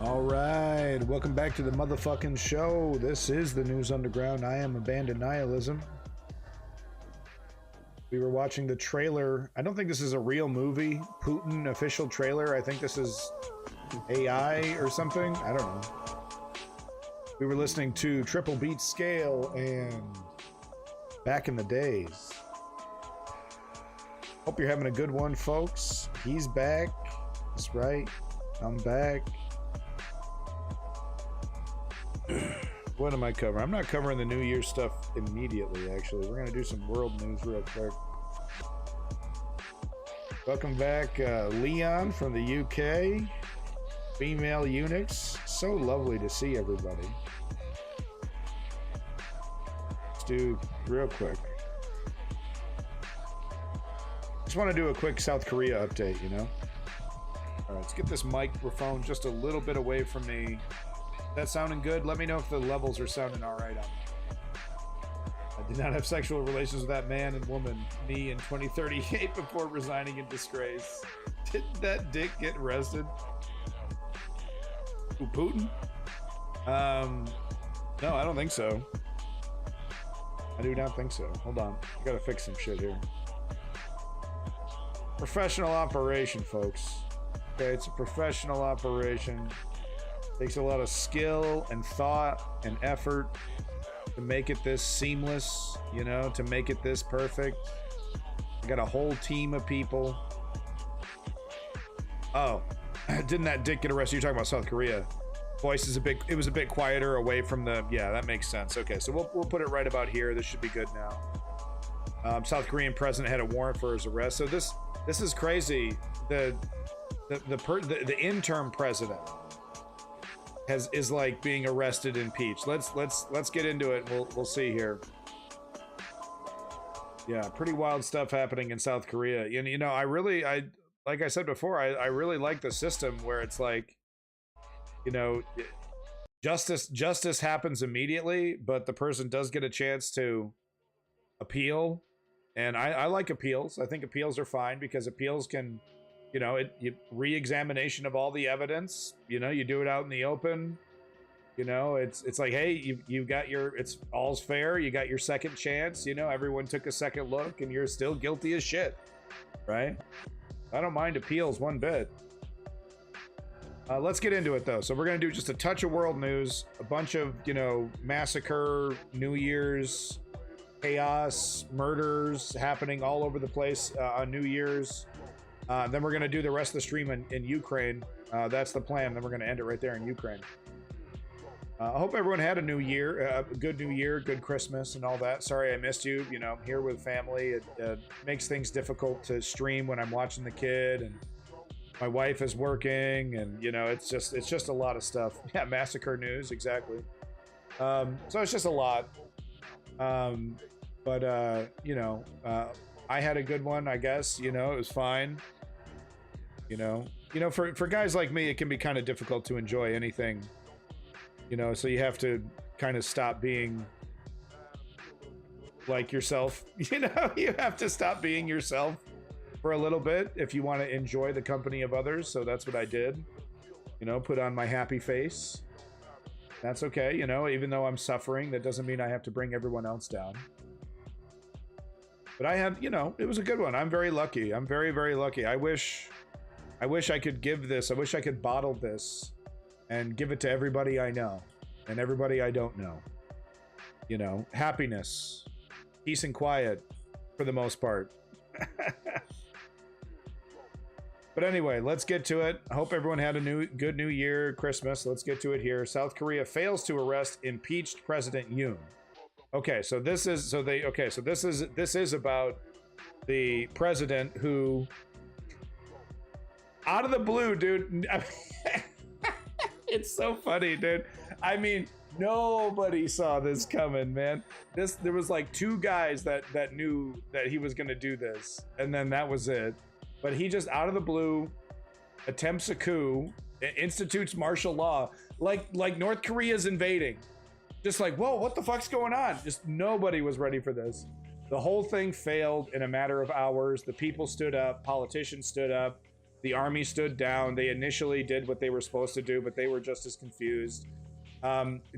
All right, welcome back to the motherfucking show. This is the News Underground. I am Abandoned Nihilism. We were watching the trailer. I don't think this is a real movie. Putin official trailer. I think this is AI or something. I don't know. We were listening to Triple Beat Scale and Back in the Days. Hope you're having a good one, folks. He's back. That's right. I'm back. What am I covering? I'm not covering the New Year's stuff immediately, actually. We're going to do some world news real quick. Welcome back, Leon from the UK. Female eunuchs. So lovely to see everybody. Let's do real quick. Just want to do a quick South Korea update, you know? All right, let's get this microphone just a little bit away from me. That sounding good? Let me know if the levels are sounding all right on me. I did not have sexual relations with that man and woman, me, in 2038 before resigning in disgrace. Did that dick get arrested? Ooh, Putin? No, I don't think so. I do not think so. Hold on. I gotta fix some shit here. Professional operation, folks. Okay, it's a professional operation. Takes a lot of skill and thought and effort to make it this seamless, you know, to make it this perfect. I got a whole team of people. Oh, didn't that dick get arrested? You're talking about South Korea. Voice is it was a bit quieter away from the, yeah, that makes sense. Okay, so we'll put it right about here. This should be good now. South Korean president had a warrant for his arrest. So this is crazy. The interim president is like being arrested and impeached. Let's get into it. We'll see here. Yeah, pretty wild stuff happening in South Korea. And you know, I like I said before, I really like the system where it's like, you know, justice happens immediately, but the person does get a chance to appeal. And I like appeals. I think appeals are fine because appeals can, you know, re-examination of all the evidence, you know, you do it out in the open, you know, it's like, hey, you got it's all's fair. You got your second chance, you know, everyone took a second look and you're still guilty as shit, right? I don't mind appeals one bit. Let's get into it though. So we're going to do just a touch of world news, a bunch of, you know, massacre, New Year's, chaos, murders happening all over the place on New Year's. Then we're going to do the rest of the stream in Ukraine. That's the plan. Then we're going to end it right there in Ukraine. I hope everyone had a new year, good new year, good Christmas and all that. Sorry I missed you. You know, I'm here with family. It makes things difficult to stream when I'm watching the kid and my wife is working and, you know, it's just a lot of stuff. Yeah, massacre news, exactly. So it's just a lot. You know, I had a good one, I guess. You know, it was fine. You know, for guys like me, it can be kind of difficult to enjoy anything, you know, so you have to kind of stop being like yourself. You know, you have to stop being yourself for a little bit if you want to enjoy the company of others. So that's what I did, you know, put on my happy face. That's okay. You know, even though I'm suffering, that doesn't mean I have to bring everyone else down. But I had, you know, it was a good one. I'm very lucky. I'm very, very lucky. I wish I could give this. I wish I could bottle this and give it to everybody I know and everybody I don't know. You know, happiness, peace and quiet for the most part. But anyway, let's get to it. I hope everyone had a good new year, Christmas. Let's get to it here. South Korea fails to arrest impeached President Yoon. Okay, so this is about the president who, out of the blue, dude. It's so funny, dude. I mean, nobody saw this coming, man. There was like two guys that knew that he was gonna do this, and then that was it. But he just out of the blue attempts a coup, institutes martial law, like North Korea's invading. Just like, whoa, what the fuck's going on? Just nobody was ready for this. The whole thing failed in a matter of hours. The people stood up, politicians stood up, The army stood down. They initially did what they were supposed to do, but they were just as confused.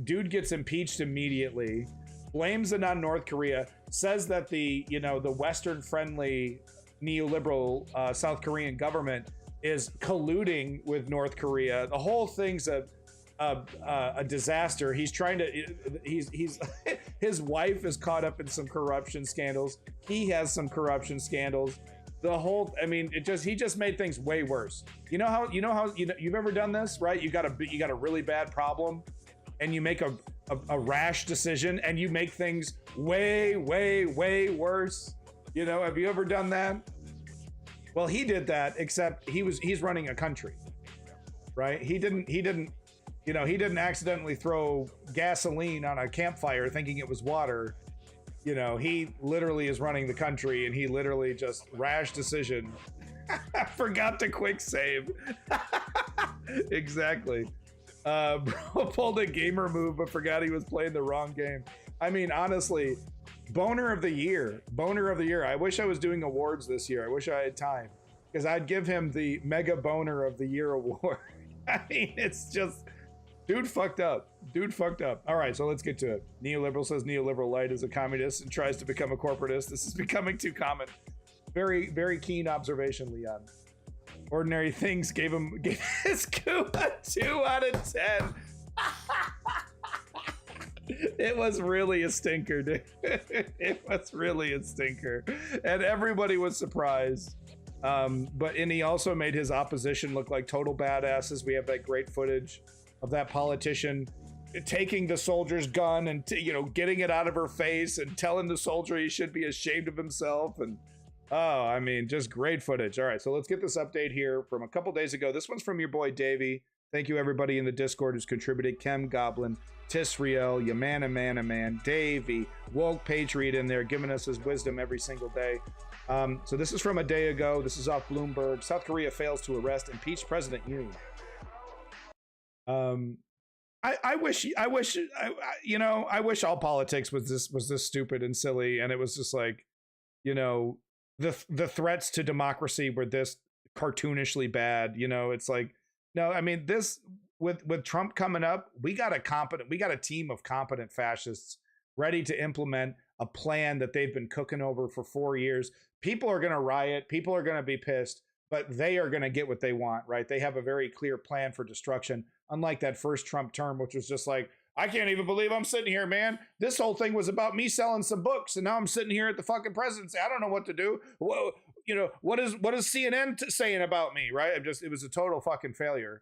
Dude gets impeached immediately, blames it on North Korea, says that the Western-friendly neoliberal South Korean government is colluding with North Korea. The whole thing's a disaster. He's trying to he's his wife is caught up in some corruption scandals. He has some corruption scandals. He just made things way worse. You've ever done this, right? You got a really bad problem and you make a rash decision and you make things way worse. Have you ever done that? Well, he did that, except he's running a country, right? He didn't accidentally throw gasoline on a campfire thinking it was water. He literally is running the country, and he literally just rash decision. Forgot to quick save. Exactly. Bro pulled a gamer move, but forgot he was playing the wrong game. I mean, honestly, boner of the year. I wish I was doing awards this year. I wish I had time, because I'd give him the mega boner of the year award. I mean, it's just, dude fucked up. All right, so let's get to it. Neoliberal says neoliberal light is a communist and tries to become a corporatist. This is becoming too common. Very, very keen observation, Leon. Ordinary Things gave his coup a 2 out of 10. It was really a stinker, dude. It was really a stinker. And everybody was surprised. And he also made his opposition look like total badasses. We have that great footage of that politician taking the soldier's gun and getting it out of her face and telling the soldier he should be ashamed of himself. And just great footage. All right, so let's get this update here from a couple days ago. This one's from your boy Davey. Thank you everybody in the Discord who's contributed. Chem Goblin, Tisriel, Yamana, Davey, Woke Patriot in there, giving us his wisdom every single day. So this is from a day ago. This is off Bloomberg. South Korea fails to arrest impeached President Yoon. I wish all politics was this stupid and silly, and it was just like, the threats to democracy were this cartoonishly bad. It's like, no, I mean, this with Trump coming up, we got a team of competent fascists ready to implement a plan that they've been cooking over for 4 years. People are going to riot. People are going to be pissed, but they are going to get what they want, right? They have a very clear plan for destruction. Unlike that first Trump term, which was just like, I can't even believe I'm sitting here, man. This whole thing was about me selling some books, and now I'm sitting here at the fucking presidency. I don't know what to do. Whoa, what is CNN saying about me, right? It was a total fucking failure.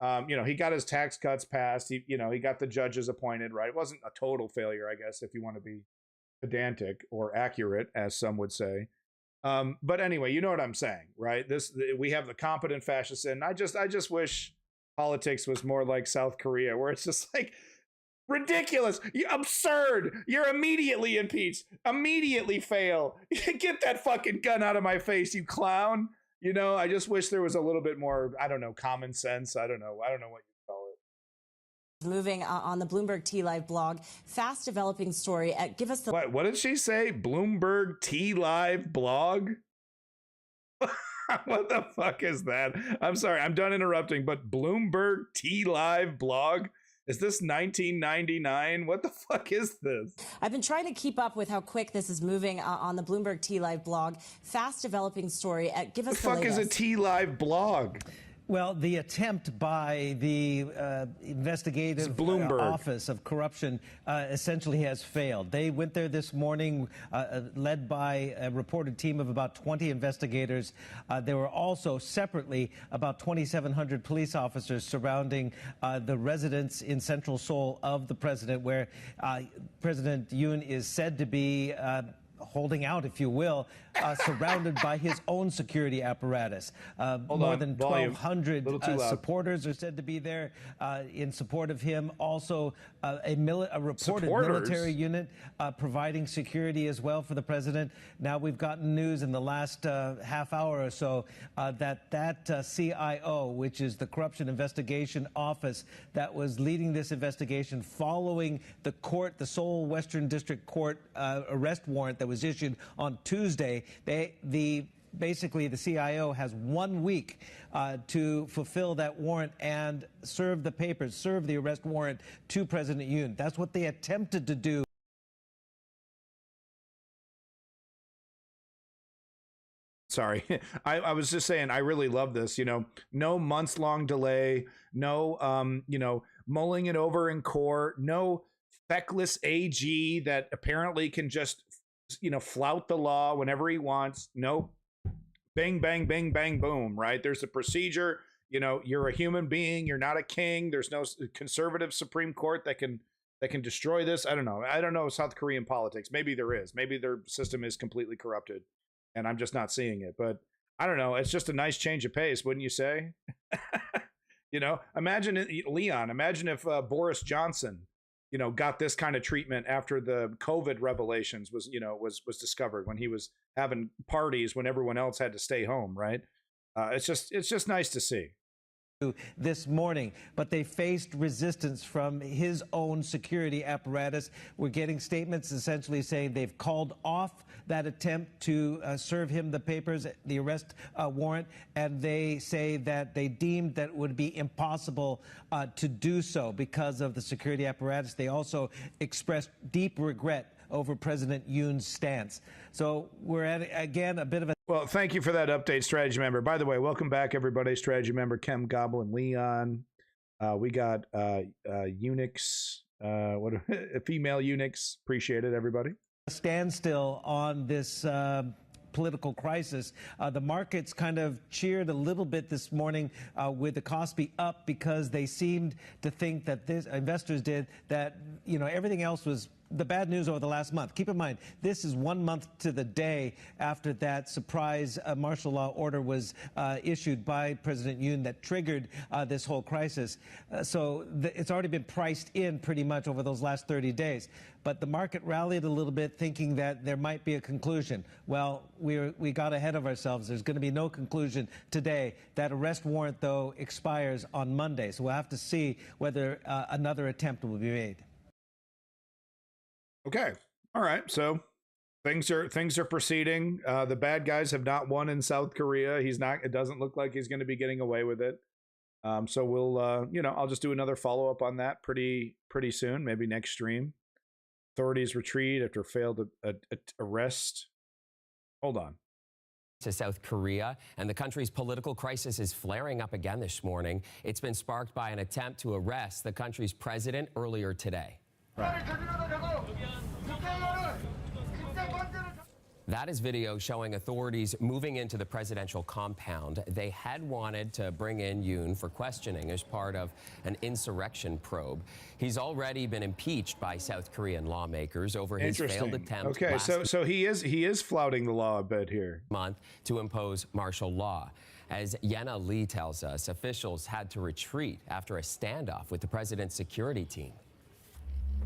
He got his tax cuts passed. He got the judges appointed, right? It wasn't a total failure, I guess, if you want to be pedantic or accurate, as some would say. But anyway, you know what I'm saying, right? We have the competent fascists, and I just wish politics was more like South Korea, where it's just like, ridiculous, absurd, you're immediately impeached, immediately fail, get that fucking gun out of my face, you clown. I just wish there was a little bit more, I don't know, common sense. I don't know what you call it. Moving on the Bloomberg T Live blog, fast developing story. Give us the... What did she say? Bloomberg T Live blog? What the fuck is that? I'm sorry, I'm done interrupting, but Bloomberg T Live blog? Is this 1999? What the fuck is this? I've been trying to keep up with how quick this is moving on the Bloomberg T Live blog. Fast developing story. Give us the latest. What the fuck is a T Live blog? Well, the attempt by the investigative office of corruption essentially has failed. They went there this morning, led by a reported team of about 20 investigators. There were also separately about 2,700 police officers surrounding the residence in Central Seoul of the president, where President Yoon is said to be holding out, if you will, surrounded by his own security apparatus. More than 1,200 supporters are said to be there in support of him. Also, a reported military unit providing security as well for the president. Now we've gotten news in the last half hour or so that CIO, which is the Corruption Investigation Office that was leading this investigation following the Seoul Western District Court arrest warrant that was issued on Tuesday, the basically the CIO has 1 week to fulfill that warrant and serve the papers, serve the arrest warrant to President Yoon. That's what they attempted to do. Sorry, I was just saying, I really love this, no months-long delay, no, mulling it over in court, no feckless AG that apparently can just, flout the law whenever he wants. Nope. Bang, bang, bang, bang, boom, right? There's a procedure, you're a human being, you're not a king. There's no conservative Supreme Court that can destroy this. I don't know South Korean politics. Maybe there is. Maybe their system is completely corrupted and I'm just not seeing it. But I don't know. It's just a nice change of pace, wouldn't you say? Imagine it, Leon. Imagine if Boris Johnson, got this kind of treatment after the COVID revelations was discovered, when he was having parties when everyone else had to stay home, right? It's just nice to see. This morning, but they faced resistance from his own security apparatus. We're getting statements essentially saying they've called off that attempt to serve him the papers, the arrest warrant, and they say that they deemed that it would be impossible to do so because of the security apparatus. They also expressed deep regret over President Yoon's stance. So we're at, again, a bit of a... Well, thank you for that update, Strategy Member. By the way, welcome back, everybody. Strategy Member Kem, Goblin, Leon. We got eunuchs, female eunuchs. Appreciate it, everybody. Standstill on this political crisis. The markets kind of cheered a little bit this morning with the Kospi up because they seemed to think that investors did that, everything else was the bad news over the last month. Keep in mind, this is 1 month to the day after that surprise martial law order was issued by President Yoon that triggered this whole crisis. So it's already been priced in pretty much over those last 30 days. But the market rallied a little bit thinking that there might be a conclusion. Well, we got ahead of ourselves. There's going to be no conclusion today. That arrest warrant, though, expires on Monday. So we'll have to see whether another attempt will be made. Okay. All right. So things are proceeding. The bad guys have not won in South Korea. It doesn't look like he's going to be getting away with it. So we'll, I'll just do another follow-up on that pretty soon, maybe next stream. Authorities retreat after failed arrest. Hold on. To South Korea, and the country's political crisis is flaring up again this morning. It's been sparked by an attempt to arrest the country's president earlier today. Right. That is video showing authorities moving into the presidential compound. They had wanted to bring in Yoon for questioning as part of an insurrection probe. He's already been impeached by South Korean lawmakers over his failed attempt. Okay, so he is flouting the law a bit here. Month to impose martial law. As Yenna Lee tells us, officials had to retreat after a standoff with the president's security team.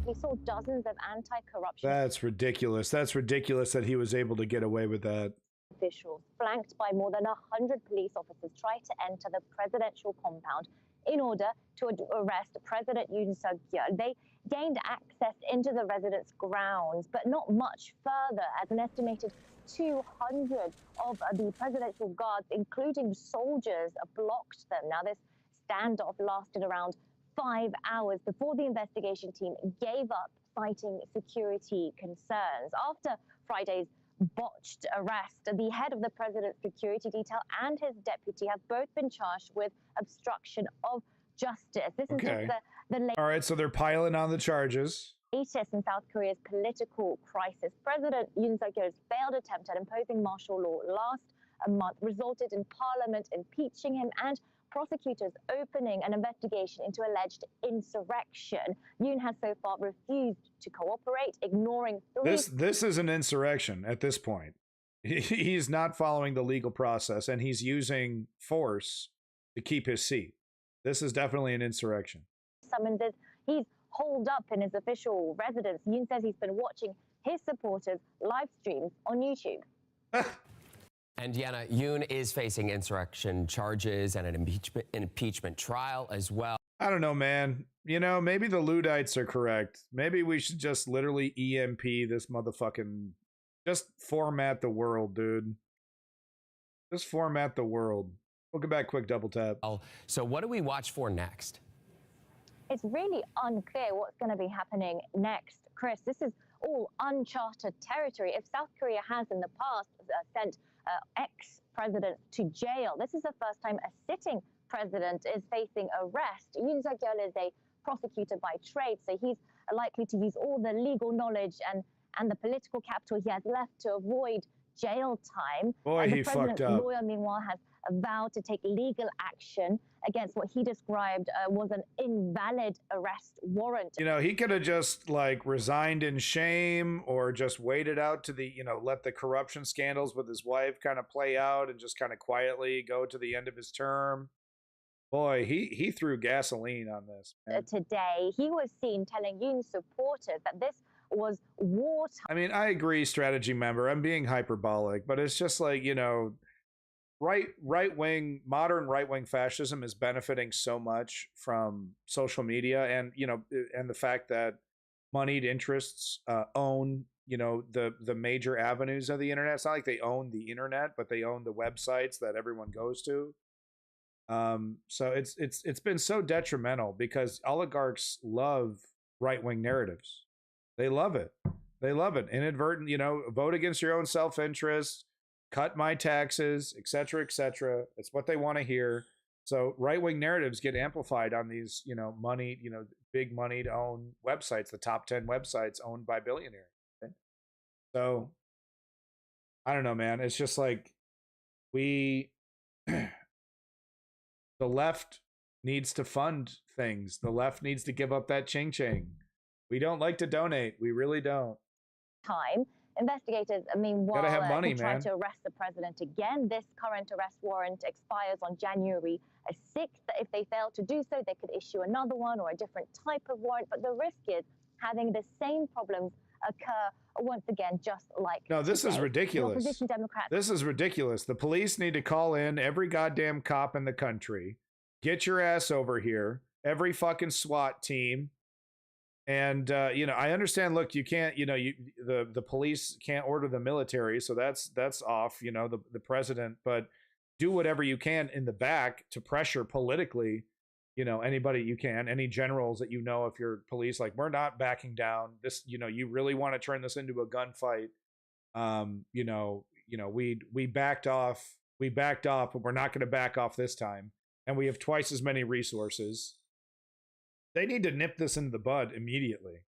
We saw dozens of anti-corruption... That's ridiculous. That's ridiculous that he was able to get away with that. Officials, flanked by more than 100 police officers, tried to enter the presidential compound in order to arrest President Yoon Suk-yeol. They gained access into the residence grounds, but not much further, as an estimated 200 of the presidential guards, including soldiers, blocked them. Now, this standoff lasted around 5 hours before the investigation team gave up, citing security concerns. After Friday's botched arrest, the head of the president's security detail and his deputy have both been charged with obstruction of justice. This is just the latest. All right, so they're piling on the charges. Latest in South Korea's political crisis. President Yoon Suk-yeol's failed attempt at imposing martial law last month resulted in Parliament impeaching him and prosecutors opening an investigation into alleged insurrection. Yoon has so far refused to cooperate, ignoring This is an insurrection at this point. He's not following the legal process, and he's using force to keep his seat. This is definitely an insurrection. Summonses. He's holed up in his official residence. Yoon says he's been watching his supporters' live streams on YouTube. And Yenna, Yoon is facing insurrection charges and an impeachment trial as well. I don't know, man. Maybe the Luddites are correct. Maybe we should just literally EMP this motherfucking... Just format the world, dude. Just format the world. Welcome back, Quick Double Tap. So what do we watch for next? It's really unclear what's going to be happening next, Chris. This is all uncharted territory. If South Korea has in the past sent ex-president to jail, this is the first time a sitting president is facing arrest. Yoon Suk-yeol is a prosecutor by trade, so he's likely to use all the legal knowledge and the political capital he has left to avoid jail time. Boy, he fucked up. The lawyer, meanwhile, has vowed to take legal action against what he described was an invalid arrest warrant. You know, he could have just like resigned in shame or just waited out to the, let the corruption scandals with his wife kind of play out and just kind of quietly go to the end of his term. Boy, he threw gasoline on this, man. Today, he was seen telling Yoon supporters that this was wartime. I mean, I agree, strategy member. I'm being hyperbolic, but it's just like, modern right-wing fascism is benefiting so much from social media and the fact that moneyed interests own the major avenues of the internet. It's not like they own the internet, but they own the websites that everyone goes to. So it's been so detrimental because oligarchs love right-wing narratives. They love it. Inadvertent, vote against your own self-interest, cut my taxes, etc., etc. It's what they want to hear. So right-wing narratives get amplified on these, big money to own websites, the top 10 websites owned by billionaires. Okay? So I don't know, man. It's just like the left needs to fund things. The left needs to give up that ching-ching. We don't like to donate. We really don't. Time. Investigators, meanwhile, gotta have money, try man. to arrest the president again. This current arrest warrant expires on January 6th. If they fail to do so, they could issue another one or a different type of warrant. But the risk is having the same problems occur once again, just like No, this today. is ridiculous. The opposition Democrats. This is ridiculous. The police need to call in every goddamn cop in the country. Get your ass over here. Every fucking SWAT team. And I understand. Look, you can't. The police can't order the military, so that's off. The president, but do whatever you can in the back to pressure politically. Anybody you can, any generals that if you're police, like we're not backing down. This, you really want to turn this into a gunfight. We backed off. But we're not going to back off this time. And we have twice as many resources. They need to nip this into the bud immediately.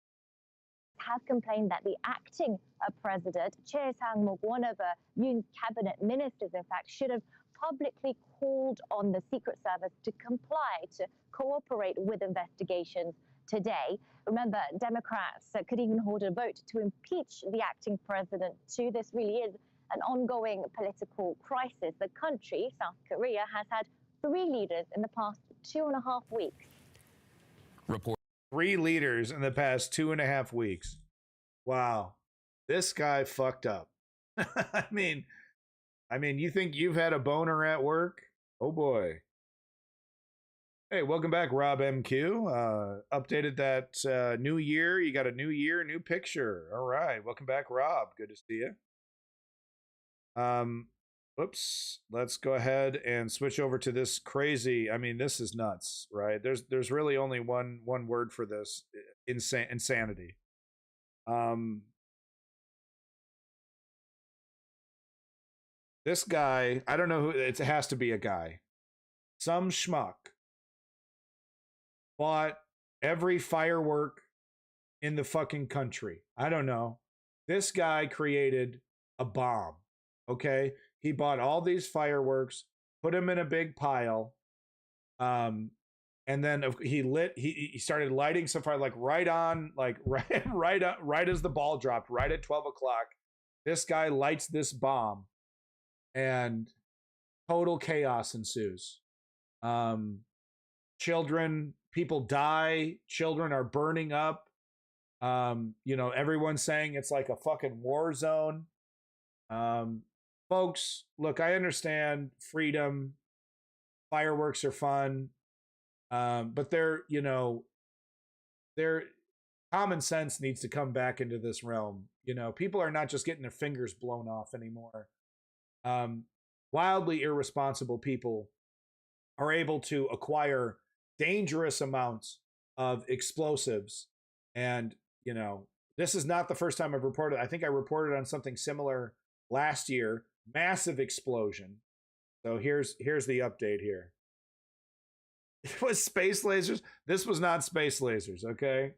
Have complained that the acting president, Choi Sang-mok, one of Yoon's cabinet ministers, in fact, should have publicly called on the Secret Service to comply, to cooperate with investigations today. Remember, Democrats could even hold a vote to impeach the acting president too. This really is an ongoing political crisis. The country, South Korea, has had 3 leaders in the past 2.5 weeks. Report. 3 leaders in the past 2.5 weeks. Wow. This guy fucked up. I mean, you think you've had a boner at work? Oh boy. Hey, welcome back, Rob MQ. Updated that new year. You got a new year, new picture. All right. Welcome back, Rob. Good to see you. Oops. Let's go ahead and switch over to this crazy. This is nuts, right? There's really only one word for this. Insanity. This guy, I don't know who, it has to be a guy. Some schmuck bought every firework in the fucking country. I don't know. This guy created a bomb. Okay? He bought all these fireworks, put them in a big pile, and then he started lighting some fire right as the ball dropped, right at 12 o'clock. This guy lights this bomb, and total chaos ensues. People die, children are burning up. Everyone's saying it's like a fucking war zone. Folks, look, I understand freedom. Fireworks are fun. But their common sense needs to come back into this realm. People are not just getting their fingers blown off anymore. wildly irresponsible people are able to acquire dangerous amounts of explosives. And, you know, this is not the first time I've reported. I think I reported on something similar last year. Massive explosion. So here's the update here. It was space lasers. This was not space lasers, okay?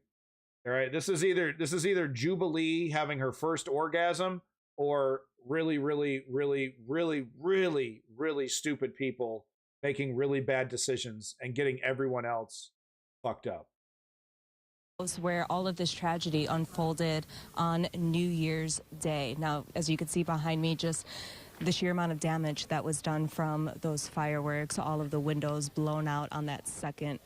All right. This is either Jubilee having her first orgasm, or really, really, really, really, really, really stupid people making really bad decisions and getting everyone else fucked up. Where all of this tragedy unfolded on New Year's Day. Now, as you can see behind me, just the sheer amount of damage that was done from those fireworks, all of the windows blown out on that second.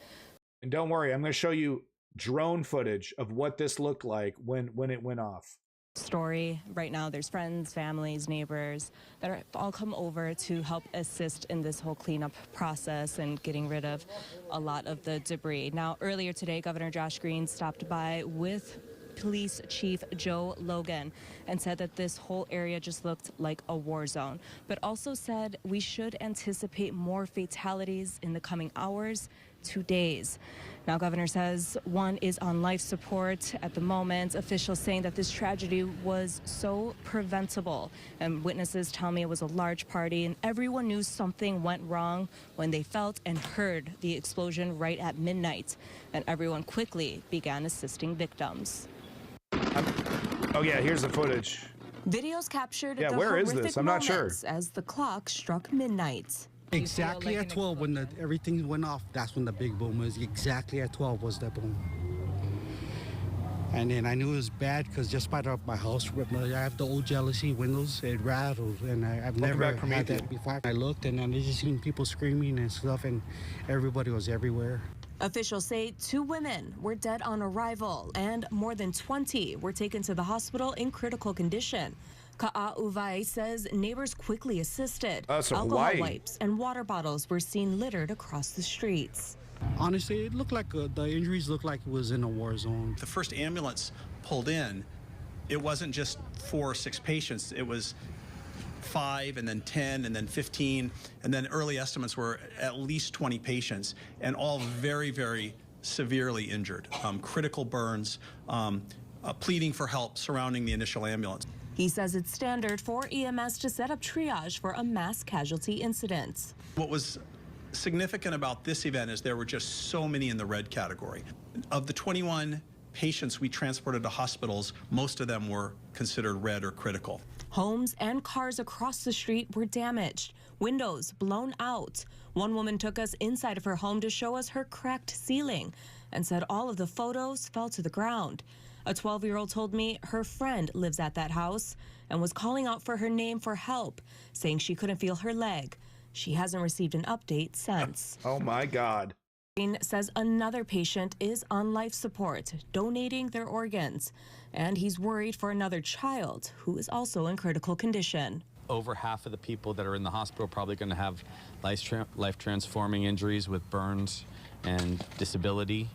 And don't worry, I'm going to show you drone footage of what this looked like when it went off. Story right now, there's friends, families, neighbors that are all come over to help assist in this whole cleanup process and getting rid of a lot of the debris. Now, earlier today, Governor Josh Green stopped by with Police Chief Joe Logan and said that this whole area just looked like a war zone, but also said we should anticipate more fatalities in the coming hours to days. Now, Governor says one is on life support at the moment. Officials saying that this tragedy was so preventable. And witnesses tell me it was a large party and everyone knew something went wrong when they felt and heard the explosion right at midnight. And everyone quickly began assisting victims. Oh yeah, here's the footage. Videos captured the where is horrific this? I'm not sure. moments as the clock struck midnight. Exactly at 12 when everything went off, that's when the big boom was. Exactly at 12 was the boom. And then I knew it was bad because just by my house, I have the old jealousy windows, it rattled, and I've never had that before. I looked and I just seen people screaming and stuff, and everybody was everywhere. Officials say 2 women were dead on arrival and more than 20 were taken to the hospital in critical condition. Ka'auvai says neighbors quickly assisted. Alcohol wipes and water bottles were seen littered across the streets. Honestly, it looked like the injuries looked like it was in a war zone. The first ambulance pulled in, it wasn't just 4 or 6 patients. It was 5 and then 10 and then 15. And then early estimates were at least 20 patients, and all very, very severely injured. Critical burns, pleading for help surrounding the initial ambulance. He says it's standard for EMS to set up triage for a mass casualty incident. What was significant about this event is there were just so many in the red category. Of the 21 patients we transported to hospitals, most of them were considered red or critical. Homes and cars across the street were damaged, windows blown out. One woman took us inside of her home to show us her cracked ceiling and said all of the photos fell to the ground. A 12-year-old told me her friend lives at that house and was calling out for her name for help, saying she couldn't feel her leg. She hasn't received an update since. Oh my God. Green says another patient is on life support, donating their organs, and he's worried for another child who is also in critical condition. Over half of the people that are in the hospital are probably going to have life-transforming injuries with burns and disability.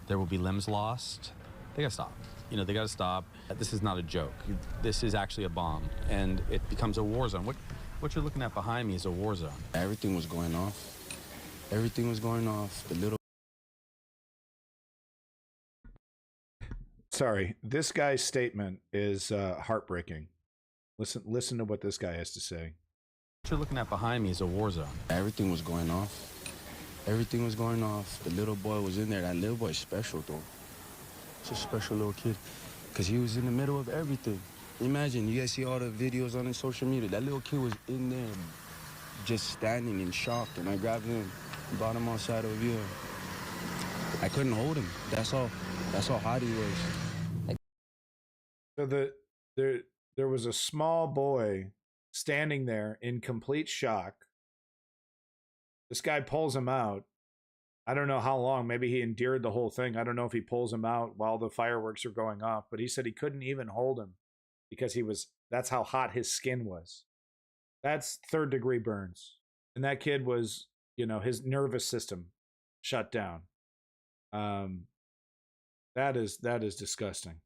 There will be limbs lost. They got to stop. You know, they got to stop. This is not a joke. This is actually a bomb, and it becomes a war zone. What you're looking at behind me is a war zone. Everything was going off. Everything was going off. The little... Sorry, this guy's statement is heartbreaking. Listen to what this guy has to say. What you're looking at behind me is a war zone. Everything was going off. Everything was going off. The little boy was in there. That little boy's special, though. It's a special little kid, because he was in the middle of everything. Imagine, you guys see all the videos on his social media. That little kid was in there just standing in shock, and I grabbed him, brought him outside over here. I couldn't hold him. That's how hot he was. So there was a small boy standing there in complete shock. This guy pulls him out. I don't know how long. Maybe he endured the whole thing. I don't know if he pulls him out while the fireworks are going off, but he said he couldn't even hold him because that's how hot his skin was. That's 3rd-degree burns. And that kid was, you know, his nervous system shut down. That is disgusting.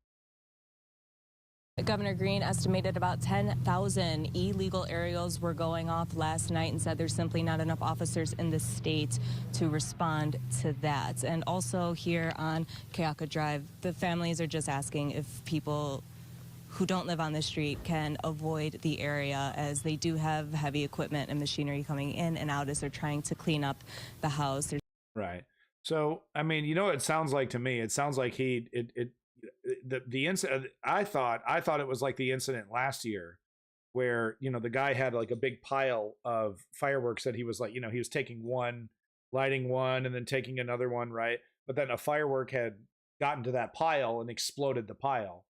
Governor Green estimated about 10,000 illegal aerials were going off last night and said there's simply not enough officers in the state to respond to that. And also here on Kayaka Drive, the families are just asking if people who don't live on the street can avoid the area, as they do have heavy equipment and machinery coming in and out as they're trying to clean up the house. Right. So, I mean, you know what it sounds like to me? It sounds like the incident, I thought it was like the incident last year where, you know, the guy had like a big pile of fireworks that he was like, you know, he was taking one, lighting one, and then taking another one, right? But then a firework had gotten to that pile and exploded the pile.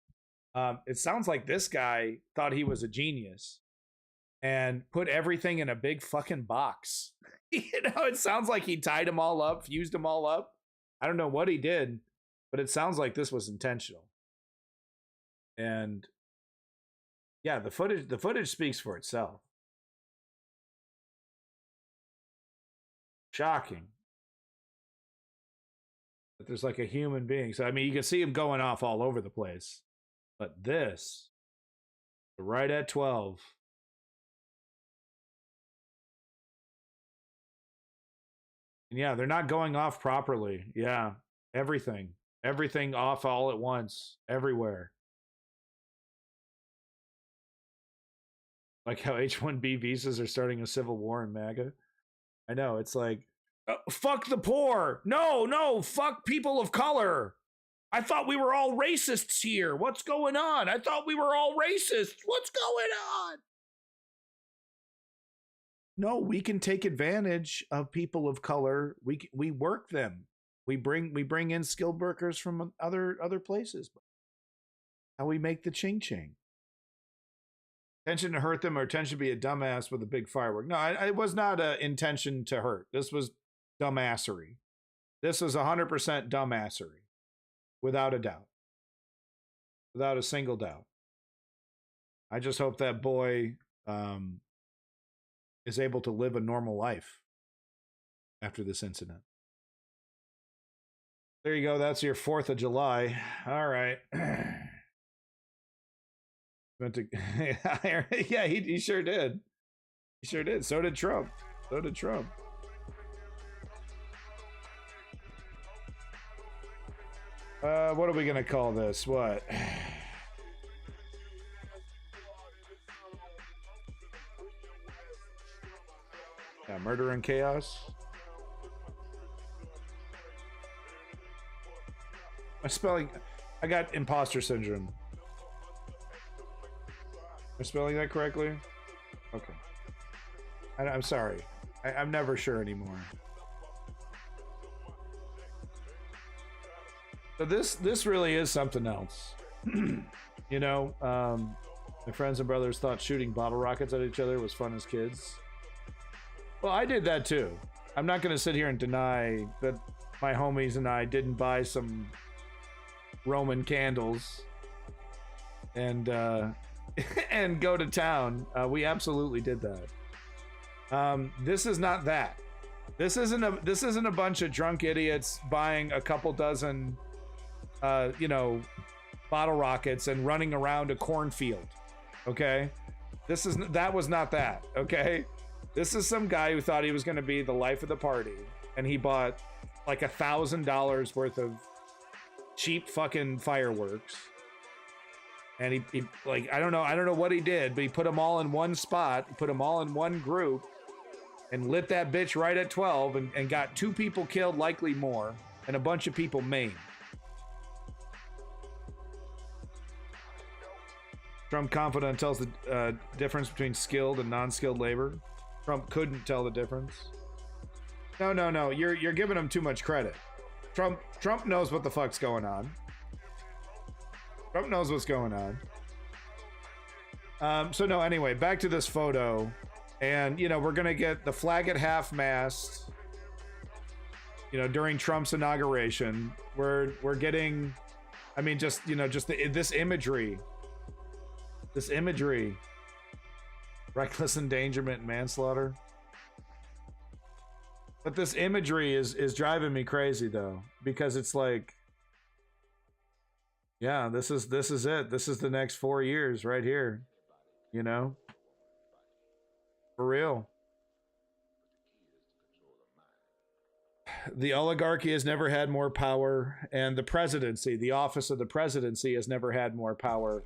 It sounds like this guy thought he was a genius and put everything in a big fucking box. You know, it sounds like he tied them all up, fused them all up. I don't know what he did, but it sounds like this was intentional. And yeah, the footage speaks for itself. Shocking. But there's like a human being. So I mean, you can see him going off all over the place. But this, right at 12. And yeah, they're not going off properly. Yeah, everything off all at once, everywhere. Like how H-1B visas are starting a civil war in MAGA. I know, it's like, fuck the poor. No, fuck people of color. I thought we were all racists here. What's going on? I thought we were all racist. What's going on? No, we can take advantage of people of color. We work them. We bring in skilled workers from other places. How we make the ching-ching. Intention to hurt them or intention to be a dumbass with a big firework. No, it was not an intention to hurt. This was dumbassery. This was 100% dumbassery. Without a doubt. Without a single doubt. I just hope that boy is able to live a normal life after this incident. There you go. That's your 4th of July. All right. Yeah, he sure did. He sure did. So did Trump. What are we gonna call this? What? Yeah, murder and chaos. My spelling, I got imposter syndrome. Am I spelling that correctly? Okay. I'm sorry. I'm never sure anymore. So this really is something else. You know, my friends and brothers thought shooting bottle rockets at each other was fun as kids. Well, I did that too. I'm not going to sit here and deny that my homies and I didn't buy some Roman candles and and go to town. We absolutely did that. This is not that. This isn't a bunch of drunk idiots buying a couple dozen you know, bottle rockets and running around a cornfield. Okay? That was not that, okay? This is some guy who thought he was going to be the life of the party, and he bought like $1,000 worth of cheap fucking fireworks. And he like, I don't know what he did, but he put them all in one spot, put them all in one group, and lit that bitch right at 12 and got 2 people killed, likely more, and a bunch of people maimed. Trump confident tells the difference between skilled and non-skilled labor. Trump couldn't tell the difference. No. You're giving him too much credit. Trump knows what the fuck's going on. Trump knows what's going on. So no, anyway, back to this photo. And, you know, we're going to get the flag at half-mast, you know, during Trump's inauguration. We're getting, I mean, just, you know, just this imagery. This imagery. Reckless endangerment and manslaughter. But this imagery is driving me crazy, though, because it's like, Yeah, this is it. This is the next 4 years right here. You know? For real. The oligarchy has never had more power, and the presidency, the office of the presidency, has never had more power.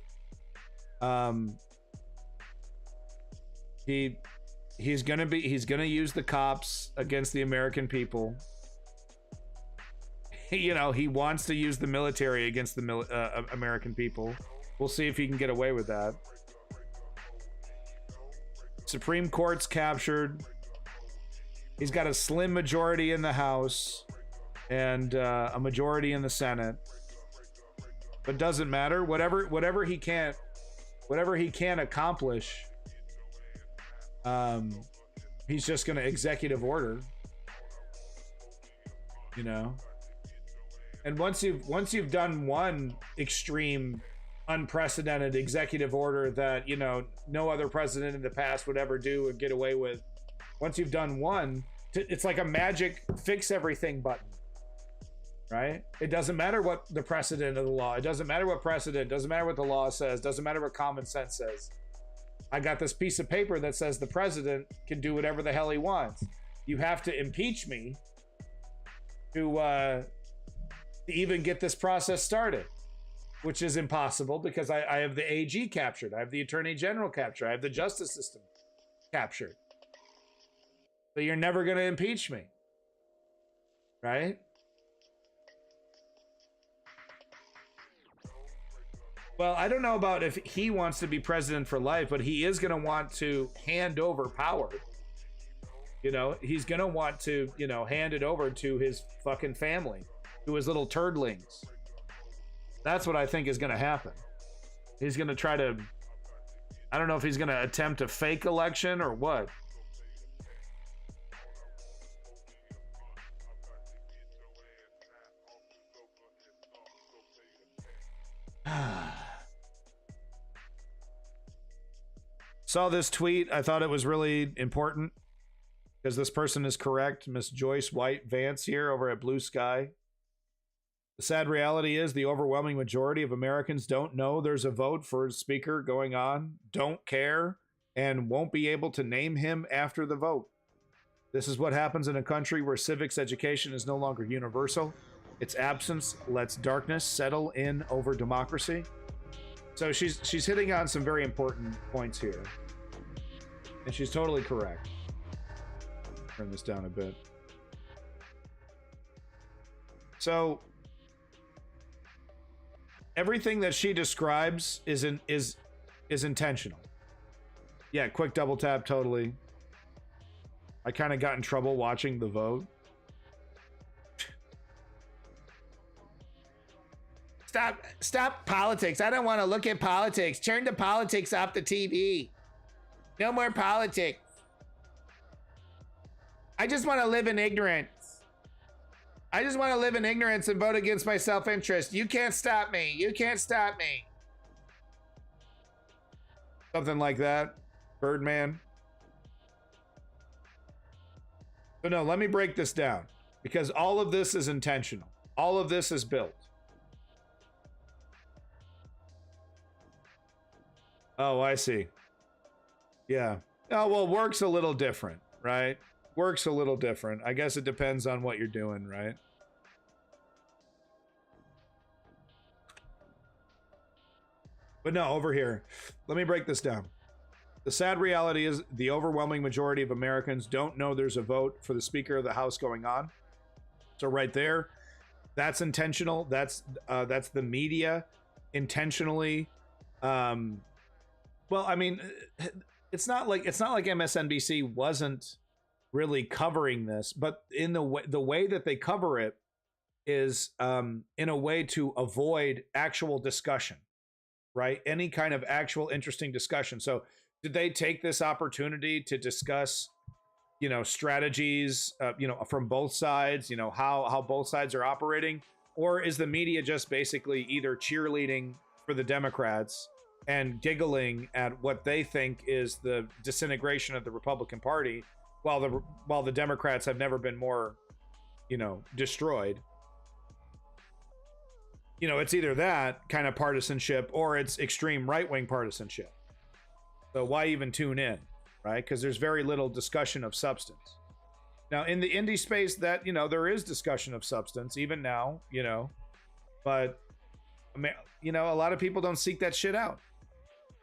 He's gonna use the cops against the American people. You know, he wants to use the military against the American people. We'll see if he can get away with that. Supreme Court's captured. He's got a slim majority in the House and a majority in the Senate. But doesn't matter. Whatever he can accomplish, he's just going to executive order. You know. And once you've done one extreme, unprecedented executive order that, you know, no other president in the past would ever do or get away with, once you've done one, it's like a magic fix everything button, right? It doesn't matter what the precedent of the law. It doesn't matter what precedent. Doesn't matter what the law says. Doesn't matter what common sense says. I got this piece of paper that says the president can do whatever the hell he wants. You have to impeach me to even get this process started, which is impossible because I have the AG captured. I have the Attorney General captured. I have the justice system captured. So you're never going to impeach me, right? Well, I don't know about if he wants to be president for life, but he is going to want to hand over power. You know, he's going to want to, you know, hand it over to his fucking family, to his little turdlings. That's what I think is going to happen. He's going to try to, I don't know if he's going to attempt a fake election or what. Saw this tweet. I thought it was really important because this person is correct. Miss Joyce White Vance here over at Blue Sky. The sad reality is the overwhelming majority of Americans don't know there's a vote for a speaker going on, don't care, and won't be able to name him after the vote. This is what happens in a country where civics education is no longer universal. Its absence lets darkness settle in over democracy. So she's hitting on some very important points here. And she's totally correct. Turn this down a bit. So everything that she describes is intentional. Yeah, quick double tap, totally. I kind of got in trouble watching the vote. Stop politics. I don't want to look at politics. Turn the politics off the TV. No more politics. I just want to live in ignorance. I just want to live in ignorance and vote against my self-interest. You can't stop me. You can't stop me. Something like that. Birdman. But no, let me break this down. Because all of this is intentional. All of this is built. Oh, I see. Yeah. Oh, well, work's a little different, right? Work's a little different. I guess it depends on what you're doing, right? But no, over here. Let me break this down. The sad reality is the overwhelming majority of Americans don't know there's a vote for the Speaker of the House going on. So right there, that's intentional. That's the media intentionally. Well, I mean, it's not like MSNBC wasn't really covering this, but in the way that they cover it is in a way to avoid actual discussion, right? Any kind of actual interesting discussion. So did they take this opportunity to discuss, you know, strategies, you know, from both sides, you know, how both sides are operating? Or is the media just basically either cheerleading for the Democrats and giggling at what they think is the disintegration of the Republican Party, while the Democrats have never been more, you know, destroyed? you know, it's either that kind of partisanship or it's extreme right-wing partisanship. So why even tune in, right? Because there's very little discussion of substance. Now, in the indie space, that, you know, there is discussion of substance, even now, you know, but, I mean, you know, a lot of people don't seek that shit out.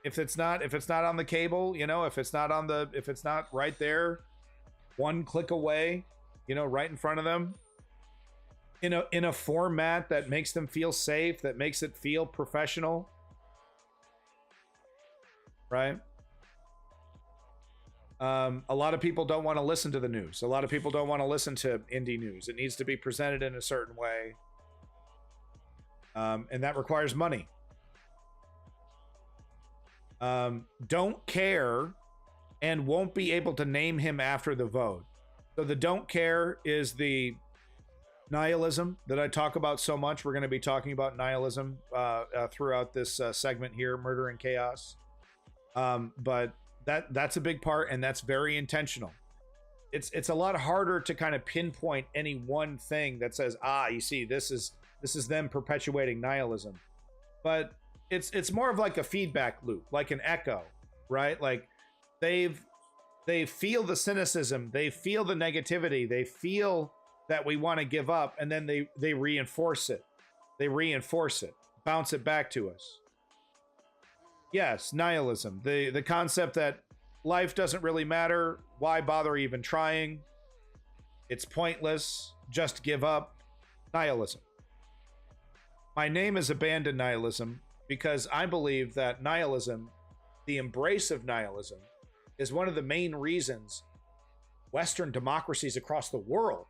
If it's not on the cable, you know, if it's not right there, one click away, you know, right in front of them, in a format that makes them feel safe, that makes it feel professional, right? A lot of people don't want to listen to the news. A lot of people don't want to listen to indie news. It needs to be presented in a certain way. And that requires money. Don't care and won't be able to name him after the vote. So the don't care is the nihilism that I talk about so much. We're going to be talking about nihilism throughout this segment here, Murder and Chaos. But that's a big part, and that's very intentional. It's a lot harder to kind of pinpoint any one thing that says, you see, this is them perpetuating nihilism. But it's more of like a feedback loop, like an echo, right? Like they feel the cynicism, they feel the negativity, they feel that we want to give up, and then they reinforce it. They reinforce it, bounce it back to us. Yes, nihilism, the concept that life doesn't really matter, why bother even trying? It's pointless, just give up. Nihilism. My name is Abandoned Nihilism because I believe that nihilism, the embrace of nihilism, is one of the main reasons Western democracies across the world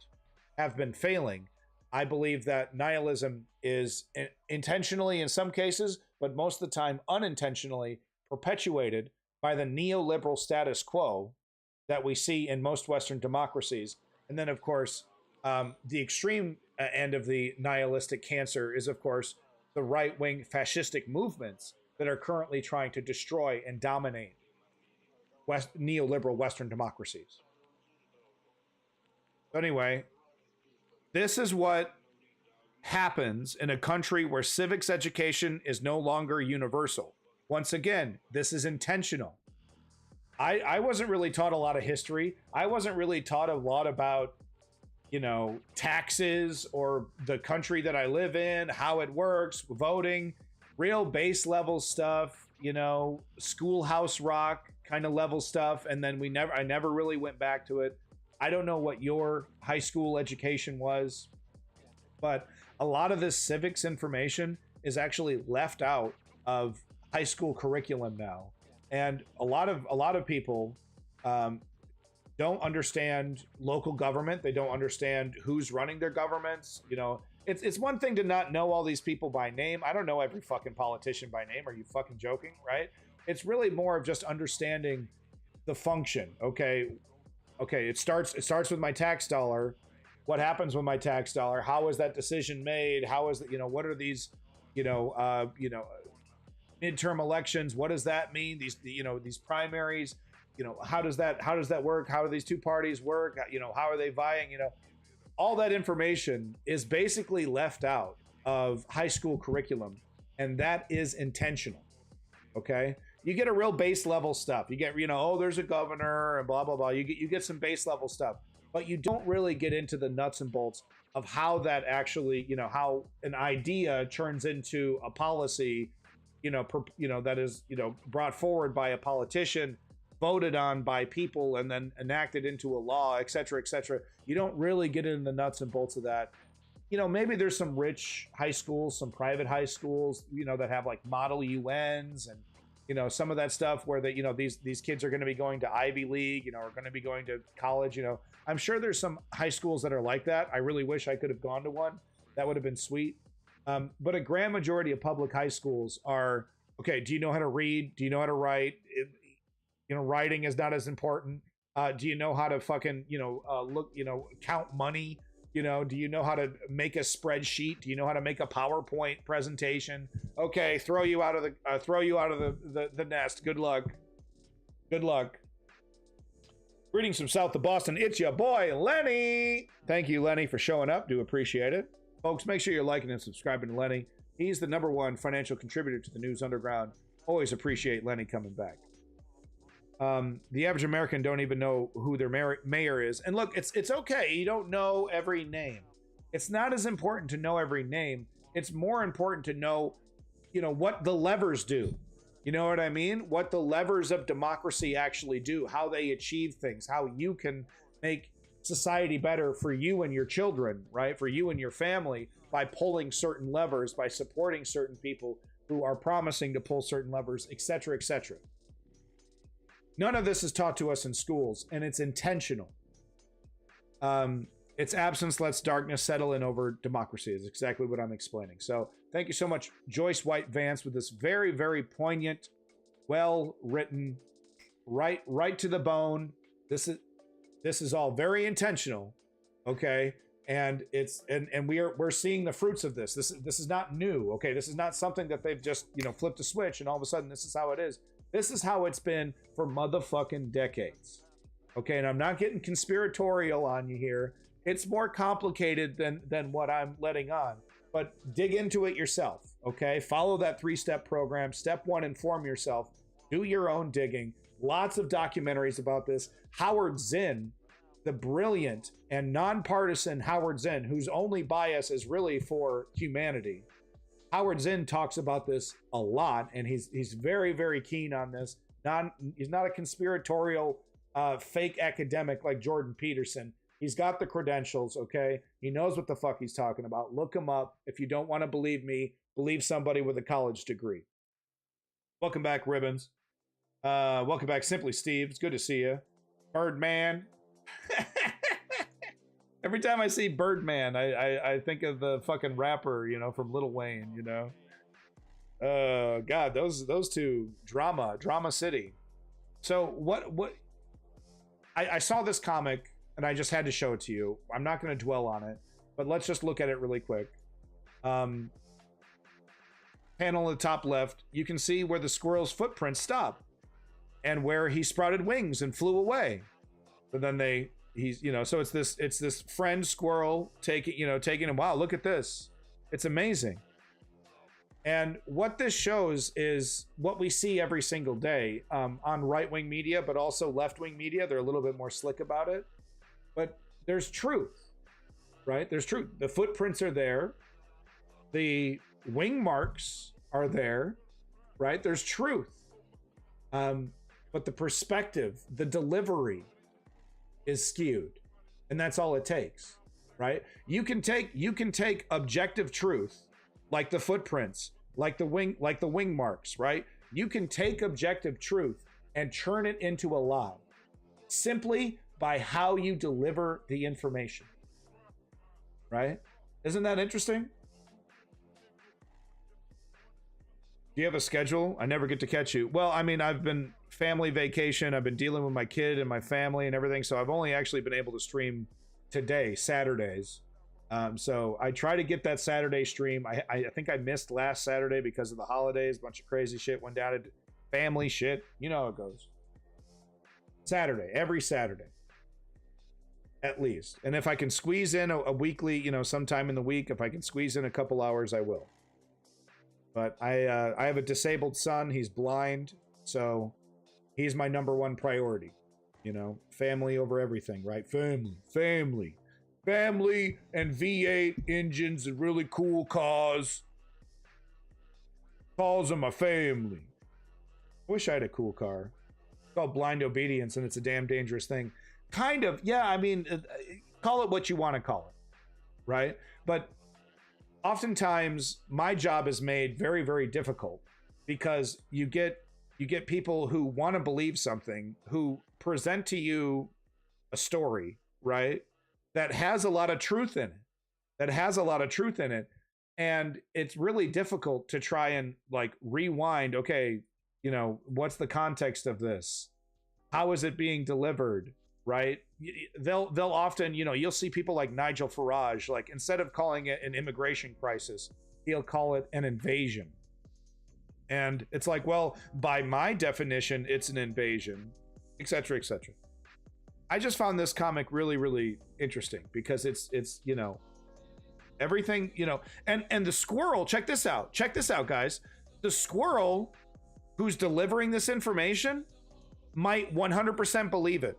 have been failing. I believe that nihilism is intentionally in some cases, but most of the time unintentionally perpetuated by the neoliberal status quo that we see in most Western democracies. And then, of course, the extreme end of the nihilistic cancer is, of course, the right-wing fascistic movements that are currently trying to destroy and dominate neoliberal Western democracies. So anyway, this is what happens in a country where civics education is no longer universal. Once again, this is intentional. I wasn't really taught a lot of history. I wasn't really taught a lot about, you know, taxes or the country that I live in, how it works, voting, real base level stuff, you know, schoolhouse rock kind of level stuff. And then I never really went back to it. I don't know what your high school education was, but a lot of this civics information is actually left out of high school curriculum now. And a lot of people don't understand local government. They don't understand who's running their governments. You know, it's one thing to not know all these people by name. I don't know every fucking politician by name. Are you fucking joking, right? It's really more of just understanding the function. Okay, it starts with my tax dollar. What happens with my tax dollar? How is that decision made? How is it, you know, what are these, midterm elections? What does that mean? These primaries, you know, how does that work? How do these two parties work? You know, how are they vying? You know, all that information is basically left out of high school curriculum, and that is intentional. Okay, you get a real base level stuff. You get, you know, oh, there's a governor and blah blah blah. You get some base level stuff, but you don't really get into the nuts and bolts of how that actually, you know, how an idea turns into a policy, that is, brought forward by a politician, voted on by people, and then enacted into a law, et cetera, et cetera. You don't really get into the nuts and bolts of that. You know, maybe there's some rich high schools, some private high schools, you know, that have like model UNs and, you know, some of that stuff where that, you know, these kids are going to be going to Ivy League, you know, are going to be going to college. You know, I'm sure there's some high schools that are like that. I really wish I could have gone to one. That would have been sweet. But a grand majority of public high schools are, okay, do you know how to read? Do you know how to write? Writing is not as important. Do you know how to fucking, count money? You know, do you know how to make a spreadsheet? Do you know how to make a PowerPoint presentation? Okay, throw you out of the nest. Good luck. Good luck. Greetings from south of Boston. It's your boy, Lenny. Thank you, Lenny, for showing up. Do appreciate it. Folks, make sure you're liking and subscribing to Lenny. He's the #1 financial contributor to the News Underground. Always appreciate Lenny coming back. The average American don't even know who their mayor is. And look, it's okay. You don't know every name. It's not as important to know every name. It's more important to know, what the levers do. You know what I mean? What the levers of democracy actually do, how they achieve things, how you can make society better for you and your children, right? For you and your family by pulling certain levers, by supporting certain people who are promising to pull certain levers, etc., etc. None of this is taught to us in schools, and it's intentional. Its absence lets darkness settle in over democracy is exactly what I'm explaining. So thank you so much, Joyce White Vance, with this very, very poignant, well-written, right to the bone. This is all very intentional, okay? And we're seeing the fruits of this. This is not new, okay? This is not something that they've just flipped a switch and all of a sudden this is how it is. This is how it's been for motherfucking decades, okay? And I'm not getting conspiratorial on you here. It's more complicated than what I'm letting on, but dig into it yourself, okay? Follow that 3-step program. Step 1, inform yourself. Do your own digging. Lots of documentaries about this. Howard Zinn, the brilliant and nonpartisan Howard Zinn, whose only bias is really for humanity. Howard Zinn talks about this a lot, and he's very, very keen on this. He's not a conspiratorial fake academic like Jordan Peterson. He's got the credentials, okay? He knows what the fuck he's talking about. Look him up. If you don't want to believe me, believe somebody with a college degree. Welcome back, Ribbons. Welcome back, Simply Steve. It's good to see you. Birdman. Every time I see Birdman, I think of the fucking rapper, from Lil Wayne, God, those two, Drama City. So what I saw this comic and I just had to show it to you. I'm not going to dwell on it, but let's just look at it really quick. Panel in the top left, you can see where the squirrel's footprints stop and where he sprouted wings and flew away. But then so it's this friend squirrel taking him. Wow, look at this. It's amazing. And what this shows is what we see every single day on right-wing media, but also left-wing media. They're a little bit more slick about it. But there's truth, right? There's truth. The footprints are there. The wing marks are there, right? There's truth. But the perspective, the delivery is skewed. And that's all it takes, right? You can take objective truth, like the footprints, like the wing marks, right? You can take objective truth and turn it into a lie simply by how you deliver the information, right? Isn't that interesting? Do you have a schedule? I never get to catch you. Well, I mean, I've been family vacation. I've been dealing with my kid and my family and everything. So I've only actually been able to stream today, Saturdays. So I try to get that Saturday stream. I think I missed last Saturday because of the holidays. A bunch of crazy shit went down. Family shit. You know how it goes. Saturday, every Saturday. At least. And if I can squeeze in a weekly, sometime in the week, if I can squeeze in a couple hours, I will. But I have a disabled son. He's blind. So he's my #1 priority. Family over everything, right? Family and V8 engines and really cool cars. Cars are my family. I wish I had a cool car. It's called blind obedience, and it's a damn dangerous thing. Kind of, yeah, I mean, call it what you want to call it, right? But oftentimes, my job is made very, very difficult because you get people who want to believe something, who present to you a story, right? That has a lot of truth in it. And it's really difficult to try and rewind. Okay, what's the context of this? How is it being delivered? Right? They'll often, you'll see people like Nigel Farage, instead of calling it an immigration crisis, he'll call it an invasion. And it's well, by my definition, it's an invasion, etc., etc. I just found this comic really, really interesting because it's Everything, you know, and the squirrel, check this out, guys. The squirrel who's delivering this information might 100% believe it.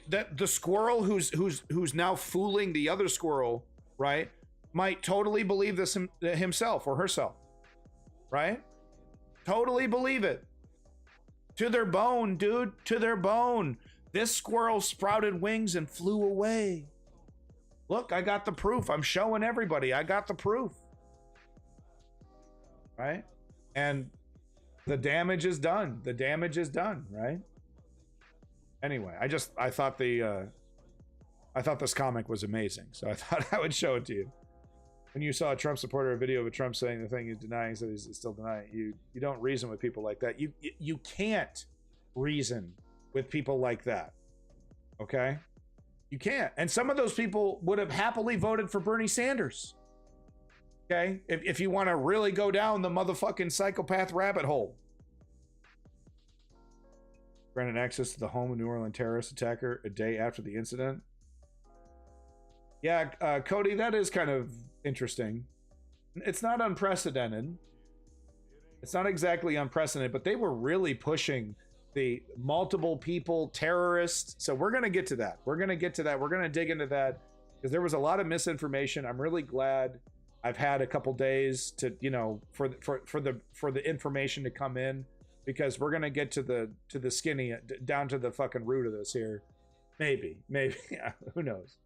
That the squirrel who's now fooling the other squirrel, right, might totally believe this himself or herself, right? Totally believe it. To their bone, dude, to their bone. This squirrel sprouted wings and flew away. Look, I got the proof. I'm showing everybody. I got the proof. Right? And the damage is done. The damage is done, right? Anyway, I thought this comic was amazing, so I thought I would show it to you. When you saw a Trump supporter, a video of Trump saying the thing he's denying, so he's still denying. You don't reason with people like that. You can't reason with people like that. Okay? You can't. And some of those people would have happily voted for Bernie Sanders. Okay? If you want to really go down the motherfucking psychopath rabbit hole. Granted access to the home of New Orleans terrorist attacker a day after the incident. Yeah, Cody, that is kind of interesting. It's not unprecedented. It's not exactly unprecedented, but they were really pushing the multiple people terrorists. So we're going to get to that. We're going to get to that. We're going to dig into that because there was a lot of misinformation. I'm really glad I've had a couple days to, you know, for the information to come in, because we're going to get to the skinny, down to the fucking root of this here. Maybe, yeah, who knows?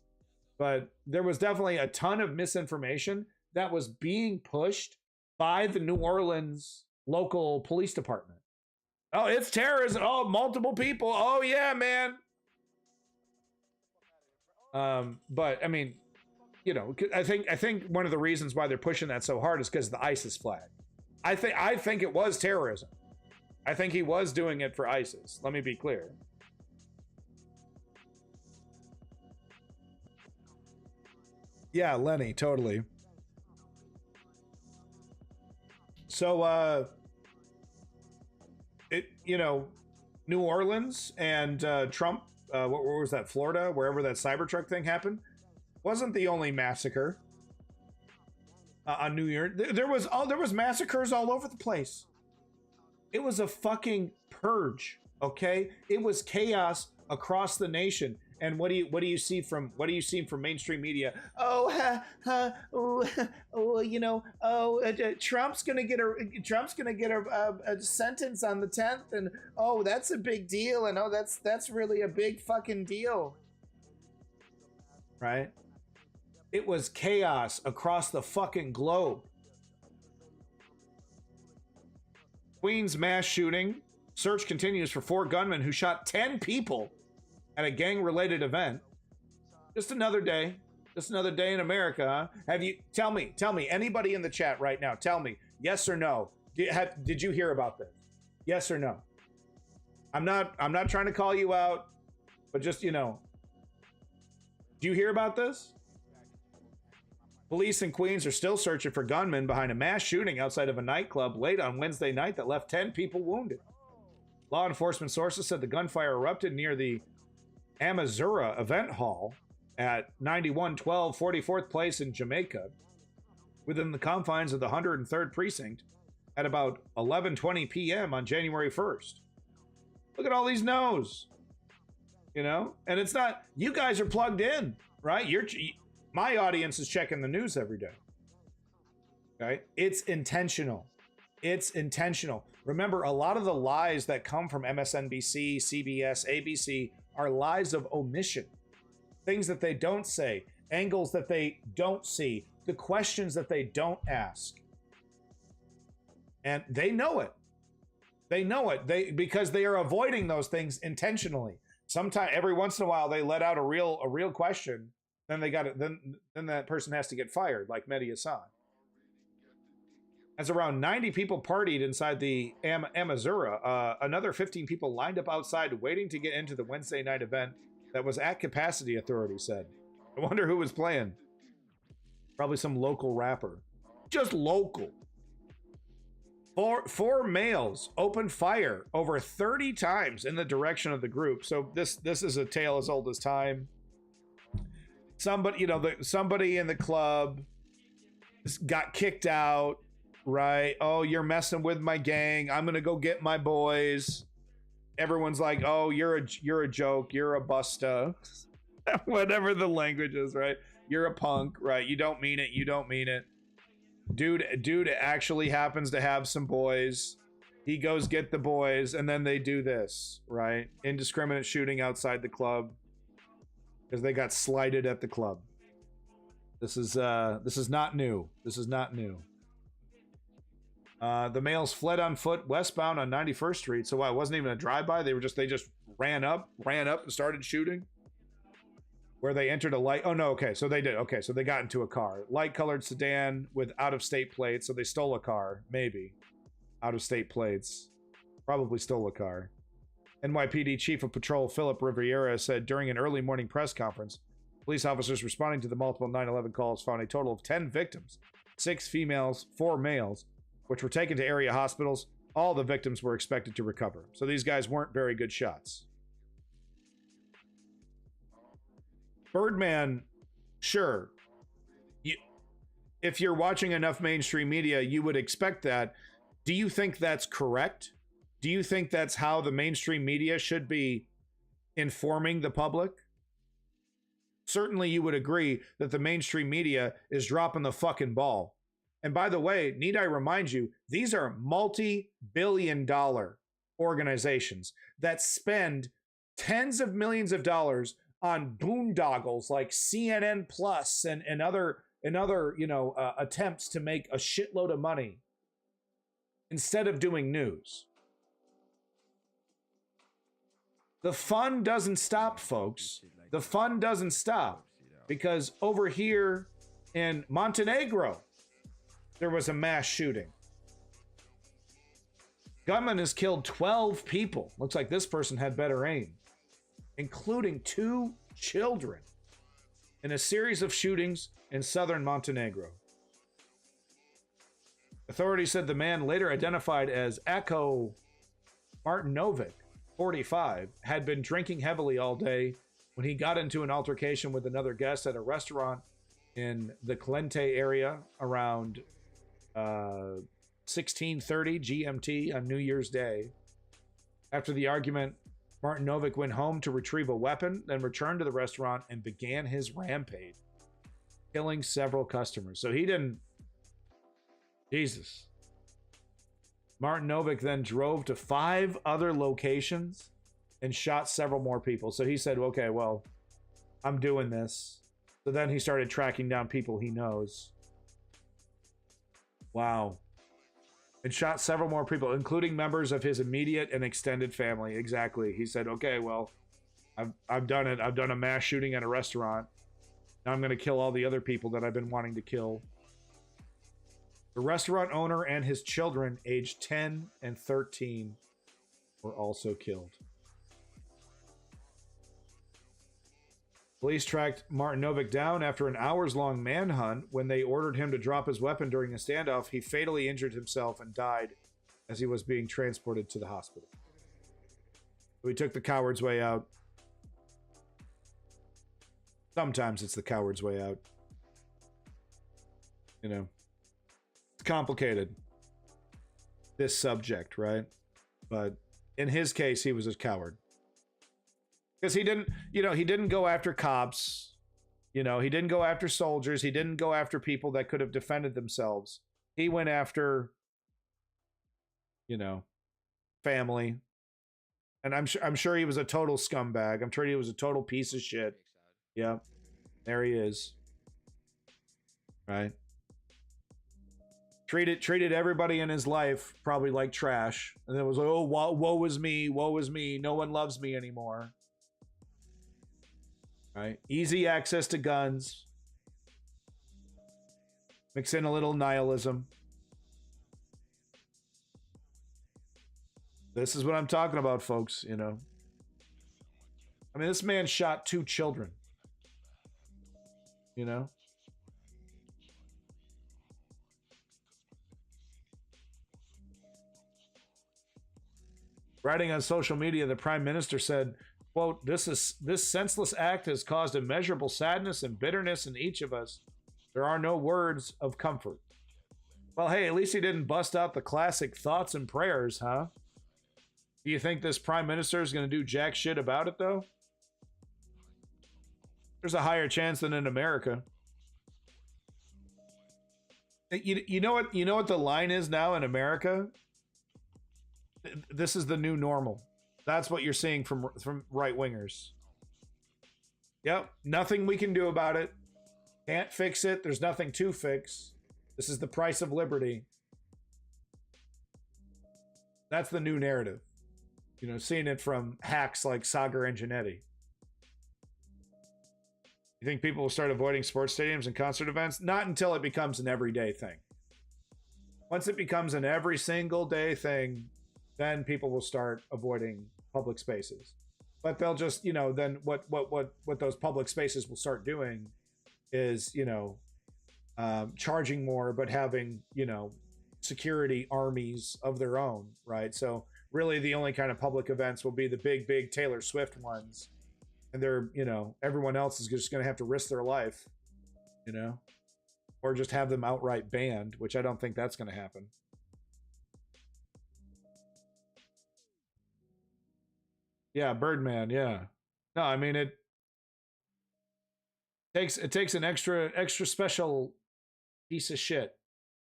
But there was definitely a ton of misinformation that was being pushed by the New Orleans local police department. Oh, it's terrorism. Oh, multiple people. Oh, yeah, man. But I mean, you know, I think one of the reasons why they're pushing that so hard is because of the ISIS flag. I think it was terrorism. I think he was doing it for ISIS. Let me be clear. Yeah, Lenny, totally. So, you know, New Orleans and Trump, what was that, Florida, wherever that Cybertruck thing happened, wasn't the only massacre on New Year. There was massacres all over the place. It was a fucking purge, okay? It was chaos across the nation. And what do you see from mainstream media? You know, Trump's gonna get a sentence on the 10th, and oh, that's a big deal, and oh, that's really a big fucking deal, right? It was chaos across the fucking globe. Queens mass shooting. Search continues for 4 gunmen who shot 10 people at a gang-related event. Just another day in America, huh? Have you, tell me, anybody in the chat right now, tell me, yes or no, did you hear about this? Yes or no? I'm not trying to call you out, but just, you know, do you hear about this? Police in Queens are still searching for gunmen behind a mass shooting outside of a nightclub late on Wednesday night that left 10 people wounded. Law enforcement sources said the gunfire erupted near the Amazura event hall at 9112 44th Place in Jamaica, within the confines of the 103rd Precinct, at about 11:20 p.m. on January 1st. Look at all these no's, you know? And it's not, you guys are plugged in, right? My audience is checking the news every day. Okay? It's intentional. It's intentional. Remember, a lot of the lies that come from MSNBC, CBS, ABC are lies of omission. Things that they don't say, angles that they don't see, the questions that they don't ask. And they know it. They know it. Because they are avoiding those things intentionally. Sometimes, every once in a while, they let out a real question. Then they got it. Then that person has to get fired, like Mehdi Hasan. As around 90 people partied inside the Amazura, another 15 people lined up outside waiting to get into the Wednesday night event that was at capacity, authorities said. I wonder who was playing. Probably some local rapper. Just local. Four males opened fire over 30 times in the direction of the group. So this is a tale as old as time. somebody, you know, somebody in the club got kicked out, right? Oh, you're messing with my gang. I'm gonna go get my boys. Everyone's like, oh, you're a joke. You're a busta. Whatever the language is, right? You're a punk, right? You don't mean it. You don't mean it. Dude actually happens to have some boys. He goes get the boys, and then they do this, right? Indiscriminate shooting outside the club because they got slighted at the club. This is not new. This is not new. The males fled on foot westbound on 91st Street. So why, it wasn't even a drive-by? They just ran up and started shooting. Where they entered a light. Oh no, okay. So they did. Okay, so they got into a car. Light-colored sedan with out-of-state plates. So they stole a car, maybe. Out-of-state plates. Probably stole a car. NYPD Chief of Patrol Philip Riviera said during an early morning press conference, police officers responding to the multiple 9/11 calls found a total of 10 victims, 6 females, 4 males, which were taken to area hospitals. All the victims were expected to recover. So these guys weren't very good shots. Birdman, sure. If you're watching enough mainstream media, you would expect that. Do you think that's correct? Do you think that's how the mainstream media should be informing the public? Certainly you would agree that the mainstream media is dropping the fucking ball. And by the way, need I remind you, these are multi-billion-dollar organizations that spend tens of millions of dollars on boondoggles like CNN Plus and other attempts to make a shitload of money instead of doing news. The fun doesn't stop, folks. The fun doesn't stop because over here in Montenegro, there was a mass shooting. Gunman has killed 12 people. Looks like this person had better aim, including 2 children, in a series of shootings in southern Montenegro. Authorities said the man, later identified as Ako Martinovic, 45, had been drinking heavily all day when he got into an altercation with another guest at a restaurant in the Clente area around 16:30 GMT on New Year's Day. After the argument, Martinovic went home to retrieve a weapon, then returned to the restaurant and began his rampage, killing several customers. So he didn't... Jesus. Martinovic then drove to 5 other locations and shot several more people. So he said, okay, well, I'm doing this. So then he started tracking down people he knows. Wow. And shot several more people, including members of his immediate and extended family. Exactly. He said, okay, well, I've done it. I've done a mass shooting at a restaurant. Now I'm going to kill all the other people that I've been wanting to kill. The restaurant owner and his children, aged 10 and 13, were also killed. Police tracked Martinovic down after an hours-long manhunt. When they ordered him to drop his weapon during a standoff, he fatally injured himself and died as he was being transported to the hospital. So he took the coward's way out. Sometimes it's the coward's way out. You know. It's complicated, this subject, right? But in his case, he was a coward. Because he didn't go after cops. He didn't go after soldiers. He didn't go after people that could have defended themselves. He went after, family. And I'm sure he was a total scumbag. I'm sure he was a total piece of shit. Yeah, there he is. Right? Treated everybody in his life probably like trash. And it was like, oh, woe is me, woe is me. No one loves me anymore. Right? Easy access to guns. Mix in a little nihilism. This is what I'm talking about, folks, I mean, this man shot 2 children. Writing on social media, the Prime Minister said, Quote, this senseless act has caused immeasurable sadness and bitterness in each of us. There are no words of comfort. Well, hey, at least he didn't bust out the classic thoughts and prayers, huh? Do you think this prime minister is going to do jack shit about it, though? There's a higher chance than in America. You know what the line is now in America? This is the new normal. That's what you're seeing from right wingers. Yep, nothing we can do about it. Can't fix it. There's nothing to fix. This is the price of liberty. That's the new narrative. You know, seeing it from hacks like Sagar and Genetti. You think people will start avoiding sports stadiums and concert events? Not until it becomes an everyday thing. Once it becomes an every single day thing, then people will start avoiding public spaces. But they'll just, you know, then what those public spaces will start doing is, you know, charging more, but having, you know, security armies of their own, right? So really the only kind of public events will be the big Taylor Swift ones. And they're, you know, everyone else is just going to have to risk their life, you know, or just have them outright banned, which I don't think that's going to happen. Yeah, Birdman. Yeah, no, I mean it takes an extra special piece of shit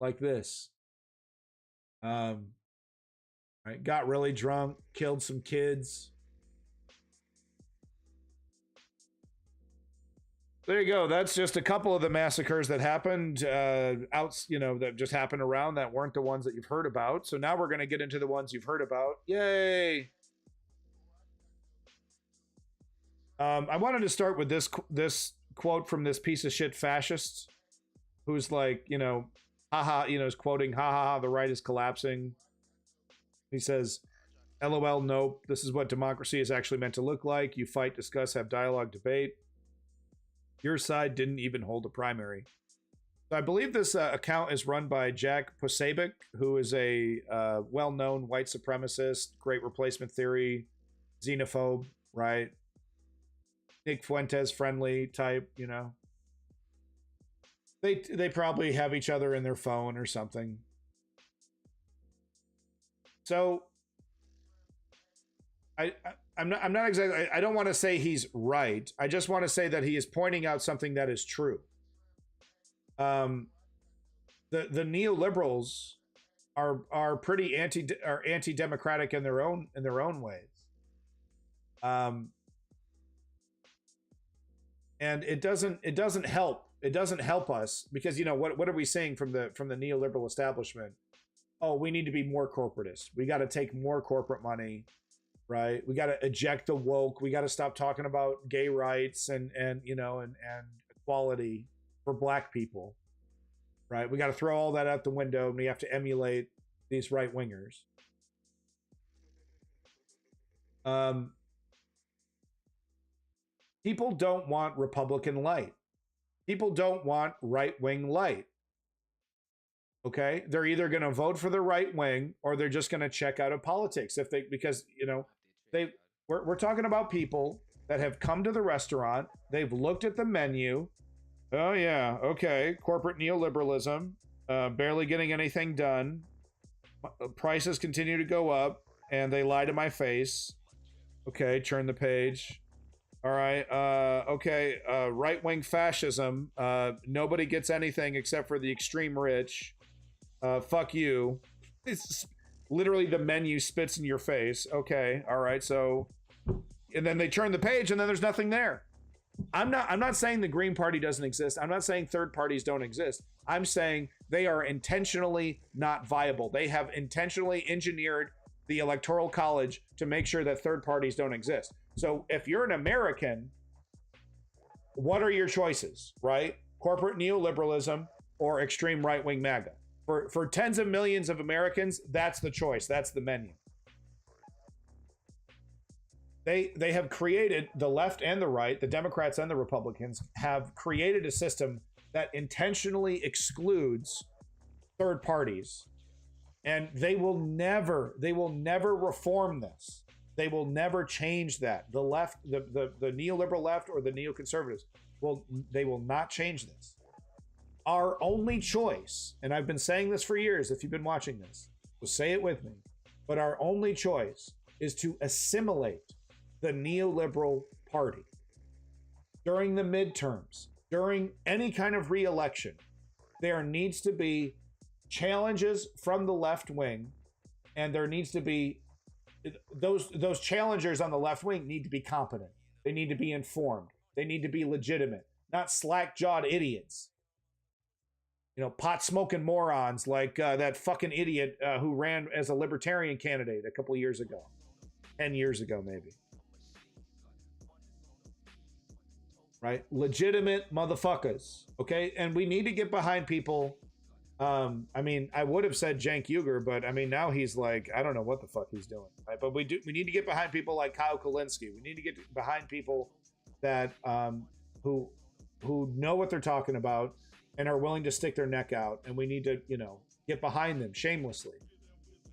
like this. Right, got really drunk, killed some kids. There you go. That's just a couple of the massacres that happened that just happened around that weren't the ones that you've heard about. So now we're going to get into the ones you've heard about. Yay! I wanted to start with this quote from this piece of shit fascist who's like, you know, haha, you know, is quoting, ha ha ha, the right is collapsing. He says, LOL, nope. This is what democracy is actually meant to look like. You fight, discuss, have dialogue, debate. Your side didn't even hold a primary. So I believe this account is run by Jack Posobiec, who is a well-known white supremacist, great replacement theory, xenophobe, right? Nick Fuentes friendly type, you know. They probably have each other in their phone or something. So I'm not exactly, I don't want to say he's right. I just want to say that he is pointing out something that is true. The neoliberals are pretty anti-democratic in their own ways. And it doesn't help. It doesn't help us because, you know, what are we saying from the neoliberal establishment? Oh, we need to be more corporatist. We got to take more corporate money, right? We got to eject the woke. We got to stop talking about gay rights and equality for black people, right? We got to throw all that out the window and we have to emulate these right wingers. People don't want Republican light. People don't want right-wing light. Okay? They're either going to vote for the right wing or they're just going to check out of politics because you know, we're talking about people that have come to the restaurant, they've looked at the menu. Oh yeah, okay, corporate neoliberalism, barely getting anything done. Prices continue to go up and they lie to my face. Okay, turn the page. All right. Okay. Right-wing fascism. Nobody gets anything except for the extreme rich. Fuck you. It's literally the menu spits in your face. Okay. All right. So, and then they turn the page and then there's nothing there. I'm not saying the Green Party doesn't exist. I'm not saying third parties don't exist. I'm saying they are intentionally not viable. They have intentionally engineered the Electoral College to make sure that third parties don't exist. So if you're an American, what are your choices, right? Corporate neoliberalism or extreme right-wing MAGA. For tens of millions of Americans, that's the choice. That's the menu. They have created, the left and the right, the Democrats and the Republicans, have created a system that intentionally excludes third parties. And they will never reform this. They will never change that. The left, the neoliberal left or the neoconservatives, they will not change this. Our only choice, and I've been saying this for years if you've been watching this, so say it with me, but our only choice is to assimilate the neoliberal party. During the midterms, during any kind of re-election, there needs to be challenges from the left wing, and there needs to be those challengers on the left wing need to be competent. They need to be informed. They need to be legitimate, not slack-jawed idiots. You know, pot-smoking morons like that fucking idiot who ran as a libertarian candidate a couple of years ago. 10 years ago, maybe. Right? Legitimate motherfuckers. Okay? And we need to get behind people. I mean, I would have said Cenk Uygur, but I mean, now he's like, I don't know what the fuck he's doing. Right? But we need to get behind people like Kyle Kulinski. We need to get behind people that who know what they're talking about and are willing to stick their neck out. And we need to, you know, get behind them shamelessly.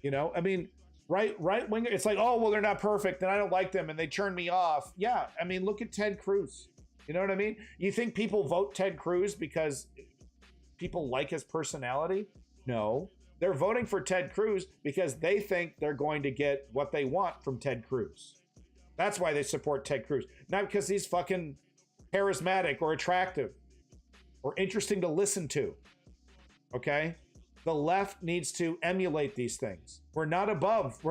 You know, I mean, right winger. It's like, oh, well, they're not perfect and I don't like them and they turn me off. Yeah. I mean, look at Ted Cruz. You know what I mean? You think people vote Ted Cruz because people like his personality? No. They're voting for Ted Cruz because they think they're going to get what they want from Ted Cruz. That's why they support Ted Cruz. Not because he's fucking charismatic or attractive or interesting to listen to. Okay? The left needs to emulate these things. We're not above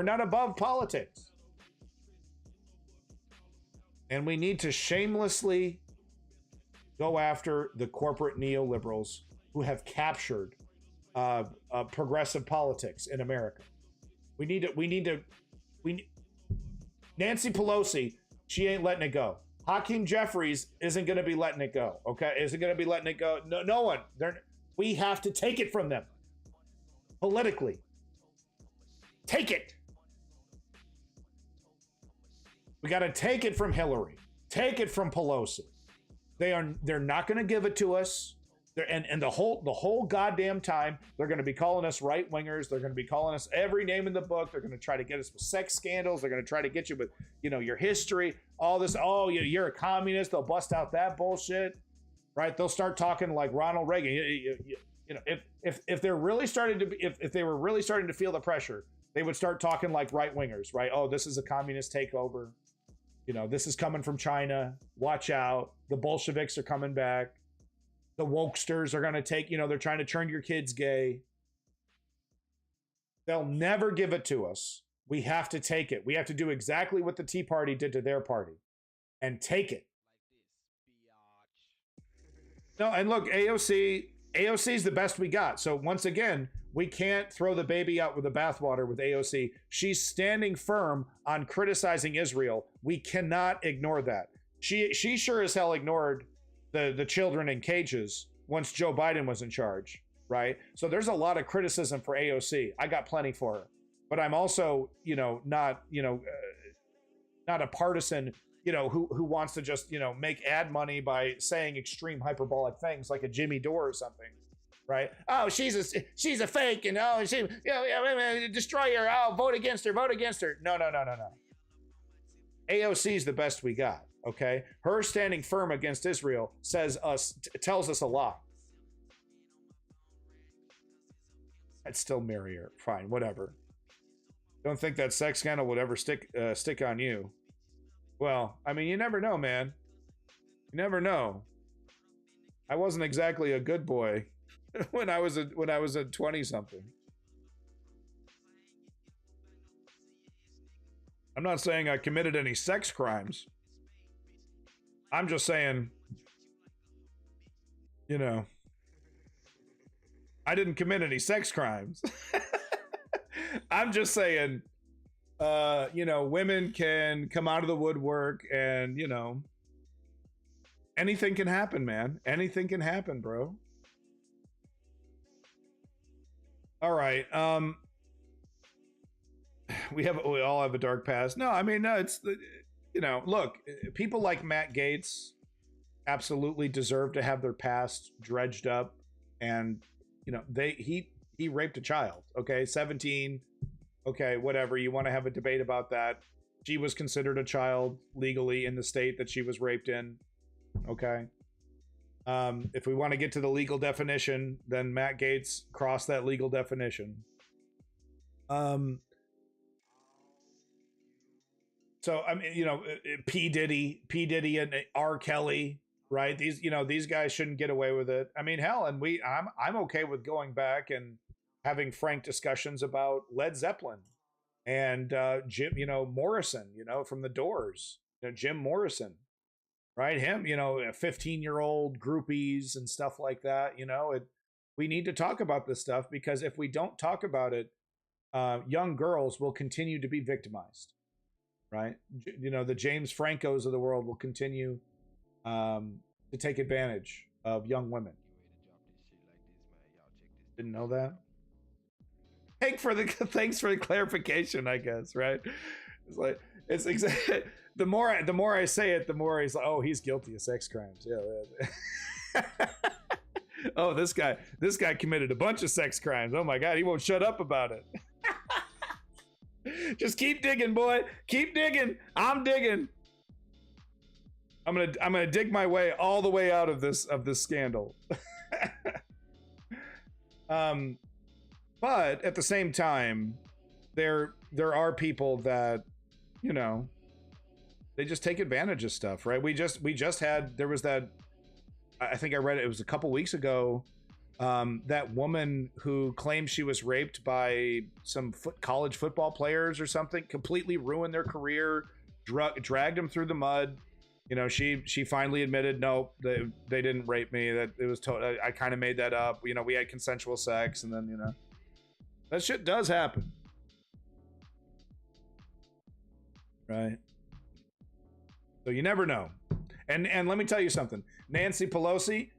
politics. And we need to shamelessly go after the corporate neoliberals who have captured progressive politics in America. Nancy Pelosi, she ain't letting it go. Hakeem Jeffries isn't going to be letting it go. Okay, isn't going to be letting it go. No one. We have to take it from them politically. Take it. We got to take it from Hillary. Take it from Pelosi. They're not going to give it to us. And the whole goddamn time, they're going to be calling us right wingers. They're going to be calling us every name in the book. They're going to try to get us with sex scandals. They're going to try to get you with, you know, your history, all this. Oh, you're a communist. They'll bust out that bullshit, right? They'll start talking like Ronald Reagan. You know, if they're really starting to be, if they were really starting to feel the pressure, they would start talking like right wingers, right? Oh, this is a communist takeover. You know, this is coming from China. Watch out. The Bolsheviks are coming back. The wokesters are going to take, you know, they're trying to turn your kids gay. They'll never give it to us. We have to take it. We have to do exactly what the Tea Party did to their party and take it. No, and look, AOC is the best we got. So once again, we can't throw the baby out with the bathwater with AOC. She's standing firm on criticizing Israel. We cannot ignore that. She sure as hell ignored the children in cages once Joe Biden was in charge, right? So there's a lot of criticism for AOC. I got plenty for her, but I'm also, you know, not a partisan, you know, who wants to just, you know, make ad money by saying extreme hyperbolic things like a Jimmy Dore or something, right? Oh, she's a fake, and oh, she, destroy her. Oh, vote against her. No. AOC is the best we got. Okay, her standing firm against Israel tells us a lot. I'd still marry her. Fine, whatever. Don't think that sex scandal would ever stick on you. Well, I mean, you never know, man. You never know. I wasn't exactly a good boy when I was a 20-something. I'm not saying I committed any sex crimes. I'm just saying, you know, I didn't commit any sex crimes. I'm just saying, you know, women can come out of the woodwork and, you know, anything can happen, man. Anything can happen, bro. All right. We all have a dark past. No, I mean, no, it's the, you know, look, people like Matt Gaetz absolutely deserve to have their past dredged up, and you know, he raped a child. Okay, 17. Okay, whatever. You want to have a debate about that? she was considered a child legally in the state that she was raped in. Okay. If we want to get to the legal definition, then Matt Gaetz crossed that legal definition. So I mean, you know, P. Diddy and R. Kelly, right? These guys shouldn't get away with it. I mean, hell, and I'm okay with going back and having frank discussions about Led Zeppelin and Jim, Morrison, from the Doors, Jim Morrison, right? Him, 15-year-old groupies and stuff like that. We need to talk about this stuff, because if we don't talk about it, young girls will continue to be victimized, right? The James Francos of the world will continue to take advantage of young women. Didn't know that? Thanks for the clarification, I guess, right? It's like, it's exactly, the more I say it, the more he's like, oh, he's guilty of sex crimes. Yeah. Oh, this guy committed a bunch of sex crimes. Oh my God, he won't shut up about it. Just keep digging, boy. Keep digging. I'm digging. I'm gonna dig my way all the way out of this scandal. But at the same time, there are people that, they just take advantage of stuff, right? We just had, there was that, I think I read it was a couple weeks ago, that woman who claimed she was raped by some college football players or something, completely ruined their career, dragged them through the mud. She finally admitted, no, they didn't rape me. That it was I kind of made that up. We had consensual sex, and then that shit does happen, right? So you never know. And let me tell you something, Nancy Pelosi,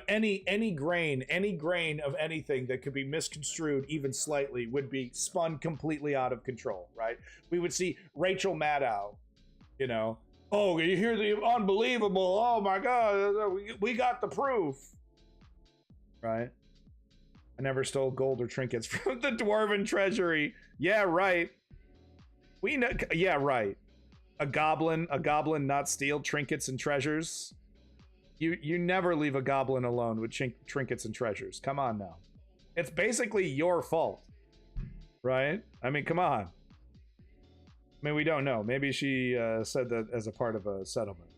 any grain of anything that could be misconstrued even slightly would be spun completely out of control, right? We would see Rachel Maddow, oh, you hear the unbelievable, oh my God, we got the proof, right? I never stole gold or trinkets from the Dwarven treasury. Yeah, right. We know. Yeah, right. A goblin not steal trinkets and treasures. You never leave a goblin alone with trinkets and treasures. Come on now. It's basically your fault, right? I mean, come on. I mean, we don't know. Maybe she said that as a part of a settlement.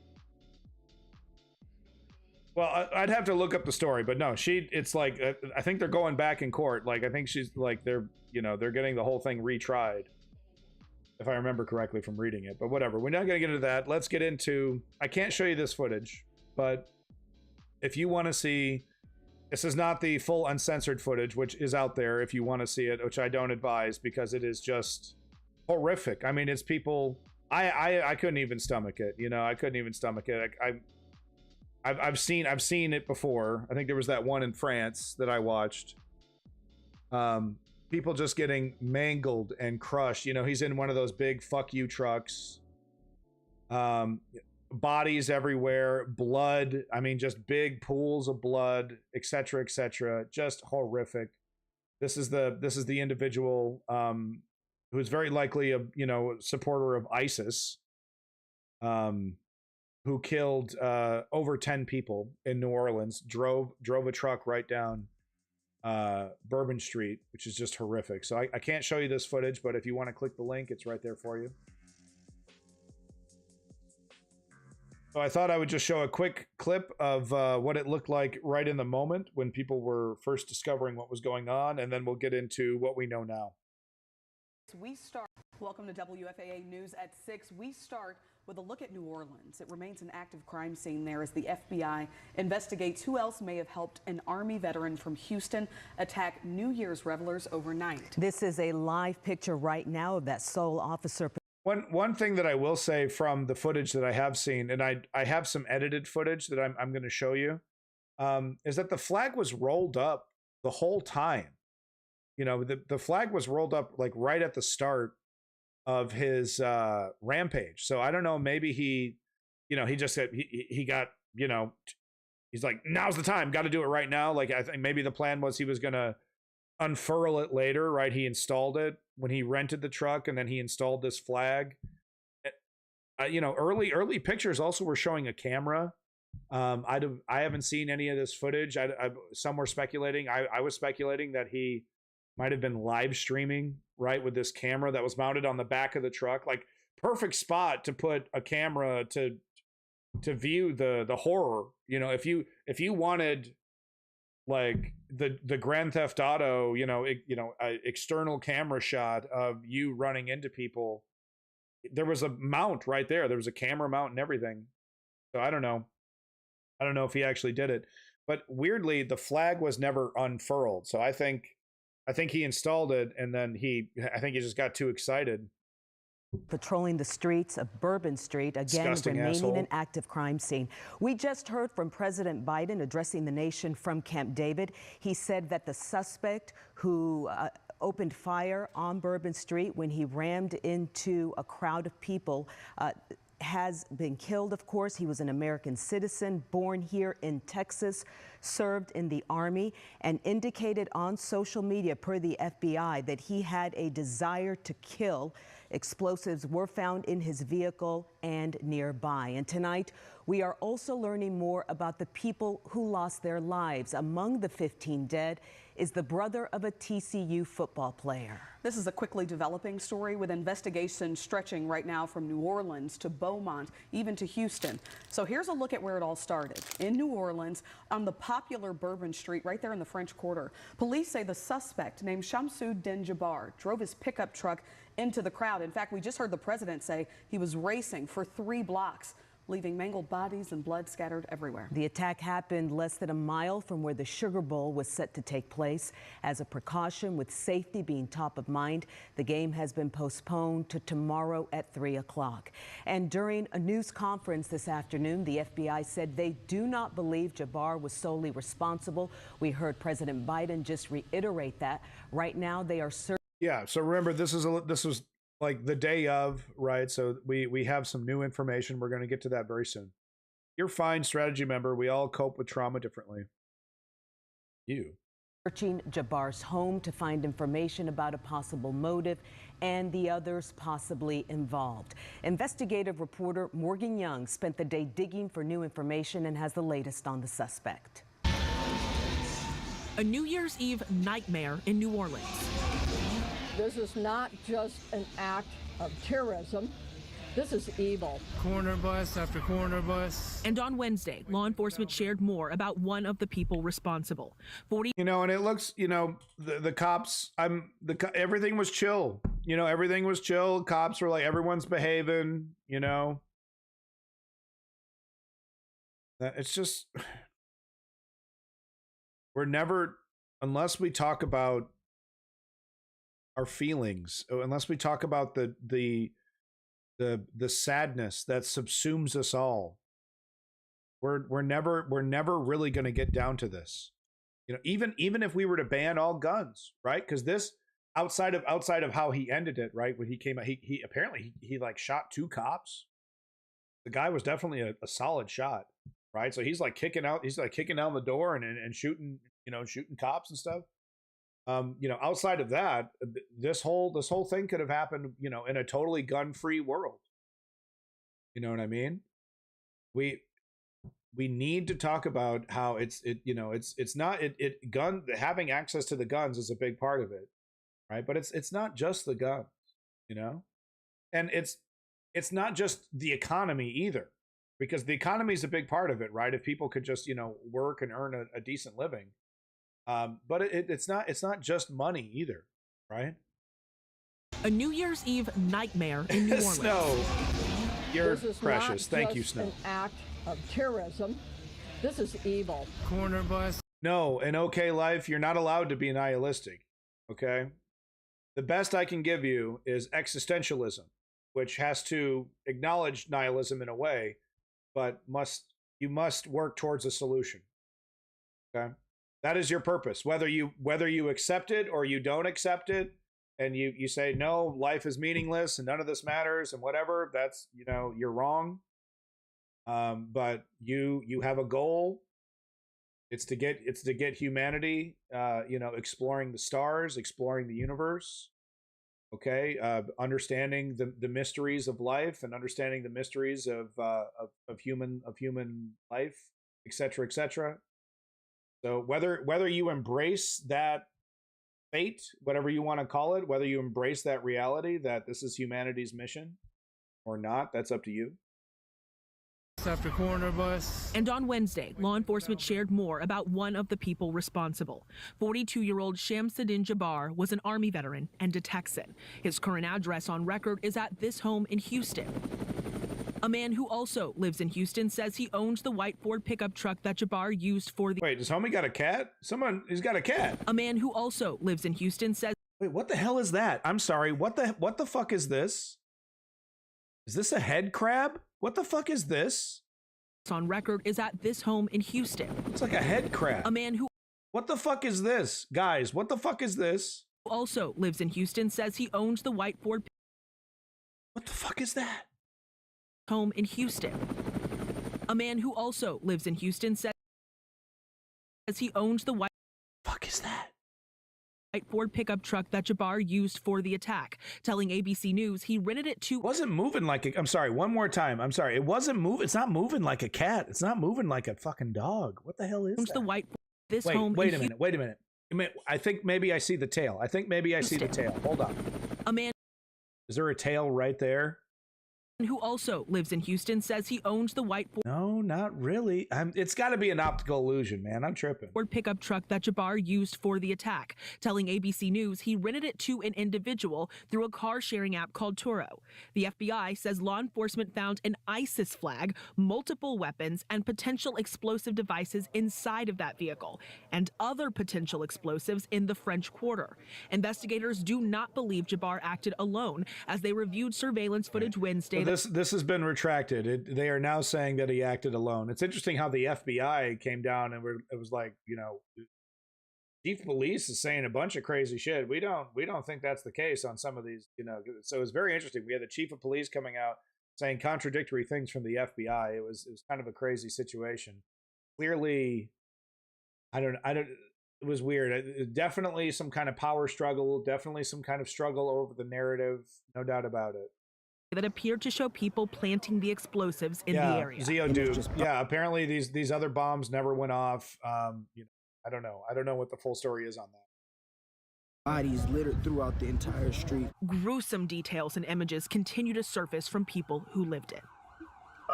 Well, I'd have to look up the story, but no, it's like, I think they're going back in court. Like, I think she's like, they're getting the whole thing retried, if I remember correctly from reading it, but whatever. We're not going to get into that. Let's get into, I can't show you this footage, but if you want to see, this is not the full uncensored footage, which is out there if you want to see it, which I don't advise because it is just horrific. I mean, it's people, I couldn't even stomach it. I couldn't even stomach it. I've seen it before. I think there was that one in France that I watched. People just getting mangled and crushed. He's in one of those big fuck you trucks. Bodies everywhere, blood. I mean, just big pools of blood, etc., etc. Just horrific. This is the individual who is very likely a supporter of ISIS. Who killed over 10 people in New Orleans, drove a truck right down Bourbon Street, which is just horrific. So I can't show you this footage, but if you want to click the link, it's right there for you. So I thought I would just show a quick clip of what it looked like right in the moment when people were first discovering what was going on, and then we'll get into what we know now. Welcome to WFAA News at 6. We start with a look at New Orleans. It remains an active crime scene there as the FBI investigates who else may have helped an Army veteran from Houston attack New Year's revelers overnight. This is a live picture right now of that sole officer. One thing that I will say from the footage that I have seen, and I have some edited footage that I'm going to show you, is that the flag was rolled up the whole time. The flag was rolled up like right at the start of his rampage. So I don't know, maybe he just said he got, he's like, now's the time, got to do it right now. Like, I think maybe the plan was he was gonna unfurl it later, right? He installed it when he rented the truck, and then he installed this flag. Early pictures also were showing a camera. I haven't seen any of this footage. Some were speculating. I was speculating that he might have been live streaming, right, with this camera that was mounted on the back of the truck. Like, perfect spot to put a camera to view the horror. If you wanted like the Grand Theft Auto, external camera shot of you running into people, there was a mount right there. There was a camera mount and everything. So I don't know if he actually did it, but weirdly the flag was never unfurled. So I think he installed it, and then I think he just got too excited. Patrolling the streets of Bourbon Street, again Disgusting remaining asshole. an active crime scene. We just heard from President Biden addressing the nation from Camp David. He said that the suspect who opened fire on Bourbon Street when he rammed into a crowd of people has been killed, of course. He was an American citizen, born here in Texas, served in the Army, and indicated on social media, per the FBI, that he had a desire to kill. Explosives were found in his vehicle and nearby. And tonight, we are also learning more about the people who lost their lives. Among the 15 dead is the brother of a TCU football player. This is a quickly developing story, with investigations stretching right now from New Orleans to Beaumont, even to Houston. So here's a look at where it all started. In New Orleans, on the popular Bourbon Street, right there in the French Quarter, police say the suspect, named Shamsuddin Jabbar, drove his pickup truck into the crowd. In fact, we just heard the president say he was racing for 3 blocks, leaving mangled bodies and blood scattered everywhere. The attack happened less than a mile from where the Sugar Bowl was set to take place. As a precaution, with safety being top of mind, the game has been postponed to tomorrow at 3 o'clock. And during a news conference this afternoon, the FBI said they do not believe Jabbar was solely responsible. We heard President Biden just reiterate that. Right now, they are searching. Yeah. So remember, this was like the day of, right? So we have some new information. We're going to get to that very soon. You're fine, strategy member. We all cope with trauma differently. Searching Jabbar's home to find information about a possible motive and the others possibly involved. Investigative reporter Morgan Young spent the day digging for new information and has the latest on the suspect. A New Year's Eve nightmare in New Orleans. This is not just an act of terrorism. This is evil. Corner bus after corner bus. And on Wednesday, law enforcement shared more about one of the people responsible. And it looks, the cops, everything was chill. Everything was chill. Cops were like, everyone's behaving, It's just, we're never, unless we talk about our feelings, unless we talk about the sadness that subsumes us all, we're never really going to get down to this. Even if we were to ban all guns, right? Because this, outside of how he ended it, right, when he came out, he apparently like shot 2 cops. The guy was definitely a solid shot, right? So he's like kicking down the door and shooting cops and stuff. Outside of that, this whole thing could have happened, in a totally gun-free world. You know what I mean? We need to talk about how having access to the guns is a big part of it, right? But it's not just the guns, and it's not just the economy either, because the economy is a big part of it, right? If people could just work and earn a decent living. But it's not just money either, right? A New Year's Eve nightmare in New Orleans. Snow, you're this is precious. Not Thank just you, Snow. An act of terrorism. This is evil. Corner bus. No, in OK Life, you're not allowed to be nihilistic. Okay, the best I can give you is existentialism, which has to acknowledge nihilism in a way, but you must work towards a solution. Okay. That is your purpose, whether you accept it or you don't accept it, and you say, no, life is meaningless and none of this matters and whatever, that's, you're wrong. But you have a goal, It's to get humanity, exploring the stars, exploring the universe. Okay, understanding the mysteries of life and understanding the mysteries of human life, etc., etc. So whether you embrace that fate, whatever you want to call it, whether you embrace that reality that this is humanity's mission or not, that's up to you. After coroner bus. And on Wednesday, law enforcement shared more about one of the people responsible. 42-year-old Shamsuddin Jabbar was an Army veteran and a Texan. His current address on record is at this home in Houston. A man who also lives in Houston says he owns the white Ford pickup truck that Jabbar used for the... Wait, does homie got a cat? He's got a cat. A man who also lives in Houston says... Wait, what the hell is that? I'm sorry, what the fuck is this? Is this a head crab? What the fuck is this? On record is at this home in Houston. It's like a head crab. A man who... What the fuck is this? Guys, what the fuck is this? Also lives in Houston says he owns the white Ford... What the fuck is that? Home in Houston. A man who also lives in Houston says he owns the white... Fuck is that? Ford pickup truck that Jabbar used for the attack, telling ABC News he rented it to... Wasn't moving like a... I'm sorry, one more time. I'm sorry. It wasn't moving. It's not moving like a cat. It's not moving like a fucking dog. What the hell is that? The white... This wait, home... Wait a minute. Wait a minute. I think maybe I see the tail. Hold on. A man... Is there a tail right there? Who also lives in Houston says he owns the white Ford... No, not really. It's got to be an optical illusion, man. I'm tripping. Ford pickup truck that Jabbar used for the attack, telling ABC News he rented it to an individual through a car-sharing app called Turo. The FBI says law enforcement found an ISIS flag, multiple weapons, and potential explosive devices inside of that vehicle, and other potential explosives in the French Quarter. Investigators do not believe Jabbar acted alone as they reviewed surveillance footage Wednesday. This has been retracted. They are now saying that he acted alone. It's interesting how the FBI came down and it was like, chief of police is saying a bunch of crazy shit. We don't think that's the case on some of these, So it's very interesting. We had the chief of police coming out saying contradictory things from the FBI. It was kind of a crazy situation. Clearly, it was weird. Definitely some kind of power struggle. Definitely some kind of struggle over the narrative. No doubt about it. That appeared to show people planting the explosives in the area. Zeodude. Yeah, apparently these other bombs never went off. I don't know. I don't know what the full story is on that. Bodies littered throughout the entire street. Gruesome details and images continue to surface from people who lived it.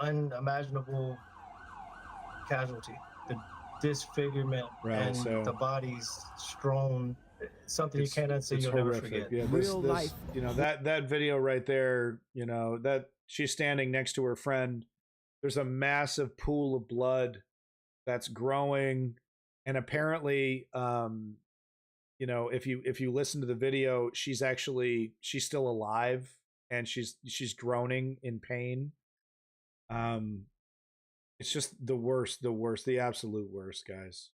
Unimaginable casualty. The disfigurement and the bodies strewn. Something you can't unsee, you'll never forget. Yeah, Real life. That video right there, that she's standing next to her friend. There's a massive pool of blood that's growing, and apparently, if you listen to the video, she's still alive and she's groaning in pain. It's just the worst, the absolute worst, guys.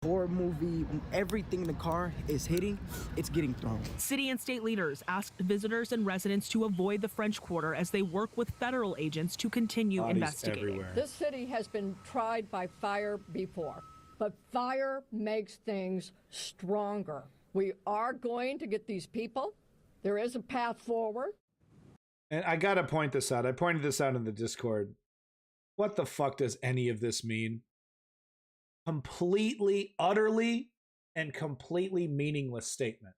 Horror movie, everything in the car is hitting, it's getting thrown. City and state leaders asked visitors and residents to avoid the French Quarter as they work with federal agents to continue investigating. Everywhere. This city has been tried by fire before, but fire makes things stronger. We are going to get these people. There is a path forward. And I got to point this out. I pointed this out in the Discord. What the fuck does any of this mean? Completely, utterly, and completely meaningless statement.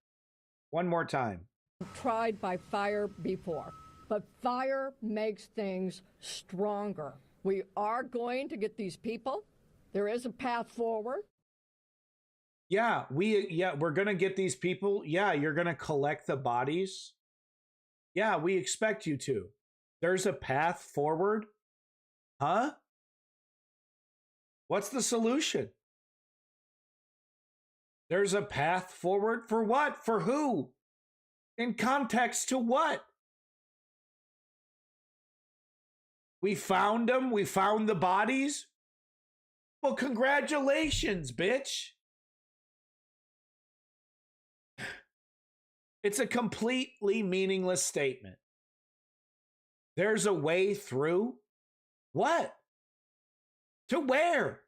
One more time. Tried by fire before, but fire makes things stronger. We are going to get these people. There is a path forward. Yeah, we're going to get these people. Yeah, you're going to collect the bodies. Yeah, we expect you to. There's a path forward. Huh? What's the solution? There's a path forward for what? For who? In context to what? We found them. We found the bodies. Well, congratulations, bitch. It's a completely meaningless statement. There's a way through? What? To where?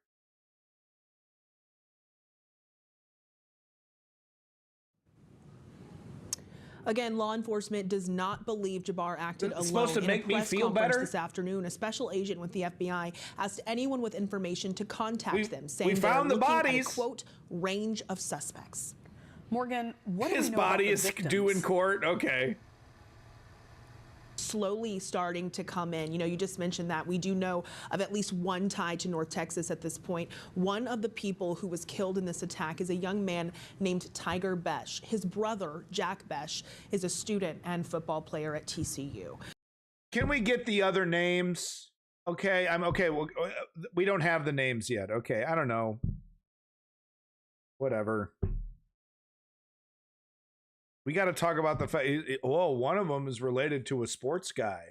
Again, law enforcement does not believe Jabbar acted alone. Supposed to make in a press me feel conference better this afternoon, a special agent with the FBI asked anyone with information to contact them, saying we found they're the looking at bodies. a, quote, range of suspects. Morgan, what do we His know body about the is victims? due in court. Okay. Slowly starting to come in. You know, you just mentioned that. We do know of at least one tied to North Texas at this point. One of the people who was killed in this attack is a young man named Tiger Besh. His brother, Jack Besh, is a student and football player at TCU. Can we get the other names? Okay, I'm okay. Well, we don't have the names yet. Okay, I don't know. Whatever. We got to talk about the fact. Oh, one of them is related to a sports guy.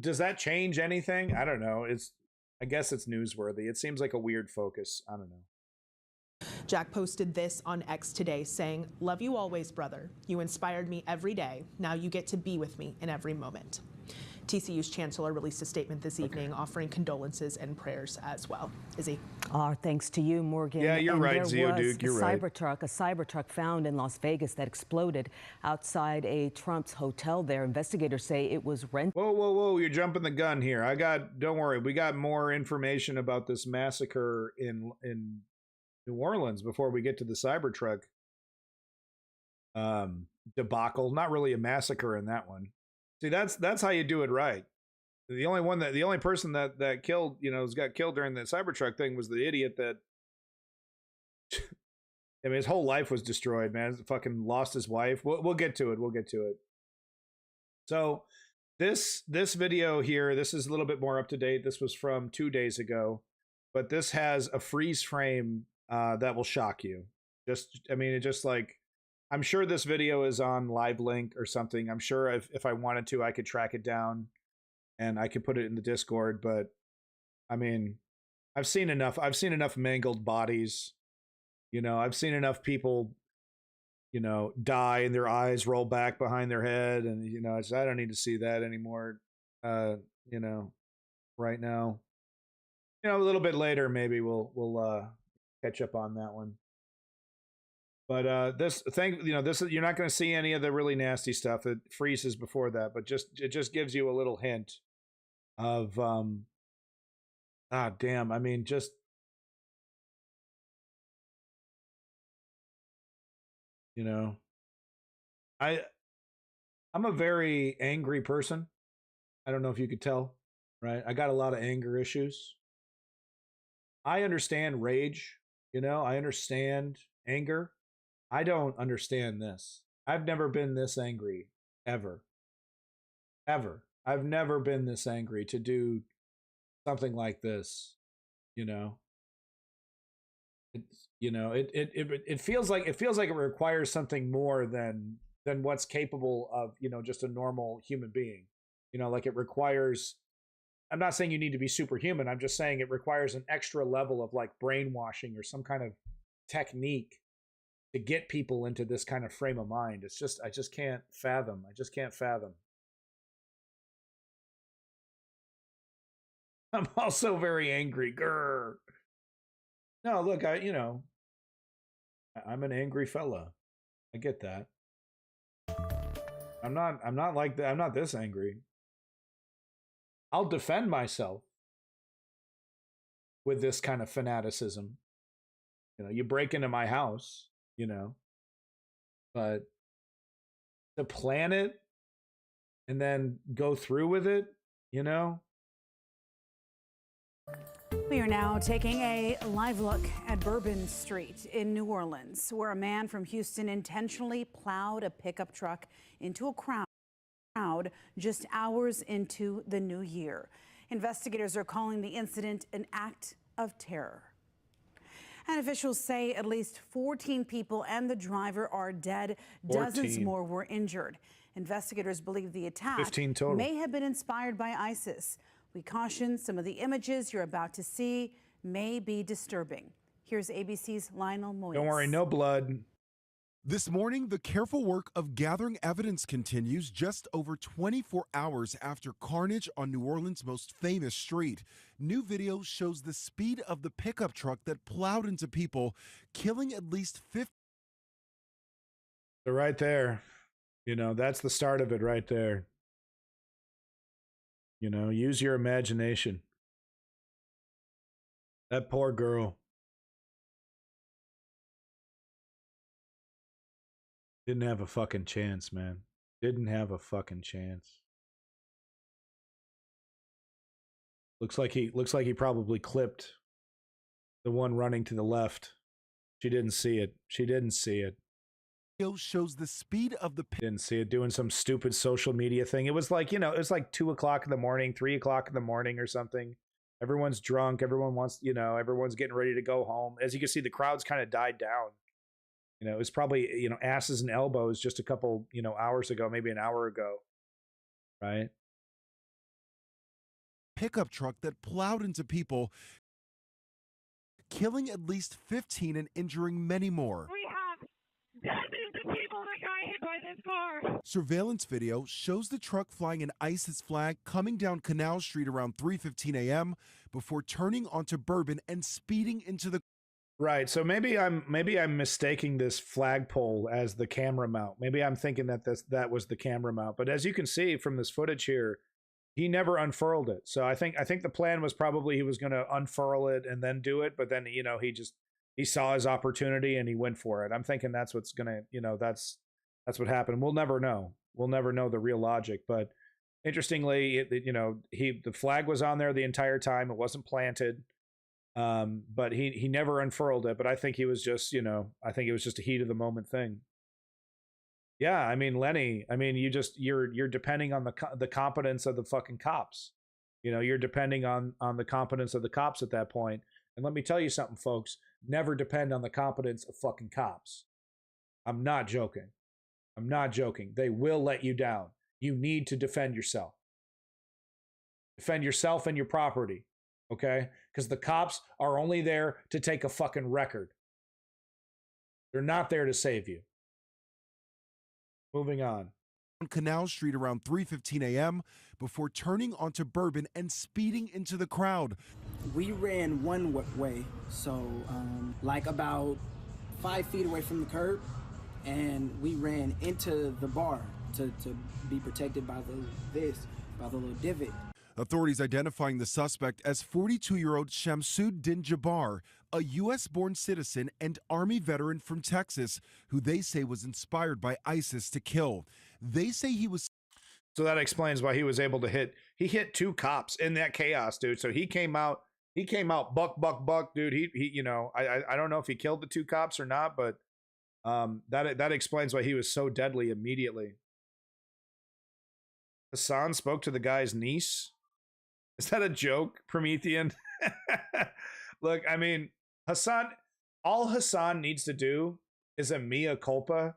Does that change anything? I don't know. I guess it's newsworthy. It seems like a weird focus. I don't know. Jack posted this on X today saying, "Love you always, brother. You inspired me every day. Now you get to be with me in every moment." TCU's chancellor released a statement this evening offering condolences and prayers as well. Izzy. Our thanks to you, Morgan. Yeah, you're and right, there was Zeoduke, you're a right. Cybertruck found in Las Vegas that exploded outside a Trump's hotel there. Investigators say it was rented. Whoa, you're jumping the gun here. Don't worry, we got more information about this massacre in New Orleans before we get to the Cybertruck debacle. Not really a massacre in that one. See, that's how you do it right. The only person that killed, got killed during the Cybertruck thing was the idiot that, I mean, his whole life was destroyed, man. Fucking lost his wife. We'll get to it. So this video here, this is a little bit more up to date. This was from 2 days ago, but this has a freeze frame that will shock you. I'm sure this video is on Live Link or something. I'm sure if I wanted to, I could track it down and I could put it in the Discord. But I mean, I've seen enough mangled bodies. I've seen enough people, die and their eyes roll back behind their head. And, I don't need to see that anymore. Right now, a little bit later, maybe we'll catch up on that one. But you're not going to see any of the really nasty stuff. It freezes before that, but it just gives you a little hint of damn. I mean, just I'm a very angry person. I don't know if you could tell, right? I got a lot of anger issues. I understand rage, I understand anger. I don't understand this. I've never been this angry, ever. Ever. I've never been this angry to do something like this, It feels like it requires something more than what's capable of, just a normal human being. Like it requires, I'm not saying you need to be superhuman. I'm just saying it requires an extra level of like brainwashing or some kind of technique to get people into this kind of frame of mind. I just can't fathom. I'm also very angry. Grr. No, look, I'm an angry fella. I get that. I'm not like that. I'm not this angry. I'll defend myself with this kind of fanaticism. You break into my house, but to plan it and then go through with it, We are now taking a live look at Bourbon Street in New Orleans, where a man from Houston intentionally plowed a pickup truck into a crowd just hours into the new year. Investigators are calling the incident an act of terror. And officials say at least 14 people and the driver are dead. 14. Dozens more were injured. Investigators believe the attack 15 total. May have been inspired by ISIS. We caution some of the images you're about to see may be disturbing. Here's ABC's Lionel Moyes. Don't worry, no blood. This morning, the careful work of gathering evidence continues just over 24 hours after carnage on New Orleans' most famous street. New video shows the speed of the pickup truck that plowed into people, killing at least 50 So right there, you know, that's the start of it right there. You know, use your imagination. That poor girl. Didn't have a fucking chance, man. Didn't have a fucking chance. Looks like he probably clipped the one running to the left. She didn't see it. She didn't see it. Shows the speed of the didn't see it doing some stupid social media thing. It was like, you know, it was like 2 o'clock in the morning, 3 o'clock in the morning or something. Everyone's drunk. Everyone wants, you know, everyone's getting ready to go home. As you can see, the crowd's kind of died down. You know, it was probably, you know, asses and elbows just a couple, you know, hours ago, maybe an hour ago. Right? Pickup truck that plowed into people, killing at least 15 and injuring many more. We have dozens of people that got hit by this car. Surveillance video shows the truck flying an ISIS flag coming down Canal Street around 3:15 a.m. before turning onto Bourbon and speeding into the. Right. So maybe I'm mistaking this flagpole as the camera mount. Maybe I'm thinking that that was the camera mount. But as you can see from this footage here, he never unfurled it. So I think the plan was probably he was going to unfurl it and then do it. But then, you know, he saw his opportunity and he went for it. I'm thinking that's what's going to, you know, that's what happened. We'll never know. We'll never know the real logic. But interestingly, you know, the flag was on there the entire time. It wasn't planted. But he never unfurled it. But I think he was just, you know, I think it was just a heat of the moment thing. Yeah, I mean, Lenny, I mean, you're depending on the competence of the fucking cops. You know, you're depending on the competence of the cops at that point. And let me tell you something, folks, never depend on the competence of fucking cops. I'm not joking. I'm not joking. They will let you down. You need to defend yourself. Defend yourself and your property, okay? Because the cops are only there to take a fucking record. They're not there to save you. Moving on. On Canal Street around 3:15 a.m. before turning onto Bourbon and speeding into the crowd. We ran one way, so like about 5 feet away from the curb, and we ran into the bar to be protected by the little divot. Authorities identifying the suspect as 42-year-old Shamsuddin Jabbar, a U.S.-born citizen and Army veteran from Texas, who they say was inspired by ISIS to kill. They say he was. So that explains why he was able to hit. He hit 2 cops in that chaos, dude. So he came out. Buck, dude. He you know, I don't know if he killed the 2 cops or not, but that explains why he was so deadly immediately. Hassan spoke to the guy's niece. Is that a joke, Promethean? Look, I mean, all Hassan needs to do is a mea culpa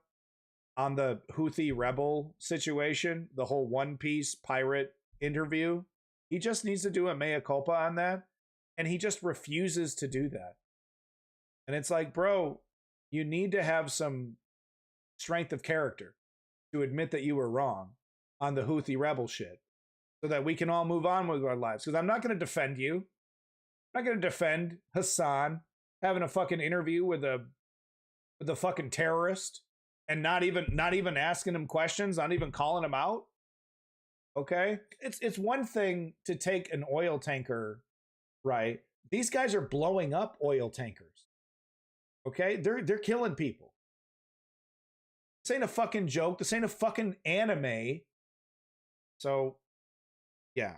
on the Houthi rebel situation, the whole One Piece pirate interview. He just needs to do a mea culpa on that, and he just refuses to do that. And it's like, bro, you need to have some strength of character to admit that you were wrong on the Houthi rebel shit, so that we can all move on with our lives. Because I'm not going to defend you. I'm not going to defend Hassan having a fucking interview with a fucking terrorist and not even asking him questions, not even calling him out. Okay? It's one thing to take an oil tanker, right? These guys are blowing up oil tankers. Okay? They're killing people. This ain't a fucking joke. This ain't a fucking anime. So, yeah.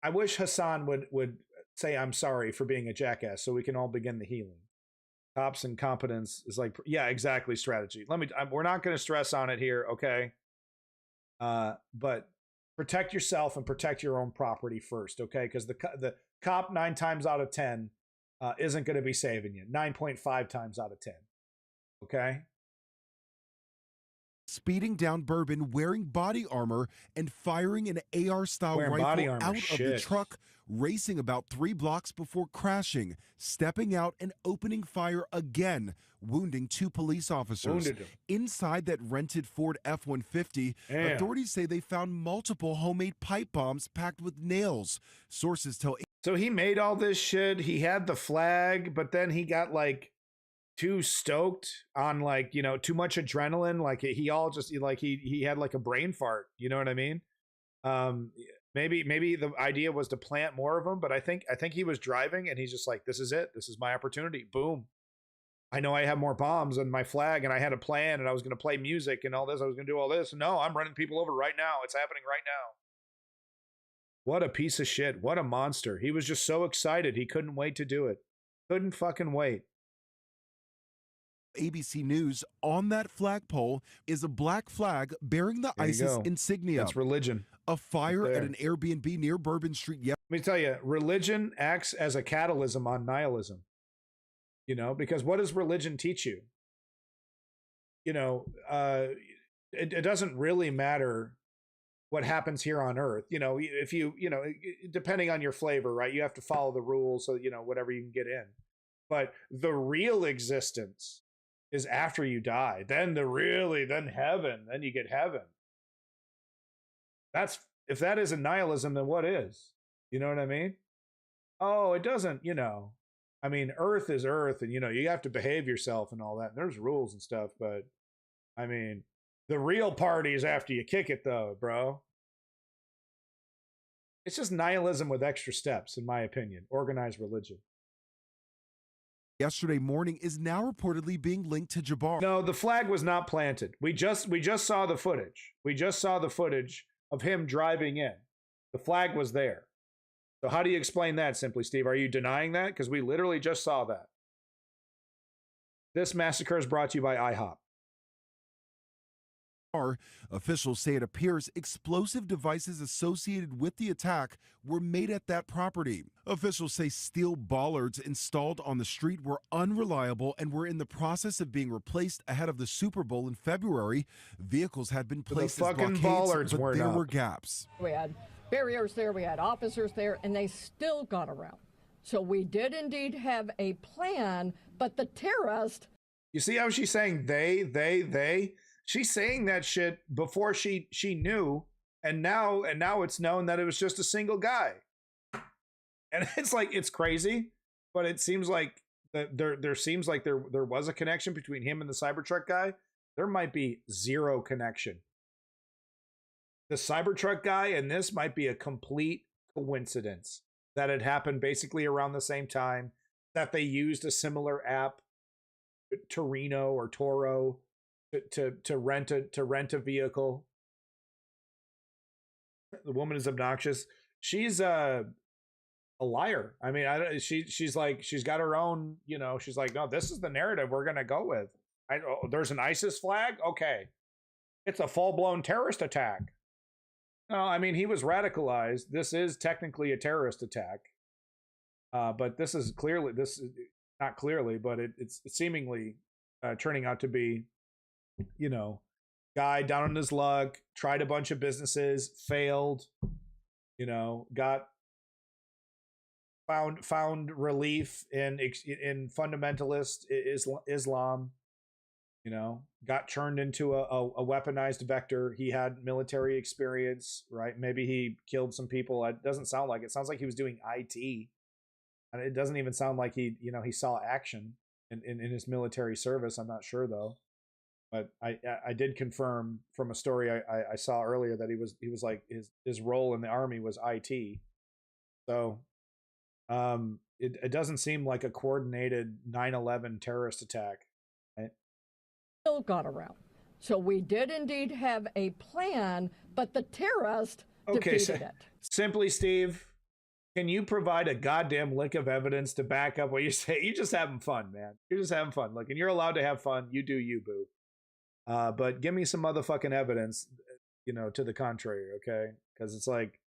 I wish Hassan would say I'm sorry for being a jackass so we can all begin the healing. Cops and competence is like, yeah, exactly, strategy. We're not going to stress on it here, okay? But protect yourself and protect your own property first, okay? Because the cop 9 times out of 10 isn't going to be saving you. 9.5 times out of 10, okay? Speeding down Bourbon wearing body armor and firing an AR-style rifle out of the truck, racing about 3 blocks before crashing, stepping out and opening fire again, wounding 2 police officers. Inside that rented Ford F-150, authorities say they found multiple homemade pipe bombs packed with nails. Sources tell. So he made all this shit. He had the flag, but then he got like too stoked on like, you know, too much adrenaline. Like he all just like he had like a brain fart. You know what I mean? Maybe the idea was to plant more of them, but I think he was driving and he's just like, this is it. This is my opportunity. Boom. I know I have more bombs on my flag and I had a plan and I was going to play music and all this. I was going to do all this. No, I'm running people over right now. It's happening right now. What a piece of shit. What a monster. He was just so excited. He couldn't wait to do it. Couldn't fucking wait. ABC News, on that flagpole is a black flag bearing the ISIS insignia. That's religion. A fire at an Airbnb near Bourbon Street. Let me tell you, religion acts as a catalyst on nihilism. You know, because what does religion teach you? You know, it doesn't really matter what happens here on earth. You know, if you know, depending on your flavor, right? You have to follow the rules, so, you know, whatever you can get in. But the real existence is after you die. Then then heaven. Then you get heaven. If that isn't nihilism, then what is? You know what I mean? Oh, it doesn't, you know. I mean, earth is earth, and, you know, you have to behave yourself and all that. And there's rules and stuff, but, I mean, the real party is after you kick it, though, bro. It's just nihilism with extra steps, in my opinion. Organized religion. Yesterday morning is now reportedly being linked to Jabbar. No, the flag was not planted. We just saw the footage. We just saw the footage of him driving in. The flag was there. So how do you explain that, Simply Steve? Are you denying that? Because we literally just saw that. This massacre is brought to you by IHOP. Officials say it appears explosive devices associated with the attack were made at that property. Officials say steel bollards installed on the street were unreliable and were in the process of being replaced ahead of the Super Bowl in February. Vehicles had been placed as blockades, but there were gaps. We had barriers there, we had officers there, and they still got around. So we did indeed have a plan, but the terrorist... You see how she's saying they? She's saying that shit before she knew, and now it's known that it was just a single guy. And it's like, it's crazy, but it seems like there seems like there was a connection between him and the Cybertruck guy. There might be zero connection. The Cybertruck guy and this might be a complete coincidence that it happened basically around the same time, that they used a similar app, Torino or Toro, to rent a vehicle. The woman is obnoxious. She's a liar. I mean, she's like, she's got her own, you know, she's like, no, this is the narrative we're gonna go with. There's an ISIS flag. Okay, it's a full-blown terrorist attack. No, I mean, he was radicalized. This is technically a terrorist attack, but this is not clearly, but it's seemingly turning out to be, you know, guy down on his luck, tried a bunch of businesses, failed, you know, got found relief in fundamentalist Islam, you know, got turned into a weaponized vector. He had military experience, right? Maybe he killed some people. It doesn't sound like it. Sounds like he was doing IT, and it doesn't even sound like he saw action in his military service. I'm not sure though. But I did confirm from a story I saw earlier that he was like his role in the army was IT. So it doesn't seem like a coordinated 9/11 terrorist attack. Right? Still got around. So we did indeed have a plan, but the terrorist defeated it. Simply Steve, can you provide a goddamn lick of evidence to back up what you say? You're just having fun, man. You're just having fun. Look, and you're allowed to have fun. You do you, boo. But give me some motherfucking evidence, you know, to the contrary, okay? Because it's like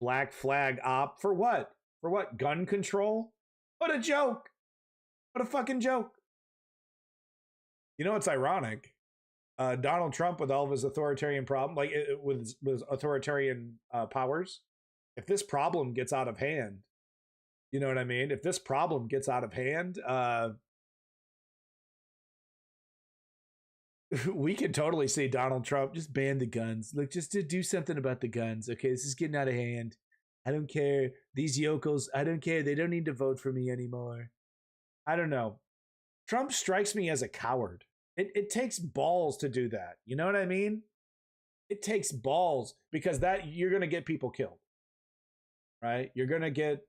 black flag op for what? For what? Gun control? What a joke! What a fucking joke! You know, it's ironic. Donald Trump, with all of his authoritarian problem, like with authoritarian powers, if this problem gets out of hand, you know what I mean? If this problem gets out of hand, we could totally see Donald Trump just ban the guns. Look, just to do something about the guns. Okay, this is getting out of hand. I don't care. These yokels, I don't care. They don't need to vote for me anymore. I don't know. Trump strikes me as a coward. It takes balls to do that. You know what I mean? It takes balls, because that you're going to get people killed, right? You're going to get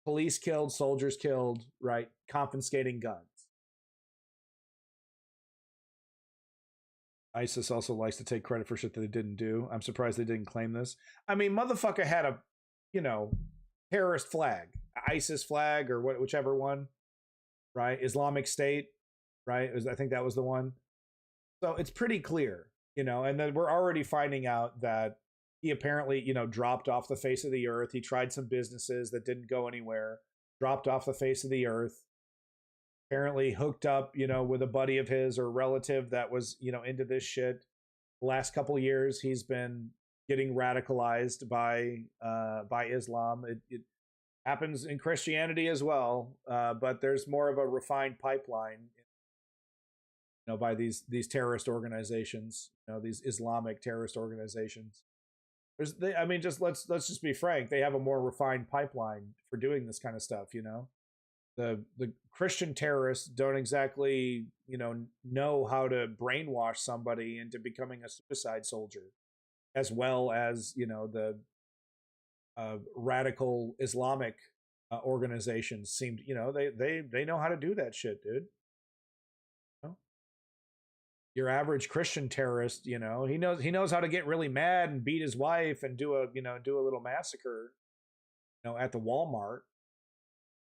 police killed, soldiers killed, right? Confiscating guns. ISIS also likes to take credit for shit that they didn't do. I'm surprised they didn't claim this. I mean, motherfucker had a, terrorist flag, ISIS flag or whichever one, right? Islamic State, right? I think that was the one. So it's pretty clear, and then we're already finding out that he apparently, dropped off the face of the earth. He tried some businesses that didn't go anywhere, dropped off the face of the earth, apparently hooked up, with a buddy of his or relative that was, into this shit. The last couple of years, he's been getting radicalized by Islam. It happens in Christianity as well, but there's more of a refined pipeline, by these terrorist organizations, these Islamic terrorist organizations. Let's just be frank. They have a more refined pipeline for doing this kind of stuff. The Christian terrorists don't exactly, know how to brainwash somebody into becoming a suicide soldier, as well as, the radical Islamic organizations seem, they know how to do that shit, dude. Your average Christian terrorist, he knows how to get really mad and beat his wife and do a little massacre, at the Walmart.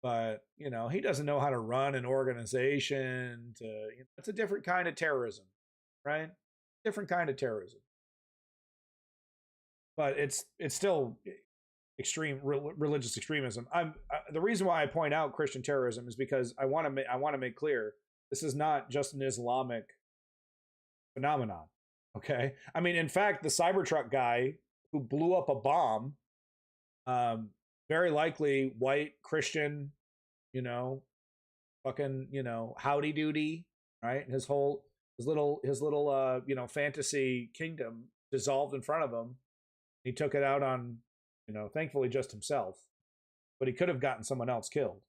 But, he doesn't know how to run an organization. It's a different kind of terrorism, right? Different kind of terrorism. But it's still extreme religious extremism. The reason why I point out Christian terrorism is because I want to make clear this is not just an Islamic phenomenon. Okay, I mean, in fact, the Cybertruck guy who blew up a bomb, very likely white Christian, fucking, howdy doody, right? His little fantasy kingdom dissolved in front of him. He took it out on, thankfully just himself, but he could have gotten someone else killed.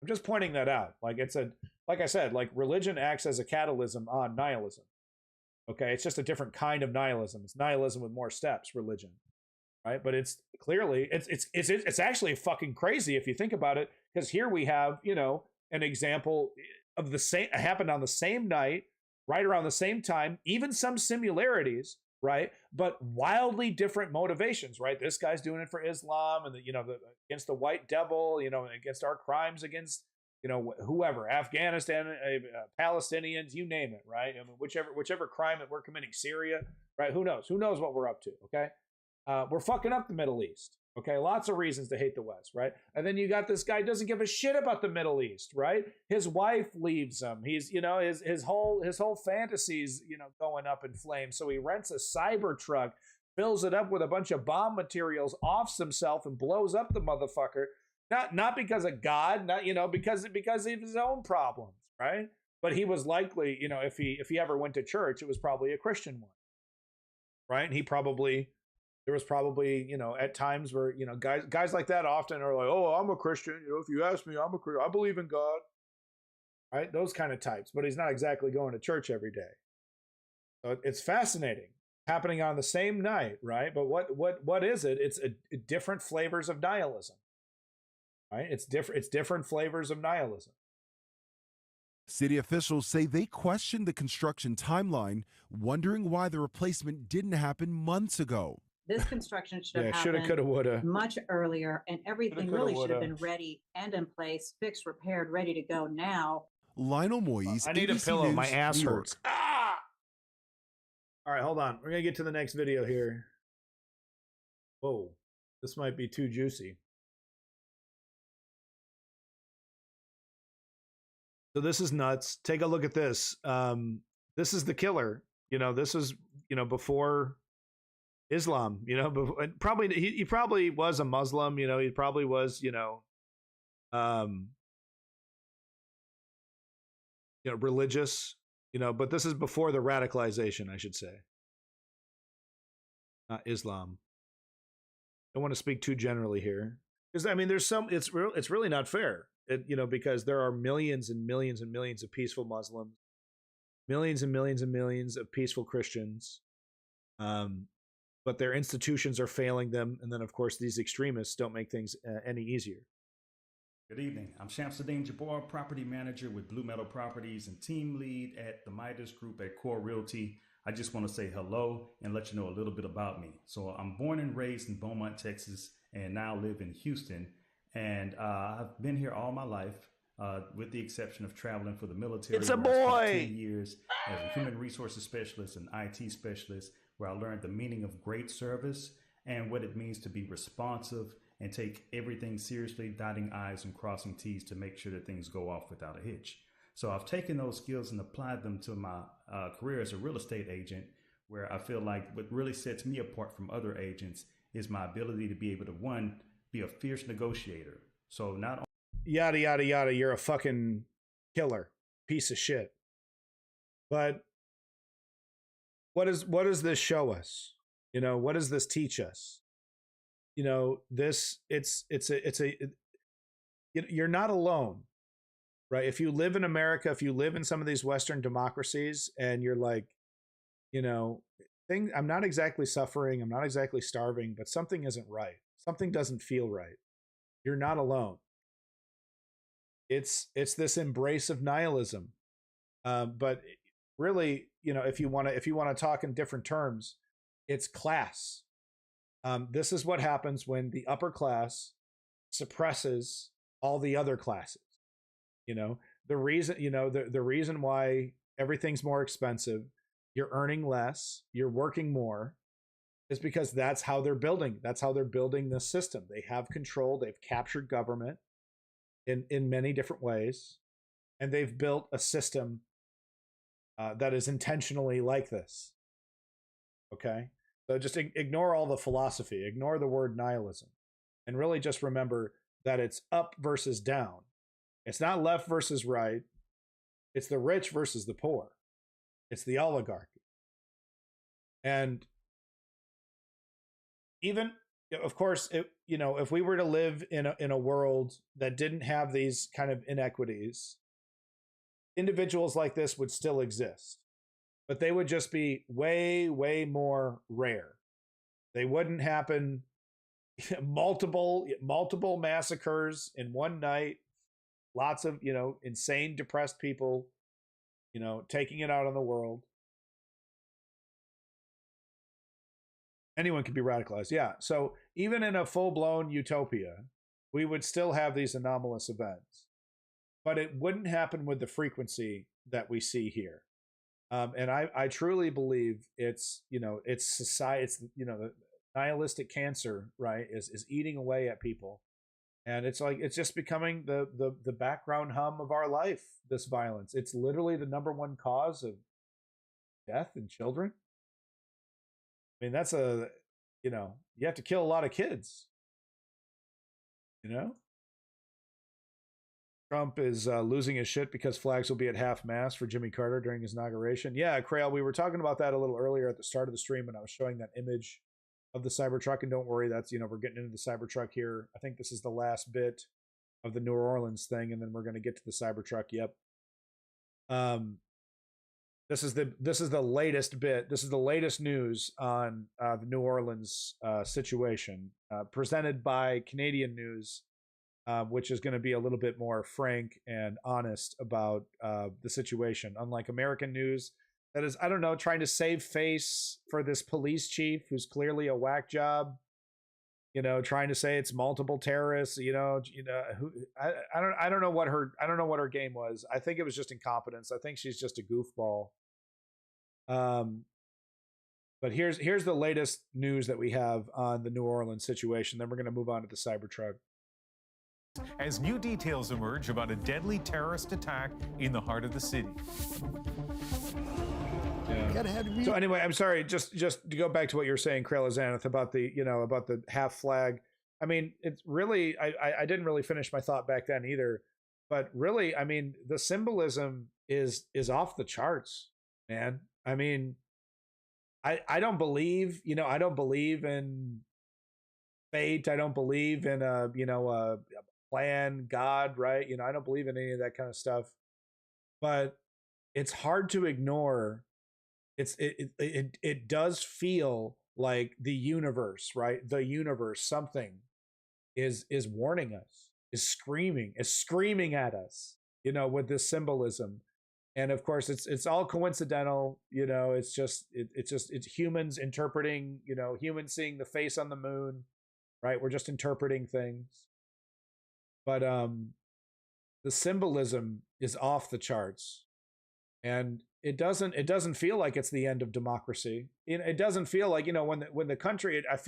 I'm just pointing that out. Like I said, religion acts as a catalyst on nihilism. Okay, it's just a different kind of nihilism. It's nihilism with more steps, religion, right? But it's clearly it's actually fucking crazy if you think about it, because here we have an example of the same happened on the same night, right around the same time, even some similarities, right? But wildly different motivations, right? This guy's doing it for Islam and against the white devil, against our crimes against whoever, Afghanistan, Palestinians, you name it, right? I mean, whichever crime that we're committing, Syria, right? Who knows what we're up to? Okay, we're fucking up the Middle East. Okay, lots of reasons to hate the West, right? And then you got this guy doesn't give a shit about the Middle East, right? His wife leaves him. He's his whole fantasies going up in flames. So he rents a Cybertruck, fills it up with a bunch of bomb materials, offs himself, and blows up the motherfucker. Not because of God, not because of his own problems, right? But he was likely, if he ever went to church, it was probably a Christian one, right? And there was probably at times where guys like that often are like, oh, I'm a Christian. If you ask me, I'm a Christian. I believe in God, right? Those kind of types. But he's not exactly going to church every day. So it's fascinating, happening on the same night, right? But what is it? It's different flavors of nihilism. Right? It's different flavors of nihilism. City officials say they questioned the construction timeline, wondering why the replacement didn't happen months ago. This construction should have happened coulda, woulda. Much earlier, and everything really should have been ready and in place, fixed, repaired, ready to go now. Lionel Moise, I need ABC a pillow. News, My ass New York. hurts. Ah! All right, hold on. We're going to get to the next video here. Whoa, this might be too juicy. So this is nuts. Take a look at this. This is the killer. This is, before Islam, before, probably, he probably was a Muslim, he probably was, religious, but this is before the radicalization, I should say. Not Islam. I don't want to speak too generally here. Because, I mean, it's really not fair. because there are millions and millions and millions of peaceful Muslims, millions and millions and millions of peaceful Christians, but their institutions are failing them. And then, of course, these extremists don't make things any easier. Good evening. I'm Shamsuddin Jabbar, property manager with Blue Meadow Properties and team lead at the Midas Group at Core Realty. I just want to say hello and let you know a little bit about me. So I'm born and raised in Beaumont, Texas, and now live in Houston. And I've been here all my life, with the exception of traveling for the military. It's a boy! 10 years as a human resources specialist and IT specialist, where I learned the meaning of great service and what it means to be responsive and take everything seriously, dotting I's and crossing T's to make sure that things go off without a hitch. So I've taken those skills and applied them to my career as a real estate agent, where I feel like what really sets me apart from other agents is my ability to be able to, one, be a fierce negotiator. So not only yada, yada, yada, you're a fucking killer, piece of shit. But what does this show us? What does this teach us? You're not alone, right? If you live in America, if you live in some of these Western democracies and you're like, I'm not exactly suffering, I'm not exactly starving, but something isn't right. Something doesn't feel right. You're not alone. It's this embrace of nihilism. But really, if you want to talk in different terms, it's class. This is what happens when the upper class suppresses all the other classes. The reason why everything's more expensive, you're earning less, you're working more, is because that's how they're building. That's how they're building this system. They have control. They've captured government in many different ways, and they've built a system that is intentionally like this. Okay? So just ignore all the philosophy, ignore the word nihilism, and really just remember that it's up versus down. It's not left versus right. It's the rich versus the poor. It's the oligarchy. And even, of course, if we were to live in a world that didn't have these kind of inequities, individuals like this would still exist. But they would just be way, way more rare. They wouldn't happen. Multiple massacres in one night. Lots of, insane, depressed people, taking it out on the world. Anyone can be radicalized. Yeah. So even in a full-blown utopia, we would still have these anomalous events. But it wouldn't happen with the frequency that we see here. And I truly believe it's society, it's, the nihilistic cancer, right, is eating away at people. And it's like, it's just becoming the background hum of our life, this violence. It's literally the number one cause of death in children. I mean, that's you have to kill a lot of kids, Trump is losing his shit because flags will be at half mast for Jimmy Carter during his inauguration. Yeah, Crail, we were talking about that a little earlier at the start of the stream when I was showing that image of the Cybertruck. And don't worry, that's, we're getting into the Cybertruck here. I think this is the last bit of the New Orleans thing, and then we're going to get to the Cybertruck. Yep. This is the latest bit. This is the latest news on the New Orleans situation, presented by Canadian News, which is going to be a little bit more frank and honest about the situation, unlike American news that is, I don't know, trying to save face for this police chief who's clearly a whack job, trying to say it's multiple terrorists, I don't know what her game was. I think it was just incompetence. I think she's just a goofball. But here's the latest news that we have on the New Orleans situation. Then we're going to move on to the Cybertruck. As new details emerge about a deadly terrorist attack in the heart of the city. Yeah. So anyway, I'm sorry, just to go back to what you were saying, Krelazaneth, about the half flag. I mean, it's really, I didn't really finish my thought back then either, but really, I mean, the symbolism is off the charts, man. I mean, I don't believe, I don't believe in fate. I don't believe in a plan, God, right? You know, I don't believe in any of that kind of stuff, but it's hard to ignore. It does feel like the universe, right? The universe, something is warning us, is screaming at us, you know, with this symbolism. And of course it's all coincidental, you know, it's humans interpreting, you know, humans seeing the face on the moon, right? We're just interpreting things. But the symbolism is off the charts. And it doesn't feel like it's the end of democracy. It doesn't feel like, you know, when the country, I've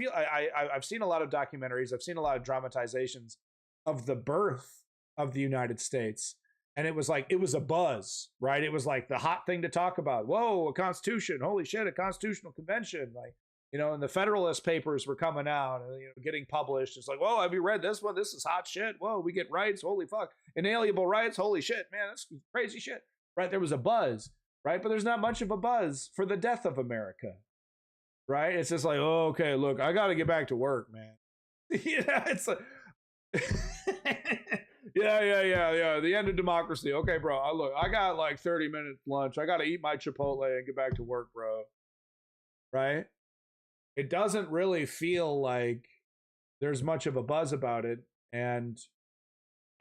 seen a lot of documentaries, I've seen a lot of dramatizations of the birth of the United States. And it was like, it was a buzz, right? It was like the hot thing to talk about. Whoa, a constitution. Holy shit, a constitutional convention. Like, you know, and the Federalist Papers were coming out and, you know, getting published. It's like, whoa, have you read this one? This is hot shit. Whoa, we get rights. Holy fuck. Inalienable rights. Holy shit, man, that's crazy shit. Right? There was a buzz, right? But there's not much of a buzz for the death of America, right? It's just like, oh, okay, look, I got to get back to work, man. Yeah, it's like, yeah. The end of democracy. Okay, bro. I got like 30 minutes lunch. I got to eat my Chipotle and get back to work, bro. Right? It doesn't really feel like there's much of a buzz about it. And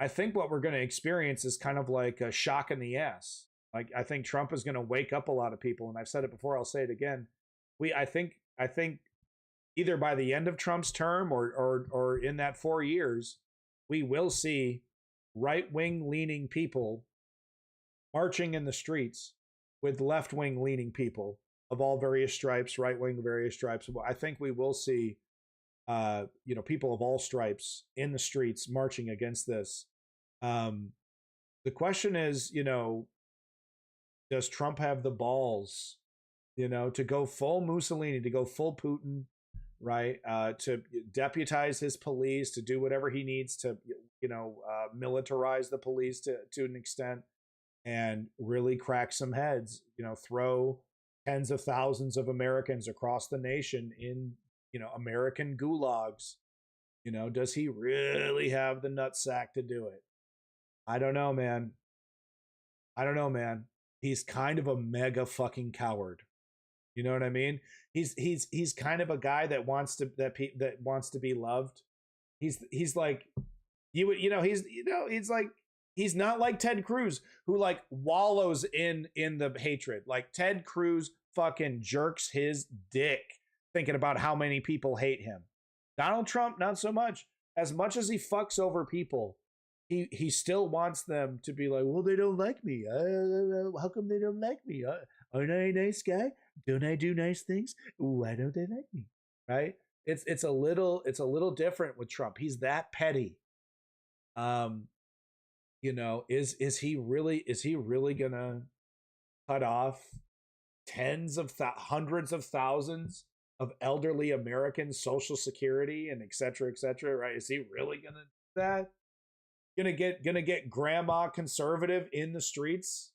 I think what we're going to experience is kind of like a shock in the ass. Like, I think Trump is going to wake up a lot of people. And I've said it before, I'll say it again. I think either by the end of Trump's term or in that 4 years, we will see right-wing leaning people marching in the streets with left-wing leaning people of all various stripes, right-wing various stripes. I think we will see, you know, people of all stripes in the streets marching against this. The question is, you know, does Trump have the balls, you know, to go full Mussolini, to go full Putin, right? To deputize his police, to do whatever he needs to, you know, militarize the police to an extent and really crack some heads, you know, throw tens of thousands of Americans across the nation in, you know, American gulags. You know, does he really have the nutsack to do it? I don't know, man. He's kind of a mega fucking coward. You know what I mean? He's kind of a guy that wants to be loved. He's like he's not like Ted Cruz, who like wallows in the hatred. Like, Ted Cruz fucking jerks his dick thinking about how many people hate him. Donald Trump, not so much. As much as he fucks over people, he still wants them to be like, well, they don't like me. How come they don't like me? Aren't I a nice guy? Don't I do nice things? Why don't they like me? Right? It's a little different with Trump. He's that petty. You know, is he really gonna cut off hundreds of thousands of elderly Americans' Social Security and et cetera, right? Is he really gonna do that? Gonna get grandma conservative in the streets?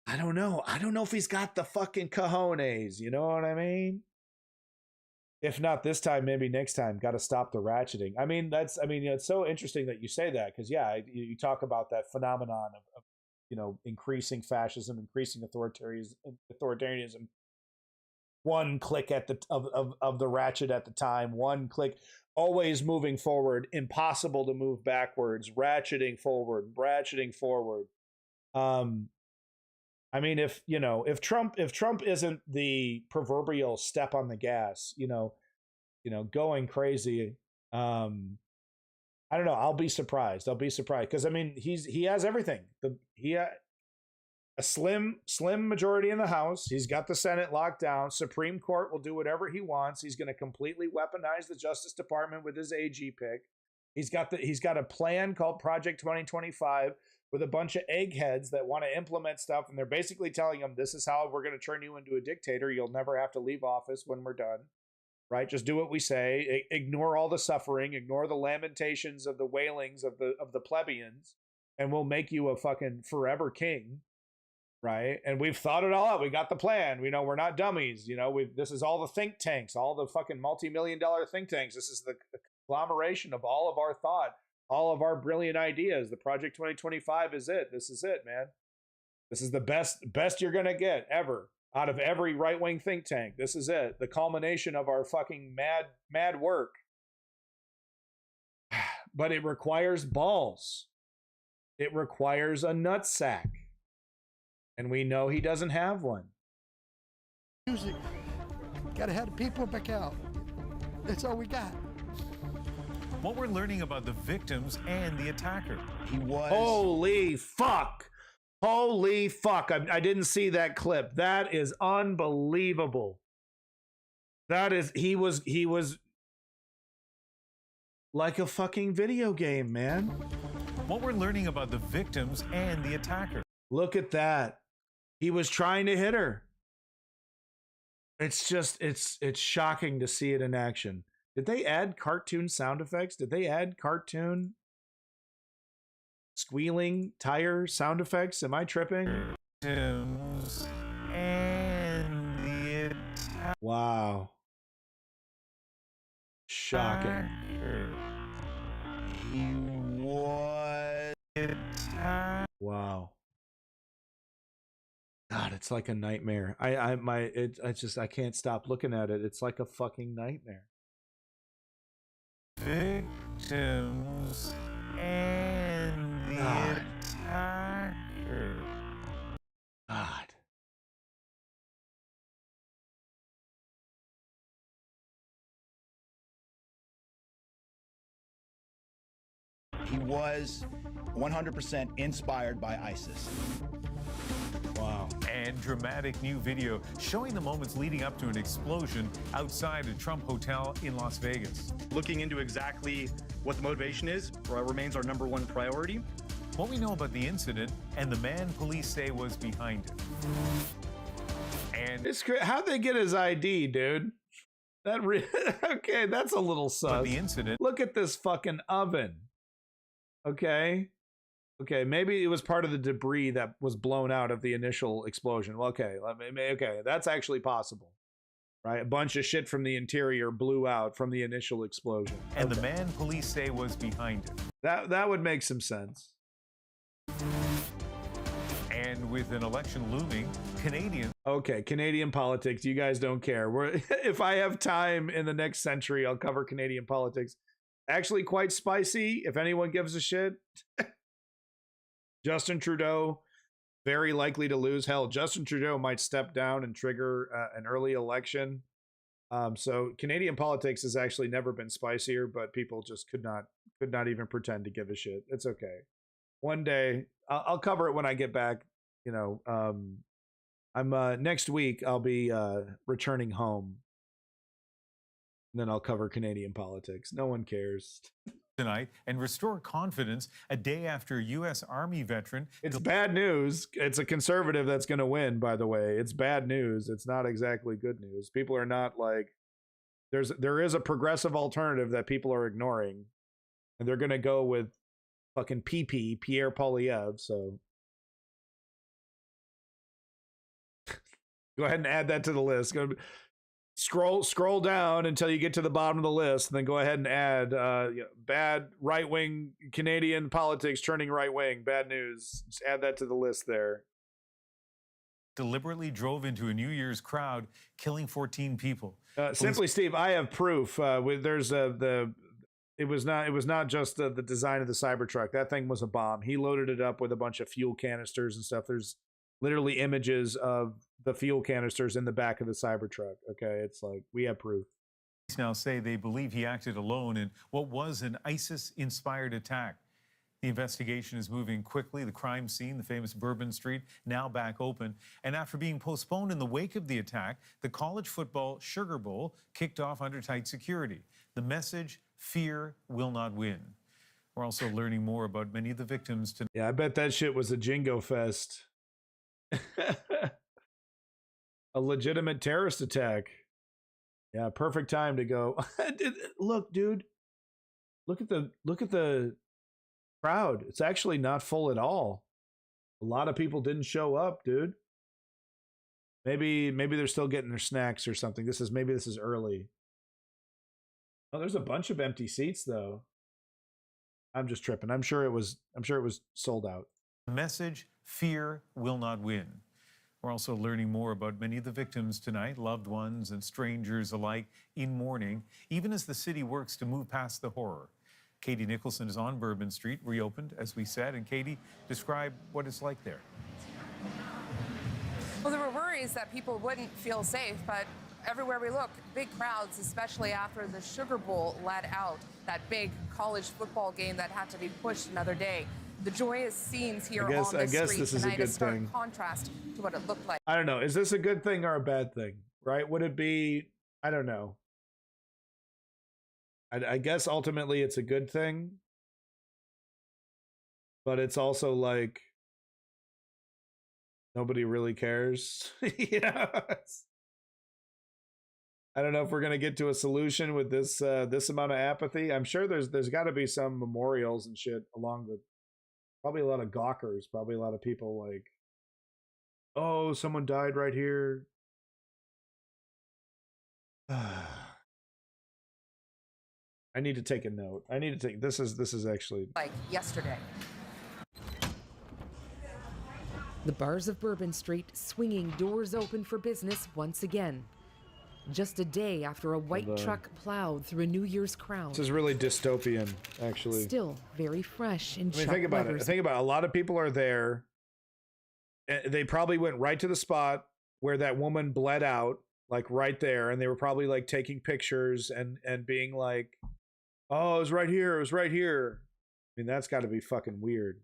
I don't know. I don't know if he's got the fucking cojones. You know what I mean? If not this time, maybe next time. Got to stop the ratcheting. I mean, it's so interesting that you say that, because yeah, you talk about that phenomenon of you know, increasing fascism, increasing authoritarianism. One click of the ratchet at the time. One click. Always moving forward, impossible to move backwards, ratcheting forward. I mean, if Trump isn't the proverbial step on the gas, you know, going crazy, I don't know. I'll be surprised because I mean, he has everything. A slim majority in the House. He's got the Senate locked down. Supreme Court will do whatever he wants. He's going to completely weaponize the Justice Department with his AG pick. He's got a plan called Project 2025 with a bunch of eggheads that want to implement stuff, and they're basically telling him, this is how we're going to turn you into a dictator. You'll never have to leave office when we're done. Right? Just do what we say. Ignore all the suffering. Ignore the lamentations of the wailings of the plebeians, and we'll make you a fucking forever king. Right? And we've thought it all out. We got the plan. We know we're not dummies. You know, this is all the think tanks, all the fucking multi-million-dollar think tanks. This is the conglomeration of all of our thought, all of our brilliant ideas. The Project 2025 is it. This is it, man. This is the best you're going to get ever out of every right-wing think tank. This is it. The culmination of our fucking mad work. But it requires balls. It requires a nutsack. And we know he doesn't have one. Music. Gotta have the people back out. That's all we got. What we're learning about the victims and the attacker. He was. Holy fuck. Holy fuck. I didn't see that clip. That is unbelievable. He was like a fucking video game, man. What we're learning about the victims and the attacker. Look at that. He was trying to hit her. It's just, it's shocking to see it in action. Did they add cartoon sound effects? Did they add cartoon squealing tire sound effects? Am I tripping? Victims and the attacker. Wow. Shocking. What? Wow. God, it's like a nightmare. I can't stop looking at it. It's like a fucking nightmare. Victims and the attacker. God. He was 100% inspired by ISIS. Wow. And dramatic new video showing the moments leading up to an explosion outside a Trump hotel in Las Vegas. Looking into exactly what the motivation is remains our #1 priority. What we know about the incident and the man police say was behind it. And it's great. How'd they get his ID, dude? Okay, that's a little sus. But the incident. Look at this fucking oven. Okay. Okay, maybe it was part of the debris that was blown out of the initial explosion. Well, okay, that's actually possible, right? A bunch of shit from the interior blew out from the initial explosion. And the man police say was behind it. That would make some sense. And with an election looming, Canadians. Okay, Canadian politics. You guys don't care. If I have time in the next century, I'll cover Canadian politics. Actually, quite spicy. If anyone gives a shit. Justin Trudeau, very likely to lose. Hell, Justin Trudeau might step down and trigger an early election. So Canadian politics has actually never been spicier, but people just could not even pretend to give a shit. It's okay. One day, I'll cover it when I get back. You know, I'm next week. I'll be returning home, and then I'll cover Canadian politics. No one cares. Tonight and restore confidence a day after a U.S. Army veteran. It's bad news. It's a conservative that's going to win, by the way. It's bad news. It's not exactly good news. People are not like, there is a progressive alternative that people are ignoring, and they're going to go with fucking PP, Pierre Poilievre. So go ahead and add that to the list. Scroll down until you get to the bottom of the list, and then go ahead and add bad right-wing Canadian politics turning right-wing. Bad news. Just add that to the list there. Deliberately drove into a New Year's crowd, killing 14 people. Simply, Steve, I have proof. There's it was not just the design of the Cybertruck. That thing was a bomb. He loaded it up with a bunch of fuel canisters and stuff. There's literally images of the fuel canisters in the back of the Cybertruck. Okay, it's like, we have proof. Police now say they believe he acted alone in what was an ISIS-inspired attack. The investigation is moving quickly. The crime scene, the famous Bourbon Street, now back open. And after being postponed in the wake of the attack, the college football Sugar Bowl kicked off under tight security. The message, fear will not win. We're also learning more about many of the victims tonight. Yeah, I bet that shit was a Jingo Fest. A legitimate terrorist attack. Yeah, perfect time to go. Look, dude. Look at the crowd. It's actually not full at all. A lot of people didn't show up, dude. Maybe they're still getting their snacks or something. Maybe this is early. Oh, there's a bunch of empty seats though. I'm just tripping. I'm sure it was sold out. Message: fear will not win. We're also learning more about many of the victims tonight, loved ones and strangers alike, in mourning, even as the city works to move past the horror. Katie Nicholson is on Bourbon Street, reopened, as we said. And Katie, describe what it's like there. Well, there were worries that people wouldn't feel safe, but everywhere we look, big crowds, especially after the Sugar Bowl let out, that big college football game that had to be pushed another day. The joyous scenes here on the street tonight is stark contrast to what it looked like. I don't know. Is this a good thing or a bad thing? Right? Would it be? I don't know. I guess ultimately it's a good thing, but it's also like nobody really cares. You know? I don't know if we're gonna get to a solution with this this amount of apathy. I'm sure there's got to be some memorials and shit along the. Probably a lot of gawkers. Probably a lot of people like, oh, someone died right here. I need to take a note. I need to take this is actually like yesterday. The bars of Bourbon Street swinging doors open for business once again. Just a day after a white truck plowed through a New Year's crowd. This is really dystopian, actually. Still very fresh in Chuck think about Weber's. it. Think about it. A lot of people are there. They probably went right to the spot where that woman bled out, like right there, and they were probably like taking pictures and being like, "Oh, it was right here. It was right here." I mean, that's got to be fucking weird.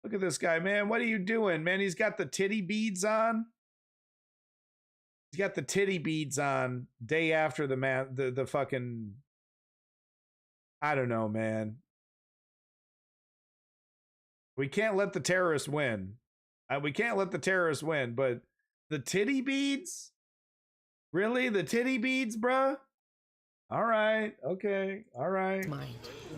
Look at this guy, man. What are you doing, man? He's got the titty beads on. He's got the titty beads on day after the fucking, I don't know, man. We can't let the terrorists win. We can't let the terrorists win, but the titty beads? Really? The titty beads, bruh? All right. Okay. All right.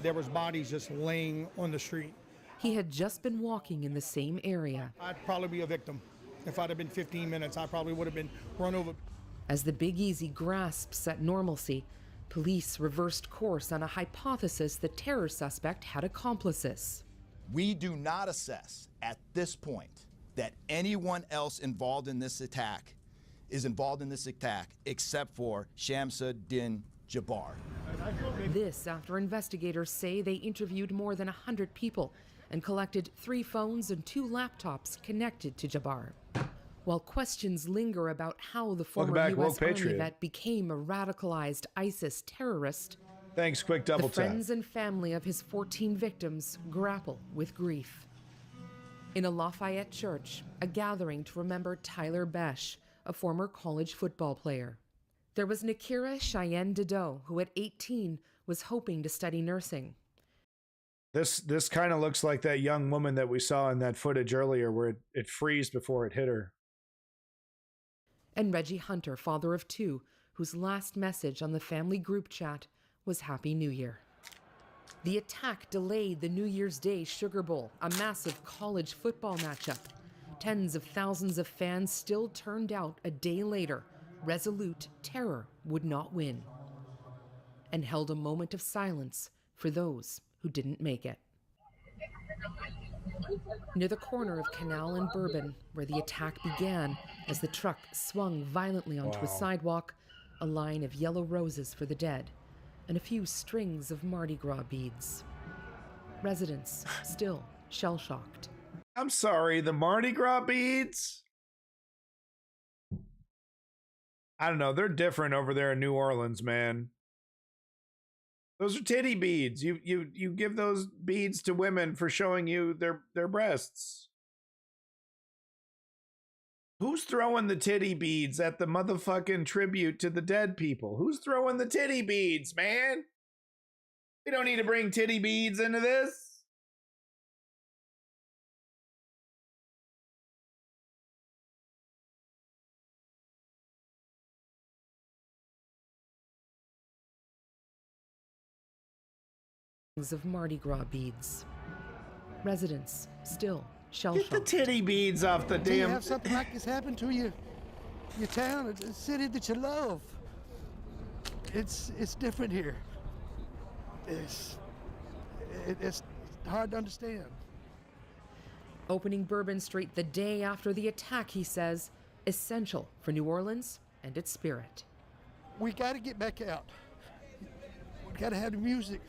There was bodies just laying on the street. He had just been walking in the same area. I'd probably be a victim. If I'd have been 15 minutes, I probably would have been run over. As the Big Easy grasps at normalcy, police reversed course on a hypothesis the terror suspect had accomplices. We do not assess at this point that anyone else involved in this attack is involved in this attack except for Shamsuddin Jabbar. This after investigators say they interviewed more than 100 people and collected 3 phones and 2 laptops connected to Jabbar. While questions linger about how the former U.S. Army vet became a radicalized ISIS terrorist, thanks, quick double the friends and family of his 14 victims grapple with grief. In a Lafayette church, a gathering to remember Tyler Besh, a former college football player. There was Nakira Cheyenne Dido, who at 18 was hoping to study nursing. This kind of looks like that young woman that we saw in that footage earlier where it freezed before it hit her. And Reggie Hunter, father of 2, whose last message on the family group chat was Happy New Year. The attack delayed the New Year's Day Sugar Bowl, a massive college football matchup. Tens of thousands of fans still turned out a day later, resolute terror would not win, and held a moment of silence for those who didn't make it. Near the corner of Canal and Bourbon, where the attack began, as the truck swung violently onto a sidewalk, a line of yellow roses for the dead, and a few strings of Mardi Gras beads. Residents still shell-shocked. I'm sorry, the Mardi Gras beads? I don't know, they're different over there in New Orleans, man. Those are titty beads. You give those beads to women for showing you their breasts. Who's throwing the titty beads at the motherfucking tribute to the dead people? Who's throwing the titty beads, man? We don't need to bring titty beads into this. Of Mardi Gras beads. Residents still shell-shocked. Get the titty beads off the damn. You have something like this happen to your town, a city that you love. It's different here. it's hard to understand. Opening Bourbon Street the day after the attack, he says, essential for New Orleans and its spirit. We got to get back out. We got to have the music.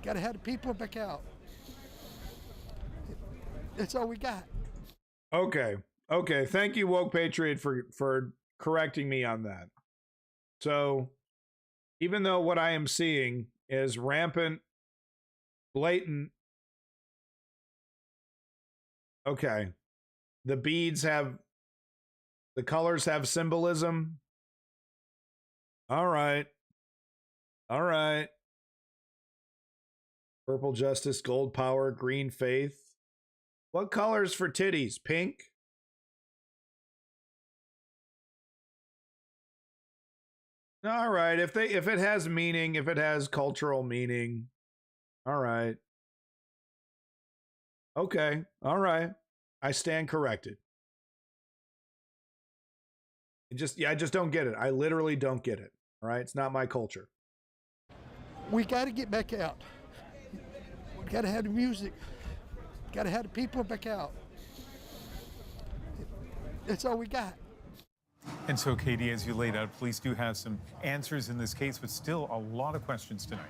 Got to have the people back out. That's all we got. Okay. Thank you, Woke Patriot, for correcting me on that. So, even though what I am seeing is rampant, blatant. Okay. The beads have, the colors have symbolism. All right. Purple justice, gold power, green faith. What colors for titties? Pink? All right. If it has meaning, if it has cultural meaning. All right. Okay. All right. I stand corrected. I just don't get it. I literally don't get it. All right. It's not my culture. We got to get back out. We got to have the music. Got to have the people back out. That's all we got. And so, Katie, as you laid out, police do have some answers in this case, but still a lot of questions tonight.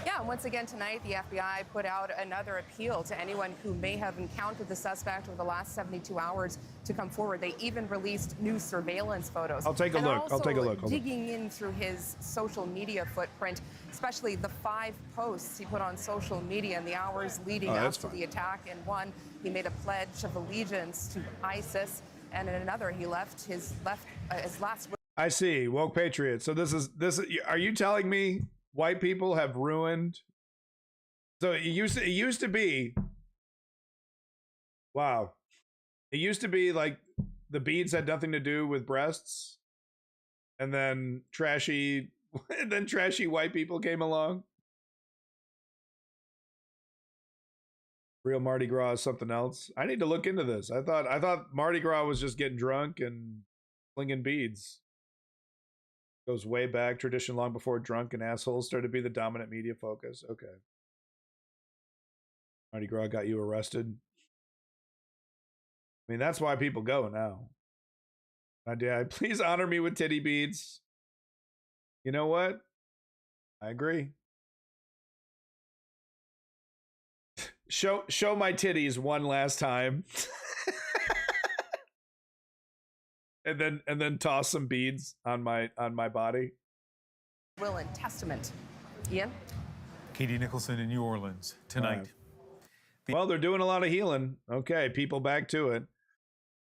Yeah, once again tonight, the FBI put out another appeal to anyone who may have encountered the suspect over the last 72 hours to come forward. They even released new surveillance photos. I'll take a look. I'll take a look. Digging in through his social media footprint, especially the 5 posts he put on social media in the hours leading up to the attack. In one, he made a pledge of allegiance to ISIS, and in another, he left his last. I see. Woke Patriot. So this is. Are you telling me white people have ruined? So it used to be. Wow. It used to be like the beads had nothing to do with breasts, and then trashy white people came along. Real Mardi Gras is something else. I need to look into this. I thought Mardi Gras was just getting drunk and slinging beads. Goes way back, tradition long before drunk and assholes started to be the dominant media focus. Okay. Mardi Gras got you arrested. I mean, that's why people go now. My dad, please honor me with titty beads. You know what? I agree. Show my titties one last time. and then toss some beads on my body. Will and testament. Ian? Katie Nicholson in New Orleans tonight. Well, they're doing a lot of healing. Okay, people back to it.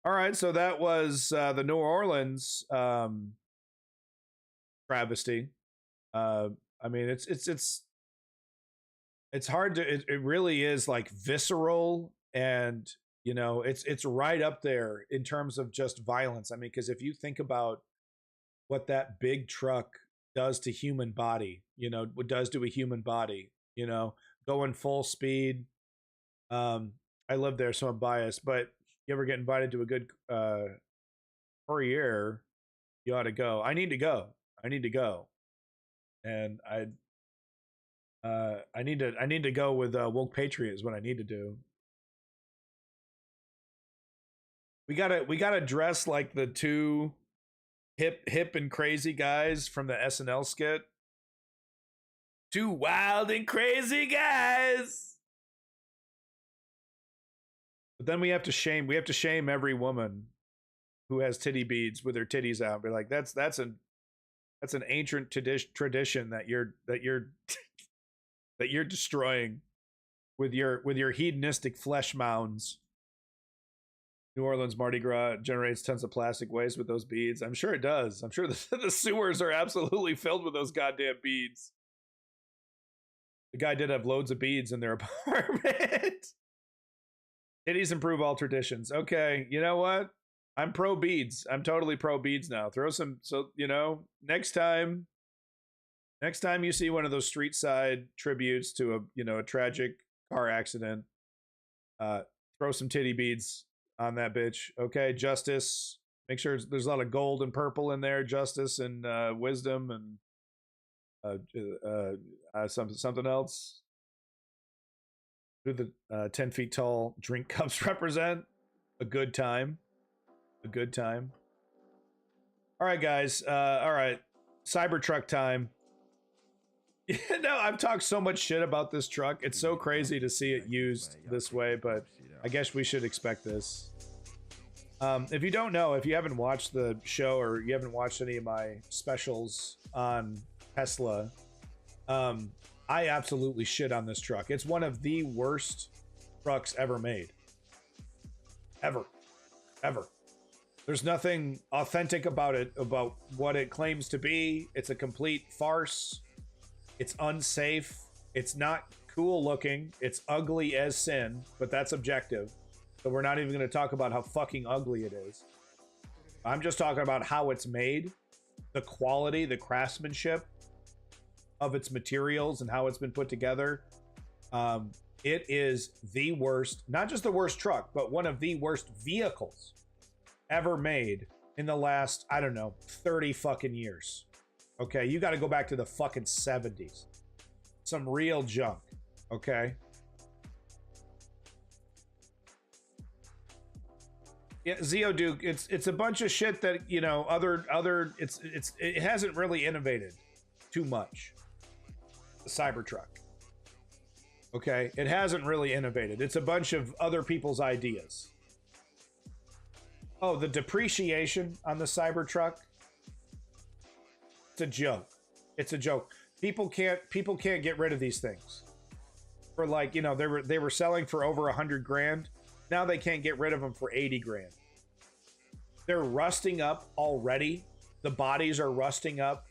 All right, so that was the New Orleans travesty. I mean, it's hard to. It really is like visceral, and you know, it's right up there in terms of just violence. I mean, because if you think about what that big truck does to human body, you know, what does to a human body, you know, going full speed. I live there, so I'm biased, but you ever get invited to a good Perrier, you ought to go. I need to go. And I need to go with Woke Patriot is what I need to do. We gotta dress like the two hip and crazy guys from the SNL skit. Two wild and crazy guys. But then we have to shame every woman who has titty beads with their titties out. Be like, that's an ancient tradition that you're that you're destroying with your hedonistic flesh mounds. New Orleans Mardi Gras generates tons of plastic waste with those beads. I'm sure it does. I'm sure the sewers are absolutely filled with those goddamn beads. The guy did have loads of beads in their apartment. Titties improve all traditions. Okay, you know what? I'm pro beads. I'm totally pro beads now. Throw some, so you know, next time you see one of those street side tributes to a tragic car accident, throw some titty beads on that bitch. Okay, Justice. Make sure there's a lot of gold and purple in there. Justice and wisdom something else. Who the 10 feet tall drink cups represent? A good time. A good time. All right, guys. All right. Cybertruck time. No, I've talked so much shit about this truck. It's so crazy to see it used this way, but I guess we should expect this. If you don't know, if you haven't watched the show or you haven't watched any of my specials on Tesla, I absolutely shit on this truck. It's one of the worst trucks ever made. Ever. There's nothing authentic about it, about what it claims to be. It's a complete farce. It's unsafe. It's not cool looking. It's ugly as sin, but that's objective. So we're not even going to talk about how fucking ugly it is. I'm just talking about how it's made, the quality, the craftsmanship of its materials and how it's been put together. It is the worst, not just the worst truck, but one of the worst vehicles ever made in the last, I don't know, 30 fucking years. Okay, you got to go back to the fucking 70s. Some real junk, okay? Yeah, Zeoduke, it's a bunch of shit that, you know, it hasn't really innovated too much. The Cybertruck. Okay, it hasn't really innovated. It's a bunch of other people's ideas. Oh, the depreciation on the Cybertruck. It's a joke. It's a joke. People can't get rid of these things. For like, you know, they were selling for over 100 grand. Now they can't get rid of them for 80 grand. They're rusting up already. The bodies are rusting up.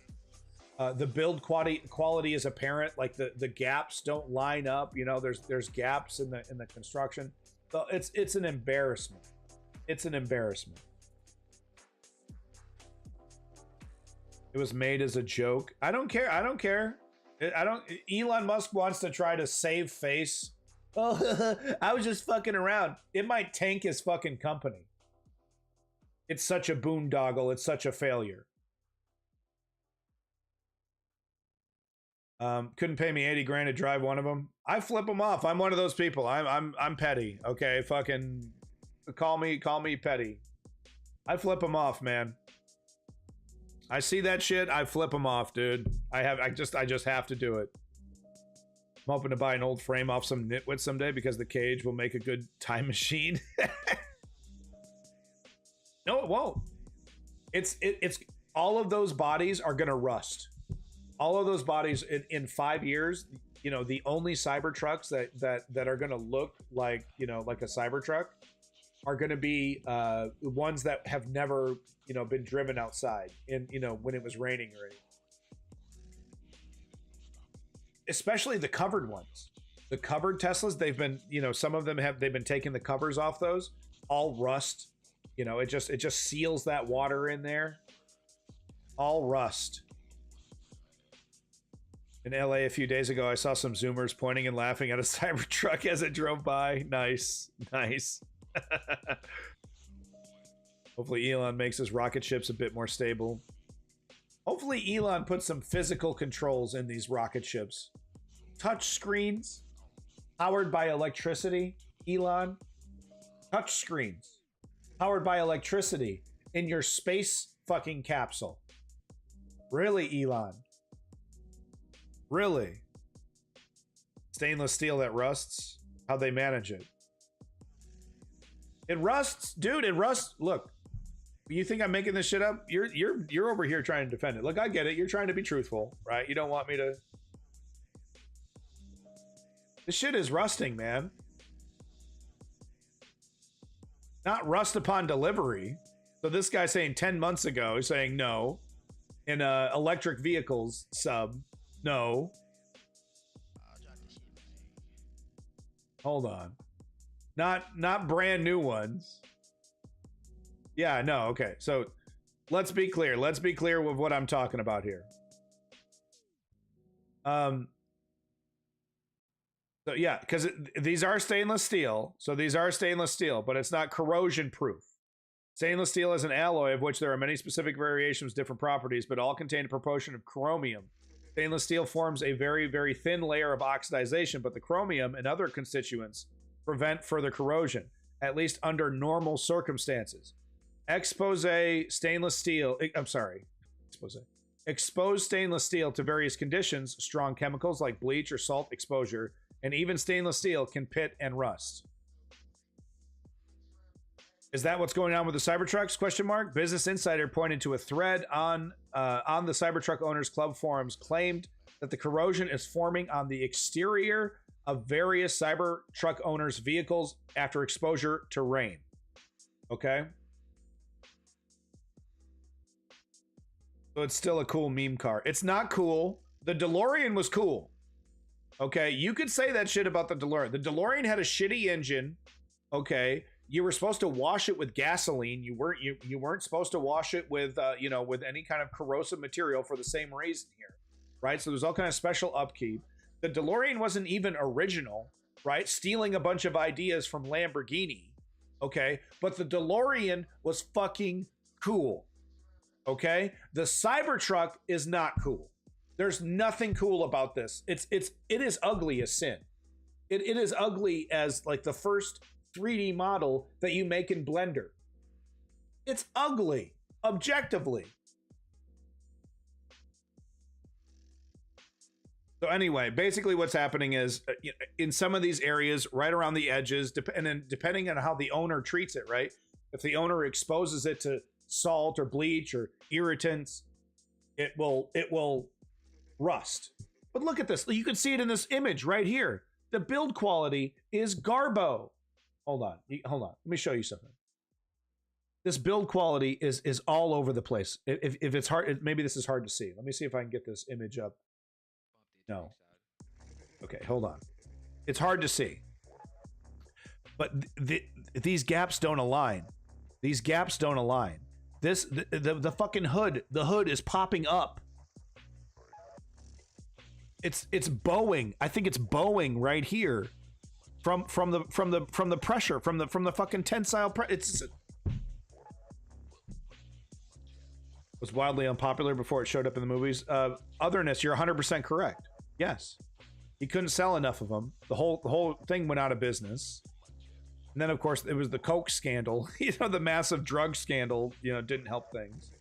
The build quality is apparent. Like the gaps don't line up. You know, there's gaps in the construction. So it's an embarrassment. It's an embarrassment. It was made as a joke. I don't care. Elon Musk wants to try to save face. Oh, I was just fucking around. It might tank his fucking company. It's such a boondoggle. It's such a failure. Couldn't pay me 80 grand to drive one of them. I flip them off. I'm one of those people. I'm petty. Okay, fucking call me petty. I flip them off, man. I see that shit. I flip them off, dude. I just have to do it. I'm hoping to buy an old frame off some nitwit someday because the cage will make a good time machine. No, it won't. It's all of those bodies are gonna rust. All of those bodies in 5 years, you know, the only Cybertrucks that are gonna look like, you know, like a Cybertruck are gonna be ones that have never, you know, been driven outside in, you know, when it was raining or anything. Especially the covered ones. The covered Teslas, they've been, you know, some of them they've been taking the covers off those, all rust. You know, it just seals that water in there. All rust. In LA a few days ago, I saw some Zoomers pointing and laughing at a Cybertruck as it drove by. Nice. Hopefully Elon makes his rocket ships a bit more stable. Hopefully Elon puts some physical controls in these rocket ships. Touch screens powered by electricity. Elon, touch screens powered by electricity in your space fucking capsule. Really, Elon? Really? Stainless steel that rusts? How'd they manage it? It rusts, dude. It rusts. Look, you think I'm making this shit up? You're over here trying to defend it. Look, I get it. You're trying to be truthful, right? You don't want me to. This shit is rusting, man. Not rust upon delivery. So this guy saying 10 months ago, saying no. In electric vehicles sub, no. Hold on. Not brand new ones. Yeah, no, okay. So let's be clear. Let's be clear with what I'm talking about here. So yeah, because these are stainless steel. So these are stainless steel, but it's not corrosion proof. Stainless steel is an alloy of which there are many specific variations, different properties, but all contain a proportion of chromium. Stainless steel forms a very, very thin layer of oxidization, but the chromium and other constituents prevent further corrosion, at least under normal circumstances. Exposed stainless steel to various conditions, strong chemicals like bleach or salt exposure, and even stainless steel can pit and rust. Is that what's going on with the Cybertrucks? Question mark. Business Insider pointed to a thread on the Cybertruck Owners Club forums, claimed that the corrosion is forming on the exterior of various Cybertruck owners' vehicles after exposure to rain. Okay. So it's still a cool meme car. It's not cool. The DeLorean was cool. Okay, you could say that shit about the DeLorean. The DeLorean had a shitty engine. Okay, you were supposed to wash it with gasoline. You weren't supposed to wash it with with any kind of corrosive material for the same reason here, right? So there's all kind of special upkeep. The DeLorean wasn't even original, right? Stealing a bunch of ideas from Lamborghini. Okay, but the DeLorean was fucking cool. Okay, the Cybertruck is not cool. There's nothing cool about this. It is ugly as sin. It is ugly as like the first 3D model that you make in Blender. It's ugly, objectively. So anyway, basically what's happening is in some of these areas, right around the edges, depending on how the owner treats it, right? If the owner exposes it to salt or bleach or irritants, it will rust. But look at this. You can see it in this image right here. The build quality is garbo. Hold on. Let me show you something. This build quality is all over the place. If it's hard, maybe this is hard to see. Let me see if I can get this image up. No. Okay, hold on. It's hard to see. But these gaps don't align. These gaps don't align. The fucking hood, the hood is popping up. It's bowing. I think it's bowing right here from the pressure, from the fucking tensile pressure. It was wildly unpopular before it showed up in the movies. Otherness, you're 100% correct. Yes, he couldn't sell enough of them. The whole thing went out of business. And then, of course, it was the Coke scandal. The massive drug scandal, didn't help things.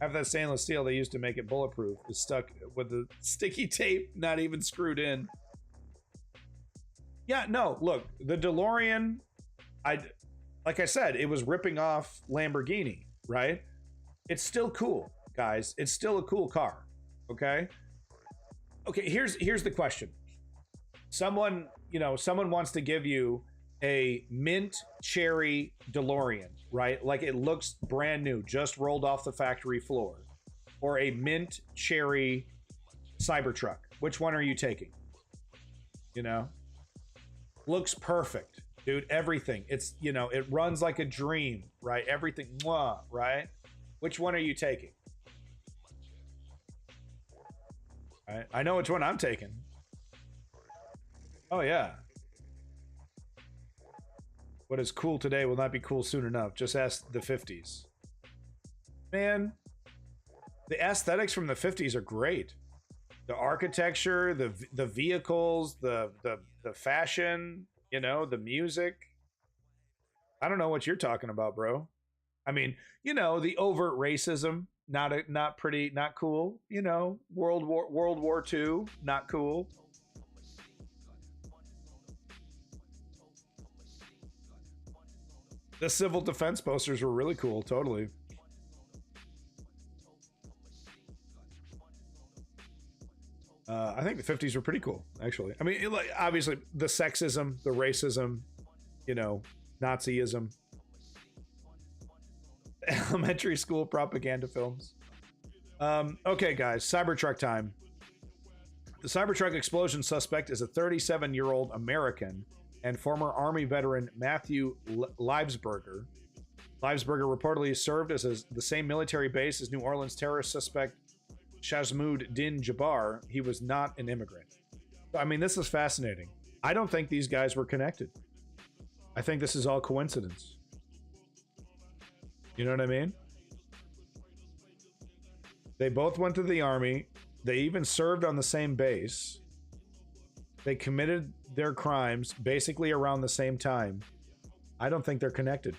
After that stainless steel they used to make it bulletproof is stuck with the sticky tape, not even screwed in. Yeah, no, look, the DeLorean, like I said, it was ripping off Lamborghini, right? It's still cool, guys. It's still a cool car, okay? Okay, here's the question. Someone wants to give you a mint cherry DeLorean, right? Like it looks brand new, just rolled off the factory floor. Or a mint cherry Cybertruck. Which one are you taking? Looks perfect, dude. Everything. It's, it runs like a dream, right? Everything, mwah, right? Which one are you taking? Right? I know which one I'm taking. Oh, yeah. What is cool today will not be cool soon enough. Just ask the 50s. Man, the aesthetics from the 50s are great. The architecture, the vehicles, the fashion, the music. I don't know what you're talking about, bro. I mean, the overt racism, not pretty, not cool. World War II, not cool. The civil defense posters were really cool, totally. I think the 50s were pretty cool, actually. I mean, obviously, the sexism, the racism, Nazism. Elementary school propaganda films. Okay, guys, Cybertruck time. The Cybertruck explosion suspect is a 37-year-old American and former Army veteran Matthew Livesberger. Livesberger reportedly served as the same military base as New Orleans terrorist suspect Shazmoud Din Jabbar. He was not an immigrant. I mean, this is fascinating. I don't think these guys were connected. I think this is all coincidence. You know what I mean? They both went to the Army. even served on the same base. They committed their crimes basically around the same time. I don't think they're connected.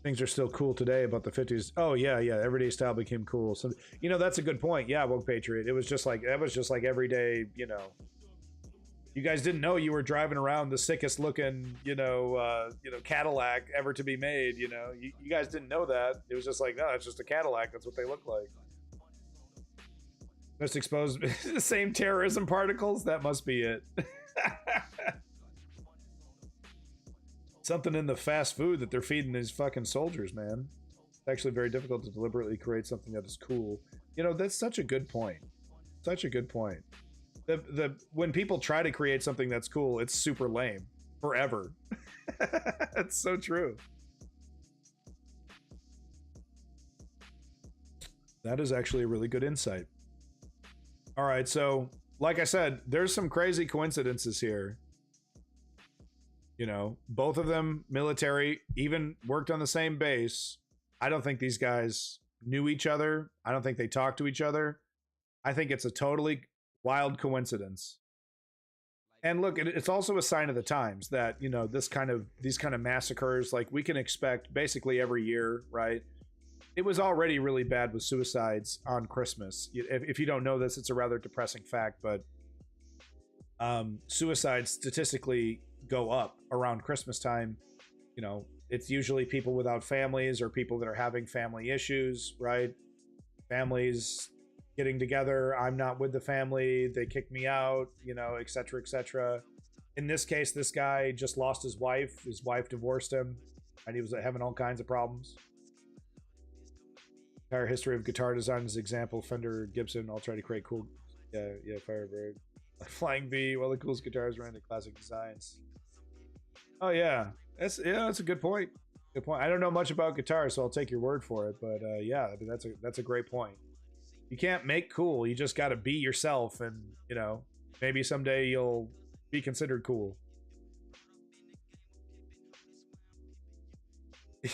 Things are still cool today about the 50s. Oh yeah, everyday style became cool. So that's a good point. Yeah, Woke Patriot. It was just like everyday, you guys didn't know you were driving around the sickest looking, Cadillac ever to be made, you guys didn't know that. It was just like, no, it's just a Cadillac. That's what they look like. Most exposed, the same terrorism particles. That must be it. Something in the fast food that they're feeding these fucking soldiers, man. It's actually very difficult to deliberately create something that is cool. That's such a good point. Such a good point. When people try to create something that's cool, it's super lame forever. That's so true. That is actually a really good insight. All right, so like I said, there's some crazy coincidences here. Both of them military, even worked on the same base. I don't think these guys knew each other. I don't think they talked to each other. I think it's a totally wild coincidence. And look, it's also a sign of the times that, these kind of massacres, like we can expect basically every year, right? It was already really bad with suicides on Christmas. If you don't know this, it's a rather depressing fact, but suicides statistically go up around Christmas time. It's usually people without families or people that are having family issues, right? Families getting together. I'm not with the family. They kicked me out, et cetera, et cetera. In this case, this guy just lost his wife. His wife divorced him, and he was having all kinds of problems. Entire history of guitar design is example. Fender, Gibson, all try to create cool. Yeah, Firebird. Flying V, well, the coolest guitars ran the classic designs. Oh yeah, that's a good point. Good point. I don't know much about guitars, so I'll take your word for it. But yeah, I mean, that's a great point. You can't make cool. You just got to be yourself, and maybe someday you'll be considered cool.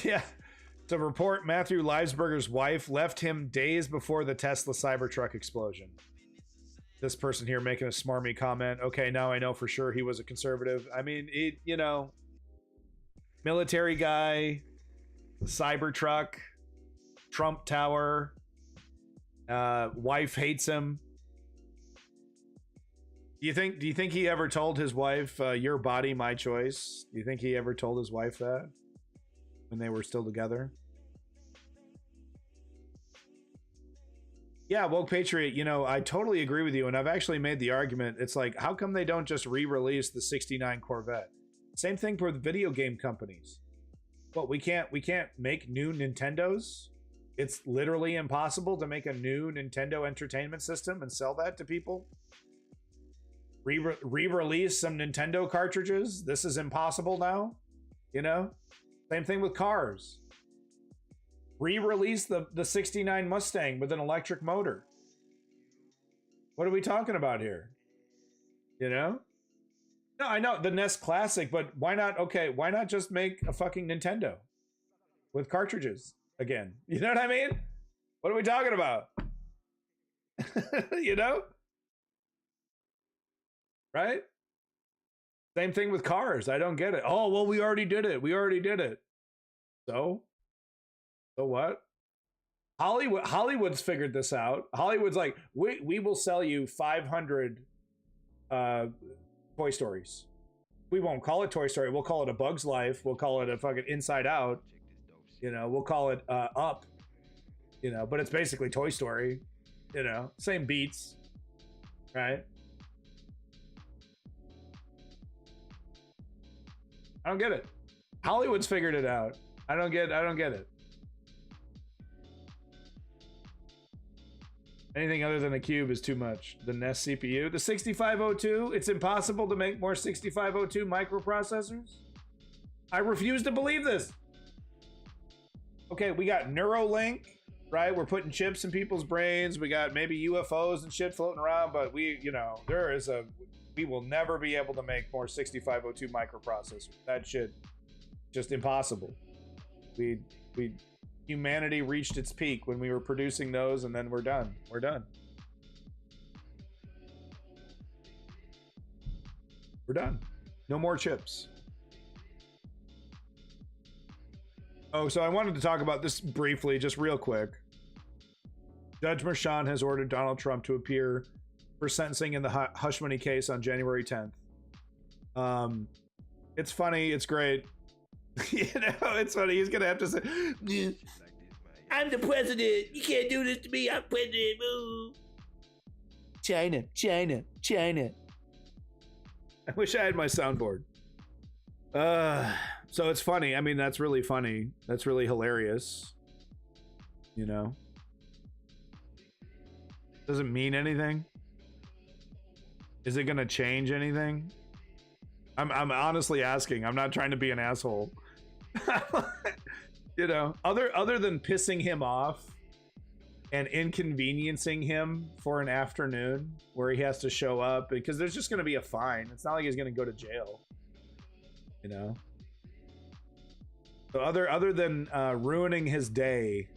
Yeah. To report, Matthew Leibsberger's wife left him days before the Tesla Cybertruck explosion. This person here making a smarmy comment. Okay, now I know for sure he was a conservative. I mean, military guy, Cybertruck, Trump Tower, wife hates him. Do you think he ever told his wife, your body, my choice? Do you think he ever told his wife that when they were still together? Yeah, Woke Patriot, I totally agree with you. And I've actually made the argument. It's like, how come they don't just re-release the 69 Corvette? Same thing for the video game companies. What, we can't make new Nintendos? It's literally impossible to make a new Nintendo Entertainment System and sell that to people? Re-release some Nintendo cartridges? This is impossible now? Same thing with cars. Re-release the 69 Mustang with an electric motor. What are we talking about here? No, I know the NES Classic, but why not? Okay, why not just make a fucking Nintendo with cartridges again? You know what I mean? What are we talking about? Right? Same thing with cars. I don't get it. Oh, well, we already did it. So what? Hollywood's figured this out. Hollywood's like, we will sell you 500 Toy Stories. We won't call it Toy Story. We'll call it A Bug's Life. We'll call it a fucking Inside Out. We'll call it Up. But it's basically Toy Story. Same beats, right? I don't get it. Hollywood's figured it out. I don't get it. Anything other than a cube is too much. The NES CPU, the 6502, it's impossible to make more 6502 microprocessors? I refuse to believe this. Okay, we got Neuralink, right? We're putting chips in people's brains. We got maybe UFOs and shit floating around, but we will never be able to make more 6502 microprocessors. That shit, just impossible. humanity reached its peak when we were producing those, and then we're done. We're done. We're done. No more chips. Oh, so I wanted to talk about this briefly, just real quick. Judge Merchan has ordered Donald Trump to appear for sentencing in the hush money case on January 10th. It's funny. It's great. You know, it's funny. He's going to have to say, I'm the president. You can't do this to me. I'm president. Ooh. China, China, China. I wish I had my soundboard. So it's funny. I mean, that's really funny. That's really hilarious. You know? Doesn't mean anything. Is it gonna change anything? I'm honestly asking. I'm not trying to be an asshole. You know, other than pissing him off and inconveniencing him for an afternoon where he has to show up because there's just gonna be a fine. It's not like he's gonna go to jail. You know? So other than ruining his day,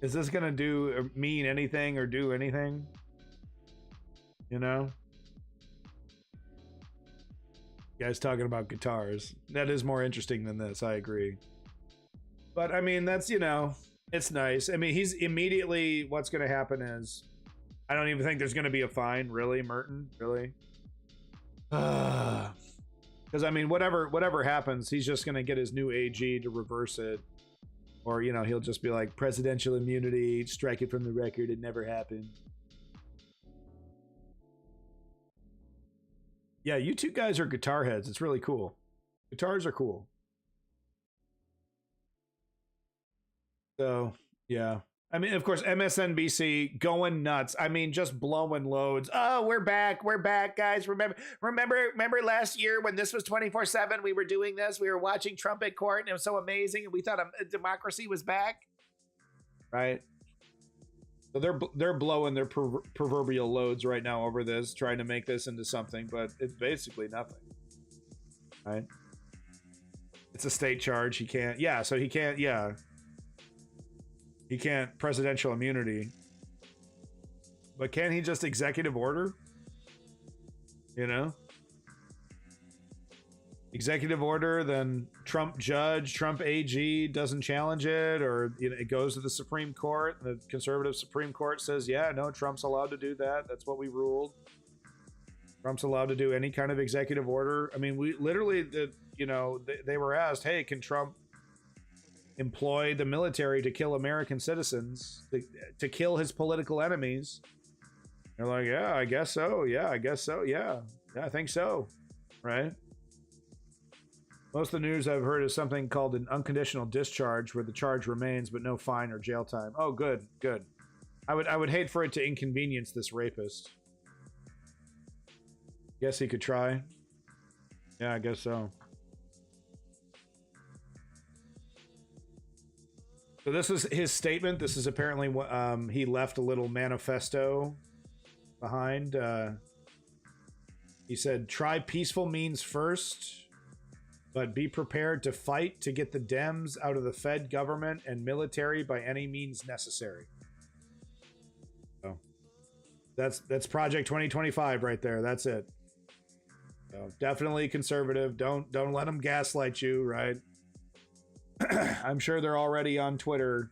is this gonna mean anything or do anything? You know? You guys talking about guitars. That is more interesting than this, I agree. But I mean, that's, you know, it's nice. I mean, he's immediately, what's gonna happen is, I don't even think there's gonna be a fine. Really, Merton? Really? Because I mean, whatever happens, he's just gonna get his new AG to reverse it. Or, you know, he'll just be like, presidential immunity, strike it from the record, it never happened. Yeah, you two guys are guitar heads. It's really cool. Guitars are cool. So, yeah. I mean, of course, MSNBC going nuts. I mean, just blowing loads. Oh, we're back, guys. Remember last year when this was 24/7, we were doing this. We were watching Trump at court, and it was so amazing, and we thought a democracy was back, right? So they're blowing their proverbial loads right now over this, trying to make this into something, but it's basically nothing, right? It's a state charge. He can't. Yeah, so he can't. Yeah. He can't presidential immunity, but can he just executive order? You know, executive order, then Trump judge, Trump AG doesn't challenge it, or you know, it goes to the Supreme Court. The conservative Supreme Court says, yeah, no, Trump's allowed to do that. That's what we ruled. Trump's allowed to do any kind of executive order. I mean, we literally, you know, they were asked, hey, can Trump employ the military to kill American citizens, to kill his political enemies? They're like, yeah, I guess so. Yeah, I guess so. Yeah, I think so. Right? Most of the news I've heard is something called an unconditional discharge, where the charge remains but no fine or jail time. Oh, good. I would hate for it to inconvenience this rapist. Guess he could try. Yeah, I guess so. So this is his statement. This is apparently what he left a little manifesto behind. He said, try peaceful means first, but be prepared to fight to get the Dems out of the Fed government and military by any means necessary. So that's Project 2025 right there. That's it. So definitely conservative. Don't let them gaslight you, right? I'm sure they're already on Twitter.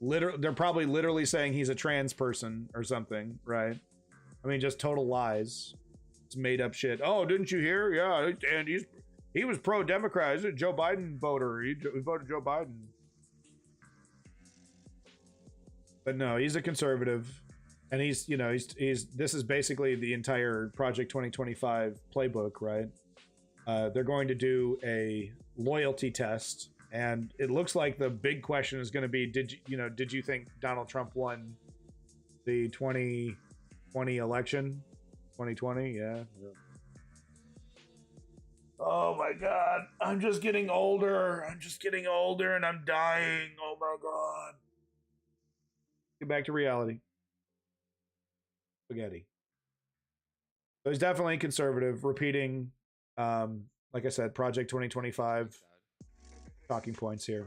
They're probably literally saying he's a trans person or something, right? I mean, just total lies. It's made up shit. Oh, didn't you hear? Yeah, and he was pro-Democrat. He's a Joe Biden voter. He voted Joe Biden. But no, he's a conservative, and he's this is basically the entire Project 2025 playbook, right? They're going to do a loyalty test, and it looks like the big question is going to be, did you think Donald Trump won the 2020 election? 2020, yeah. Oh my god, I'm just getting older and I'm dying. Oh my god. Get back to reality. Spaghetti. So he's definitely conservative, repeating like I said, Project 2025 talking points here.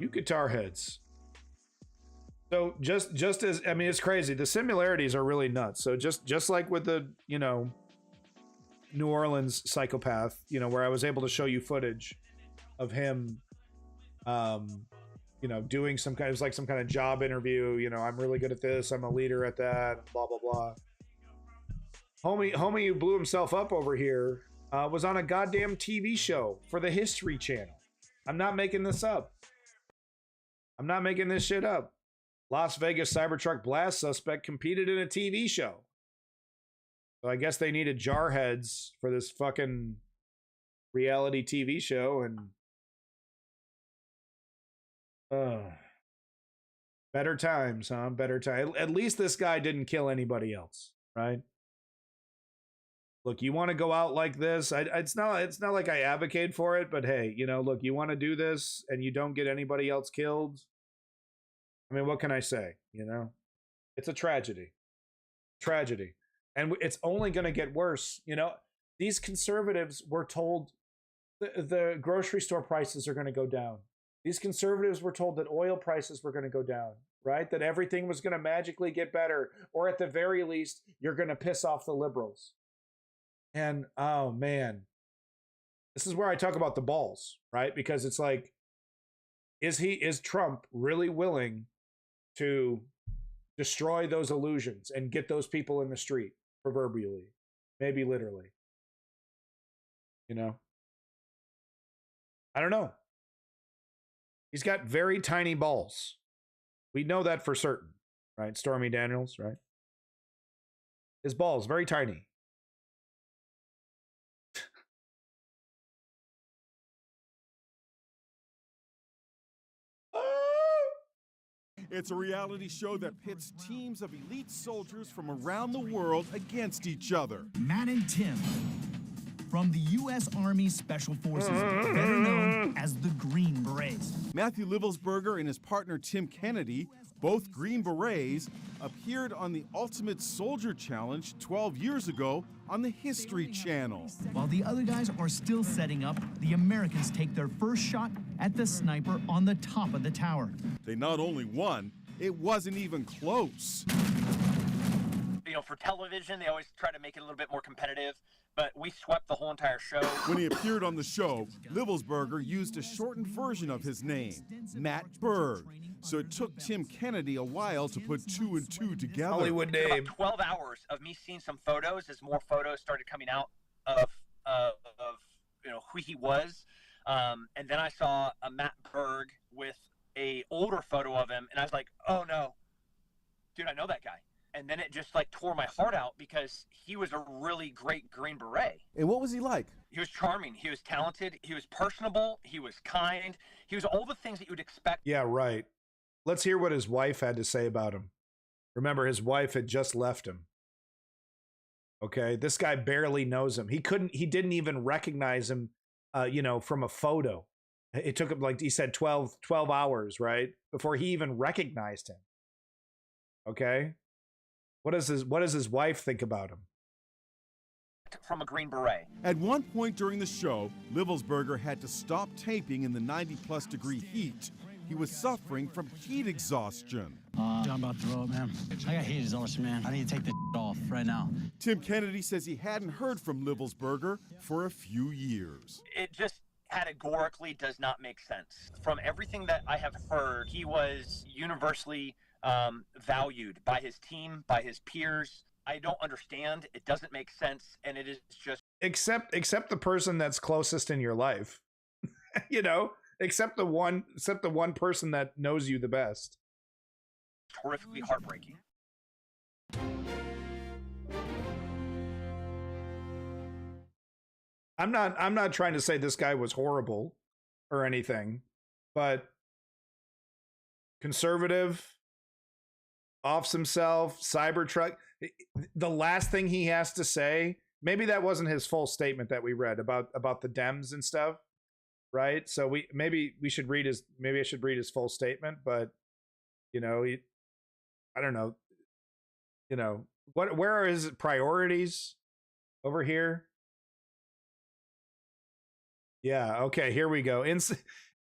You guitar heads. So just as, I mean, it's crazy. The similarities are really nuts. So just like with the, you know, New Orleans psychopath, you know, where I was able to show you footage of him, you know, doing some kind, it was like some kind of job interview. You know, I'm really good at this. I'm a leader at that. Blah blah blah. Homie who blew himself up over here was on a goddamn TV show for the History Channel. I'm not making this up. I'm not making this shit up. Las Vegas Cybertruck blast suspect competed in a TV show. So I guess they needed jarheads for this fucking reality TV show, and better times, huh? Better time. At least this guy didn't kill anybody else, right? Look, you want to go out like this? It's not like I advocate for it, but hey, you know, look, you want to do this and you don't get anybody else killed. I mean, what can I say? You know, it's a tragedy. Tragedy. And it's only going to get worse. You know, these conservatives were told the grocery store prices are going to go down. These conservatives were told that oil prices were going to go down, right? That everything was going to magically get better, or at the very least, you're going to piss off the liberals. And oh man, this is where I talk about the balls, right? Because it's like, is Trump really willing to destroy those illusions and get those people in the street, proverbially, maybe literally? You know, I don't know. He's got very tiny balls. We know that for certain, right? Stormy Daniels, right? His balls, very tiny. It's a reality show that pits teams of elite soldiers from around the world against each other. Matt and Tim from the U.S. Army Special Forces, better known as the Green Berets. Matthew Livelsberger and his partner Tim Kennedy, both Green Berets, appeared on the Ultimate Soldier Challenge 12 years ago on the History Channel. While the other guys are still setting up, the Americans take their first shot at the sniper on the top of the tower. They not only won, it wasn't even close. You know, for television, they always try to make it a little bit more competitive, but we swept the whole entire show. When he appeared on the show, Livelsberger used a shortened version of his name, Matt Berg. So it took Tim Kennedy a while to put two and two together. Hollywood name. About 12 hours of me seeing some photos as more photos started coming out of you know, who he was. And then I saw a Matt Berg with a older photo of him, and I was like, oh no, dude, I know that guy. And then it just like tore my heart out because he was a really great Green Beret. And what was he like? He was charming. He was talented. He was personable. He was kind. He was all the things that you would expect. Yeah, right. Let's hear what his wife had to say about him. Remember, his wife had just left him. Okay, this guy barely knows him. He didn't even recognize him, you know, from a photo. It took him, like he said, 12 hours, right? Before he even recognized him. Okay. What does his wife think about him? From a Green Beret. At one point during the show, Livelsberger had to stop taping in the 90-plus degree heat. He was suffering from heat exhaustion. I'm about to throw up, man. I got heat exhaustion, man. I need to take this off right now. Tim Kennedy says he hadn't heard from Livelsberger for a few years. It just categorically does not make sense. From everything that I have heard, he was universally valued by his team, by his peers. I don't understand. It doesn't make sense, and it is just except the person that's closest in your life. You know, except the one person that knows you the best. Horrifically heartbreaking. I'm not trying to say this guy was horrible or anything, but conservative, offs himself, Cybertruck. The last thing he has to say, maybe that wasn't his full statement that we read about the Dems and stuff, right? So maybe I should read his full statement, but you know, I don't know, you know, where are his priorities over here? Yeah, okay, here we go.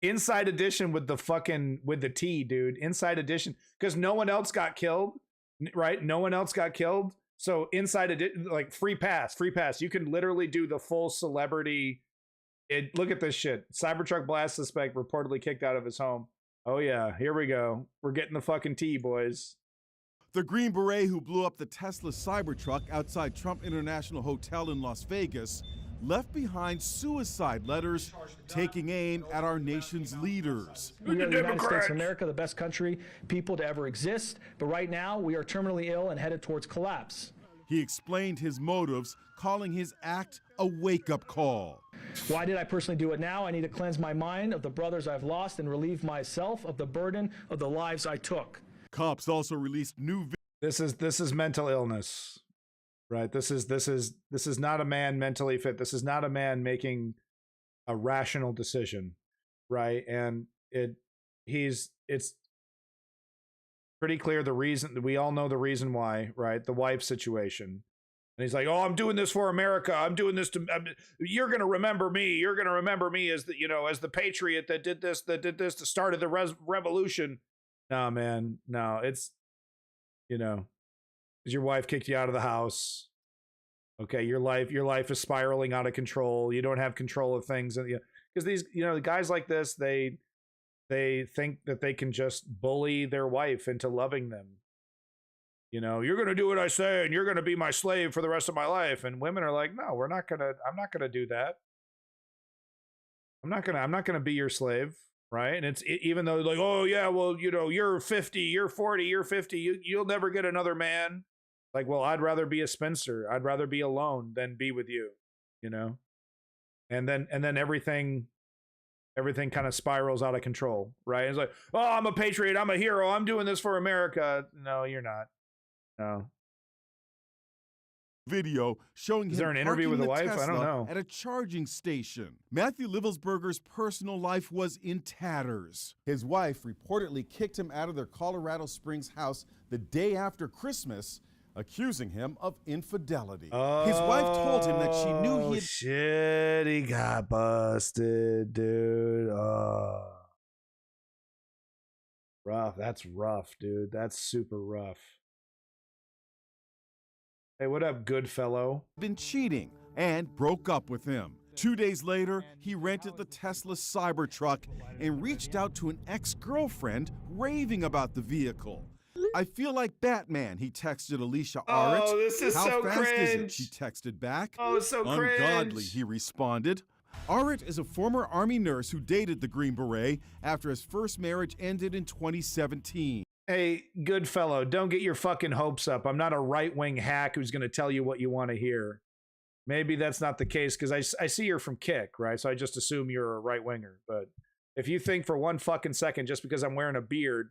Inside Edition with the T, dude. Inside Edition, because no one else got killed, right? No one else got killed. So Inside Edition, like free pass. You can literally do the full celebrity. Look at this shit. Cybertruck blast suspect reportedly kicked out of his home. Oh yeah, here we go. We're getting the fucking T, boys. The Green Beret who blew up the Tesla Cybertruck outside Trump International Hotel in Las Vegas left behind suicide letters taking aim at our nation's leaders. We are the United States of America, the best people to ever exist, but right now we are terminally ill and headed towards collapse. He explained his motives, calling his act a wake-up call. Why did I personally do it now? I need to cleanse my mind of the brothers I've lost and relieve myself of the burden of the lives I took. Cops also released new This is mental illness. Right. This is not a man mentally fit. This is not a man making a rational decision. Right. And it's pretty clear the reason. We all know the reason why. Right. The wife situation. And he's like, oh, I'm doing this for America. I'm doing this you're going to remember me. You're going to remember me as the patriot that did this, that started the revolution. No, man. No, it's, your wife kicked you out of the house. Okay, your life is spiraling out of control. You don't have control of things, and because these guys like this, they think that they can just bully their wife into loving them. You're gonna do what I say, and you're gonna be my slave for the rest of my life. And women are like, no, I'm not gonna do that. I'm not gonna be your slave. Right. And it's even though like, oh yeah, well, you're 50, you're 40, you're 50, you'll never get another man. Like, well, I'd rather be a spinster. I'd rather be alone than be with you, and then everything kind of spirals out of control. Right. It's like, oh, I'm a patriot. I'm a hero. I'm doing this for America. No, you're not. No. Video showing Is there an interview with the wife? Tesla I don't know. At a charging station. Matthew Livelsberger's personal life was in tatters. His wife reportedly kicked him out of their Colorado Springs house the day after Christmas, accusing him of infidelity. His wife told him that she knew he had... shit, he got busted, dude. Rough. That's rough, dude. That's super rough. Hey, what up, good fellow? Been cheating and broke up with him. 2 days later, he rented the Tesla Cybertruck and reached out to an ex-girlfriend raving about the vehicle. I feel like Batman, he texted Alicia Arrett. Oh, this is How so fast cringe. is it? She texted back. Oh, it's so cringe. Ungodly, he responded. Arrett is a former Army nurse who dated the Green Beret after his first marriage ended in 2017. Hey, good fellow, don't get your fucking hopes up. I'm not a right-wing hack who's going to tell you what you want to hear. Maybe that's not the case because I see you're from Kick, right? So I just assume you're a right-winger. But if you think for one fucking second, just because I'm wearing a beard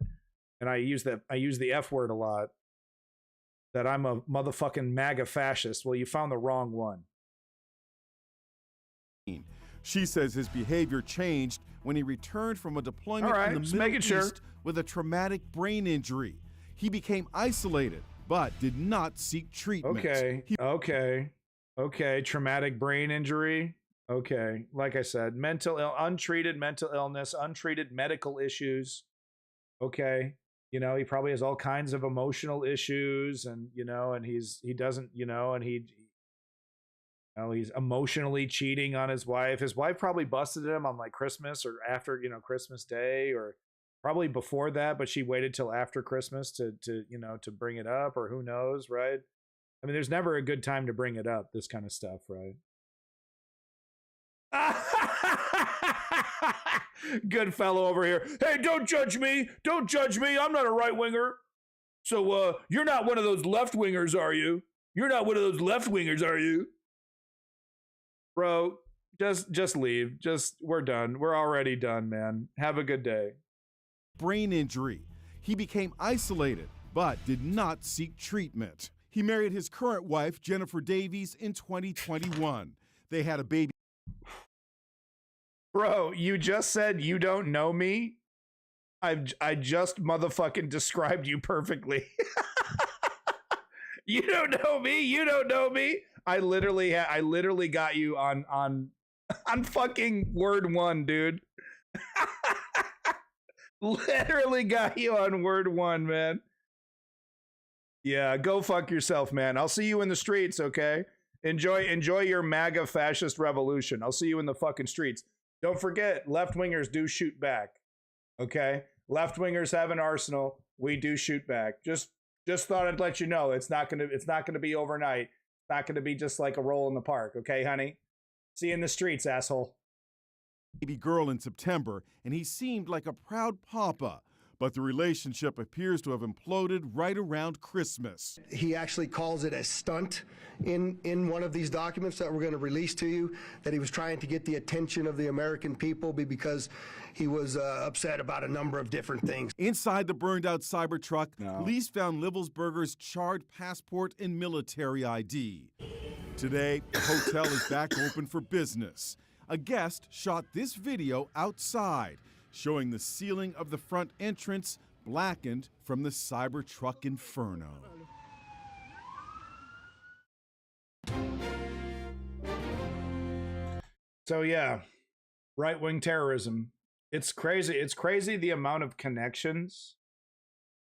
and I use the F word a lot, that I'm a motherfucking MAGA fascist, well, you found the wrong one. She says his behavior changed when he returned from a deployment in the Middle East with a traumatic brain injury. He became isolated, but did not seek treatment. Okay. Traumatic brain injury. Okay. Like I said, untreated mental illness, untreated medical issues. Okay. He probably has all kinds of emotional issues and, and he's emotionally cheating on his wife. His wife probably busted him on like Christmas or after, Christmas Day or probably before that, but she waited till after Christmas to bring it up, or who knows, right? I mean, there's never a good time to bring it up, this kind of stuff, right? Good fellow over here. Hey, don't judge me. Don't judge me. I'm not a right winger. So you're not one of those left wingers, are you? You're not one of those left wingers, are you? Bro, just leave. We're done. We're already done, man. Have a good day. Brain injury. He became isolated, but did not seek treatment. He married his current wife, Jennifer Davies, in 2021. They had a baby. Bro, you just said you don't know me? I just motherfucking described you perfectly. You don't know me? You don't know me? I literally got you on fucking word one, dude. Literally got you on word one, man. Yeah, go fuck yourself, man. I'll see you in the streets, okay? Enjoy your MAGA fascist revolution. I'll see you in the fucking streets. Don't forget, left-wingers do shoot back, okay? Left-wingers have an arsenal. We do shoot back. Just thought I'd let you know. It's not gonna be overnight. It's not gonna be just like a roll in the park, okay, honey? See you in the streets, asshole. Baby girl in September, and he seemed like a proud papa. But the relationship appears to have imploded right around Christmas. He actually calls it a stunt in one of these documents that we're going to release to you, that he was trying to get the attention of the American people because he was upset about a number of different things. Inside the burned out Cybertruck, police found Livelsberger's charred passport and military ID. Today, the hotel is back open for business. A guest shot this video outside, showing the ceiling of the front entrance blackened from the Cybertruck inferno. So yeah, right-wing terrorism. It's crazy. It's crazy the amount of connections,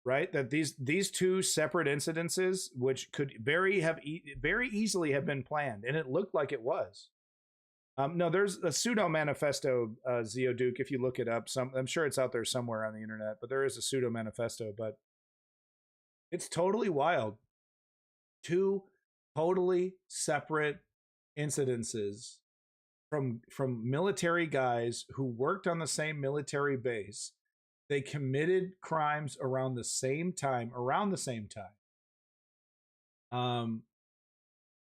right? That these two separate incidences, which could very easily have been planned, and it looked like it was. No, there's a pseudo manifesto, Zeoduke. If you look it up, I'm sure it's out there somewhere on the internet. But there is a pseudo manifesto. But it's totally wild. Two totally separate incidences from military guys who worked on the same military base. They committed crimes around the same time.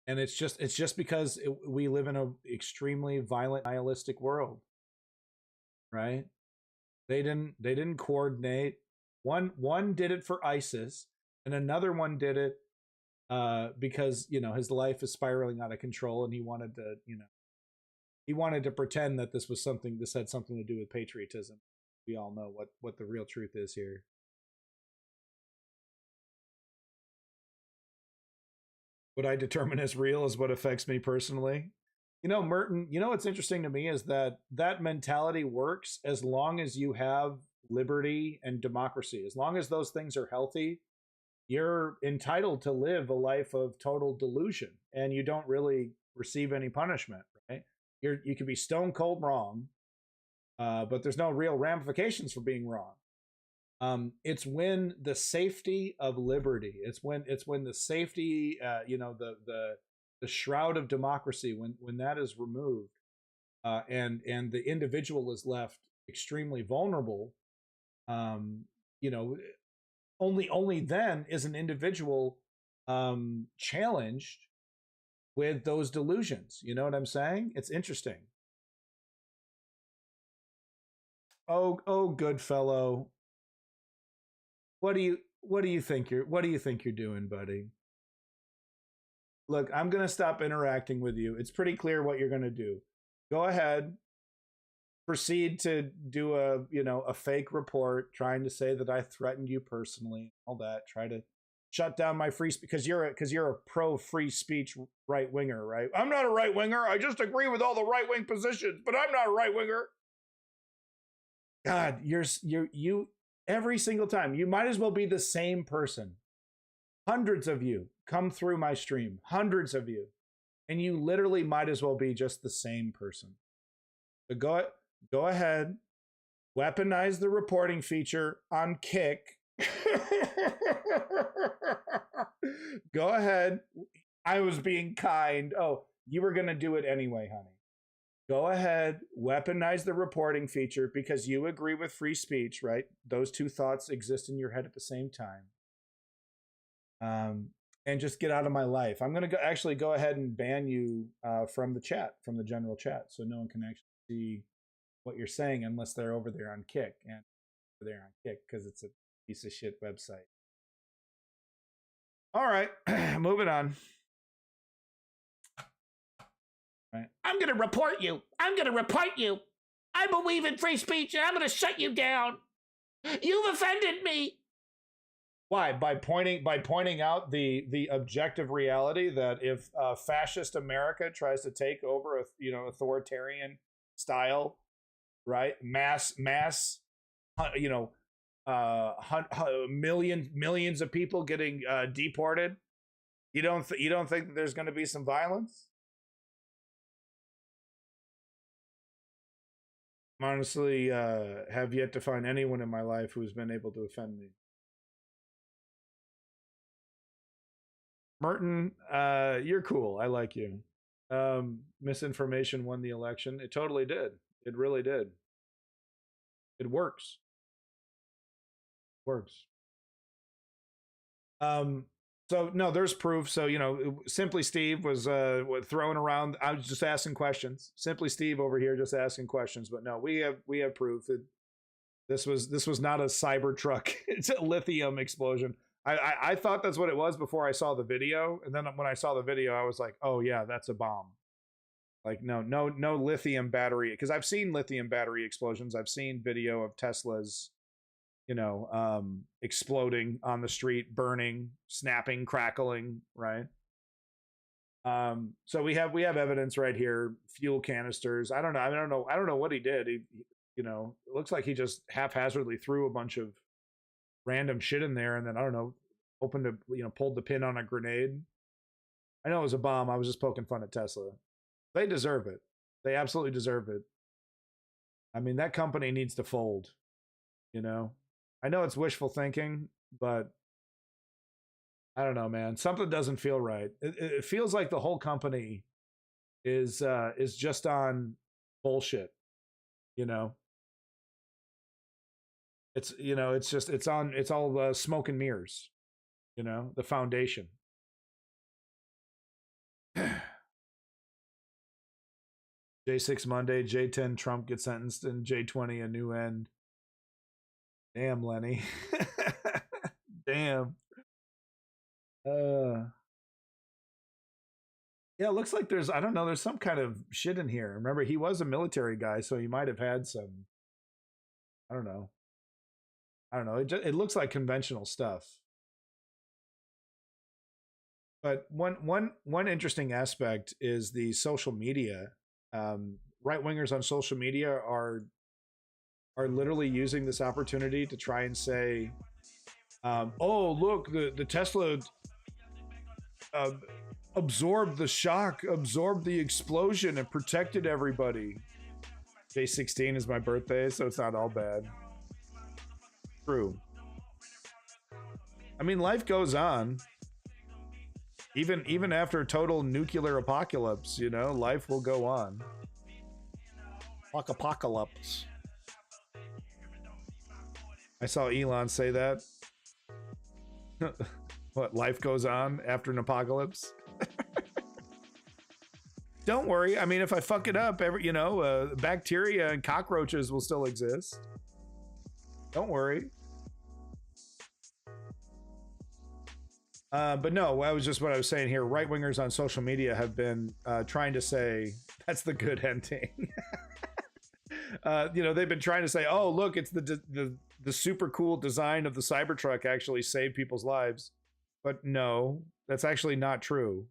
And it's just because we live in an extremely violent, nihilistic world, right? They didn't coordinate. One did it for ISIS, and another one did it because his life is spiraling out of control, and he wanted to pretend that this had something to do with patriotism. We all know what the real truth is here. What I determine as real is what affects me personally. Merton, what's interesting to me is that mentality works as long as you have liberty and democracy. As long as those things are healthy, you're entitled to live a life of total delusion, and you don't really receive any punishment, right? You can be stone cold wrong, but there's no real ramifications for being wrong. It's when the safety of liberty, it's when the safety, the shroud of democracy, when that is removed, and the individual is left extremely vulnerable, only then is an individual challenged with those delusions. You know what I'm saying? It's interesting. Oh, good fellow. What do you think you're doing, buddy? Look, I'm going to stop interacting with you. It's pretty clear what you're going to do. Go ahead. Proceed to do a fake report trying to say that I threatened you personally, all that. Try to shut down my free speech because you're a pro free speech right winger, right? I'm not a right winger. I just agree with all the right wing positions, but I'm not a right winger. God, you every single time, you might as well be the same person. Hundreds of you come through my stream, hundreds of you, and you literally might as well be just the same person. So go ahead, weaponize the reporting feature on Kick. Go ahead. I was being kind. Oh, you were going to do it anyway, honey. Go ahead, weaponize the reporting feature because you agree with free speech, right? Those two thoughts exist in your head at the same time. And just get out of my life. I'm going to actually go ahead and ban you from the chat, from the general chat, so no one can actually see what you're saying unless they're over there on Kick. And over there on Kick because it's a piece of shit website. All right, moving on. Right. I'm going to report you. I believe in free speech, and I'm going to shut you down. You've offended me. Why? By pointing out the objective reality that if fascist America tries to take over a authoritarian style, right, mass you know, millions of people getting deported. You don't think that there's going to be some violence? Honestly, have yet to find anyone in my life who's been able to offend me. Merton, you're cool. I like you. Misinformation won the election. It totally did. It really did. It works. So no, there's proof. So, you know, Simply Steve was throwing around. I was just asking questions. Simply Steve over here just asking questions. But no, we have proof that this was not a Cybertruck. It's a lithium explosion. I thought that's what it was before I saw the video, and then when I saw the video, I was like, oh yeah, that's a bomb. Like no lithium battery, because I've seen lithium battery explosions. I've seen video of Teslas, you know, exploding on the street, burning, snapping, crackling, right? So we have evidence right here. Fuel canisters. I don't know what he did. He you know, it looks like he just haphazardly threw a bunch of random shit in there, and then I don't know, pulled the pin on a grenade. I know it was a bomb. I was just poking fun at Tesla. They deserve it. They absolutely deserve it. I mean, that company needs to fold, you know? I know it's wishful thinking, but I don't know, man. Something doesn't feel right. It feels like the whole company is just on bullshit, you know? It's, you know, it's all smoke and mirrors, you know, the foundation. J6 Monday, J10 Trump gets sentenced, and J20 a new end. Damn, Lenny. Damn. Yeah, it looks like there's some kind of shit in here. Remember, he was a military guy, so he might have had some, I don't know. It looks like conventional stuff. But one interesting aspect is the social media. Right-wingers on social media are literally using this opportunity to try and say, oh, look, the Tesla absorbed the shock, absorbed the explosion, and protected everybody. J16 is my birthday, so it's not all bad. True. I mean, life goes on. Even after a total nuclear apocalypse, you know, life will go on. Apocalypse. I saw Elon say that. What, life goes on after an apocalypse? Don't worry. I mean, if I fuck it up, bacteria and cockroaches will still exist. Don't worry. But no, what I was saying here. Right-wingers on social media have been trying to say that's the good ending. They've been trying to say, oh, look, it's the super cool design of the Cybertruck actually saved people's lives. But no, that's actually not true.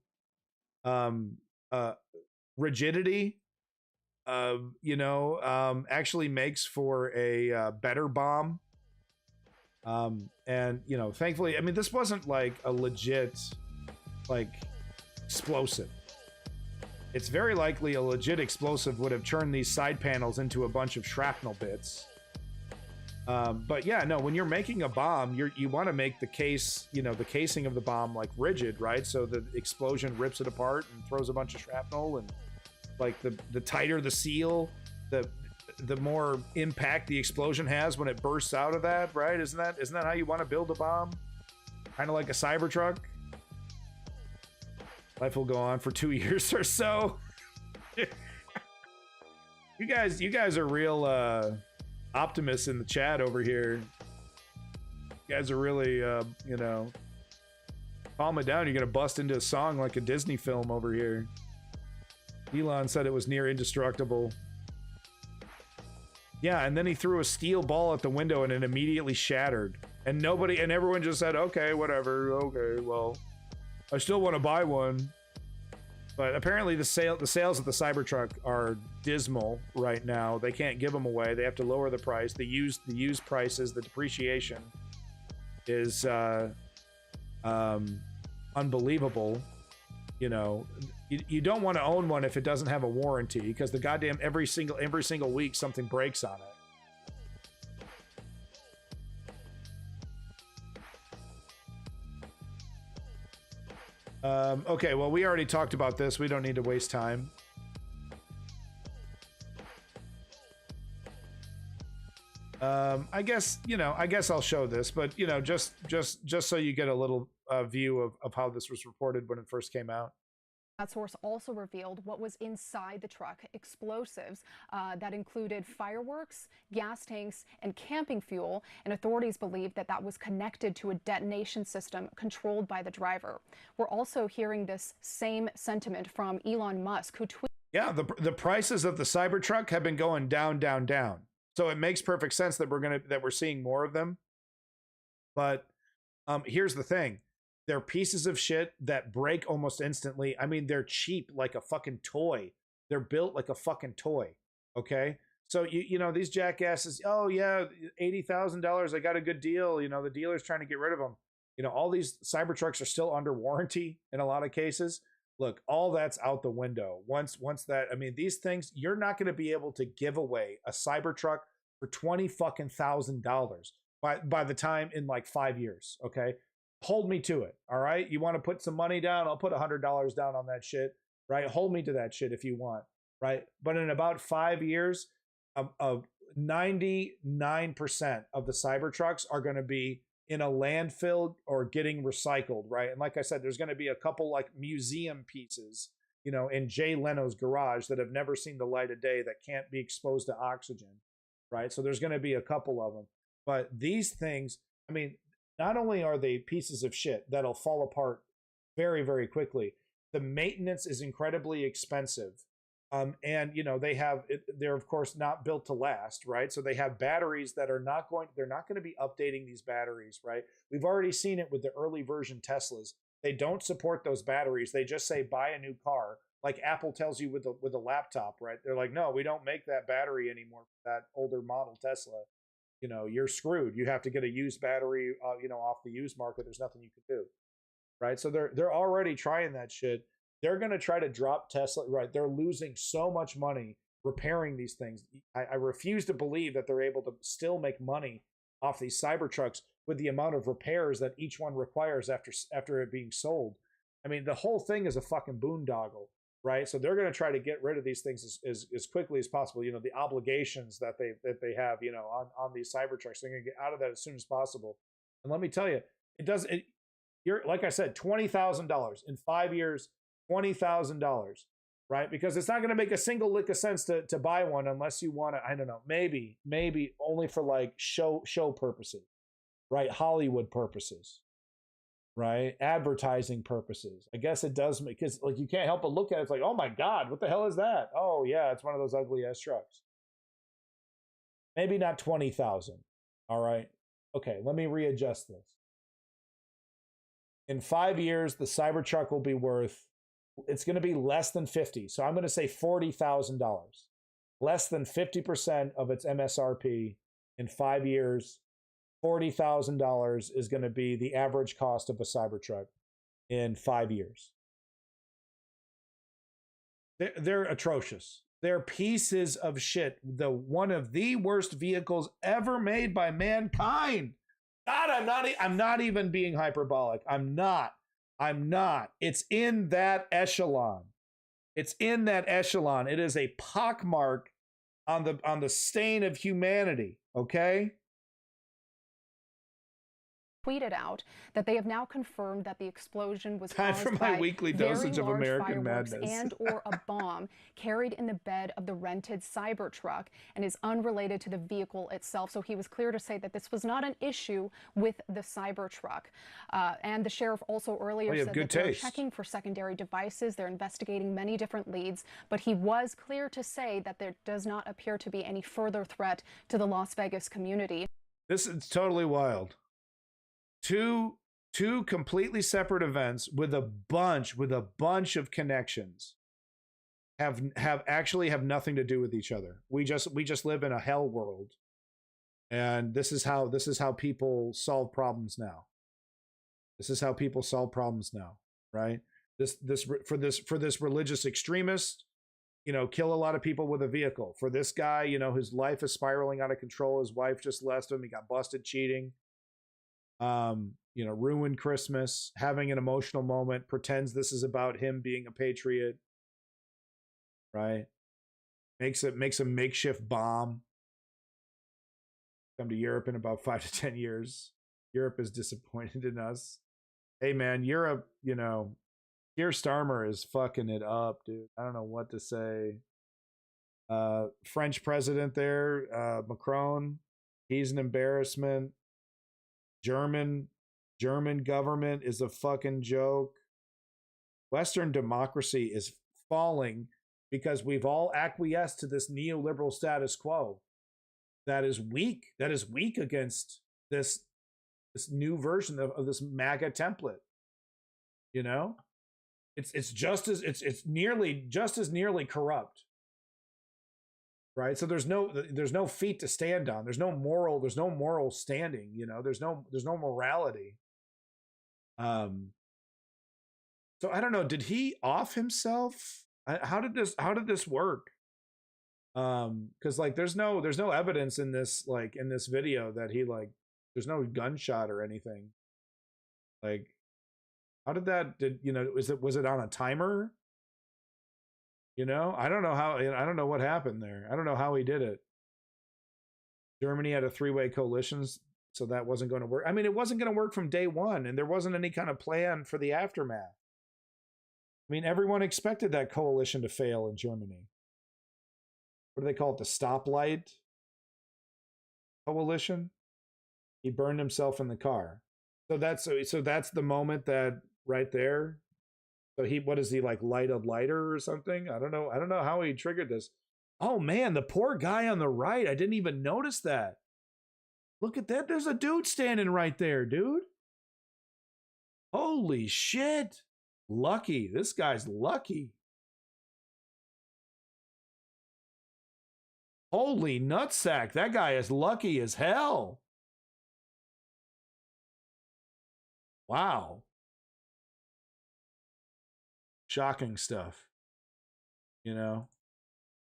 Rigidity, actually makes for a better bomb. And thankfully, I mean, this wasn't like a legit, explosive. It's very likely a legit explosive would have turned these side panels into a bunch of shrapnel bits. But yeah, no, when you're making a bomb, you want to make the the casing of the bomb rigid, right? So the explosion rips it apart and throws a bunch of shrapnel, and the tighter the seal, the more impact the explosion has when it bursts out of that, right? Isn't that how you want to build a bomb? Kind of like a Cybertruck. Life will go on for 2 years or so. You guys are real optimists in the chat over here. You guys are really calm it down. You're gonna bust into a song like a Disney film over here. Elon said it was near indestructible. Yeah, and then he threw a steel ball at the window and it immediately shattered. And everyone just said, okay, whatever. Okay, well, I still want to buy one. But apparently the sales of the Cybertruck are dismal right now. They can't give them away. They have to lower the price. The used prices, the depreciation is unbelievable. You know, you don't want to own one if it doesn't have a warranty, because the goddamn every single week something breaks on it. Okay, well, we already talked about this. We don't need to waste time. I guess I'll show this, but just so you get a little view of how this was reported when it first came out. That source also revealed what was inside the truck: explosives that included fireworks, gas tanks, and camping fuel. And authorities believe that that was connected to a detonation system controlled by the driver. We're also hearing this same sentiment from Elon Musk, who tweeted, "Yeah, the prices of the Cybertruck have been going down, down, down. So it makes perfect sense that we're seeing more of them. But here's the thing. They're pieces of shit that break almost instantly. I mean, they're cheap like a fucking toy. They're built like a fucking toy. Okay? So, these jackasses, oh, yeah, $80,000. I got a good deal. The dealer's trying to get rid of them. All these Cybertrucks are still under warranty in a lot of cases. Look, all that's out the window. Once that, I mean, these things, you're not going to be able to give away a Cybertruck for $20,000 by the time in like 5 years. Okay? Hold me to it. All right. You want to put some money down? I'll put $100 down on that shit. Right. Hold me to that shit if you want. Right. But in about 5 years, 99% of the Cybertrucks are going to be in a landfill or getting recycled. Right. And like I said, there's going to be a couple like museum pieces, in Jay Leno's garage that have never seen the light of day that can't be exposed to oxygen. Right. So there's going to be a couple of them. But these things, I mean, not only are they pieces of shit that'll fall apart very, very quickly, the maintenance is incredibly expensive. And, they're of course not built to last, right? So they have batteries that they're not going to be updating these batteries, right? We've already seen it with the early version Teslas. They don't support those batteries. They just say, buy a new car. Like Apple tells you with a laptop, right? They're like, no, we don't make that battery anymore for that older model Tesla. You're screwed. You have to get a used battery, off the used market. There's nothing you can do, right? So they're already trying that shit. They're going to try to drop Tesla, right? They're losing so much money repairing these things. I refuse to believe that they're able to still make money off these Cybertrucks with the amount of repairs that each one requires after it being sold. I mean, the whole thing is a fucking boondoggle. Right, so they're going to try to get rid of these things as quickly as possible. The obligations that they have, on these Cybertrucks, they're going to get out of that as soon as possible. And let me tell you, you're like I said, $20,000 in 5 years, $20,000, right? Because it's not going to make a single lick of sense to buy one unless you want to. I don't know, maybe only for like show purposes, right? Hollywood purposes. Right, advertising purposes. I guess it does, because like you can't help but look at it. It's like, oh my god, what the hell is that? Oh yeah, it's one of those ugly ass trucks. Maybe not 20,000. All right, okay, let me readjust this. In 5 years, the Cybertruck will be worth. It's going to be less than 50. So I'm going to say $40,000, less than 50% of its MSRP in 5 years. $40,000 is going to be the average cost of a Cybertruck in 5 years. They're atrocious. They're pieces of shit. One of the worst vehicles ever made by mankind. God, I'm not even being hyperbolic. I'm not. It's in that echelon. It is a pockmark on the stain of humanity. Okay. tweeted out that they have now confirmed that the explosion was Time caused for my by weekly dosage of very large American fireworks madness. and or a bomb carried in the bed of the rented Cybertruck and is unrelated to the vehicle itself. So he was clear to say that this was not an issue with the Cybertruck. And the sheriff also earlier said that they're checking for secondary devices. They're investigating many different leads, but he was clear to say that there does not appear to be any further threat to the Las Vegas community. This is totally wild. Two two completely separate events with a bunch of connections have nothing to do with each other. We just live in a hell world, and this is how people solve problems now. This is how people solve problems now, right? For this religious extremist, kill a lot of people with a vehicle. For this guy, his life is spiraling out of control. His wife just left him. He got busted cheating. Ruined Christmas, having an emotional moment, pretends this is about him being a patriot, right? Makes a makeshift bomb. Come to Europe in about 5 to 10 years. Europe is disappointed in us. Hey man, Europe, Keir Starmer is fucking it up, dude. I don't know what to say. French president there, Macron, he's an embarrassment. German government is a fucking joke. Western democracy is falling because we've all acquiesced to this neoliberal status quo that is weak against this new version of this MAGA template. It's nearly just as nearly corrupt, right? So there's no feet to stand on. There's no moral standing. There's no morality. So I don't know. Did he off himself? How did this work? Because there's no evidence in this video that he there's no gunshot or anything. How did that? Was it on a timer? I don't know how. I don't know what happened there. I don't know how he did it. Germany had a 3-way coalition, so that wasn't going to work. I mean, it wasn't going to work from day one, and there wasn't any kind of plan for the aftermath. I mean, everyone expected that coalition to fail in Germany. What do they call it? The stoplight coalition. He burned himself in the car. So that's the moment that right there. So what is he light a lighter or something? I don't know how he triggered this. Oh man, the poor guy on the right. I didn't even notice that. Look at that. There's a dude standing right there, dude. Holy shit. Lucky. This guy's lucky. Holy nutsack. That guy is lucky as hell. Wow. Shocking stuff. And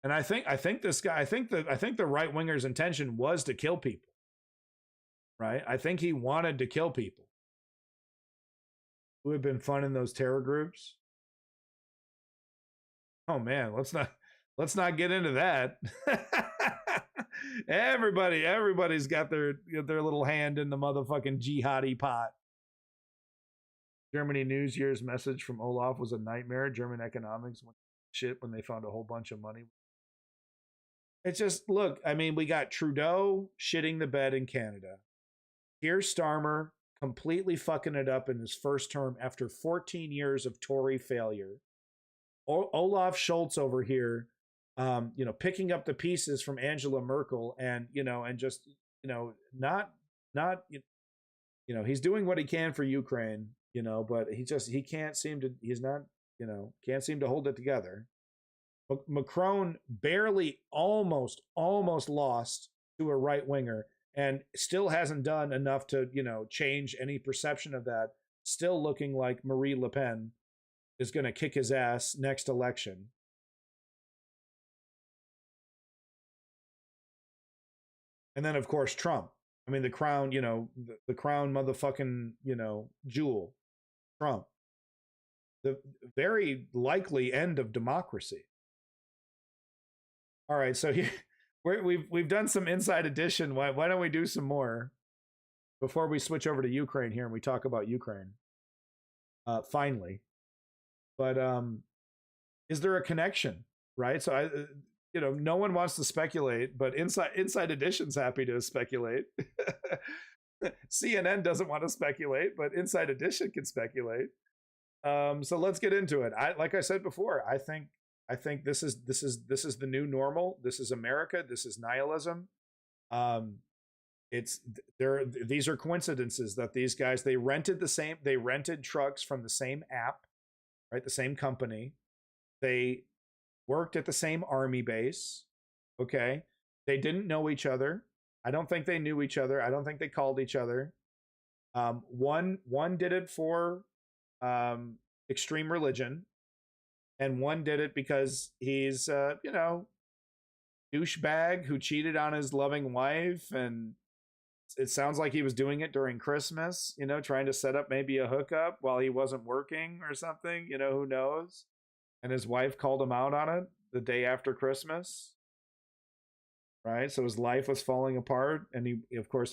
I think this guy, I think the right winger's intention was to kill people. Right? I think he wanted to kill people. It would have been fun in those terror groups. Oh man, let's not get into that. Everybody's got their little hand in the motherfucking jihadi pot. Germany News Year's message from Olaf was a nightmare. German economics went shit when they found a whole bunch of money. It's just, look, I mean, we got Trudeau shitting the bed in Canada. Keir Starmer completely fucking it up in his first term after 14 years of Tory failure. Olaf Scholz over here, picking up the pieces from Angela Merkel and just, he's doing what he can for Ukraine, but he can't seem to hold it together. Macron barely almost lost to a right winger and still hasn't done enough to, change any perception of that. Still looking like Marine Le Pen is going to kick his ass next election. And then, of course, Trump. I mean, the crown, the crown motherfucking, jewel, Trump. The very likely end of democracy. All right, so here we've done some Inside Edition. Why don't we do some more before we switch over to Ukraine here and we talk about Ukraine? Finally, but is there a connection? Right. So no one wants to speculate, but Inside Edition's happy to speculate. CNN doesn't want to speculate, but Inside Edition can speculate. So let's get into it. Like I said before, I think this is the new normal. This is America. This is nihilism. these are coincidences that these guys, they rented trucks from the same app, right? The same company. They worked at the same army base. Okay. They didn't know each other. I don't think they knew each other. I don't think they called each other. One did it for extreme religion, and one did it because he's douchebag who cheated on his loving wife, and it sounds like he was doing it during Christmas, trying to set up maybe a hookup while he wasn't working or something, who knows? And his wife called him out on it the day after Christmas. Right? So his life was falling apart, and he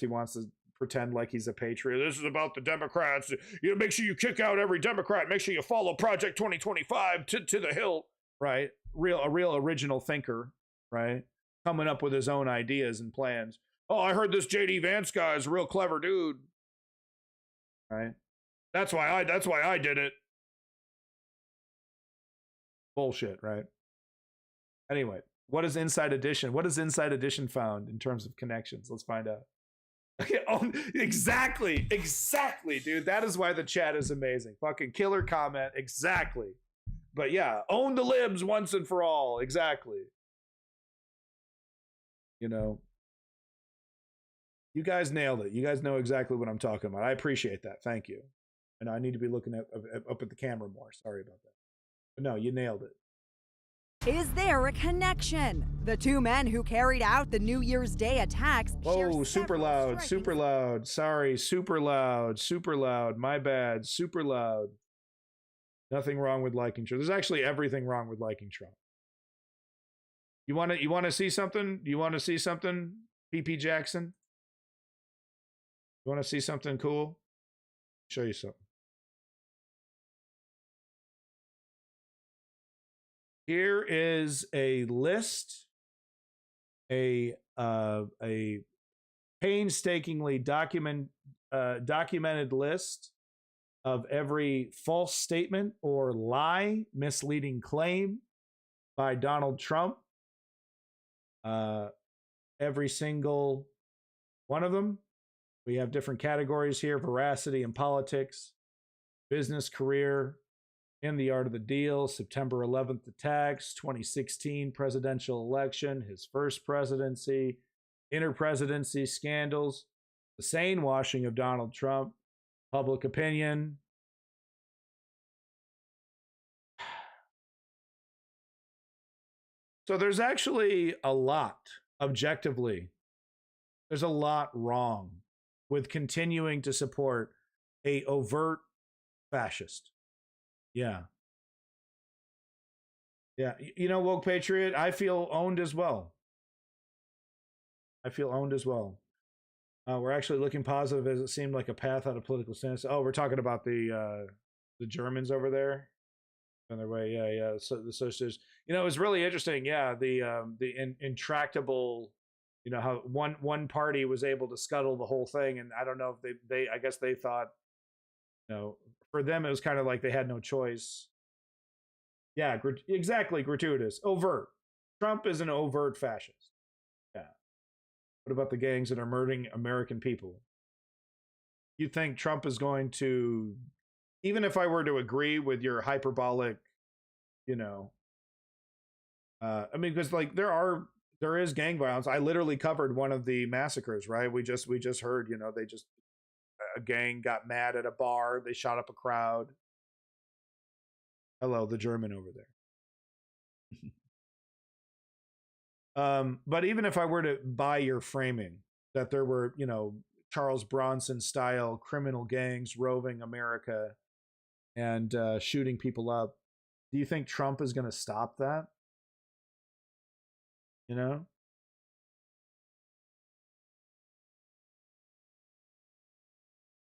wants to pretend like he's a patriot. This is about the Democrats. Make sure you kick out every Democrat. Make sure you follow Project 2025 to the hilt. Right? A real original thinker. Right? Coming up with his own ideas and plans. Oh, I heard this JD Vance guy is a real clever dude. Right? That's why I did it. Bullshit, right? Anyway, what is Inside Edition? What has Inside Edition found in terms of connections? Let's find out. Oh, exactly, dude. That is why the chat is amazing. Fucking killer comment. Exactly. But yeah, own the libs once and for all. Exactly. You guys nailed it. You guys know exactly what I'm talking about. I appreciate that. Thank you. And I need to be looking up at the camera more. Sorry about that. But no, you nailed it. Is there a connection? The two men who carried out the New Year's Day attacks. Oh, super loud. Sorry, super loud. My bad. Super loud. Nothing wrong with liking Trump. There's actually everything wrong with liking Trump. You want to see something? You want to see something, PP Jackson? You want to see something cool? Show you something. Here is a list, a painstakingly documented list of every false statement or lie, misleading claim by Donald Trump. Every single one of them. We have different categories here: veracity and politics, business, career, In the Art of the Deal, September 11th attacks, 2016 presidential election, his first presidency, inter-presidency scandals, the sane washing of Donald Trump, public opinion. So there's actually a lot, objectively, there's a lot wrong with continuing to support a overt fascist. Yeah. Yeah. Woke Patriot, I feel owned as well. We're actually looking positive as it seemed like a path out of political stance. Oh, we're talking about the Germans over there on their way. Yeah. So the socialists, it was really interesting. Yeah. The intractable, how one party was able to scuttle the whole thing. And I don't know if I guess they thought, for them, it was kind of like they had no choice. Yeah, exactly. Gratuitous. Overt. Trump is an overt fascist. Yeah. What about the gangs that are murdering American people? You think Trump is going to, even if I were to agree with your hyperbolic, because there is gang violence. I literally covered one of the massacres, right? We just heard, a gang got mad at a bar. They shot up a crowd. Hello, the German over there. But even if I were to buy your framing that there were, Charles Bronson style criminal gangs roving America and shooting people up, do you think Trump is going to stop that?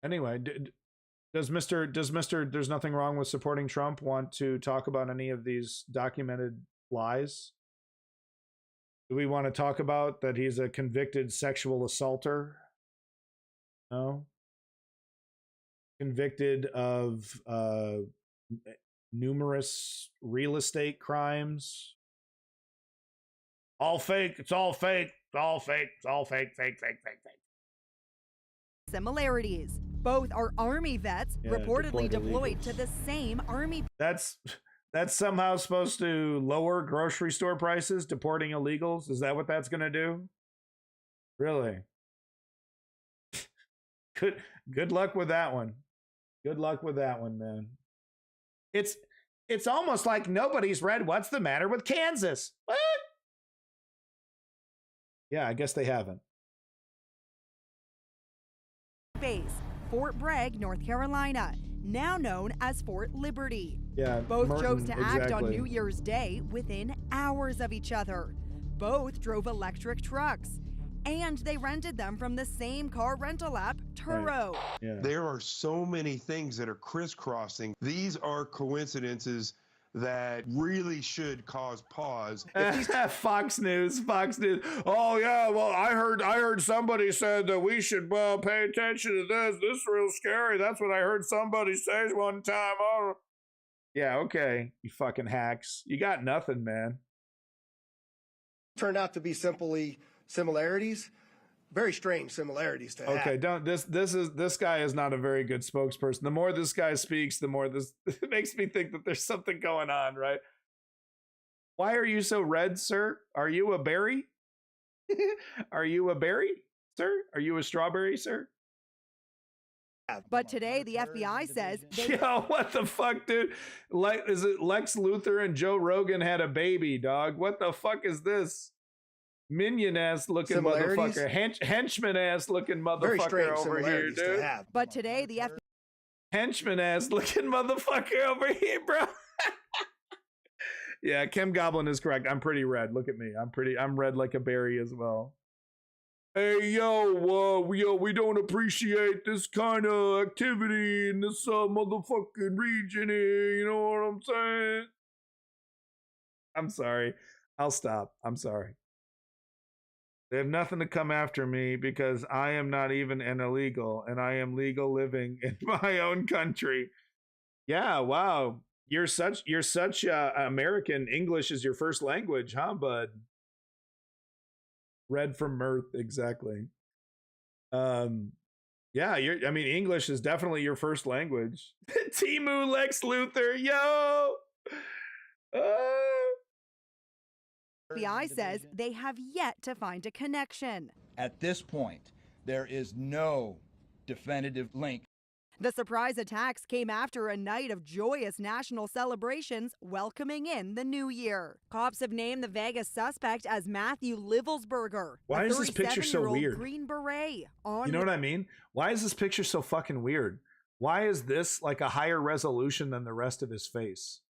Anyway, does Mr. There's nothing wrong with supporting Trump want to talk about any of these documented lies? Do we want to talk about that he's a convicted sexual assaulter? No. Convicted of numerous real estate crimes? All fake. It's all fake. It's all fake. It's all fake. Fake. similarities. Both are Army vets reportedly deployed to the same Army. That's somehow supposed to lower grocery store prices, deporting illegals. Is that what that's going to do? Really? Good luck with that one. Good luck with that one, man. It's almost like nobody's read What's the Matter with Kansas. What? Yeah, I guess they haven't. Base, Fort Bragg, North Carolina, now known as Fort Liberty. Yeah, both Merton, chose to act on exactly. New Year's Day within hours of each other. Both drove electric trucks, and they rented them from the same car rental app, Turo. Yeah. There are so many things that are crisscrossing. These are coincidences that really should cause pause. Fox News. Oh yeah, well I heard somebody said that we should pay attention to this. This is real scary. That's what I heard somebody say one time. Oh. Yeah, okay, you fucking hacks. You got nothing, man. Turned out to be simply similarities. Very strange similarities to have. Okay, don't this guy is not a very good spokesperson. The more this guy speaks, the more this it makes me think that there's something going on, right? Why are you so red, sir? Are you a berry? Are you a berry, sir? Are you a strawberry, sir? But today, the FBI says Yo, what the fuck, dude? Is it Lex Luthor and Joe Rogan had a baby, dog? What the fuck is this? Minion ass looking motherfucker, henchman ass looking motherfucker over here, dude. But today, the FBI henchman ass looking motherfucker over here, bro. Yeah, Kim Goblin is correct. I'm pretty red. Look at me. I'm red like a berry as well. Hey, we don't appreciate this kind of activity in this motherfucking region here. You know what I'm saying? I'm sorry. I'll stop. I'm sorry. They have nothing to come after me because I am not even an illegal and I am legal living in my own country. Yeah, wow. You're such American. English is your first language, huh, bud? Red from mirth, exactly. Yeah, English is definitely your first language. Timu Lex Luthor, yo. FBI says they have yet to find a connection. At this point, there is no definitive link. The surprise attacks came after a night of joyous national celebrations welcoming in the new year. Cops have named the Vegas suspect as Matthew Livelsberger. Why is this picture so weird? Green Beret. You know what I mean? Why is this picture so fucking weird? Why is this like a higher resolution than the rest of his face?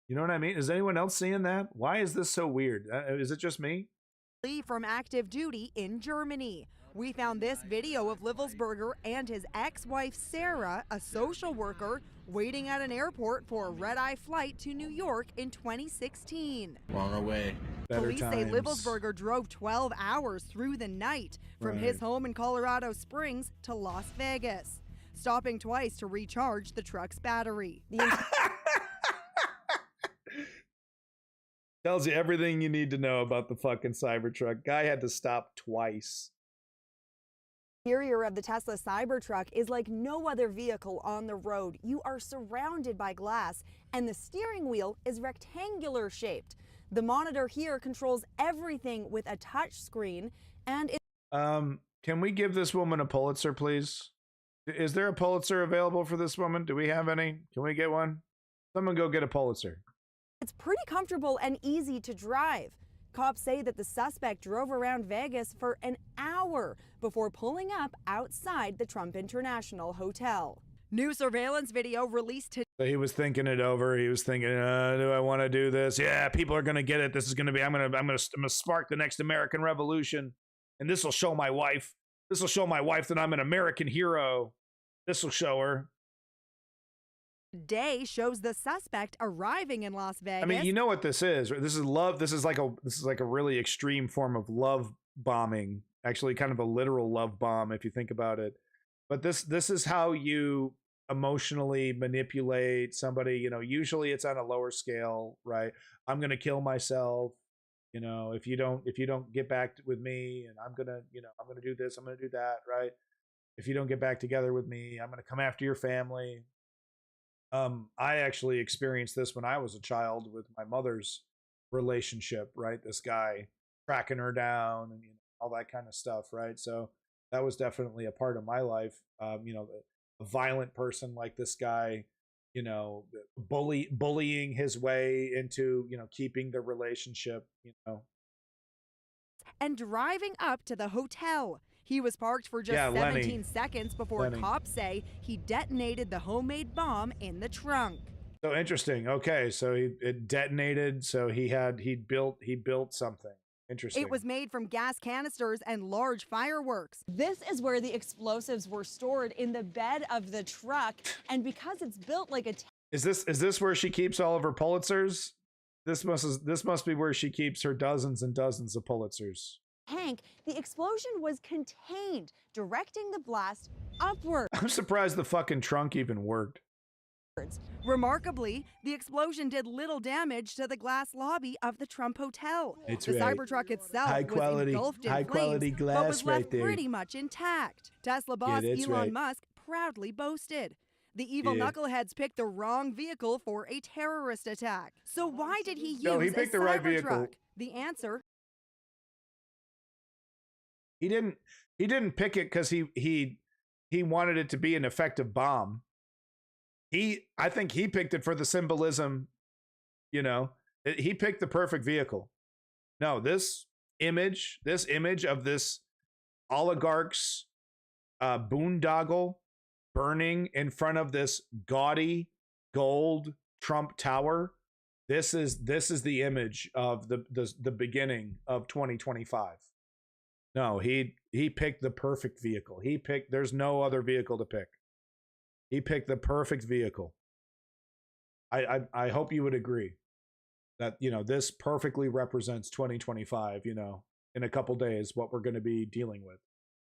You know what I mean? Is anyone else seeing that? Why is this so weird? Is it just me? From active duty in Germany. We found this video of Livelsberger and his ex-wife Sarah, a social worker, waiting at an airport for a red-eye flight to New York in 2016. On our way. Police say Livelsberger drove 12 hours through the night from his home in Colorado Springs to Las Vegas, stopping twice to recharge the truck's battery. Tells you everything you need to know about the fucking Cybertruck. Guy had to stop twice. The interior of the Tesla Cybertruck is like no other vehicle on the road. You are surrounded by glass, and the steering wheel is rectangular shaped. The monitor here controls everything with a touch screen, and can we give this woman a Pulitzer, please? Is there a Pulitzer available for this woman? Do we have any? Can we get one? Someone go get a Pulitzer. It's pretty comfortable and easy to drive. Cops say that the suspect drove around Vegas for an hour before pulling up outside the Trump International Hotel. New surveillance video released today. So he was thinking it over. He was thinking, do I want to do this? Yeah, people are going to get it. This is going to be, I'm going to spark the next American Revolution. And this will show my wife. This will show my wife that I'm an American hero. This will show her. Day shows the suspect arriving in Las Vegas. I mean, you know what this is. This is love. This is like a really extreme form of love bombing. Actually, kind of a literal love bomb if you think about it. But this is how you emotionally manipulate somebody. You know, usually it's on a lower scale, right? I'm gonna kill myself. You know, if you don't get back with me, and I'm gonna do this, I'm gonna do that, right? if you don't get back together with me, I'm going to come after your family. I actually experienced this when I was a child with my mother's relationship, right? This guy tracking her down and all that kind of stuff, right? So that was definitely a part of my life. A violent person like this guy, bullying his way into, keeping the relationship, And driving up to the hotel. He was parked for just 17 seconds before cops say he detonated the homemade bomb in the trunk. So interesting. Okay, so it detonated. So he built something. Interesting. It was made from gas canisters and large fireworks. This is where the explosives were stored, in the bed of the truck. And because it's built like a Is this where she keeps all of her Pulitzers? This must be where she keeps her dozens and dozens of Pulitzers. tank, the explosion was contained, directing the blast upward. I'm surprised the fucking trunk even worked. Remarkably, the explosion did little damage to the glass lobby of the Trump Hotel. It's the right. Cybertruck itself High was quality- engulfed in high quality flames, glass but was left right there. pretty much intact. Tesla boss that's Elon right. Musk proudly boasted. The evil Yeah. knuckleheads picked the wrong vehicle for a terrorist attack. So why did he use No, he picked a the right Cybertruck? vehicle. The answer: He didn't pick it because he wanted it to be an effective bomb. I think he picked it for the symbolism. He picked the perfect vehicle. No, this image of this oligarch's boondoggle burning in front of this gaudy gold Trump Tower. This is the image of the beginning of 2025. No, he picked the perfect vehicle. There's no other vehicle to pick. He picked the perfect vehicle. I hope you would agree that, this perfectly represents 2025, in a couple days, what we're going to be dealing with,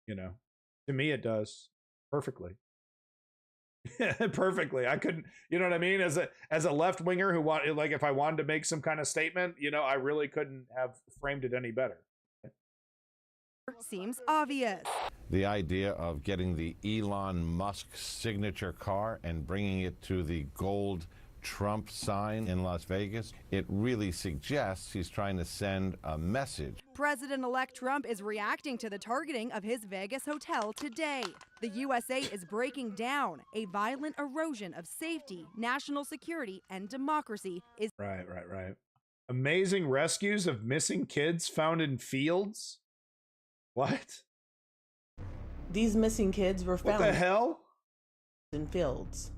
to me, it does perfectly. Perfectly. I couldn't, you know what I mean? As a left winger who if I wanted to make some kind of statement, I really couldn't have framed it any better. seems obvious. The idea of getting the Elon Musk signature car and bringing it to the gold Trump sign in Las Vegas, it really suggests he's trying to send a message. President-elect Trump is reacting to the targeting of his Vegas hotel today. The USA is breaking down. A violent erosion of safety, national security, and democracy is... Right. Amazing rescues of missing kids found in fields? What? These missing kids were found. What the hell? In fields.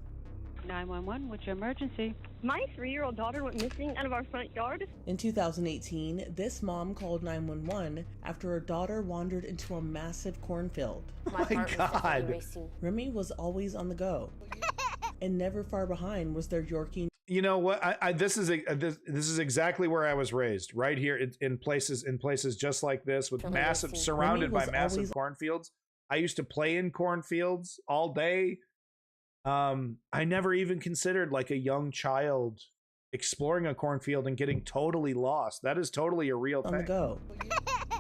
911, what's your emergency? My 3-year-old daughter went missing out of our front yard. In 2018, this mom called 911 after her daughter wandered into a massive cornfield. My God. Remy was always on the go. And never far behind was their Yorkie. You know what? This is exactly where I was raised, right here in places just like this, with massive, surrounded by massive cornfields. I used to play in cornfields all day. I never even considered, like, a young child exploring a cornfield and getting totally lost. That is totally a real thing. On the go.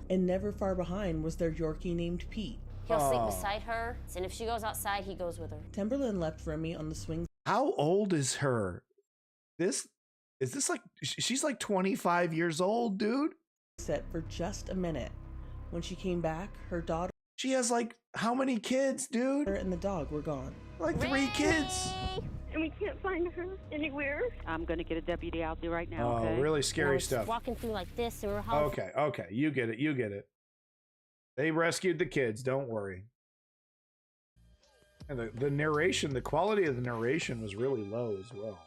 And never far behind was their Yorkie named Pete. He'll sleep beside her, and if she goes outside, he goes with her. Timberland left Remy on the swing. How old is her? She's like 25 years old, dude. Set for just a minute. When she came back, her daughter... She has, like, how many kids, dude? Her and the dog were gone. Like 3 kids. And we can't find her anywhere. I'm going to get a deputy out there right now, Oh, okay? really scary We're stuff. walking through like this, and we're house. Okay. You get it. They rescued the kids. Don't worry. And the narration, the quality of the narration was really low as well.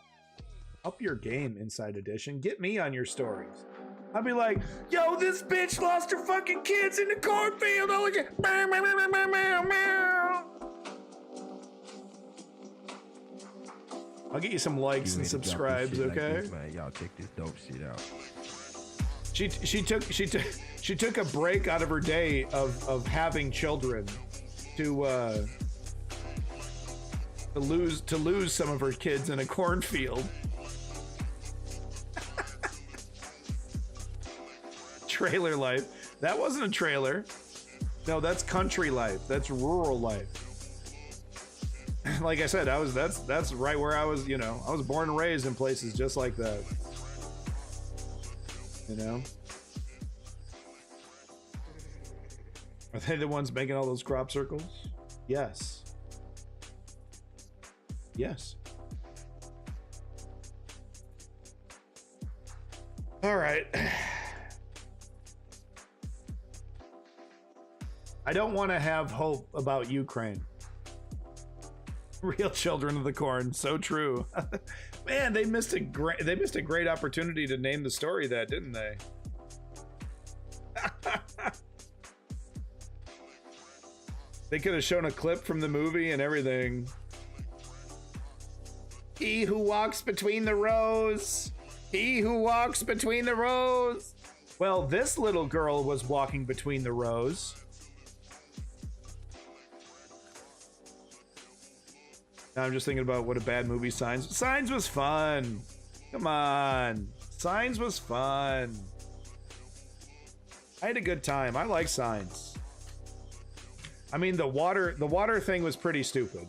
Up your game, Inside Edition. Get me on your stories. I'd be like, yo, this bitch lost her fucking kids in the cornfield. Oh, yeah. Meow, meow, meow, meow, meow, meow. I'll get you some likes and subscribes, okay? Man, y'all check this dope shit out. She took a break out of her day of having children to lose some of her kids in a cornfield. Trailer life. That wasn't a trailer. No, that's country life. That's rural life. Like I said, that's right where I was, you know, I was born and raised in places just like that. You know? Are they the ones making all those crop circles? Yes. Yes. All right. I don't want to have hope about Ukraine. Real children of the corn, so true. Man, they missed a great opportunity to name the story that, didn't they? They could have shown a clip from the movie and everything. He who walks between the rows. He who walks between the rows. Well, this little girl was walking between the rows. Now I'm just thinking about what a bad movie Signs was fun. Come on. Signs was fun. I had a good time. I like Signs. I mean, the water thing was pretty stupid.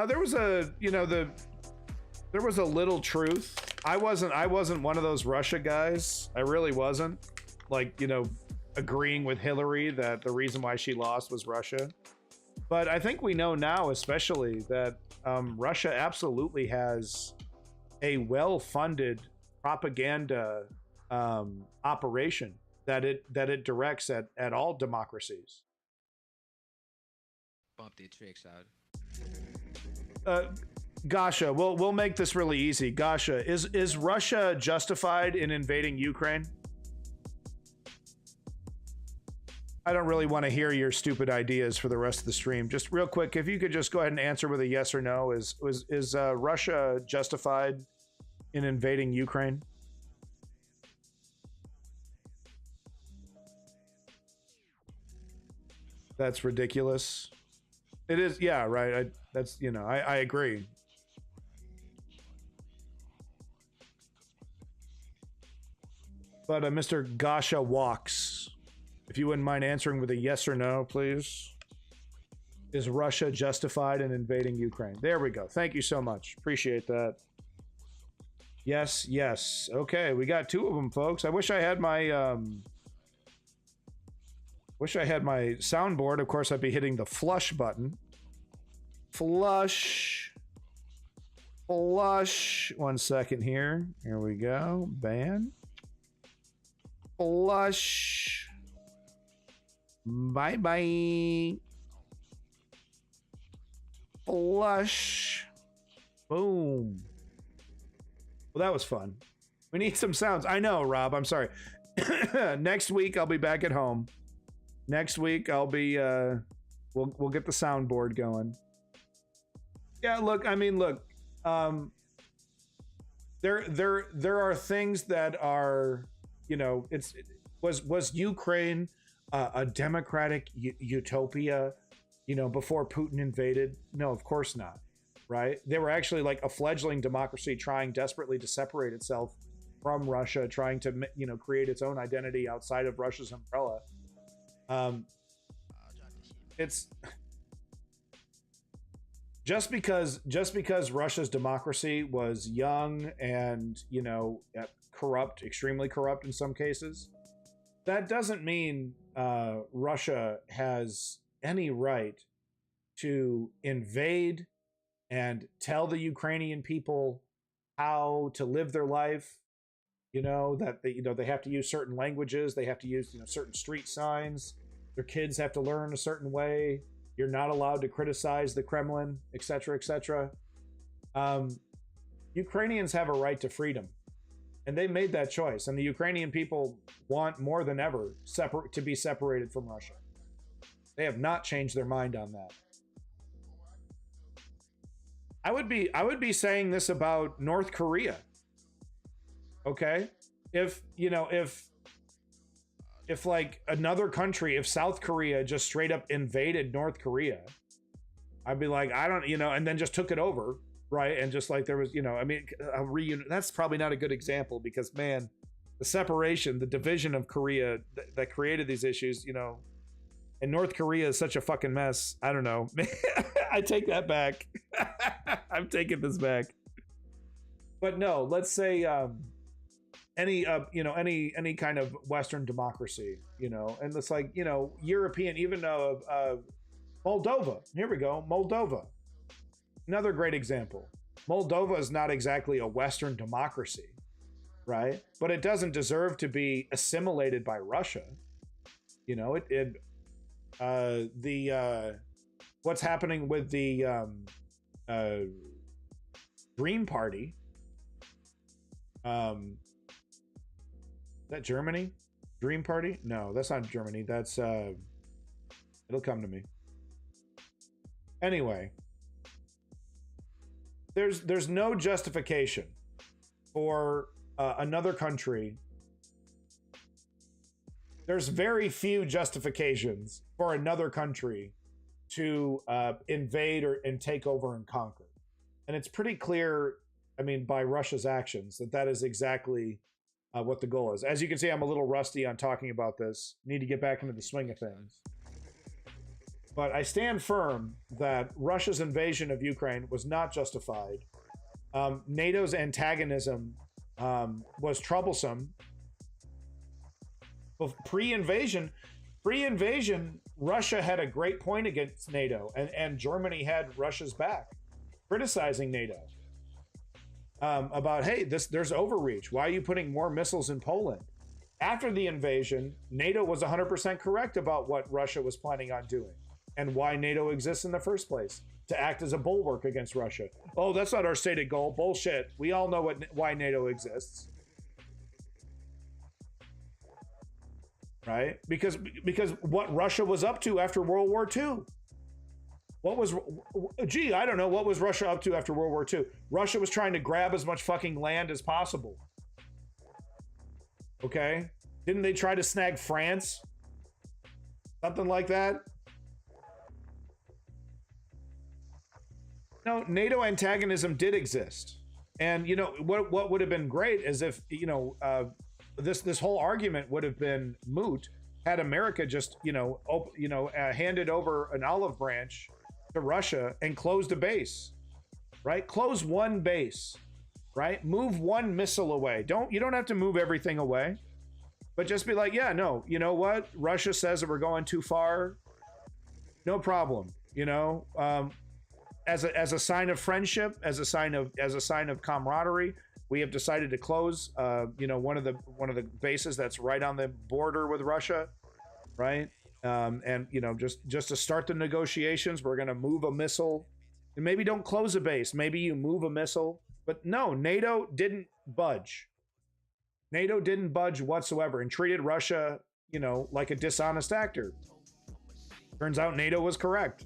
There was a, you know, there was a little truth. I wasn't one of those Russia guys. I really wasn't. Like, you know, agreeing with Hillary that the reason why she lost was Russia. But I think we know now, especially, that Russia absolutely has a well-funded propaganda operation that it directs at all democracies. Bump the tricks out. Gasha, we'll make this really easy. Gasha, is Russia justified in invading Ukraine? I don't really want to hear your stupid ideas for the rest of the stream. Just real quick, if you could just go ahead and answer with a yes or no. Is Russia justified in invading Ukraine? That's ridiculous. It is, yeah, right. That's, you know, I agree. But Mr. Gasha Walks, if you wouldn't mind answering with a yes or no, please. Is Russia justified in invading Ukraine? There we go. Thank you so much. Appreciate that. Yes, yes. Okay, we got two of them, folks. I wish I had my soundboard. Of course, I'd be hitting the flush button. Flush. Flush. 1 second here. Here we go. Ban. Flush. Bye-bye. Flush. Boom. Well, that was fun. We need some sounds. I know, Rob. I'm sorry. Next week, I'll be back at home. Next week, I'll be, we'll get the soundboard going. Yeah, look, I mean, look, there are things that are, you know, was Ukraine a democratic utopia, you know, before Putin invaded? No, of course not, right? They were actually like a fledgling democracy trying desperately to separate itself from Russia, trying to, you know, create its own identity outside of Russia's umbrella. It's just because Russia's democracy was young and, you know, corrupt, extremely corrupt in some cases, that doesn't mean Russia has any right to invade and tell the Ukrainian people how to live their life. You know, that they have to use certain languages, they have to use, you know, certain street signs, their kids have to learn a certain way, you're not allowed to criticize the Kremlin, etc., etc. Ukrainians have a right to freedom, and they made that choice, and the Ukrainian people want more than ever to be separated from Russia. They have not changed their mind on that. I would be saying this about North Korea. Okay, if like another country, if South Korea just straight up invaded North Korea, I'd be like, I don't, you know, and then just took it over, right? And just like there was, I mean, a reunion. That's probably not a good example because, man, the separation, the division of Korea that created these issues, and North Korea is such a fucking mess. I don't know. I take that back. I'm taking this back. But no, let's say any kind of Western democracy, and it's like, European, even Moldova. Here we go, Moldova. Another great example. Moldova is not exactly a Western democracy, right? But it doesn't deserve to be assimilated by Russia. What's happening with the Green Party? Is that Germany? Dream Party? No, that's not Germany. That's it'll come to me. Anyway, there's no justification for another country. There's very few justifications for another country to invade and take over and conquer. And it's pretty clear, I mean, by Russia's actions, that is exactly what the goal is. As you can see, I'm a little rusty on talking about this. Need to get back into the swing of things. But I stand firm that Russia's invasion of Ukraine was not justified. NATO's antagonism was troublesome. Pre-invasion, Russia had a great point against NATO, and Germany had Russia's back, criticizing NATO about, hey, there's overreach. Why are you putting more missiles in Poland? After the invasion, NATO was 100% correct about what Russia was planning on doing and why NATO exists in the first place, to act as a bulwark against Russia. Oh, that's not our stated goal. Bullshit. We all know why NATO exists. Right? Because what Russia was up to after World War II. I don't know. What was Russia up to after World War II? Russia was trying to grab as much fucking land as possible. Okay? Didn't they try to snag France? Something like that? No, NATO antagonism did exist. And, what would have been great is if, this whole argument would have been moot had America just, handed over an olive branch to Russia and closed a base, right? Close one base, right? Move one missile away. You don't have to move everything away, but just be like, yeah, no, you know what? Russia says that we're going too far. No problem. As a sign of friendship, as a sign of camaraderie, we have decided to close, one of the bases that's right on the border with Russia, right? And just to start the negotiations, we're going to move a missile, and maybe don't close a base. Maybe you move a missile, but no, NATO didn't budge. NATO didn't budge whatsoever and treated Russia, like a dishonest actor. Turns out NATO was correct.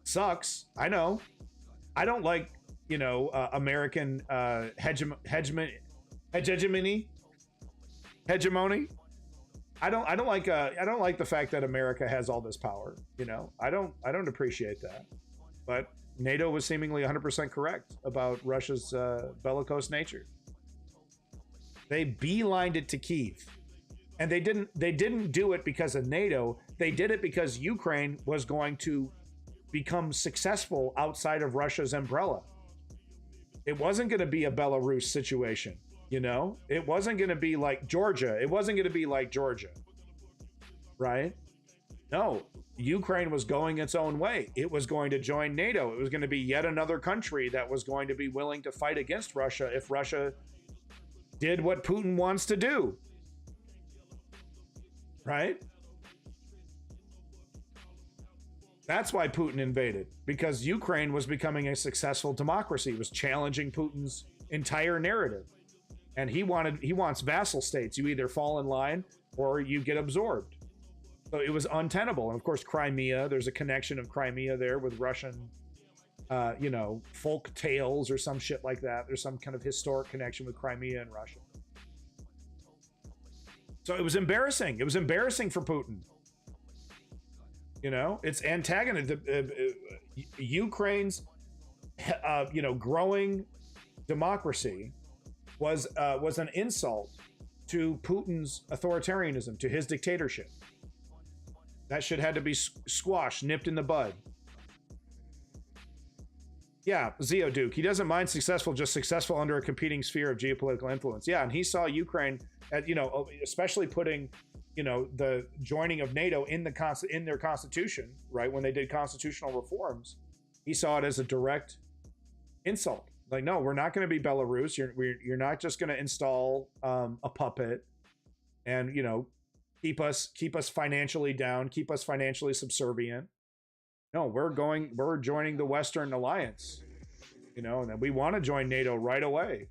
Sucks. I know. I don't like, American hegemony. I don't like the fact that America has all this power. I don't appreciate that. But NATO was seemingly 100% correct about Russia's bellicose nature. They beelined it to Kyiv, and they didn't do it because of NATO. They did it because Ukraine was going to become successful outside of Russia's umbrella. It wasn't going to be a Belarus situation, It wasn't going to be like Georgia. Right? No, Ukraine was going its own way. It was going to join NATO. It was going to be yet another country that was going to be willing to fight against Russia if Russia did what Putin wants to do. Right? That's why Putin invaded, because Ukraine was becoming a successful democracy. It was challenging Putin's entire narrative. And he wants vassal states. You either fall in line or you get absorbed. So it was untenable. And of course, Crimea, there's a connection of Crimea there with Russian, folk tales or some shit like that. There's some kind of historic connection with Crimea and Russia. So it was embarrassing. It was embarrassing for Putin. It's antagonism. Ukraine's growing democracy was an insult to Putin's authoritarianism, to his dictatorship. That shit had to be squashed, nipped in the bud. Yeah, Zeoduke, he doesn't mind just successful under a competing sphere of geopolitical influence. Yeah, and he saw Ukraine at, especially putting, the joining of NATO in their constitution, right? When they did constitutional reforms, he saw it as a direct insult. Like, no, we're not going to be Belarus. You're not just going to install a puppet and, keep us financially down, keep us financially subservient. No, we're joining the Western Alliance, and we want to join NATO right away.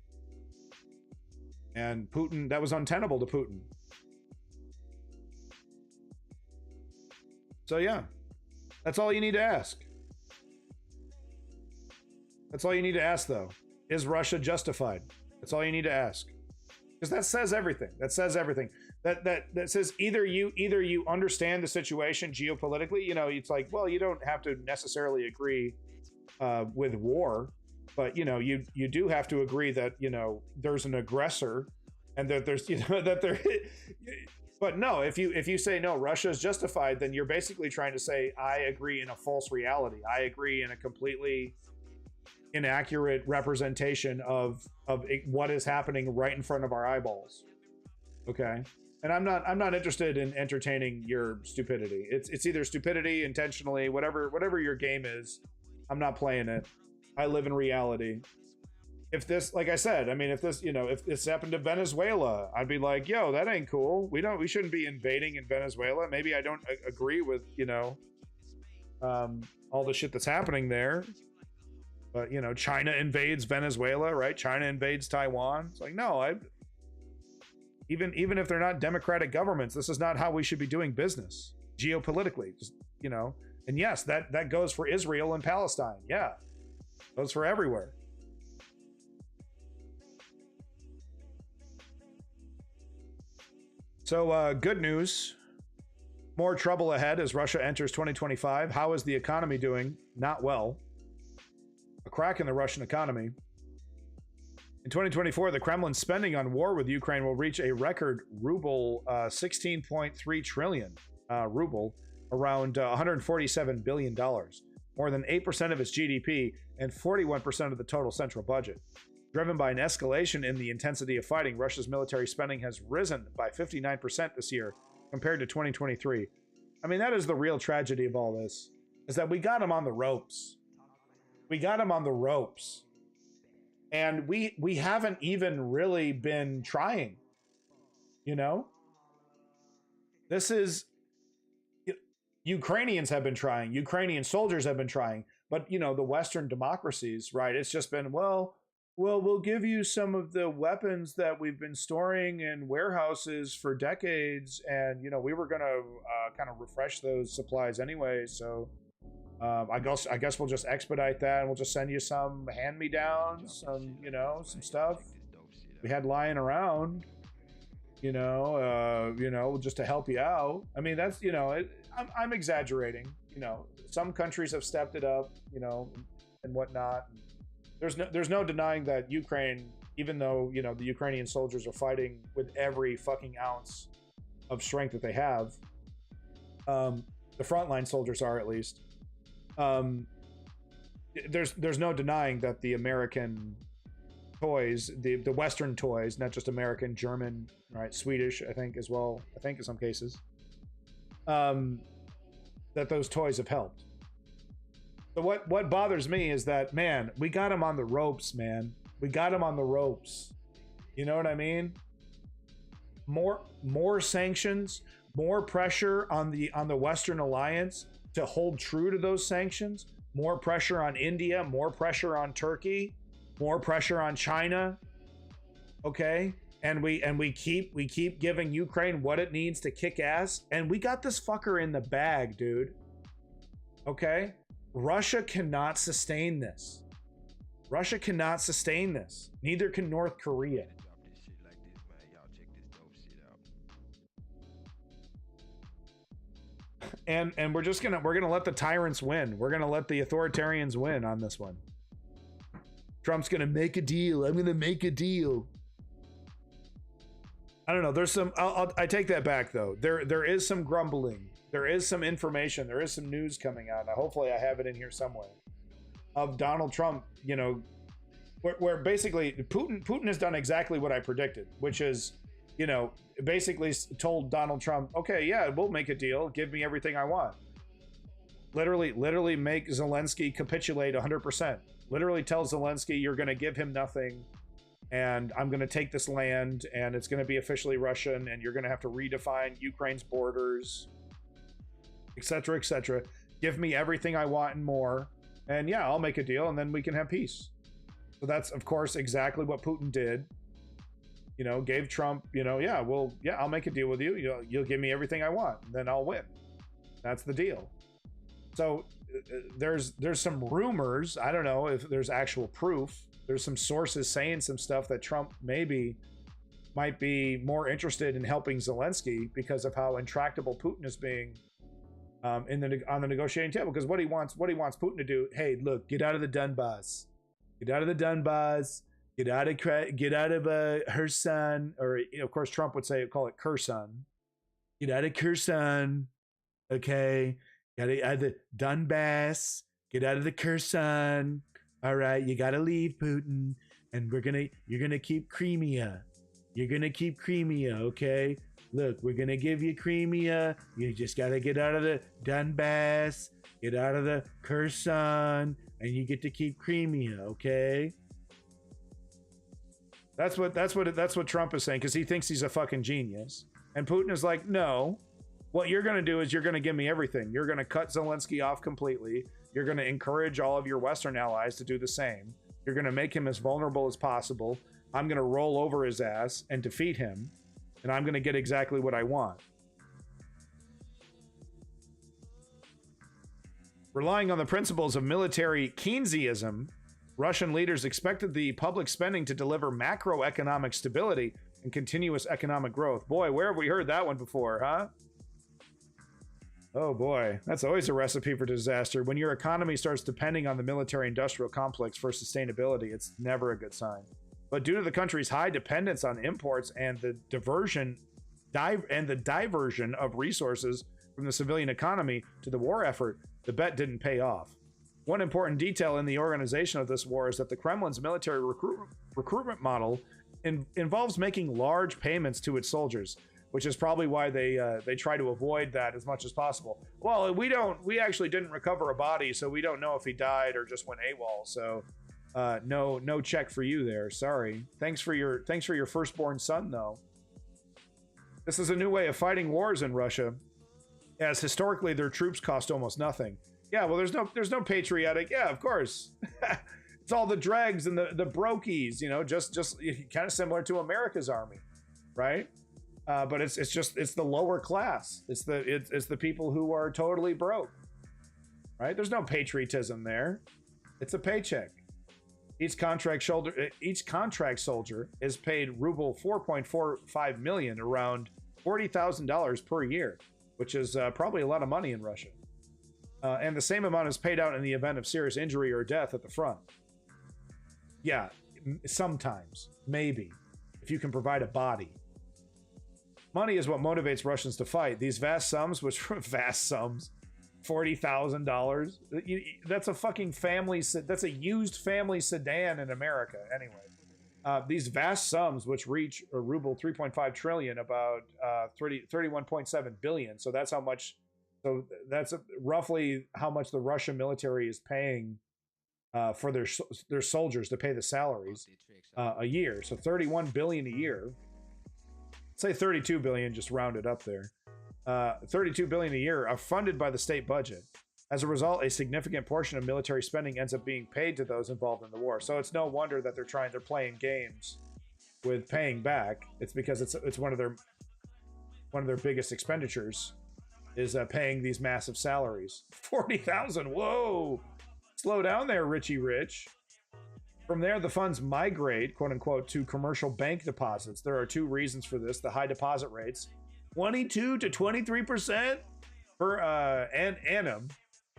And Putin, that was untenable to Putin. So yeah, that's all you need to ask. That's all you need to ask, though. Is Russia justified? That's all you need to ask. Because that says everything. That says everything. That says either you understand the situation geopolitically. It's like, well, you don't have to necessarily agree with war, but you do have to agree that there's an aggressor, and that there's that there. But no, if you say no, Russia is justified, then you're basically trying to say I agree in a false reality. I agree in a completely inaccurate representation of what is happening right in front of our eyeballs. Okay, and I'm not interested in entertaining your stupidity. It's either stupidity intentionally, whatever your game is. I'm not playing it. I live in reality. If this, like I said, if this happened to Venezuela, I'd be like, yo, that ain't cool. We shouldn't be invading in Venezuela. Maybe I don't agree with all the shit that's happening there. But China invades Venezuela, right? China invades Taiwan. It's like, no, even if they're not democratic governments, this is not how we should be doing business geopolitically. Just, and yes, that goes for Israel and Palestine. Yeah, goes for everywhere. So good news. More trouble ahead as Russia enters 2025. How is the economy doing? Not well. A crack in the Russian economy. In 2024, the Kremlin's spending on war with Ukraine will reach a record ruble 16.3 trillion ruble, around $147 billion, more than 8% of its GDP and 41% of the total central budget. Driven by an escalation in the intensity of fighting, Russia's military spending has risen by 59% this year compared to 2023. That is the real tragedy of all this, is that we got them on the ropes. We got them on the ropes. And we haven't even really been trying. This is... Ukrainians have been trying. Ukrainian soldiers have been trying. But, the Western democracies, right? It's just been, well, we'll give you some of the weapons that we've been storing in warehouses for decades. And, we were going to kind of refresh those supplies anyway. So I guess we'll just expedite that, and we'll just send you some hand-me-downs, some stuff we had lying around, just to help you out. That's, I'm exaggerating. Some countries have stepped it up, and whatnot. There's no denying that Ukraine, even though, the Ukrainian soldiers are fighting with every fucking ounce of strength that they have, the frontline soldiers are, at least. There's no denying that the American toys, the Western toys, not just American, German, right, Swedish, I think as well. I think in some cases, that those toys have helped. So what bothers me is that, man, we got them on the ropes, man. We got them on the ropes. You know what I mean? More sanctions, more pressure on the Western Alliance to hold true to those sanctions, more pressure on India, more pressure on Turkey, more pressure on China. Okay? And we keep giving Ukraine what it needs to kick ass, and we got this fucker in the bag, dude. Okay? Russia cannot sustain this. Russia cannot sustain this. Neither can North Korea. And we're gonna let the tyrants win. We're gonna let the authoritarians win on this one. Trump's going to make a deal. I'm going to make a deal. I don't know. There's some, I take that back though. There is some grumbling. There is some information. There is some news coming out. Now, hopefully I have it in here somewhere of Donald Trump, you know, where basically Putin has done exactly what I predicted, which is, you know, basically told Donald Trump, okay, yeah, we'll make a deal. Give me everything I want. Literally make Zelensky capitulate 100%. Literally tell Zelensky you're going to give him nothing, and I'm going to take this land, and it's going to be officially Russian, and you're going to have to redefine Ukraine's borders, etc., etc. Give me everything I want and more, and yeah, I'll make a deal, and then we can have peace. So that's, of course, exactly what Putin did. You know, gave Trump, you know, yeah, well, yeah, I'll make a deal with you. You'll give me everything I want, and then I'll win. That's the deal. So there's some rumors. I don't know if there's actual proof. There's some sources saying some stuff that Trump maybe might be more interested in helping Zelensky because of how intractable Putin is being on the negotiating table. Because what he wants Putin to do, hey, look, get out of the Donbass. Get out of the Donbass. Get out of Kherson, or, you know, of course Trump would call it Kherson. Get out of Kherson, okay? Get out of the Donbass. Get out of the Kherson. All right, you gotta leave, Putin, and you're gonna keep Crimea. You're gonna keep Crimea, okay? Look, we're gonna give you Crimea. You just gotta get out of the Donbass. Get out of the Kherson, and you get to keep Crimea, okay? That's what Trump is saying, because he thinks he's a fucking genius. And Putin is like, no, what you're going to do is you're going to give me everything. You're going to cut Zelensky off completely. You're going to encourage all of your Western allies to do the same. You're going to make him as vulnerable as possible. I'm going to roll over his ass and defeat him. And I'm going to get exactly what I want. Relying on the principles of military Keynesianism, Russian leaders expected the public spending to deliver macroeconomic stability and continuous economic growth. Boy, where have we heard that one before, huh? Oh boy, that's always a recipe for disaster. When your economy starts depending on the military-industrial complex for sustainability, it's never a good sign. But due to the country's high dependence on imports and the diversion of resources from the civilian economy to the war effort, the bet didn't pay off. One important detail in the organization of this war is that the Kremlin's military recruitment model involves making large payments to its soldiers, which is probably why they try to avoid that as much as possible. Well, we actually didn't recover a body, so we don't know if he died or just went AWOL. So no check for you there. Sorry. Thanks for your firstborn son, though. This is a new way of fighting wars in Russia, as historically their troops cost almost nothing. Yeah, well, there's no patriotic. Yeah, of course. It's all the dregs and the brokies, you know, just kind of similar to America's army, right? But it's the lower class. It's the people who are totally broke, right? There's no patriotism there. It's a paycheck. Each contract soldier is paid ruble 4.45 million, around $40,000 per year, which is probably a lot of money in Russia. And the same amount is paid out in the event of serious injury or death at the front. Yeah, sometimes, maybe, if you can provide a body. Money is what motivates Russians to fight. These vast sums, $40,000. That's a fucking family. That's a used family sedan in America, anyway. These vast sums, which reach a ruble 3.5 trillion, about 31.7 billion. So that's how much. So that's roughly how much the Russian military is paying for their soldiers to pay the salaries a year. So 31 billion a year. Say 32 billion, just round it up there. 32 billion a year are funded by the state budget. As a result, a significant portion of military spending ends up being paid to those involved in the war. So it's no wonder that they're playing games with paying back. It's because it's one of their biggest expenditures is paying these massive salaries. 40,000, whoa! Slow down there, Richie Rich. From there, the funds migrate, quote unquote, to commercial bank deposits. There are two reasons for this: the high deposit rates, 22 to 23% per annum,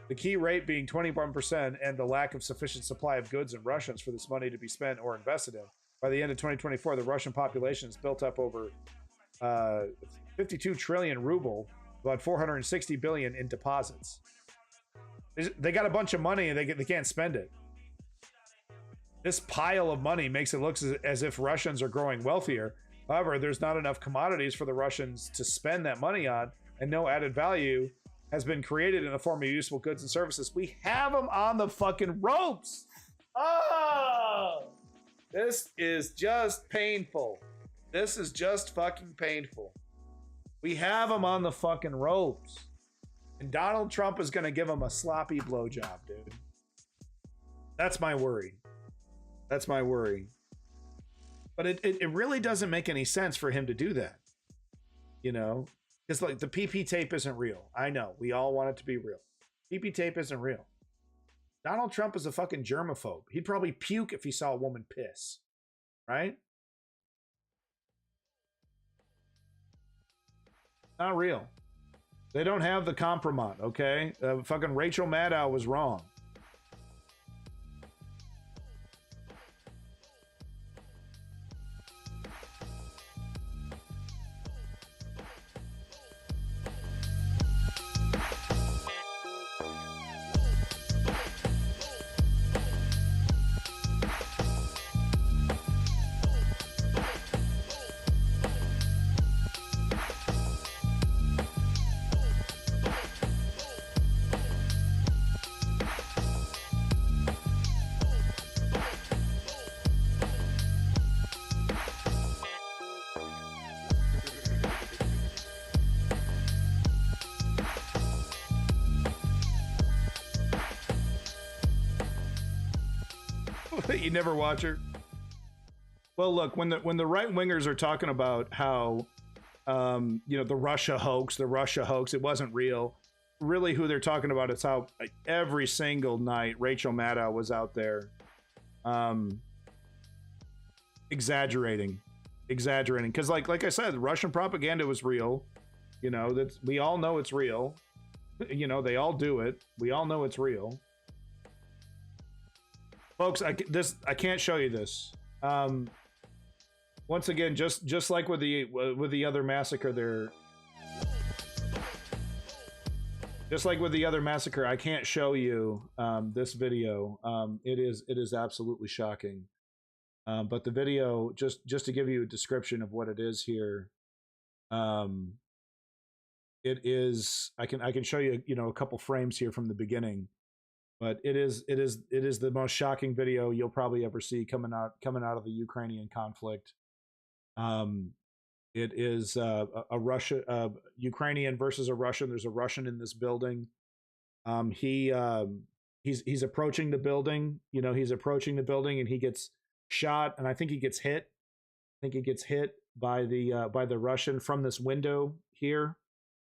The key rate being 21% and the lack of sufficient supply of goods and Russians for this money to be spent or invested in. By the end of 2024, the Russian population is built up over 52 trillion ruble, about 460 billion in deposits. They got a bunch of money and they can't spend it. This pile of money makes it look as if Russians are growing wealthier. However, there's not enough commodities for the Russians to spend that money on, and no added value has been created in the form of useful goods and services. We have them on the fucking ropes. Oh, this is just painful. This is just fucking painful. We have them on the fucking ropes. And Donald Trump is going to give them a sloppy blowjob, dude. That's my worry. That's my worry. But it really doesn't make any sense for him to do that. You know? It's like the PP tape isn't real. I know. We all want it to be real. PP tape isn't real. Donald Trump is a fucking germaphobe. He'd probably puke if he saw a woman piss. Right? Not real. They don't have the compromat, okay? Fucking Rachel Maddow was wrong. You never watch her. Well, look, when the right wingers are talking about how, you know, the Russia hoax, it wasn't real. Really, who they're talking about is how like, every single night Rachel Maddow was out there, exaggerating, because like I said, Russian propaganda was real. You know that we all know it's real. You know they all do it. We all know it's real. Folks, I can't show you this. Once again, just like with the other massacre there. Just like with the other massacre, I can't show you this video. It is absolutely shocking. But the video, just to give you a description of what it is here, it is. I can show you a couple frames here from the beginning. But it is the most shocking video you'll probably ever see coming out of the Ukrainian conflict. It is a Ukrainian versus a Russian. There's a Russian in this building. He's approaching the building. You know, he's approaching the building and he gets shot, and I think he gets hit. I think he gets hit by the Russian from this window here.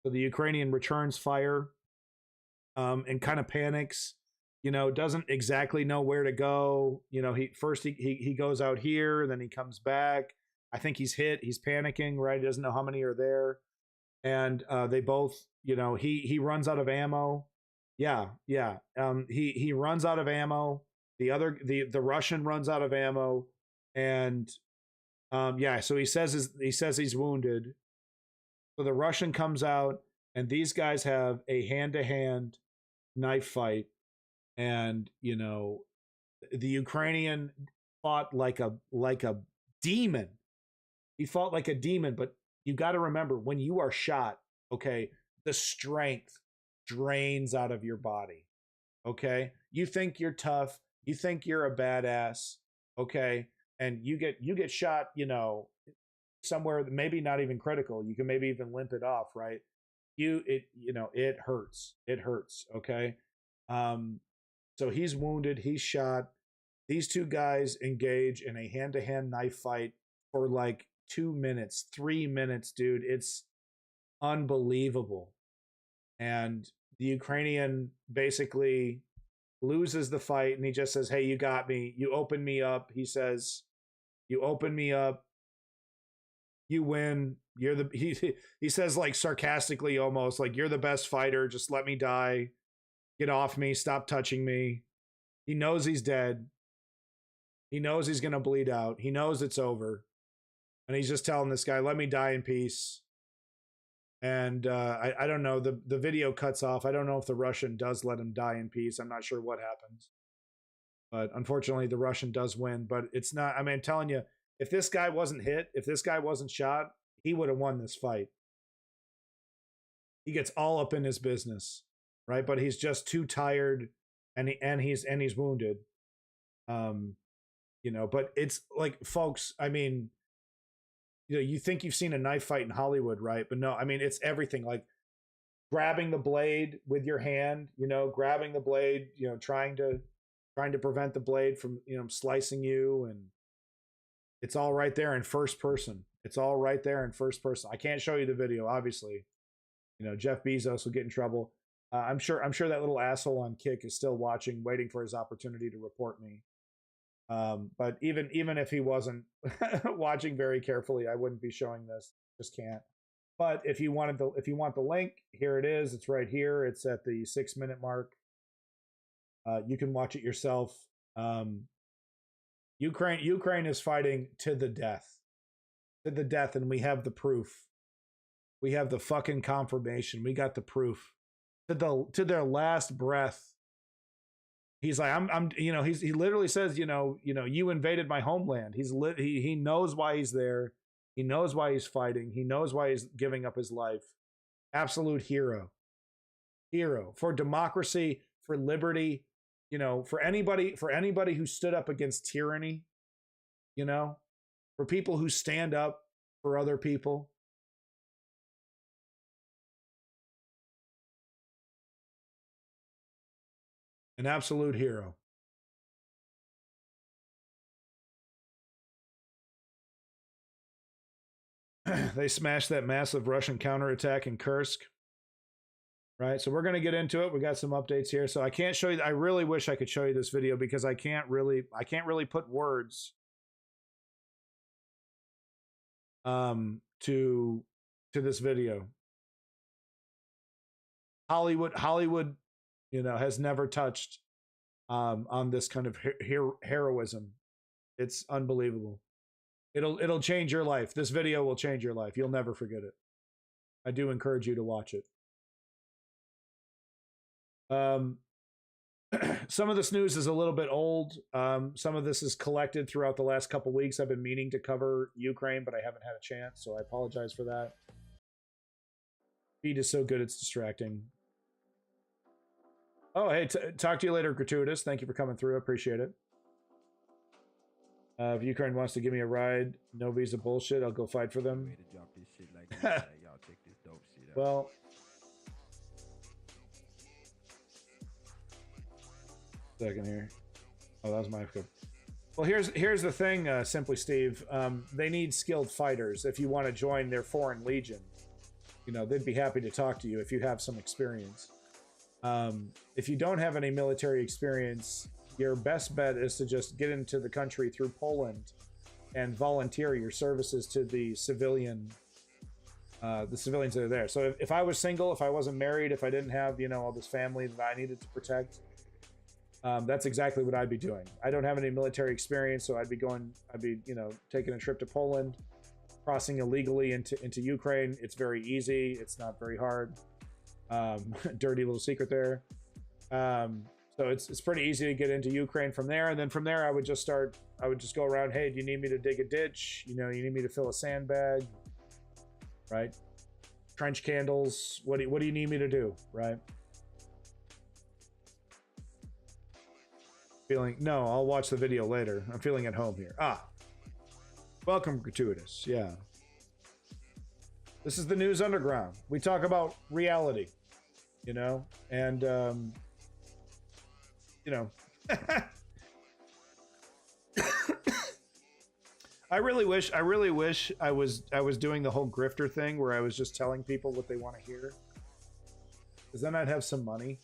So the Ukrainian returns fire, and kind of panics. You know, doesn't exactly know where to go. You know, he goes out here, then he comes back. I think he's hit. He's panicking, right? He doesn't know how many are there. And they both, you know, he runs out of ammo. Yeah. He runs out of ammo. The Russian runs out of ammo. And so he says he's wounded. So the Russian comes out, and these guys have a hand-to-hand knife fight. And you know, the Ukrainian fought like a demon. He fought like a demon, but you got to remember, when you are shot, okay, the strength drains out of your body. Okay, you think you're tough, you think you're a badass, okay, and you get shot, you know, somewhere maybe not even critical. You can maybe even limp it off, right? It hurts. It hurts. Okay. So he's wounded, he's shot. These two guys engage in a hand-to-hand knife fight for like 2 minutes, 3 minutes, dude. It's unbelievable. And the Ukrainian basically loses the fight, and he just says, "Hey, you got me. You open me up." He says, "You open me up. You win. You're the." He says like sarcastically, almost like, "You're the best fighter. Just let me die." Get off me. Stop touching me. He knows he's dead. He knows he's going to bleed out. He knows it's over. And he's just telling this guy, let me die in peace. And I don't know. The video cuts off. I don't know if the Russian does let him die in peace. I'm not sure what happens. But unfortunately, the Russian does win. But it's not, I mean, I'm telling you, if this guy wasn't hit, if this guy wasn't shot, he would have won this fight. He gets all up in his business, right? But he's just too tired, and he's wounded. You know, but it's like, folks, I mean, you know, you think you've seen a knife fight in Hollywood, right? But no, I mean, it's everything, like grabbing the blade with your hand, you know, grabbing the blade, you know, trying to prevent the blade from, you know, slicing you. And it's all right there in first person. It's all right there in first person. I can't show you the video, obviously. You know, Jeff Bezos will get in trouble. I'm sure that little asshole on Kick is still watching, waiting for his opportunity to report me. But even if he wasn't watching very carefully, I wouldn't be showing this. Just can't. But if you want the link, here it is. It's right here. It's at the 6-minute mark. You can watch it yourself. Ukraine is fighting to the death, and we have the proof. We have the fucking confirmation. We got the proof to their last breath. He's like, I'm, you know, he literally says, you know, you invaded my homeland. He knows why he's there. He knows why he's fighting. He knows why he's giving up his life. Absolute hero for democracy, for liberty, you know, for anybody who stood up against tyranny, you know, for people who stand up for other people. An absolute hero. They smashed that massive Russian counterattack in Kursk. Right, so we're going to get into it. We got some updates here. So I can't show you. I really wish I could show you this video because I can't really put words to this video. Hollywood, you know, has never touched on this kind of heroism. It's unbelievable. It'll change your life. This video will change your life. You'll never forget it. I do encourage you to watch it. Some of this news is a little bit old. Some of this is collected throughout the last couple weeks. I've been meaning to cover Ukraine, but I haven't had a chance, so I apologize for that. Feed is so good, it's distracting. Oh, hey, talk to you later, Gratuitous. Thank you for coming through. I appreciate it. If Ukraine wants to give me a ride, no visa bullshit, I'll go fight for them. Well, second here. Oh, that was my code. Well, here's the thing, Simply Steve. They need skilled fighters. If you want to join their foreign legion, you know, they'd be happy to talk to you if you have some experience. If you don't have any military experience, your best bet is to just get into the country through Poland and volunteer your services to the civilians that are there. So if I was single, if I wasn't married, if I didn't have, you know, all this family that I needed to protect, that's exactly what I'd be doing. I don't have any military experience, so I'd be, you know, taking a trip to Poland, crossing illegally into Ukraine. It's very easy. It's not very hard. Dirty little secret there. So it's pretty easy to get into Ukraine from there. And then from there, I would just go around. Hey, do you need me to dig a ditch? You know, you need me to fill a sandbag, right? Trench candles. What do you need me to do? Right? No, I'll watch the video later. I'm feeling at home here. Welcome, Gratuitous. Yeah. This is the News Underground. We talk about reality, you know, and, you know, I really wish I was doing the whole grifter thing where I was just telling people what they want to hear, because then I'd have some money.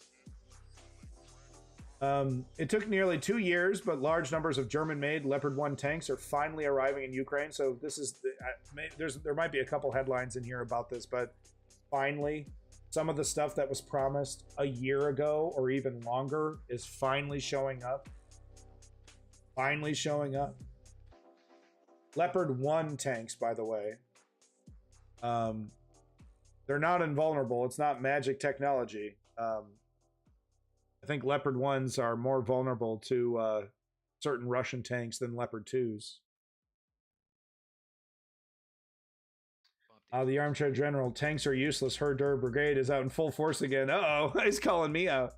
It took nearly 2 years, but large numbers of German-made Leopard 1 tanks are finally arriving in Ukraine. So this is there might be a couple headlines in here about this, but finally, some of the stuff that was promised a year ago or even longer is finally showing up. Finally showing up. Leopard 1 tanks, by the way. They're not invulnerable. It's not magic technology. I think Leopard 1s are more vulnerable to certain Russian tanks than Leopard 2s. The armchair general, tanks are useless. Herder Brigade is out in full force again. Uh-oh, he's calling me out.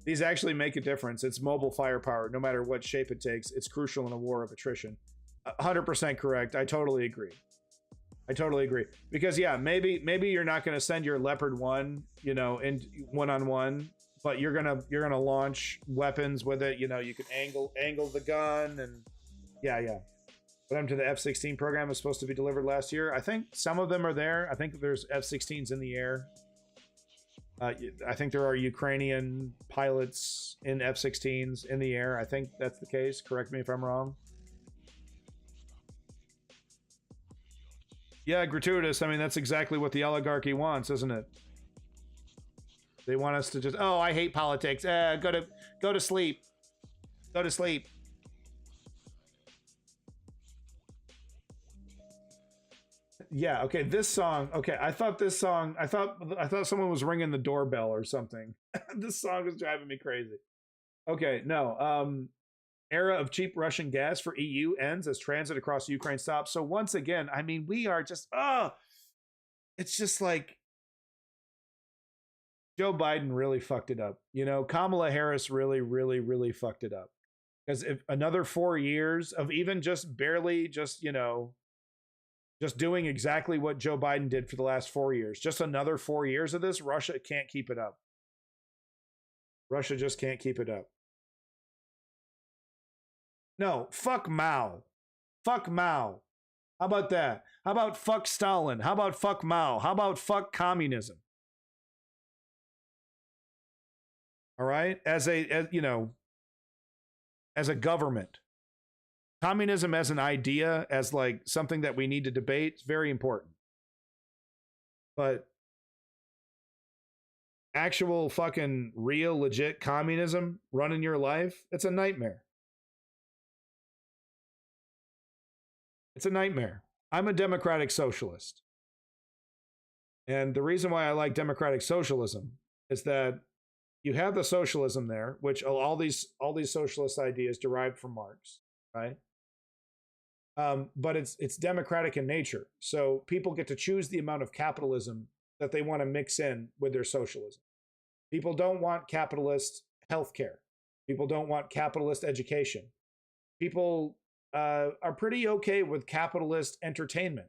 These actually make a difference. It's mobile firepower, no matter what shape it takes. It's crucial in a war of attrition. 100% correct. I totally agree. I totally agree. Because yeah, maybe you're not going to send your Leopard 1, you know, in one-on-one, but you're gonna launch weapons with it. You know, you can angle the gun, and yeah. What happened to the F-16 program? Was supposed to be delivered last year. I think some of them are there. I think there's F-16s in the air. I think there are Ukrainian pilots in F-16s in the air. I think that's the case. Correct me if I'm wrong. Yeah, gratuitous. I mean, that's exactly what the oligarchy wants, isn't it? They want us to just, oh, I hate politics. Go to sleep. Go to sleep. Yeah, okay, this song. Okay, I thought someone was ringing the doorbell or something. This song is driving me crazy. Okay, no. Era of cheap Russian gas for EU ends as transit across Ukraine stops. So once again, I mean, we are just, it's just like Joe Biden really fucked it up. You know, Kamala Harris really, really, really fucked it up. Because if another 4 years of even just barely just, you know, just doing exactly what Joe Biden did for the last 4 years, just another 4 years of this, Russia can't keep it up. Russia just can't keep it up. No, fuck Mao. Fuck Mao. How about that? How about fuck Stalin? How about fuck Mao? How about fuck communism? All right? As you know, as a government. Communism as an idea, as like something that we need to debate, is very important. But actual fucking real legit communism running your life, it's a nightmare. It's a nightmare. I'm a democratic socialist. And the reason why I like democratic socialism is that you have the socialism there, which all these socialist ideas derived from Marx, right? But it's democratic in nature. So people get to choose the amount of capitalism that they want to mix in with their socialism. People don't want capitalist healthcare. People don't want capitalist education. People are pretty okay with capitalist entertainment,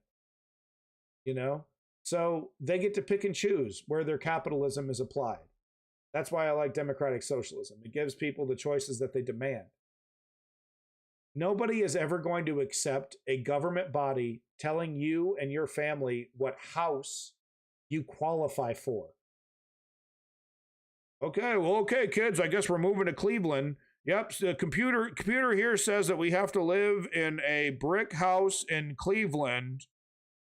you know? So they get to pick and choose where their capitalism is applied. That's why I like democratic socialism. It gives people the choices that they demand. Nobody is ever going to accept a government body telling you and your family what house you qualify for. Okay, well, okay, kids, I guess we're moving to Cleveland. Yep, the computer here says that we have to live in a brick house in Cleveland,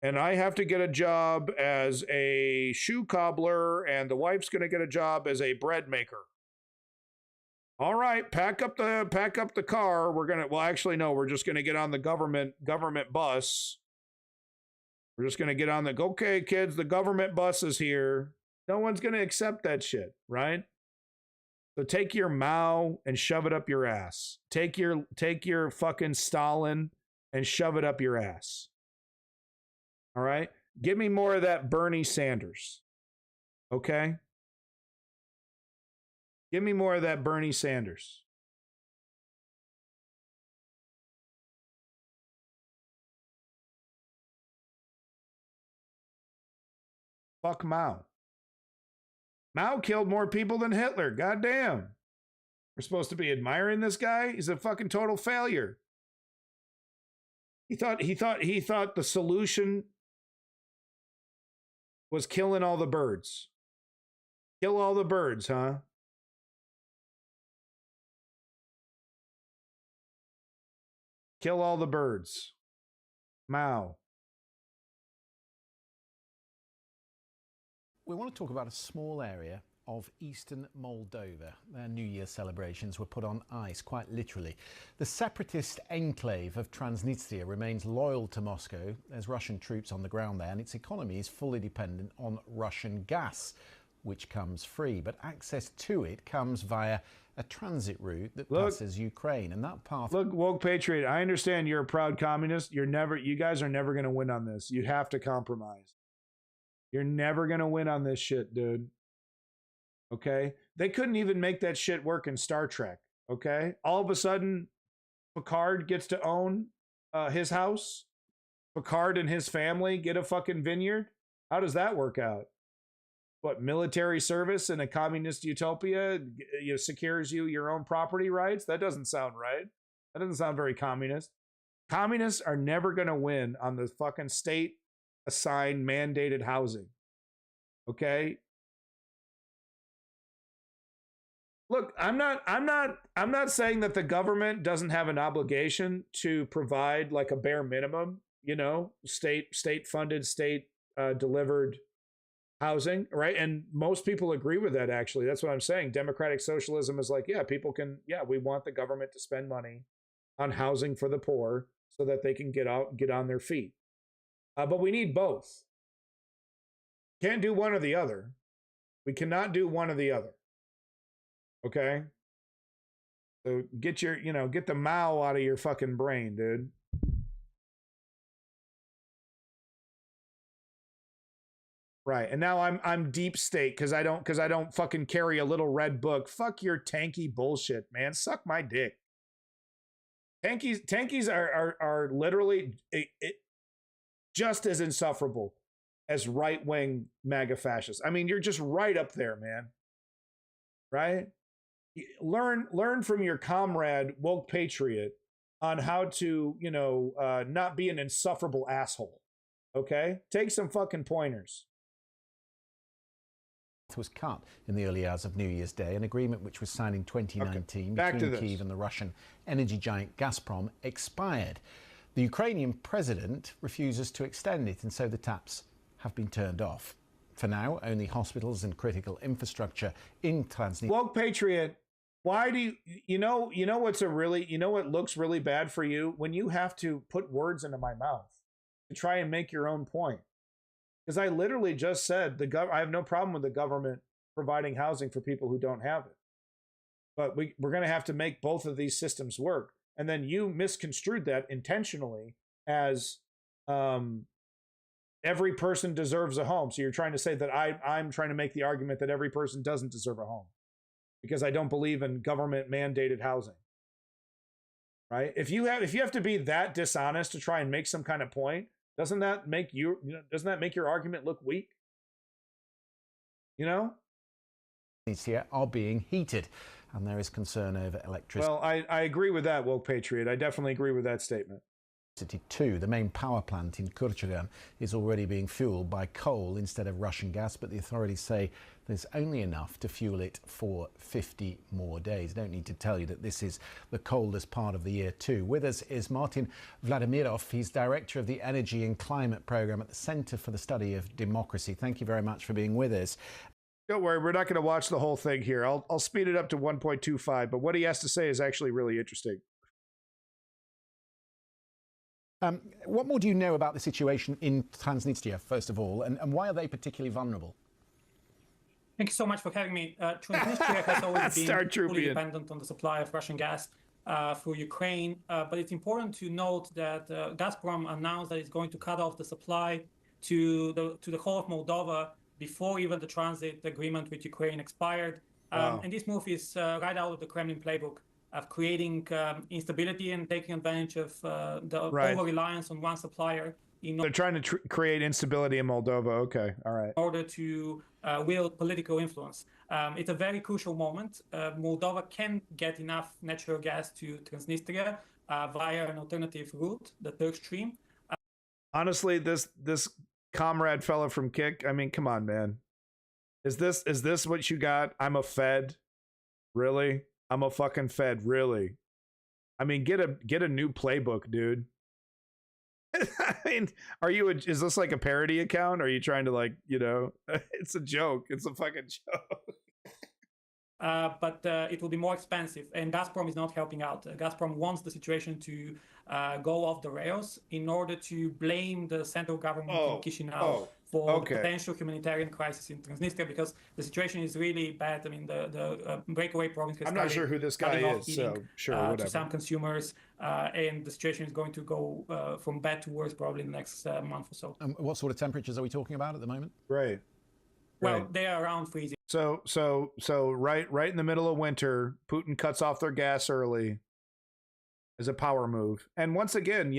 and I have to get a job as a shoe cobbler, and the wife's going to get a job as a bread maker. All right, pack up the car. We're just gonna get on the government bus. We're just gonna get on the, okay, kids, the government bus is here. No one's gonna accept that shit, right? So take your Mao and shove it up your ass. Take your fucking Stalin and shove it up your ass. All right? Give me more of that Bernie Sanders. Okay? Give me more of that Bernie Sanders. Fuck Mao. Mao killed more people than Hitler. Goddamn. We're supposed to be admiring this guy? He's a fucking total failure. He thought the solution was killing all the birds. Kill all the birds, huh? Kill all the birds. Mao. We want to talk about a small area of eastern Moldova. Their New Year celebrations were put on ice, quite literally. The separatist enclave of Transnistria remains loyal to Moscow. There's Russian troops on the ground there, and its economy is fully dependent on Russian gas, which comes free. But access to it comes via a transit route that passes Ukraine, and that path... Look, Woke Patriot, I understand you're a proud communist. You guys are never going to win on this. You have to compromise. You're never going to win on this shit, dude. Okay? They couldn't even make that shit work in Star Trek. Okay? All of a sudden, Picard gets to own his house. Picard and his family get a fucking vineyard. How does that work out? What, military service in a communist utopia secures you your own property rights? That doesn't sound right. That doesn't sound very communist. Communists are never going to win on the fucking state assigned mandated housing. Okay? Look, I'm not saying that the government doesn't have an obligation to provide like a bare minimum, state funded, state delivered housing, right? And most people agree with that, actually. That's what I'm saying. Democratic socialism is like, we want the government to spend money on housing for the poor so that they can get on their feet. But we need both. Can't do one or the other. We cannot do one or the other. Okay? So get the Mao out of your fucking brain, dude. Right. And now I'm deep state because I don't fucking carry a little red book. Fuck your tanky bullshit, man. Suck my dick. Tankies are literally just as insufferable as right-wing MAGA fascists. I mean, you're just right up there, man. Right? Learn from your comrade Woke Patriot on how to, not be an insufferable asshole. Okay? Take some fucking pointers. Was cut in the early hours of New Year's Day, an agreement which was signed in 2019 between Kyiv and the Russian energy giant Gazprom expired. The Ukrainian president refuses to extend it, and so the taps have been turned off. For now, only hospitals and critical infrastructure in Transnistria. Woke Patriot, why do what looks really bad for you? When you have to put words into my mouth to try and make your own point. Because I literally just said I have no problem with the government providing housing for people who don't have it. But we're going to have to make both of these systems work. And then you misconstrued that intentionally as every person deserves a home. So you're trying to say that I'm trying to make the argument that every person doesn't deserve a home because I don't believe in government mandated housing. Right? If you have to be that dishonest to try and make some kind of point, doesn't that make your argument look weak? Are being heated, and there is concern over electricity. Well, I agree with that, Woke Patriot. I definitely agree with that statement. Too. The main power plant in Kurchagan is already being fueled by coal instead of Russian gas, but the authorities say there's only enough to fuel it for 50 more days. Don't need to tell you that this is the coldest part of the year too. With us is Martin Vladimirov. He's director of the Energy and Climate Program at the Center for the Study of Democracy. Thank you very much for being with us. Don't worry, we're not going to watch the whole thing here. I'll speed it up to 1.25, but what he has to say is actually really interesting. What more do you know about the situation in Transnistria, first of all, and why are they particularly vulnerable? Thank you so much for having me. Transnistria has always been fully dependent on the supply of Russian gas through Ukraine, but it's important to note that Gazprom announced that it's going to cut off the supply to the whole of Moldova before even the transit agreement with Ukraine expired. And this move is right out of the Kremlin playbook of creating instability and taking advantage of the over-reliance on one supplier. They're trying to create instability in Moldova. Okay, all right. In order to wield political influence. It's a very crucial moment. Moldova can get enough natural gas to Transnistria via an alternative route, the Turk Stream. Honestly, this comrade fella from Kick, I mean, come on, man. Is this what you got? I'm a Fed? Really? I'm a fucking Fed, really? I mean, get a new playbook, dude. I mean, is this like a parody account? Are you trying to like, it's a joke. It's a fucking joke. But it will be more expensive, and Gazprom is not helping out. Gazprom wants the situation to go off the rails in order to blame the central government in Chisinau for the potential humanitarian crisis in Transnistria, because the situation is really bad. I mean, the breakaway province has I'm not sure who this guy is, so sure, whatever. To some consumers, and the situation is going to go from bad to worse probably in the next month or so. What sort of temperatures are we talking about at the moment? Right. Well, they are around freezing. So right in the middle of winter, Putin cuts off their gas early as a power move. And once again,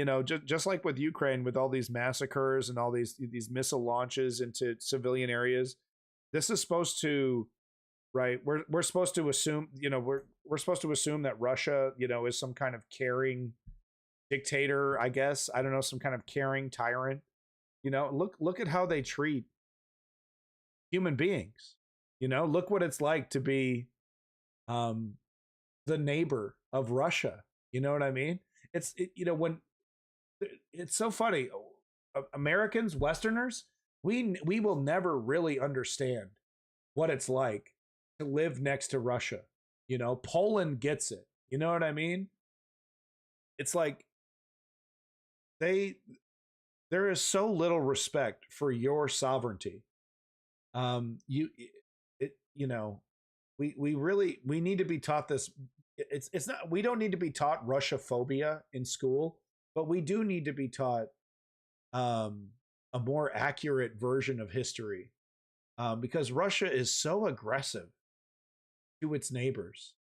just like with Ukraine, with all these massacres and all these missile launches into civilian areas, this is supposed to, right? We're supposed to assume, we're supposed to assume that Russia, is some kind of caring dictator, I guess. I don't know, some kind of caring tyrant. Look at how they treat human beings. Look what it's like to be the neighbor of Russia. You know what I mean? When it's so funny, Americans, Westerners, we will never really understand what it's like to live next to Russia. Poland gets it. You know what I mean? It's like there is so little respect for your sovereignty. We need to be taught this. It's not, we don't need to be taught Russia-phobia in school, but we do need to be taught a more accurate version of history, because Russia is so aggressive to its neighbors.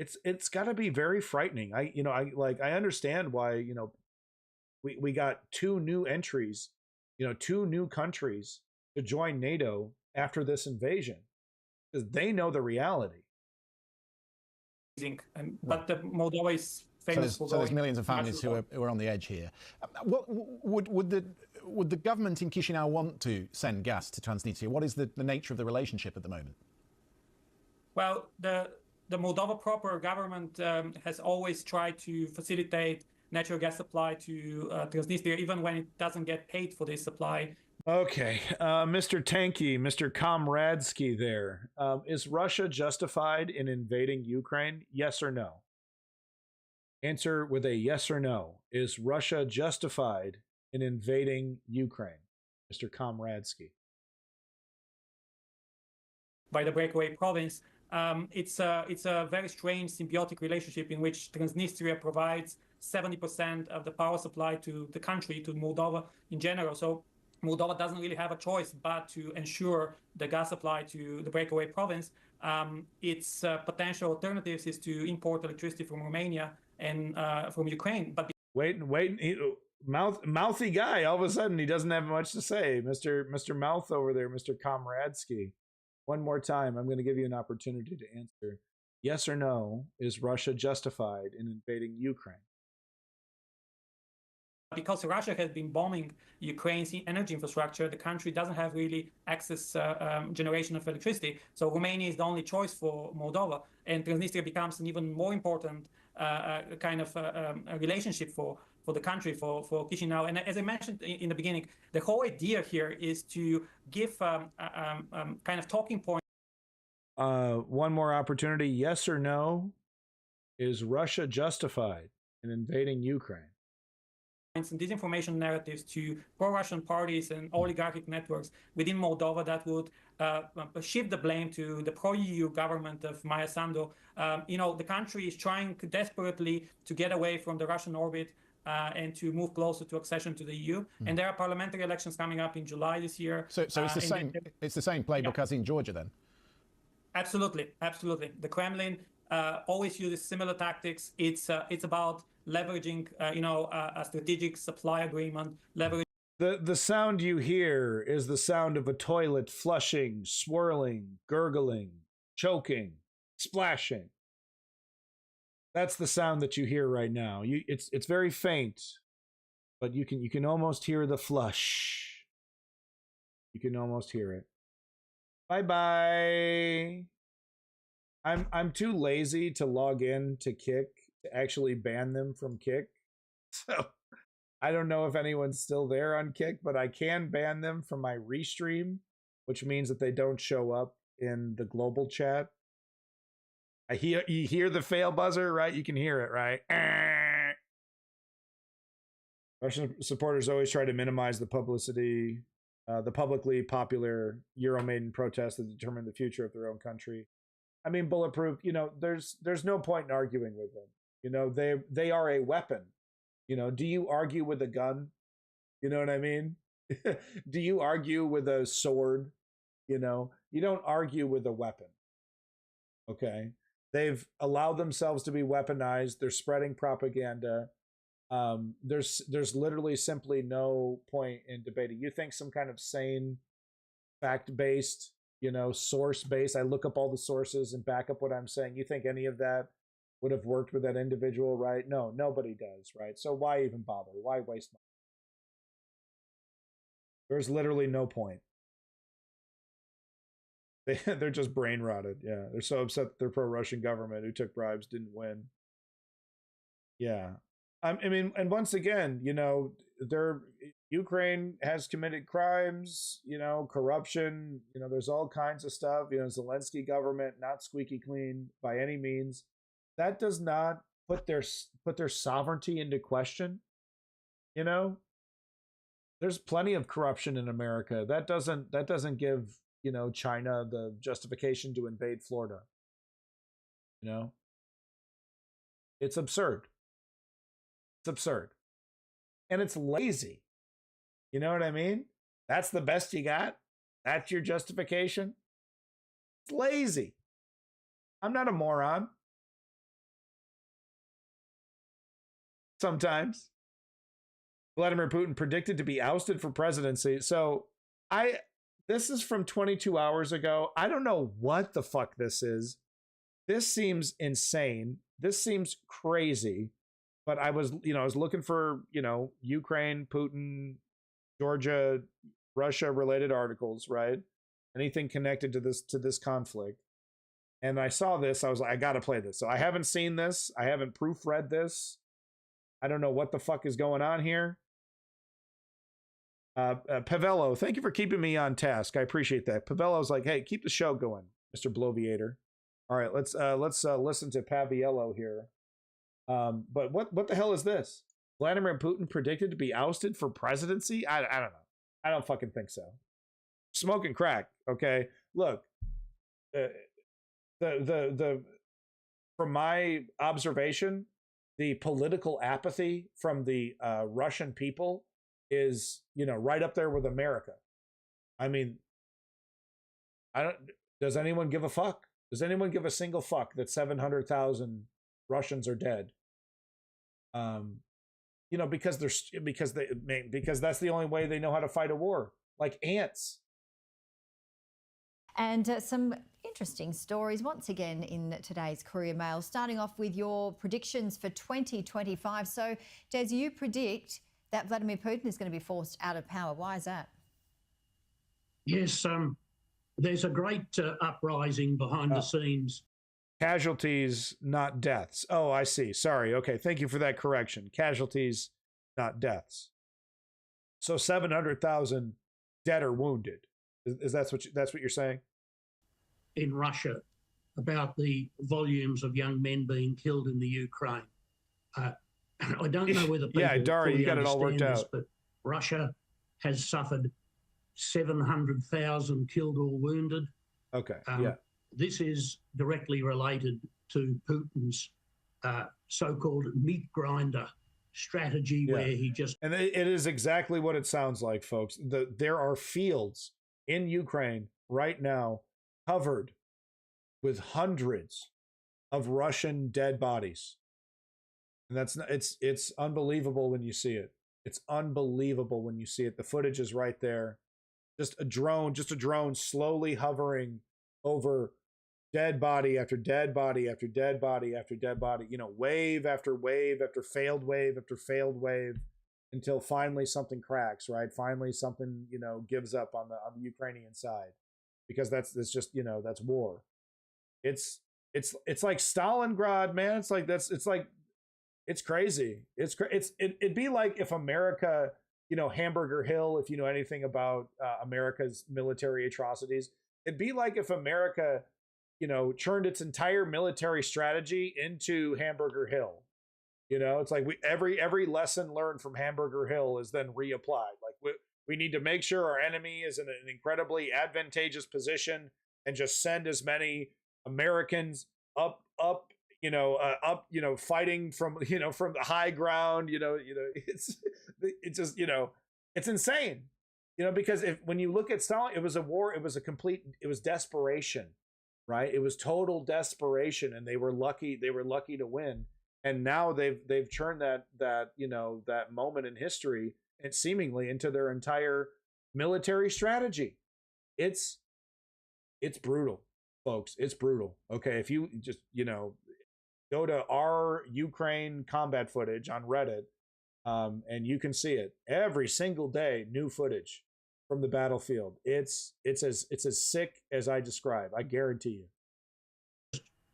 It's got to be very frightening. I understand why, we got two new entries, two new countries to join NATO after this invasion, because they know the reality. But Moldova is famous for there's millions of families who are on the edge here. What would the government in Chisinau want to send gas to Transnistria? What is the nature of the relationship at the moment? Well, the Moldova proper government has always tried to facilitate natural gas supply to Transnistria, even when it doesn't get paid for this supply. Okay, Mr. Tanky, Mr. Komradsky there. Is Russia justified in invading Ukraine? Yes or no? Answer with a yes or no. Is Russia justified in invading Ukraine? Mr. Komradsky. By the breakaway province. It's a very strange symbiotic relationship in which Transnistria provides 70% of the power supply to the country, to Moldova in general. So Moldova doesn't really have a choice but to ensure the gas supply to the breakaway province. Its potential alternatives is to import electricity from Romania and from Ukraine. But wait, mouthy guy. All of a sudden, he doesn't have much to say. Mr. Mouth over there, Mr. Komradsky. One more time, I'm going to give you an opportunity to answer. Yes or no, is Russia justified in invading Ukraine? Because Russia has been bombing Ukraine's energy infrastructure, the country doesn't have really access generation of electricity. So Romania is the only choice for Moldova, and Transnistria becomes an even more important kind of relationship for the country, for Chisinau. And as I mentioned in the beginning, the whole idea here is to give kind of talking point. One more opportunity. Yes or no, is Russia justified in invading Ukraine? And disinformation narratives to pro-Russian parties and oligarchic networks within Moldova that would shift the blame to the pro-EU government of Maia Sandu. The country is trying desperately to get away from the Russian orbit and to move closer to accession to the EU. And there are parliamentary elections coming up in July this year. So it's the same playbook as in Georgia then? Absolutely. The Kremlin always uses similar tactics. It's about leveraging, a strategic supply agreement. The sound you hear is the sound of a toilet flushing, swirling, gurgling, choking, splashing. That's the sound that you hear right now. It's very faint, but you can almost hear the flush. You can almost hear it. Bye-bye. I'm too lazy to log in to Kick to actually ban them from Kick. So I don't know if anyone's still there on Kick, but I can ban them from my restream, which means that they don't show up in the global chat. You hear the fail buzzer, right? You can hear it, right? Russian supporters always try to minimize the publicity, the publicly popular Euromaidan protests that determine the future of their own country. I mean, Bulletproof, there's no point in arguing with them. They are a weapon. Do you argue with a gun? You know what I mean? Do you argue with a sword? You don't argue with a weapon. Okay. They've allowed themselves to be weaponized. They're spreading propaganda. There's literally simply no point in debating. You think some kind of sane, fact-based, source-based, I look up all the sources and back up what I'm saying. You think any of that would have worked with that individual, right? No, nobody does, right? So why even bother? Why waste money? There's literally no point. They're just brain rotted. Yeah, they're so upset that their pro-Russian government who took bribes didn't win. Yeah. I mean, and once again, Ukraine has committed crimes, corruption, there's all kinds of stuff. Zelensky government, not squeaky clean by any means. That does not put their sovereignty into question. There's plenty of corruption in America. That doesn't give, China the justification to invade Florida. It's absurd. It's absurd. And it's lazy. You know what I mean? That's the best you got? That's your justification? It's lazy. I'm not a moron. Sometimes. Vladimir Putin predicted to be ousted for presidency. So this is from 22 hours ago. I don't know what the fuck this is. This seems insane. This seems crazy. But I was looking for, Ukraine, Putin, Georgia, Russia related articles, right? Anything connected to this conflict. And I saw this. I was like, I got to play this. So I haven't seen this. I haven't proofread this. I don't know what the fuck is going on here. Pavello, thank you for keeping me on task. I appreciate that. Pavello's like, hey, keep the show going, Mr. Bloviator. All right, let's listen to Paviello here. But what the hell is this? Vladimir Putin predicted to be ousted for presidency? I don't know. I don't fucking think so. Smoking crack, okay? Look, the from my observation, the political apathy from the Russian people is, right up there with America. I mean, does anyone give a fuck? Does anyone give a single fuck that 700,000 Russians are dead? Because that's the only way they know how to fight a war, like ants. And some interesting stories once again in today's Courier Mail, starting off with your predictions for 2025. So, Des, you predict that Vladimir Putin is going to be forced out of power. Why is that? Yes, there's a great uprising behind the scenes. Casualties, not deaths. Oh, I see. Sorry. Okay, thank you for that correction. Casualties, not deaths. So 700,000 dead or wounded. Is that's what you're saying? In Russia, about the volumes of young men being killed in the Ukraine. I don't know whether people Dari, you got it all worked out. But Russia has suffered 700,000 killed or wounded. Okay. This is directly related to Putin's so-called meat grinder strategy, where he just... And it is exactly what it sounds like, folks. There are fields in Ukraine right now covered with hundreds of Russian dead bodies. And it's unbelievable when you see it. It's unbelievable when you see it. The footage is right there. Just a drone slowly hovering over dead body after dead body after dead body after dead body, wave after wave after failed wave after failed wave, until finally something cracks, right? Finally something, gives up on the Ukrainian side, because that's just, that's war. It's like Stalingrad, man. It's like It's crazy. It'd be like if America, you know, Hamburger Hill, if you know anything about America's military atrocities, it'd be like if America, you know, churned its entire military strategy into Hamburger Hill. You know, it's like every lesson learned from Hamburger Hill is then reapplied. Like we need to make sure our enemy is in an incredibly advantageous position and just send as many Americans up, fighting from the high ground. It's just, it's insane. Because when you look at Stalin, it was a war. It was desperation, right? It was total desperation, and they were lucky to win. And now they've turned that moment in history and seemingly into their entire military strategy. It's brutal, folks. It's brutal. Okay, if you just go to our Ukraine combat footage on Reddit, and you can see it every single day. New footage from the battlefield. It's as sick as I describe. I guarantee you.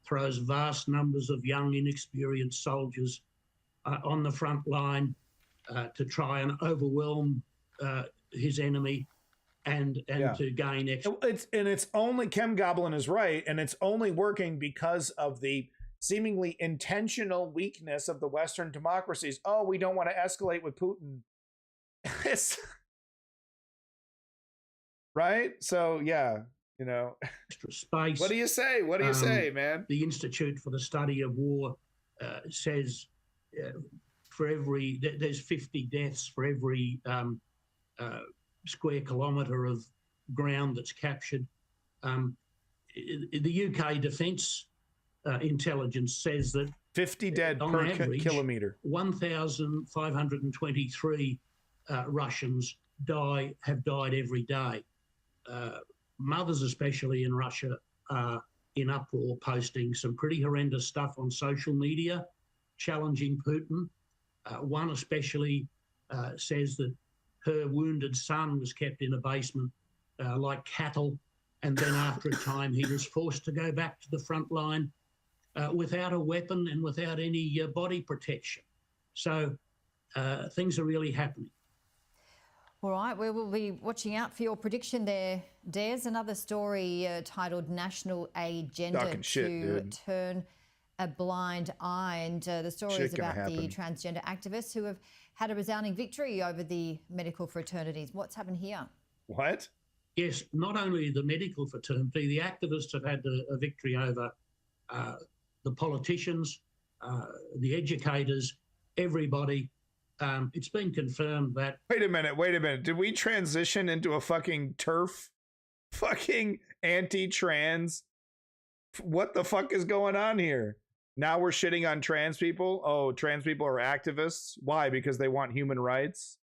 Throws vast numbers of young, inexperienced soldiers on the front line to try and overwhelm his enemy and to gain extra. It's only, Kem Goblin is right, and it's only working because of the seemingly intentional weakness of the Western democracies. Oh, we don't want to escalate with Putin. Right? So yeah. Extra space. What do you say? What do you say, man? The Institute for the Study of War says there's 50 deaths for every square kilometre of ground that's captured. The UK Defence Intelligence says that 50 dead per kilometre. 1,523 Russians have died every day. Mothers, especially in Russia, are in uproar, posting some pretty horrendous stuff on social media, challenging Putin. One especially says that her wounded son was kept in a basement like cattle, and then after a time he was forced to go back to the front line without a weapon and without any body protection. So things are really happening. All right, we will be watching out for your prediction there, Des. Another story titled National Agenda to Turn a Blind Eye. And the story is about the transgender activists who have had a resounding victory over the medical fraternities. What's happened here? What? Yes, not only the medical fraternity, the activists have had a victory over the politicians, the educators, everybody. It's been confirmed that... Wait a minute. Did we transition into a fucking TERF? Fucking anti-trans? What the fuck is going on here? Now we're shitting on trans people? Oh, trans people are activists? Why? Because they want human rights?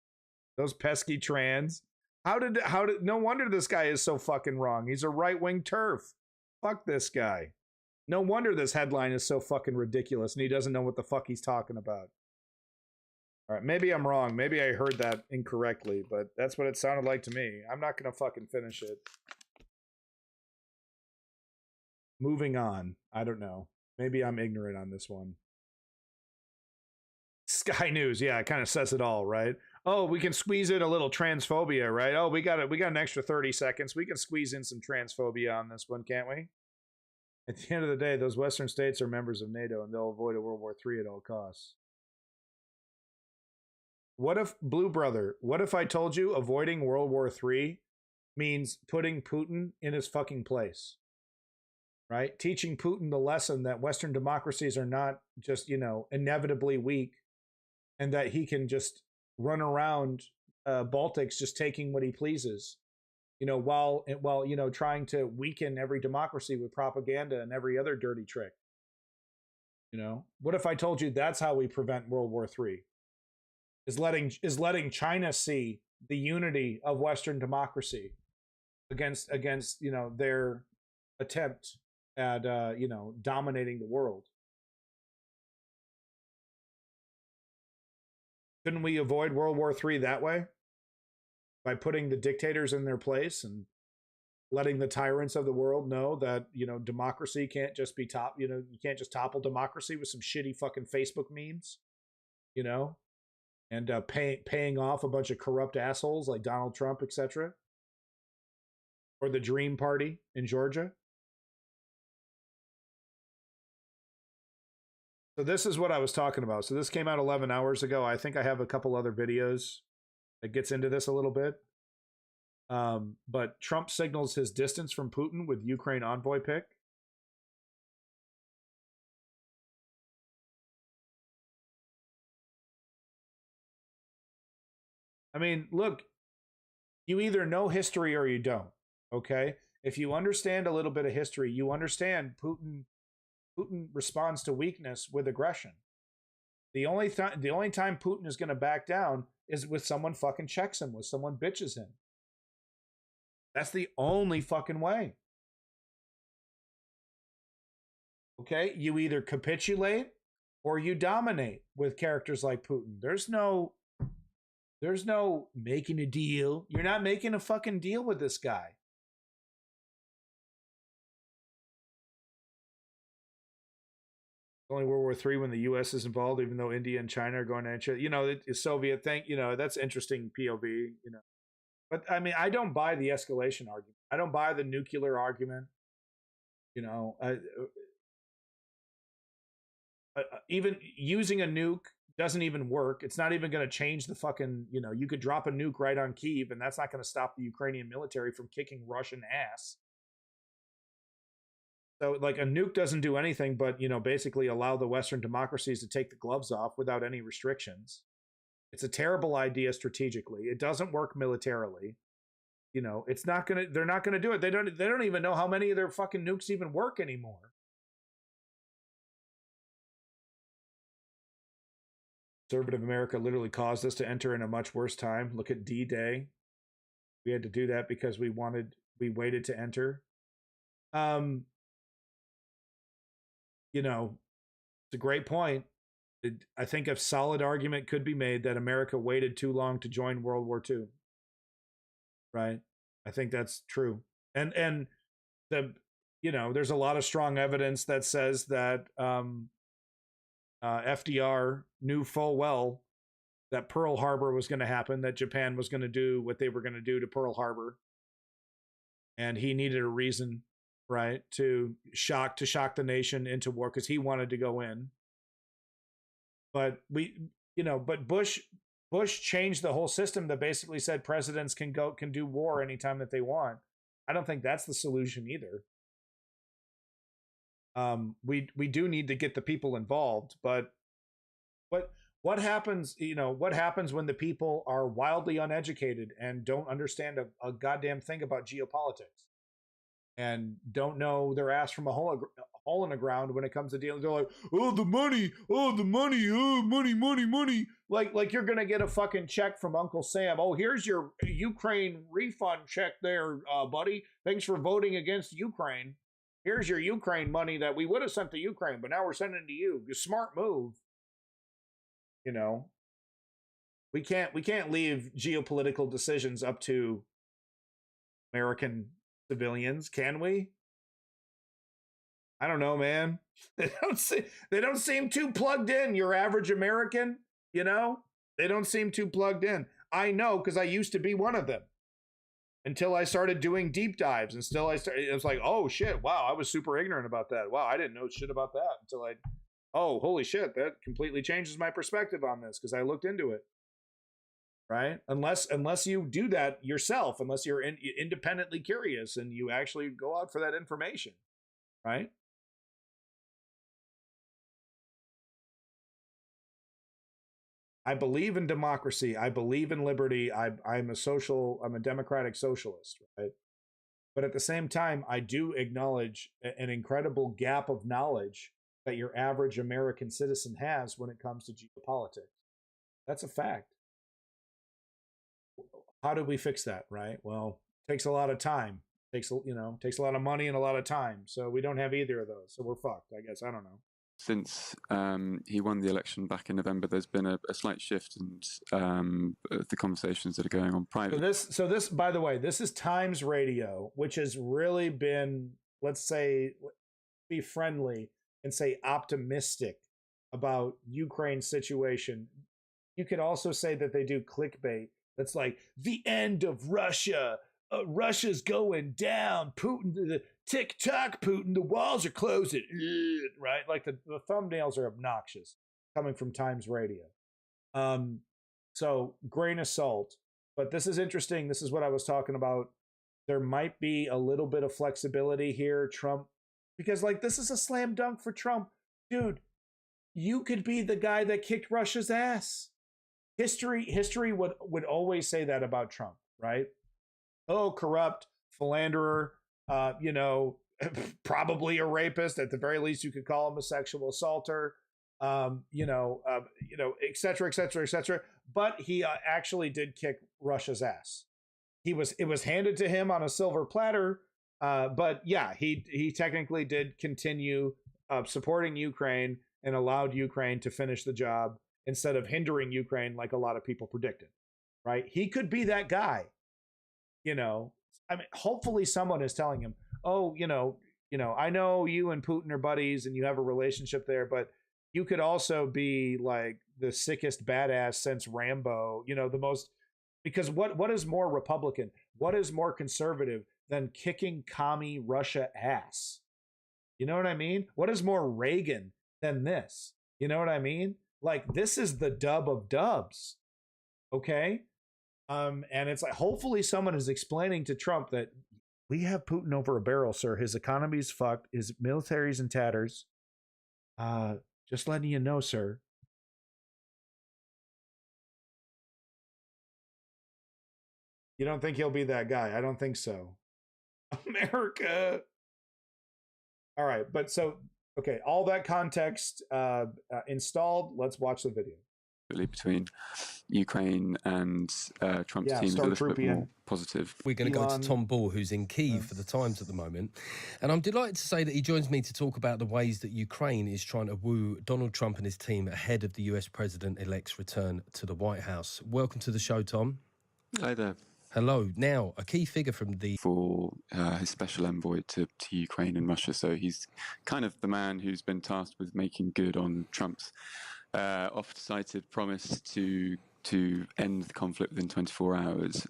Those pesky trans? How did no wonder this guy is so fucking wrong. He's a right-wing TERF. Fuck this guy. No wonder this headline is so fucking ridiculous and he doesn't know what the fuck he's talking about. All right, maybe I'm wrong. Maybe I heard that incorrectly, but that's what it sounded like to me. I'm not going to fucking finish it. Moving on. I don't know. Maybe I'm ignorant on this one. Sky News. Yeah, it kind of says it all, right? Oh, we can squeeze in a little transphobia, right? Oh, we got an extra 30 seconds. We can squeeze in some transphobia on this one, can't we? At the end of the day, those Western states are members of NATO, and they'll avoid a World War III at all costs. What if, Blue Brother, what if I told you avoiding World War III means putting Putin in his fucking place? Right? Teaching Putin the lesson that Western democracies are not just, inevitably weak, and that he can just run around Baltics just taking what he pleases, while trying to weaken every democracy with propaganda and every other dirty trick. What if I told you that's how we prevent World War III? Is letting China see the unity of Western democracy against their attempt at dominating the world. Couldn't we avoid World War III that way? By putting the dictators in their place and letting the tyrants of the world know that, democracy can't just be you can't just topple democracy with some shitty fucking Facebook memes. you know, and paying off a bunch of corrupt assholes like Donald Trump, etc., or the Dream Party in Georgia. So this is what I was talking about. So this came out 11 hours ago. I think I have a couple other videos that gets into this a little bit. But Trump signals his distance from Putin with Ukraine envoy pick. I mean, look, you either know history or you don't, okay? If you understand a little bit of history, you understand Putin responds to weakness with aggression. The only time Putin is going to back down is with someone fucking checks him, with someone bitches him. That's the only fucking way. Okay? You either capitulate or you dominate with characters like Putin. There's no making a deal. You're not making a fucking deal with this guy. Only World War III when the U.S. is involved, even though India and China are going to enter. You know, the Soviet thing, you know, that's interesting POV, you know. But, I mean, I don't buy the escalation argument. I don't buy the nuclear argument. You know, even using a nuke doesn't even work. It's not even going to change the fucking, you know, you could drop a nuke right on Kyiv, and that's not going to stop the Ukrainian military from kicking Russian ass. So, like, a nuke doesn't do anything but, you know, basically allow the Western democracies to take the gloves off without any restrictions. It's a terrible idea strategically. It doesn't work militarily. You know, it's not gonna. They're not gonna do it. They don't even know how many of their fucking nukes even work anymore. Conservative America literally caused us to enter in a much worse time. Look at D-Day. We had to do that because we waited to enter. You know, it's a great point. I think a solid argument could be made that America waited too long to join World War II. Right? I think that's true. And the, you know, there's a lot of strong evidence that says that FDR knew full well that Pearl Harbor was going to happen, that Japan was going to do what they were going to do to Pearl Harbor. And he needed a reason, right, to shock the nation into war because he wanted to go in. But but Bush changed the whole system that basically said presidents can do war anytime that they want. I don't think that's the solution either. We do need to get the people involved, but what happens, you know, what happens when the people are wildly uneducated and don't understand a goddamn thing about geopolitics and don't know their ass from a hole in the ground when it comes to dealing? They're like, oh, the money, oh, money. Like you're gonna get a fucking check from Uncle Sam. Oh, here's your Ukraine refund check there, buddy. Thanks for voting against Ukraine. Here's your Ukraine money that we would have sent to Ukraine, but now we're sending to you. Smart move. You know, we can't leave geopolitical decisions up to American civilians, can we? I don't know, man. They don't seem too plugged in. Your average American, you know, they don't seem too plugged in. I know because I used to be one of them. Until I started doing deep dives, and still it was like, oh shit, wow, I was super ignorant about that. Wow, I didn't know shit about that until oh, holy shit, that completely changes my perspective on this because I looked into it. Right? Unless you do that yourself, unless you're independently curious and you actually go out for that information. Right? I believe in democracy. I believe in liberty. I'm a democratic socialist, right? But at the same time, I do acknowledge an incredible gap of knowledge that your average American citizen has when it comes to geopolitics. That's a fact. How do we fix that, right? Well, it takes a lot of time. Takes a lot of money and a lot of time. So we don't have either of those. So we're fucked, I guess. I don't know. Since he won the election back in November, there's been a slight shift in the conversations that are going on privately. So this, by the way, this is Times Radio, which has really been, let's say, be friendly and say optimistic about Ukraine's situation. You could also say that they do clickbait. That's like the end of Russia. Russia's going down. Putin, the tick-tock, Putin, the walls are closing. Right? Like the thumbnails are obnoxious coming from Times Radio. So grain of salt. But this is interesting. This is what I was talking about. There might be a little bit of flexibility here, Trump, because like this is a slam dunk for Trump. Dude, you could be the guy that kicked Russia's ass. History would always say that about Trump, right? Oh, corrupt, philanderer, probably a rapist. At the very least, you could call him a sexual assaulter, et cetera, et cetera, et cetera. But he actually did kick Russia's ass. It was handed to him on a silver platter. But yeah, he technically did continue supporting Ukraine and allowed Ukraine to finish the job instead of hindering Ukraine like a lot of people predicted, right? He could be that guy, I mean, hopefully someone is telling him, oh, I know you and Putin are buddies and you have a relationship there, but you could also be like the sickest badass since Rambo, because what is more Republican? What is more conservative than kicking commie Russia ass? You know what I mean? What is more Reagan than this? You know what I mean? Like, this is the dub of dubs. Okay? And it's like, hopefully someone is explaining to Trump that we have Putin over a barrel, sir. His economy's fucked. His military's in tatters. Just letting you know, sir. You don't think he'll be that guy? I don't think so. America. All right, but so, okay, all that context installed. Let's watch the video. Between Ukraine and Trump's team is a little bit more positive. We're going to go to Tom Ball, who's in Kyiv for the Times at the moment. And I'm delighted to say that he joins me to talk about the ways that Ukraine is trying to woo Donald Trump and his team ahead of the US president-elect's return to the White House. Welcome to the show, Tom. Hi there. Hello. Now, a key figure from for his special envoy to Ukraine and Russia. So he's kind of the man who's been tasked with making good on Trump's oft-cited promise to end the conflict within 24 hours.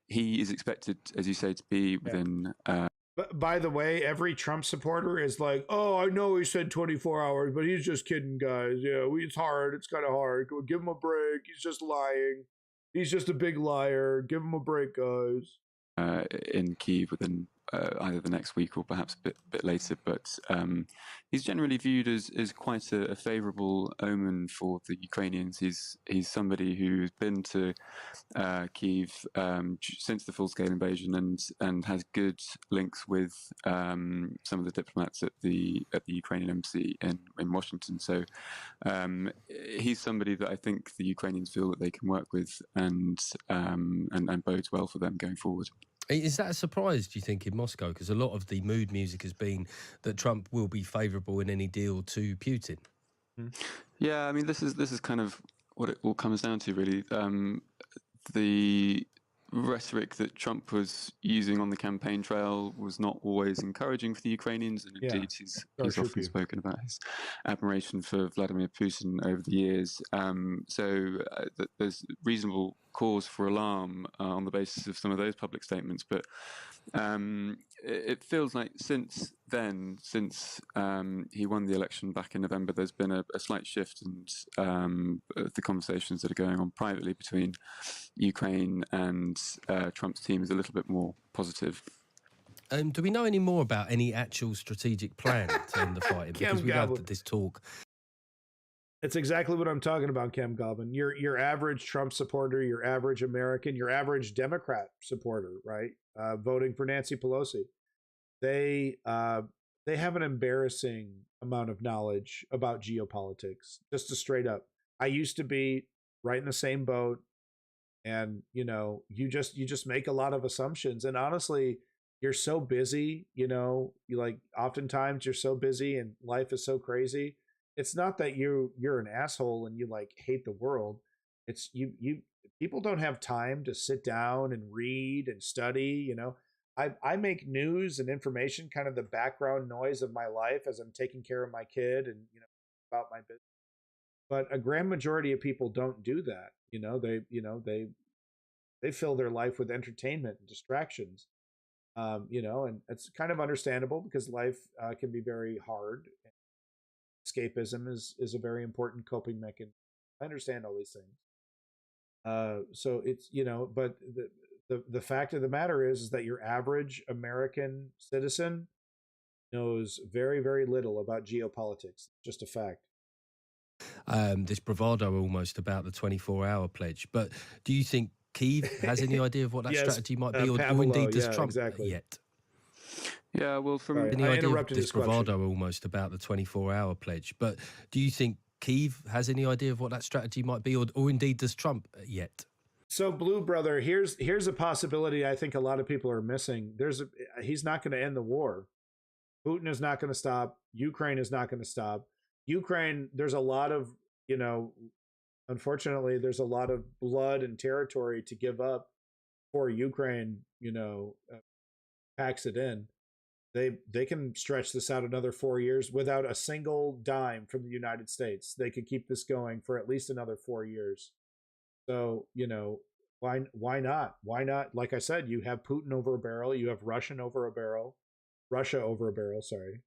He is expected, as you say, to be within... But by the way, every Trump supporter is like, oh, I know he said 24 hours, but he's just kidding, guys. Yeah, it's hard. It's kind of hard. Give him a break. He's just lying. He's just a big liar. Give him a break, guys. In Kyiv within either the next week or perhaps a bit later, but he's generally viewed as quite a favourable omen for the Ukrainians. He's somebody who's been to Kyiv since the full-scale invasion and has good links with some of the diplomats at the Ukrainian embassy in Washington. So he's somebody that I think the Ukrainians feel that they can work with and bodes well for them going forward. Is that a surprise, do you think, in Moscow? Because a lot of the mood music has been that Trump will be favourable in any deal to Putin. Yeah, I mean, this is kind of what it all comes down to, really. The rhetoric that Trump was using on the campaign trail was not always encouraging for the Ukrainians, and indeed he's often spoken about his admiration for Vladimir Putin over the years. So there's reasonable cause for alarm on the basis of some of those public statements, but it feels like since he won the election back in November, there's been a slight shift in the conversations that are going on privately between Ukraine and Trump's team is a little bit more positive. Do we know any more about any actual strategic plan to end the fighting? Because we've had this talk. It's exactly what I'm talking about, Cam Goblin. Your average Trump supporter, your average American, your average Democrat supporter, right? Voting for Nancy Pelosi. They have an embarrassing amount of knowledge about geopolitics. Just to straight up. I used to be right in the same boat, and you just make a lot of assumptions. And honestly, you're so busy, you like oftentimes you're so busy and life is so crazy. It's not that you're an asshole and you like hate the world. It's you people don't have time to sit down and read and study, I make news and information kind of the background noise of my life as I'm taking care of my kid and about my business. But a grand majority of people don't do that. They fill their life with entertainment and distractions. And it's kind of understandable because life can be very hard. Escapism is a very important coping mechanism. I understand all these things. So it's, but the fact of the matter is that your average American citizen knows very, very little about geopolitics. Just a fact. This bravado almost about the 24-hour pledge. But do you think Kyiv has any idea of what that strategy might be, or indeed does Trump yet? Yeah, well, from any idea of this bravado almost about the 24-hour pledge. But do you think Kyiv has any idea of what that strategy might be, or indeed does Trump yet? So, Blue Brother, here's a possibility I think a lot of people are missing. He's not going to end the war. Putin is not going to stop. Ukraine is not going to stop. Ukraine, there's a lot of, unfortunately, there's a lot of blood and territory to give up before Ukraine, packs it in. They can stretch this out another 4 years without a single dime from the United States. They could keep this going for at least another 4 years. So, why not? Why not? Like I said, you have Putin over a barrel, you have Russia over a barrel, sorry.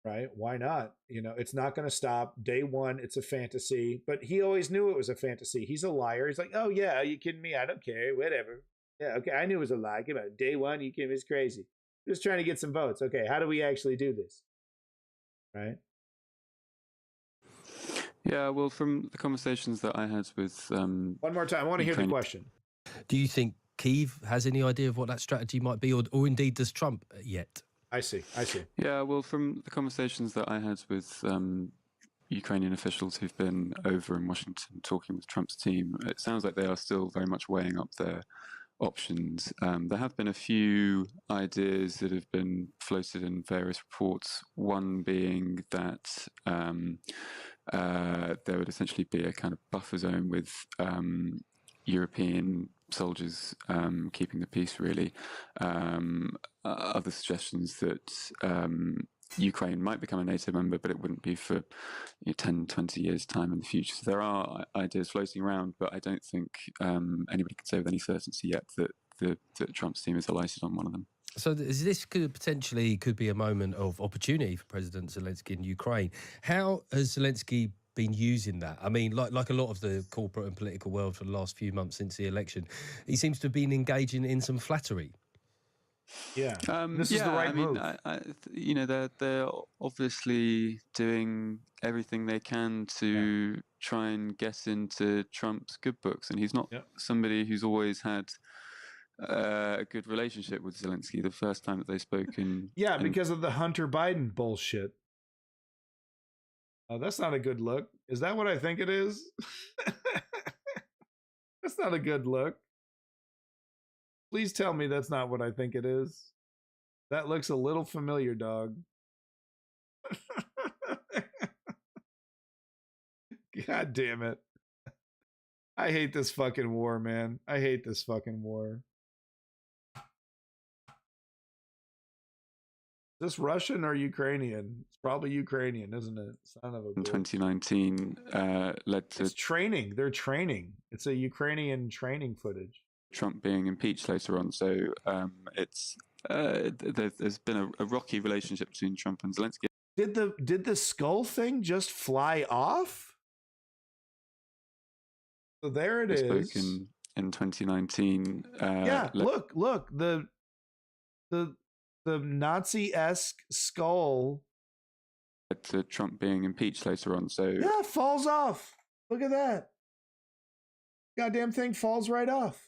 Right? Why not? It's not going to stop. Day one, it's a fantasy, but he always knew it was a fantasy. He's a liar. He's like, oh yeah, are you kidding me? I don't care. Whatever. Yeah, okay. I knew it was a lie. Come on. Day one, you kidding me? It's crazy. Just trying to get some votes. Okay, how do we actually do this? Right? Yeah, well, from the conversations that I had with one more time, I want to hear the question. Do you think Kyiv has any idea of what that strategy might be, or indeed does Trump yet? I see. Yeah, well, from the conversations that I had with Ukrainian officials who've been over in Washington talking with Trump's team, it sounds like they are still very much weighing up their options. There have been a few ideas that have been floated in various reports, one being that there would essentially be a kind of buffer zone with European soldiers keeping the peace, really. Other suggestions that Ukraine might become a NATO member, but it wouldn't be for 10, 20 years' time in the future. So there are ideas floating around, but I don't think anybody can say with any certainty yet that Trump's team is alighted on one of them. So this could be a moment of opportunity for President Zelensky in Ukraine. How has Zelensky been using that? I mean, like a lot of the corporate and political world for the last few months since the election, he seems to have been engaging in some flattery. Yeah, this is the right move. They're obviously doing everything they can to try and get into Trump's good books, and he's not somebody who's always had a good relationship with Zelensky. The first time that they spoke because of the Hunter Biden bullshit. Oh, that's not a good look. Is that what I think it is? That's not a good look. Please tell me that's not what I think it is. That looks a little familiar, dog. God damn it. I hate this fucking war, man. I hate this fucking war. Is this Russian or Ukrainian? It's probably Ukrainian, isn't it? Son of a bitch. 2019 led to... It's training. They're training. It's a Ukrainian training footage. Trump being impeached later on. So there's been a rocky relationship between Trump and Zelensky. Did the skull thing just fly off? So there it is. Spoke in 2019. Look, the Nazi-esque skull. To Trump being impeached later on. So yeah, falls off. Look at that. Goddamn thing falls right off.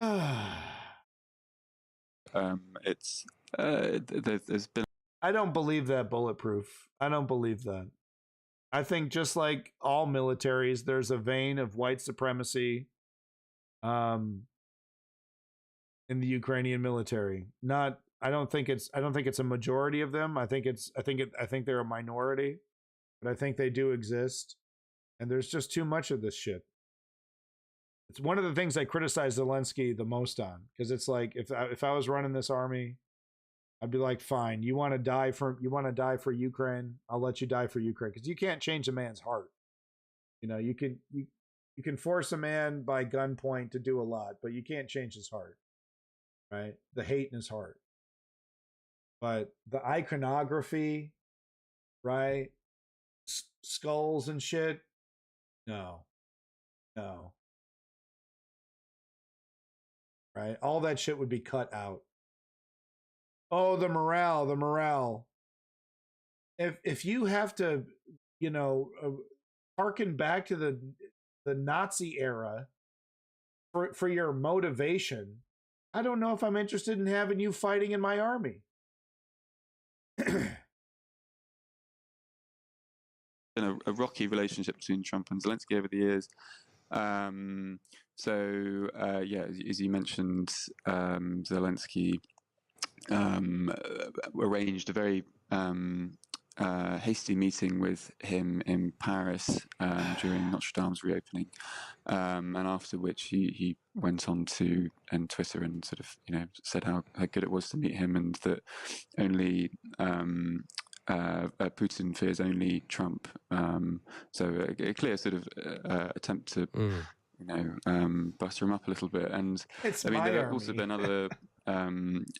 There's been. I don't believe that bulletproof. I don't believe that. I think just like all militaries, there's a vein of white supremacy in the Ukrainian military. I don't think it's a majority of them. I think they're a minority, but I think they do exist. And there's just too much of this shit. It's one of the things I criticize Zelensky the most on, because it's like if I was running this army, I'd be like, fine, you want to die for Ukraine? I'll let you die for Ukraine, because you can't change a man's heart. You can force a man by gunpoint to do a lot, but you can't change his heart, right? The hate in his heart. But the iconography, right? Skulls and shit. No. Right? All that shit would be cut out. Oh, the morale. If you have to, harken back to the Nazi era for your motivation, I don't know if I'm interested in having you fighting in my army. Been a rocky relationship between Trump and Zelensky over the years. As you mentioned, Zelensky arranged a very hasty meeting with him in Paris during Notre Dame's reopening, and after which he went on to Twitter and sort of said how good it was to meet him, and that only Putin fears only Trump. So a clear sort of attempt to butter him up a little bit. And there have also been other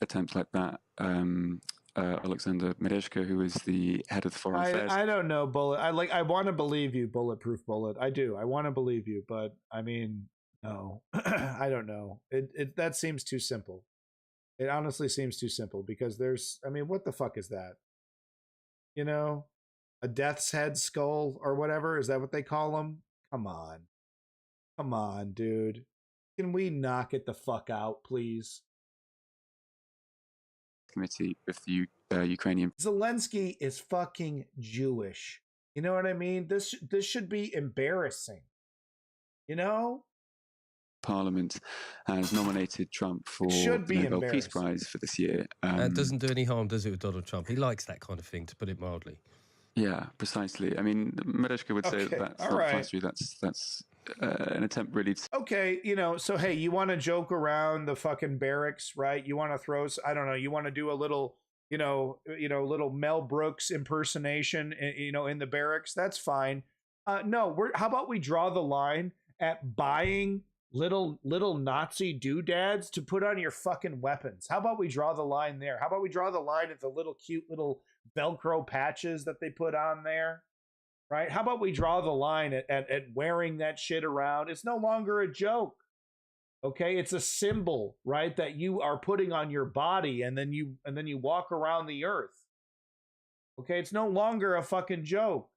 attempts like that. Alexander Merezhko, who is the head of the foreign affairs. I don't know, Bullet. I want to believe you, Bulletproof Bullet. I do. I want to believe you, but I mean, no, I don't know. That seems too simple. It honestly seems too simple, because what the fuck is that? A death's head skull or whatever. Is that what they call them? Come on, dude. Can we knock it the fuck out, please? Committee with the Ukrainian. Zelensky is fucking Jewish. You know what I mean? This should be embarrassing. Parliament has nominated Trump for the Nobel Peace Prize for this year. That doesn't do any harm, does it, with Donald Trump? He likes that kind of thing, to put it mildly. Yeah, precisely. I mean, Merezhko would say that's not flattery. That's an attempt really to... Okay, so hey, you want to joke around the fucking barracks, right? You want to throw, I don't know, you want to do a little, little Mel Brooks impersonation, in the barracks. That's fine. No, how about we draw the line at buying little Nazi doodads to put on your fucking weapons? How about we draw the line there? How about we draw the line at the little cute little Velcro patches that they put on there? Right? How about we draw the line at wearing that shit around? It's no longer a joke. Okay? It's a symbol, right, that you are putting on your body, and then you walk around the earth. Okay? It's no longer a fucking joke.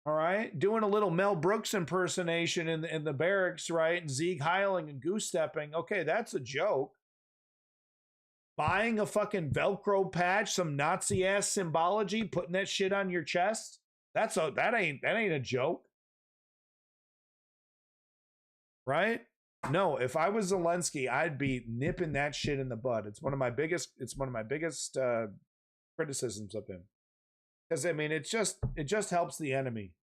All right? Doing a little Mel Brooks impersonation in the barracks, right? And Sieg Heiling and goose stepping. Okay, that's a joke. Buying a fucking Velcro patch, some Nazi ass symbology, putting that shit on your chest. That ain't a joke. Right? No, if I was Zelensky, I'd be nipping that shit in the bud. It's one of my biggest criticisms of him. Because it just helps the enemy.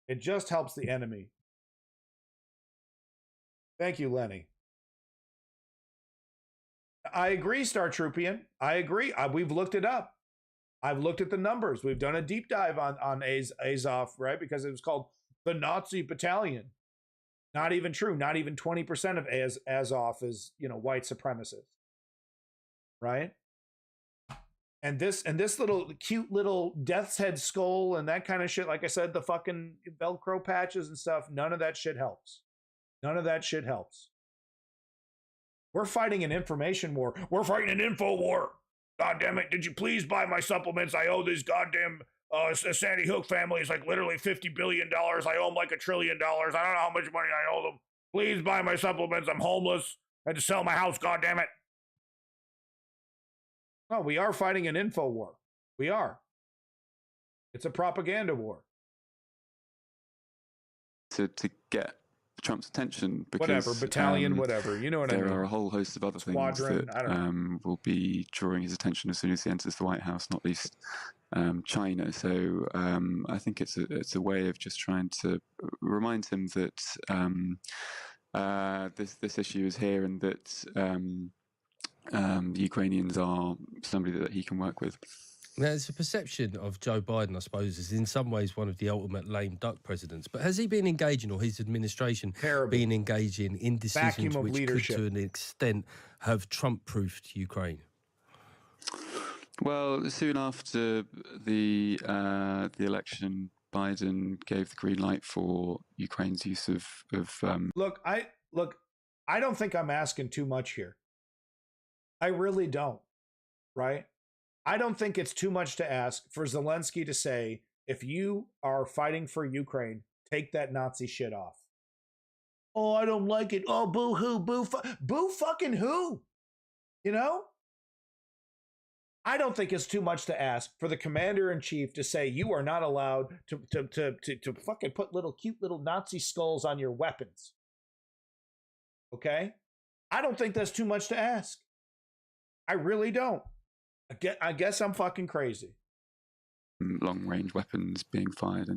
It just helps the enemy. Thank you, Lenny. I agree, Star Troopian. I agree. We've looked it up. I've looked at the numbers. We've done a deep dive on Azov, right? Because it was called the Nazi Battalion. Not even true. Not even 20% of Azov is, white supremacists, right? And this little cute little death's head skull and that kind of shit, like I said, the fucking Velcro patches and stuff, none of that shit helps. None of that shit helps. We're fighting an information war. We're fighting an info war. God damn it. Did you please buy my supplements? I owe these goddamn Sandy Hook family is like literally $50 billion. I owe them like $1 trillion. I don't know how much money I owe them. Please buy my supplements. I'm homeless. I had to sell my house. God damn it. No, we are fighting an info war. We are. It's a propaganda war. To get Trump's attention, because whatever, battalion, whatever, you know what I mean. There are a whole host of other things that will be drawing his attention as soon as he enters the White House, not least China. So I think it's a way of just trying to remind him that this issue is here, and that the Ukrainians are somebody that he can work with. Now, it's a perception of Joe Biden, I suppose, is in some ways one of the ultimate lame duck presidents. But has he been engaging, or his administration been engaging in decisions which leadership. could, to an extent, have Trump-proofed Ukraine? Well, soon after the election, Biden gave the green light for Ukraine's use of Look, I don't think I'm asking too much here. I really don't, right? I don't think it's too much to ask for Zelensky to say, if you are fighting for Ukraine, take that Nazi shit off. Oh, I don't like it. Oh, boo-hoo, boo fucking who? You know? I don't think it's too much to ask for the commander-in-chief to say you are not allowed to fucking put cute little Nazi skulls on your weapons. Okay? I don't think that's too much to ask. I really don't. I guess I'm fucking crazy. long-range weapons being fired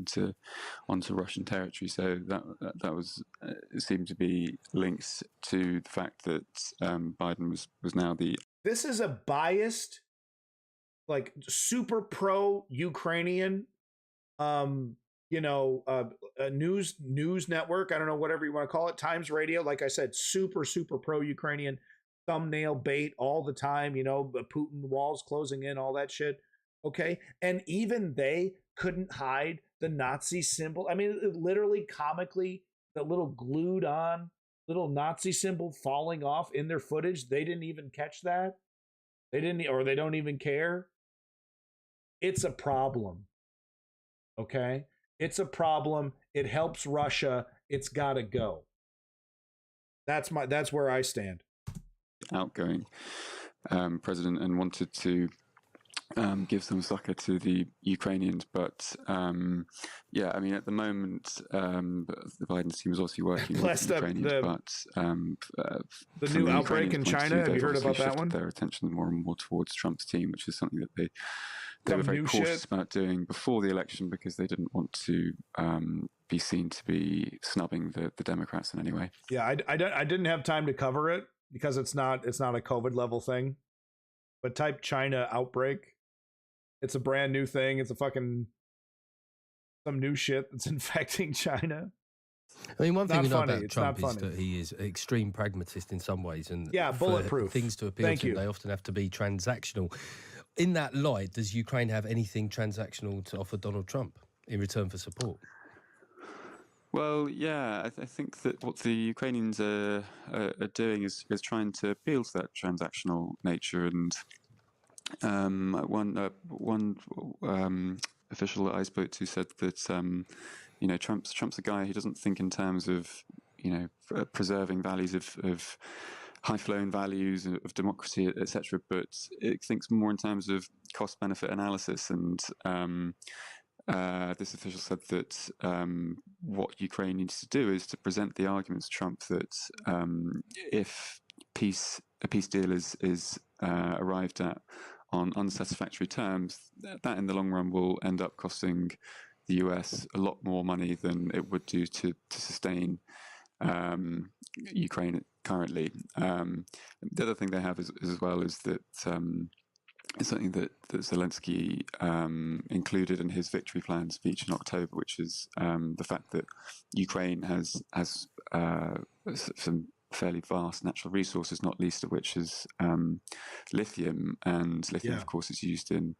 onto Russian territory. So that was seemed to be linked to the fact that Biden was now the. This is a biased, like super pro-Ukrainian, a news network. I don't know, whatever you want to call it. Times Radio, like I said, super pro-Ukrainian. Thumbnail bait all the time, Putin walls closing in, all that shit. Okay. And even they couldn't hide the Nazi symbol. I mean, literally comically, the little glued on little Nazi symbol falling off in their footage. They didn't even catch that. They don't even care. It's a problem. Okay. It's a problem. It helps Russia. It's got to go. That's where I stand. Outgoing president and wanted to give some succor to the Ukrainians, but I mean, at the moment, the Biden team is obviously working with the Ukrainians, the new outbreak in China. Have you heard about that one? Their attention more and more towards Trump's team, which is something that they were very cautious about doing before the election because they didn't want to be seen to be snubbing the Democrats in any way. Yeah, I didn't have time to cover it because it's not a COVID level thing, but type China outbreak. It's a brand new thing. It's some new shit that's infecting China. I mean, one thing we know about Trump is that he is an extreme pragmatist in some ways, and bulletproof. For things to appeal to him, they often have to be transactional. In that light, does Ukraine have anything transactional to offer Donald Trump in return for support? Well, yeah, I think that what the Ukrainians are doing is trying to appeal to that transactional nature. And one official that I spoke to said that Trump's a guy who doesn't think in terms of preserving values of high-flowing values of democracy, etc., but it thinks more in terms of cost-benefit analysis. And this official said that what Ukraine needs to do is to present the argument to Trump that if a peace deal is arrived at on unsatisfactory terms, that in the long run will end up costing the US a lot more money than it would do to sustain Ukraine currently. The other thing they have is that it's something that Zelensky included in his victory plan speech in October, which is the fact that Ukraine has some fairly vast natural resources, not least of which is lithium. And lithium, of course, is used in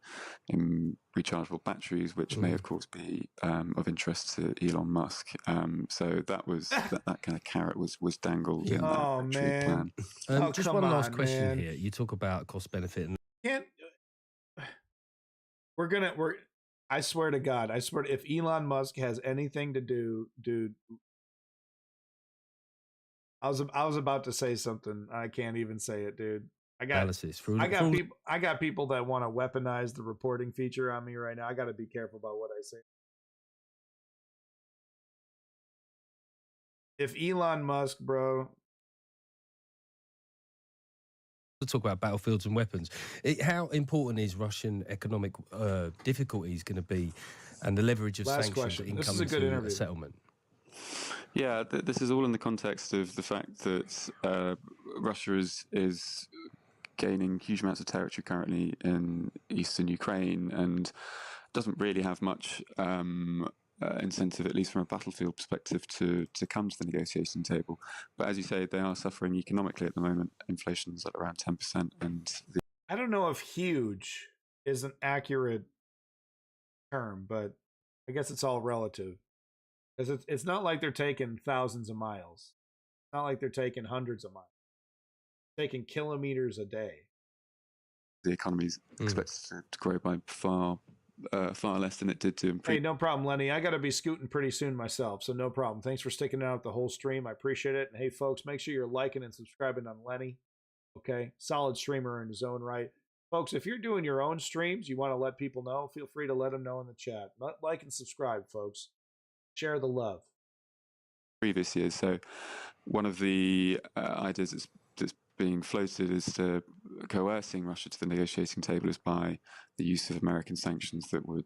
rechargeable batteries, which may, of course, be of interest to Elon Musk. So that was that kind of carrot was dangled in that victory plan. Just one last question here. You talk about cost benefit. I swear to God, if Elon Musk has anything to do, dude. I was about to say something. I can't even say it, dude. I got people that want to weaponize the reporting feature on me right now. I got to be careful about what I say. If Elon Musk, bro. To talk about battlefields and weapons, how important is Russian economic difficulties going to be, and the leverage of sanctions that come into a settlement? Yeah, this is all in the context of the fact that Russia is gaining huge amounts of territory currently in eastern Ukraine and doesn't really have much incentive, at least from a battlefield perspective, to come to the negotiating table. But as you say, they are suffering economically at the moment. Inflation's at around 10%, and I don't know if huge is an accurate term, but I guess it's all relative. Because it's not like they're taking thousands of miles. It's not like they're taking hundreds of miles. They're taking kilometers a day. The economy is expected to grow by far less than it did to improve. Hey, no problem, Lenny. I got to be scooting pretty soon myself, so no problem. Thanks for sticking out the whole stream. I appreciate it. And hey, folks, make sure you're liking and subscribing on Lenny. Okay, solid streamer in his own right. Folks, if you're doing your own streams, you want to let people know, feel free to let them know in the chat. Like and subscribe, folks. Share the love. Previous years. So one of the ideas that's being floated is to coercing Russia to the negotiating table is by the use of American sanctions that would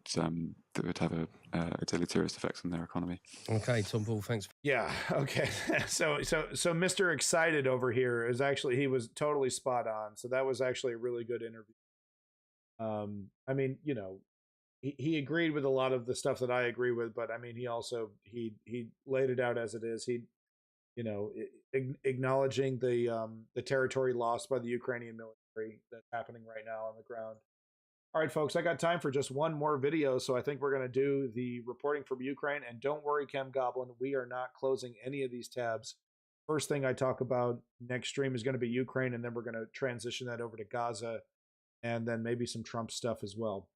have a deleterious effect on their economy. Okay, Tom Paul, thanks. Yeah. Okay. So Mr. Excited over here is actually, he was totally spot on. So that was actually a really good interview. I mean, you know, he agreed with a lot of the stuff that I agree with, but I mean, he also he laid it out as it is. He, you know, acknowledging the territory lost by the Ukrainian military that's happening right now on the ground. All right, folks, I got time for just one more video, so I think we're going to do the reporting from Ukraine. And don't worry, Chem Goblin, we are not closing any of these tabs. First thing I talk about next stream is going to be Ukraine, and then we're going to transition that over to Gaza, and then maybe some Trump stuff as well.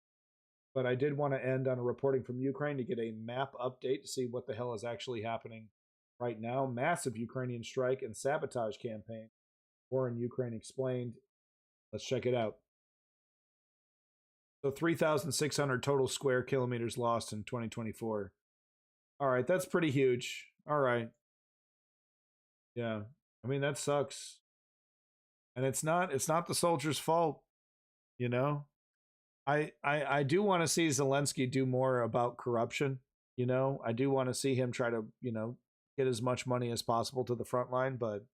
But I did want to end on a reporting from Ukraine to get a map update to see what the hell is actually happening right now. Massive Ukrainian strike and sabotage campaign. War in Ukraine explained. Let's check it out. So 3,600 total square kilometers lost in 2024. All right, that's pretty huge. All right. Yeah. I mean, that sucks. And it's not the soldiers' fault, you know? I do want to see Zelensky do more about corruption, you know? I do want to see him try to, you know, get as much money as possible to the front line, but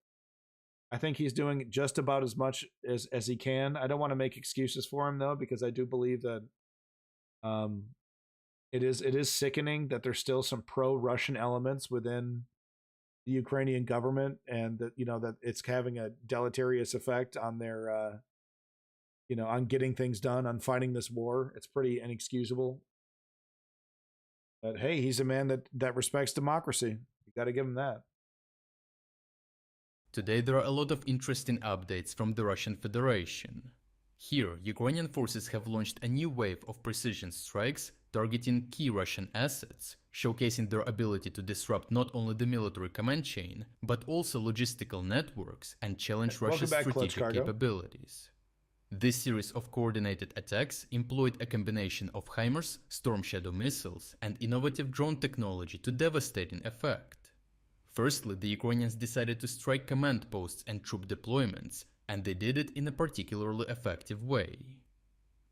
I think he's doing just about as much as he can. I don't want to make excuses for him though, because I do believe that it is sickening that there's still some pro-Russian elements within the Ukrainian government, and that, you know, that it's having a deleterious effect on their you know, on getting things done, on fighting this war. It's pretty inexcusable. But hey, he's a man that respects democracy. You got to give him that. Today there are a lot of interesting updates from the Russian Federation. Here, Ukrainian forces have launched a new wave of precision strikes targeting key Russian assets, showcasing their ability to disrupt not only the military command chain, but also logistical networks and challenge Russia's strategic capabilities. This series of coordinated attacks employed a combination of HIMARS, Storm Shadow missiles, and innovative drone technology to devastating effect. Firstly, the Ukrainians decided to strike command posts and troop deployments, and they did it in a particularly effective way.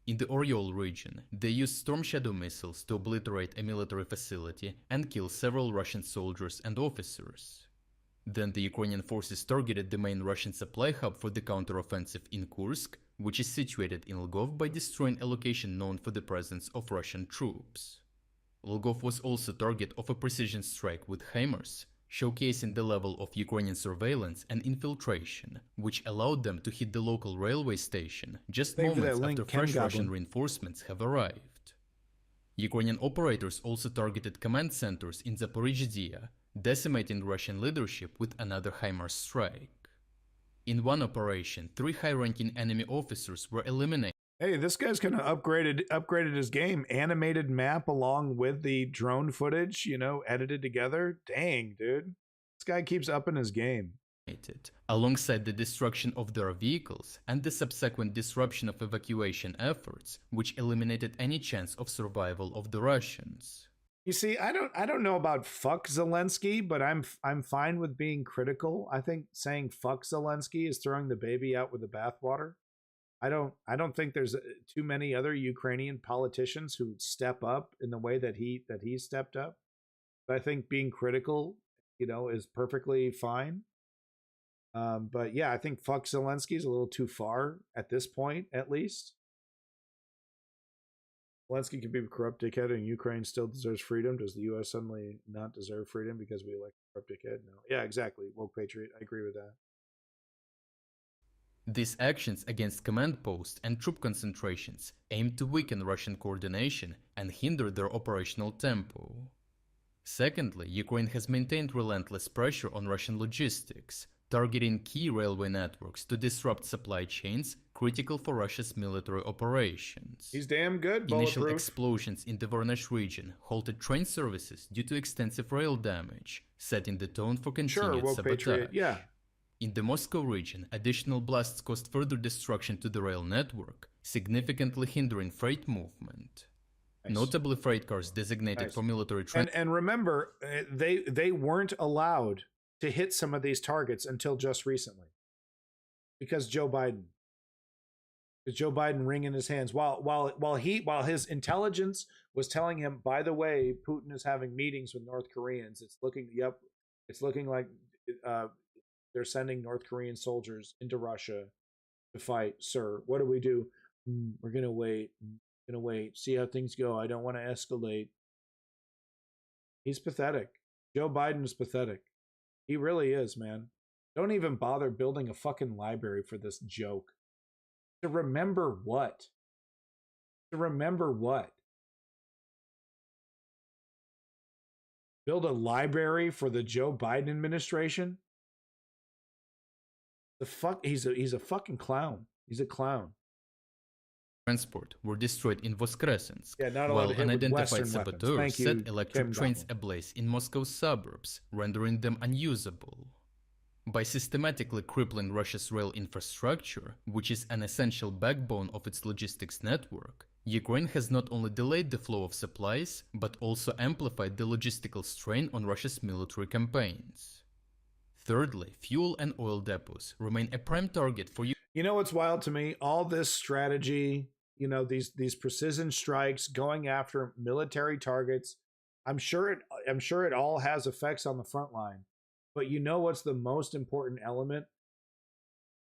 In the Oryol region, they used Storm Shadow missiles to obliterate a military facility and kill several Russian soldiers and officers. Then the Ukrainian forces targeted the main Russian supply hub for the counteroffensive in Kursk, which is situated in Lvov, by destroying a location known for the presence of Russian troops. Lvov was also target of a precision strike with HIMARS, showcasing the level of Ukrainian surveillance and infiltration, which allowed them to hit the local railway station just moments after fresh Russian reinforcements have arrived. Ukrainian operators also targeted command centers in Zaporizhzhia, decimating Russian leadership with another HIMARS strike. In one operation, 3 high-ranking enemy officers were eliminated. Hey, this guy's kind of upgraded his game. Animated map along with the drone footage, you know, edited together. Dang, dude. This guy keeps upping his game. Alongside the destruction of their vehicles and the subsequent disruption of evacuation efforts, which eliminated any chance of survival of the Russians. You see, I don't know about fuck Zelensky, but I'm fine with being critical. I think saying fuck Zelensky is throwing the baby out with the bathwater. I don't think there's too many other Ukrainian politicians who step up in the way that he stepped up. But I think being critical, you know, is perfectly fine. But yeah, I think fuck Zelensky is a little too far at this point, at least. Zelensky can be a corrupt dickhead and Ukraine still deserves freedom. Does the U.S. suddenly not deserve freedom because we elect a corrupt dickhead? No. Yeah, exactly. Woke patriot. I agree with that. These actions against command posts and troop concentrations aim to weaken Russian coordination and hinder their operational tempo. Secondly, Ukraine has maintained relentless pressure on Russian logistics, targeting key railway networks to disrupt supply chains critical for Russia's military operations. He's damn good, Initial bulletproof. explosions in the Voronezh region halted train services due to extensive rail damage, setting the tone for continued woke sabotage. patriot, yeah. In the Moscow region, additional blasts caused further destruction to the rail network, significantly hindering freight movement. Nice. Notably, freight cars designated for military transport. And remember, they weren't allowed to hit some of these targets until just recently, because Joe Biden wringing his hands while his intelligence was telling him, by the way, Putin is having meetings with North Koreans. It's looking like they're sending North Korean soldiers into Russia to fight. Sir, what do we do? We're gonna wait. See how things go. I don't want to escalate. He's pathetic. Joe Biden is pathetic. He really is, man. Don't even bother building a fucking library for this joke. To remember what? To remember what? Build a library for the Joe Biden administration? The fuck? He's a fucking clown. He's a clown. Transport were destroyed in Voskresensk, Yeah, not allowed while to hit with unidentified Western weapons. saboteurs Thank you, set electric Kim trains Jong-un. ablaze in Moscow's suburbs, rendering them unusable. By systematically crippling Russia's rail infrastructure, which is an essential backbone of its logistics network, Ukraine has not only delayed the flow of supplies, but also amplified the logistical strain on Russia's military campaigns. Thirdly, fuel and oil depots remain a prime target for You know what's wild to me? All this strategy, these precision strikes going after military targets. I'm sure it all has effects on the front line. But you know what's the most important element?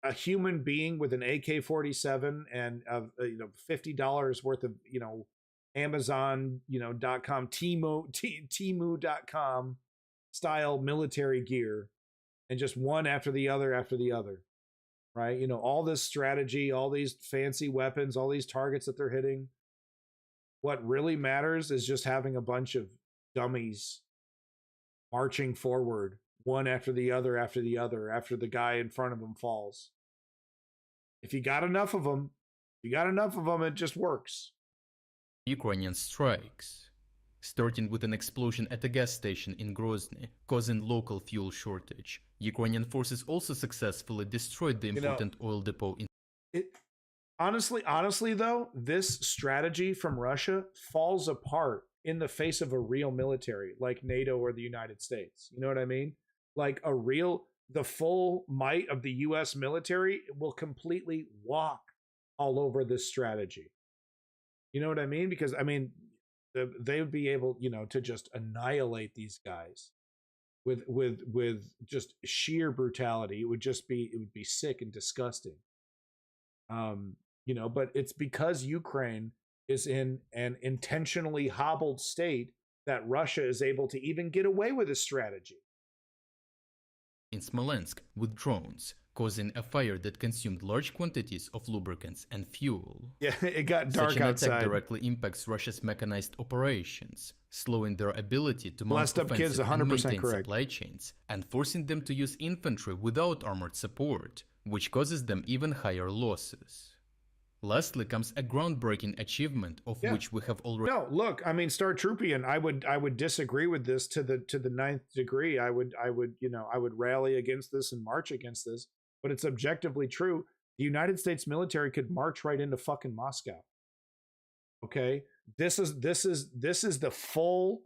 A human being with an AK-47 and $50 worth of Amazon .com Temu.com style military gear, and just one after the other. Right? All this strategy, all these fancy weapons, all these targets that they're hitting. What really matters is just having a bunch of dummies marching forward, one after the other, after the guy in front of them falls. If you got enough of them, it just works. Ukrainian strikes, starting with an explosion at a gas station in Grozny, causing local fuel shortage. Ukrainian forces also successfully destroyed the important oil depot in Honestly though, this strategy from Russia falls apart in the face of a real military like NATO or the United States. You know what I mean? Like the full might of the US military will completely walk all over this strategy. You know what I mean? Because they would be able, to just annihilate these guys with just sheer brutality. It would be sick and disgusting. But it's because Ukraine is in an intentionally hobbled state that Russia is able to even get away with this strategy. In Smolensk with drones, causing a fire that consumed large quantities of lubricants and fuel. Yeah, it got dark Such an outside. attack directly impacts Russia's mechanized operations, slowing their ability to mount Blessed up kids, offensive and 100% maintain correct. supply chains, and forcing them to use infantry without armored support, which causes them even higher losses. Lastly comes a groundbreaking achievement of which we have already. No, look, Star Troopian, I would disagree with this to the ninth degree. I would rally against this and march against this, but it's objectively true. The United States military could march right into fucking Moscow. Okay, this is the full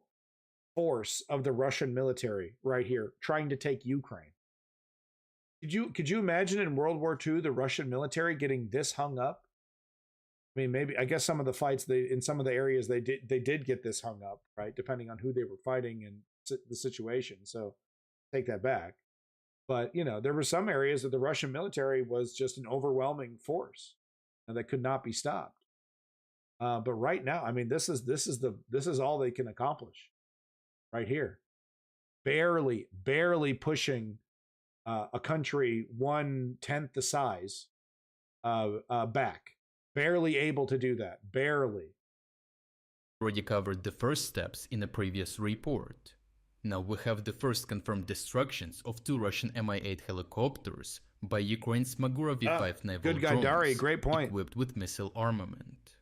force of the Russian military right here, trying to take Ukraine. Could you imagine in World War II the Russian military getting this hung up? I guess some of the fights in some of the areas they did get this hung up, right? Depending on who they were fighting and the situation. So take that back. But, you know, there were some areas that the Russian military was just an overwhelming force and that could not be stopped. But right now, I mean, this is all they can accomplish right here. Barely pushing a country 1/10 the size back. Barely able to do that. Barely. Already covered the first steps in a previous report. Now we have the first confirmed destructions of 2 Russian Mi-8 helicopters by Ukraine's Magura V-5 naval good guy, drones Dari, great point. equipped with missile armament.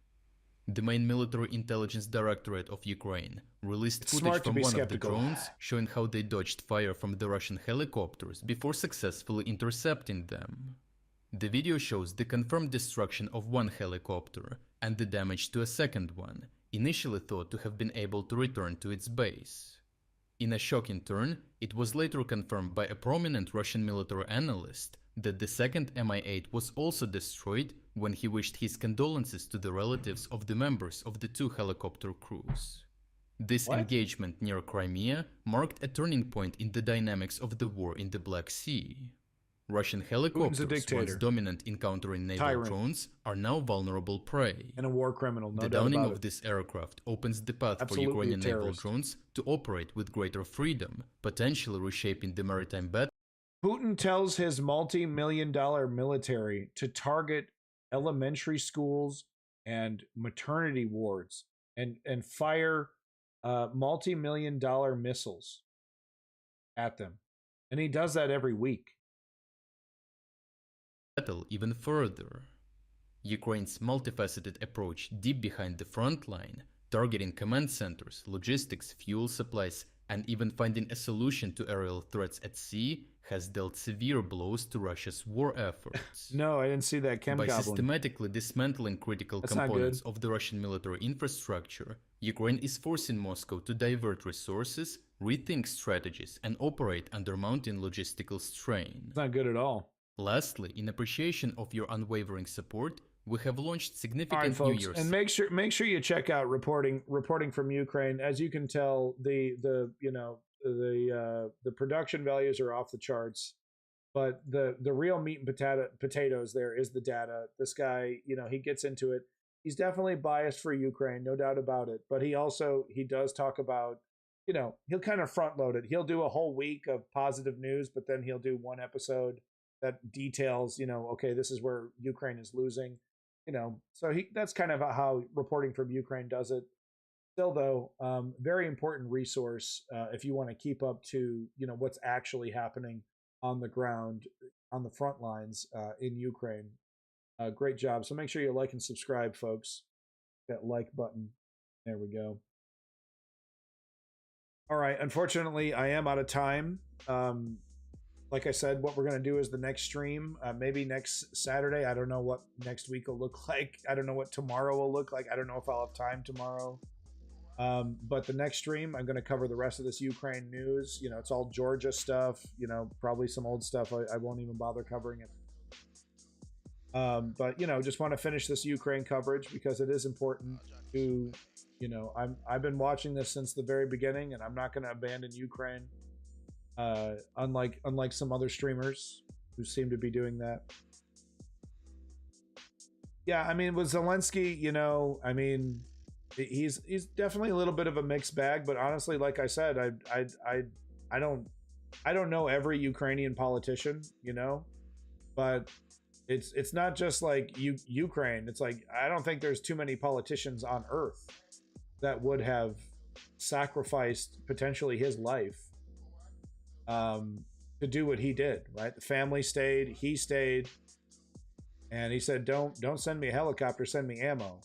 The main military intelligence directorate of Ukraine released footage from one of the drones showing how they dodged fire from the Russian helicopters before successfully intercepting them. The video shows the confirmed destruction of one helicopter and the damage to a second one, initially thought to have been able to return to its base. In a shocking turn, it was later confirmed by a prominent Russian military analyst that the second Mi-8 was also destroyed when he wished his condolences to the relatives of the members of the 2 helicopter crews. This engagement near Crimea marked a turning point in the dynamics of the war in the Black Sea. Russian helicopters, once dominant in countering naval drones, are now vulnerable prey. And a war criminal, no The doubt downing about of it. this aircraft opens the path Absolutely for Ukrainian a naval terrorist. drones to operate with greater freedom, potentially reshaping the maritime battle. Putin tells his multi-million-dollar military to target elementary schools and maternity wards and fire multi-million-dollar missiles at them. And he does that every week. Even further. Ukraine's multifaceted approach deep behind the front line, targeting command centers, logistics, fuel supplies, and even finding a solution to aerial threats at sea, has dealt severe blows to Russia's war efforts. No, I didn't see that. Chem By Goblin. systematically dismantling critical That's not components good. of the Russian military infrastructure, Ukraine is forcing Moscow to divert resources, rethink strategies, and operate under mounting logistical strain. It's not good at all. Lastly, in appreciation of your unwavering support, we have launched All right, significant New folks, Year's. and make sure you check out reporting from Ukraine. As you can tell, the production values are off the charts, but the real meat and potatoes there is the data. This guy, he gets into it. He's definitely biased for Ukraine, no doubt about it. But he does talk about, he'll kind of front load it. He'll do a whole week of positive news, but then he'll do one episode that details, okay, this is where Ukraine is losing. So that's kind of how reporting from Ukraine does it. Still, though, very important resource if you want to keep up to what's actually happening on the ground, on the front lines in Ukraine. Great job. So make sure you like and subscribe, folks. That like button. There we go. All right. Unfortunately, I am out of time. Like I said, what we're going to do is the next stream, maybe next Saturday. I don't know what next week will look like. I don't know what tomorrow will look like. I don't know if I'll have time tomorrow. But the next stream, I'm going to cover the rest of this Ukraine news. It's all Georgia stuff, probably some old stuff. I won't even bother covering it. But, just want to finish this Ukraine coverage because it is important to, I've been watching this since the very beginning, and I'm not going to abandon Ukraine. Unlike some other streamers who seem to be doing that. Yeah, I mean, with Zelensky, he's definitely a little bit of a mixed bag, but honestly, like I said, I don't know every Ukrainian politician, but it's not just like Ukraine. It's like I don't think there's too many politicians on earth that would have sacrificed potentially his life to do what he did, right? The family stayed, he stayed, and he said, don't send me a helicopter, send me ammo.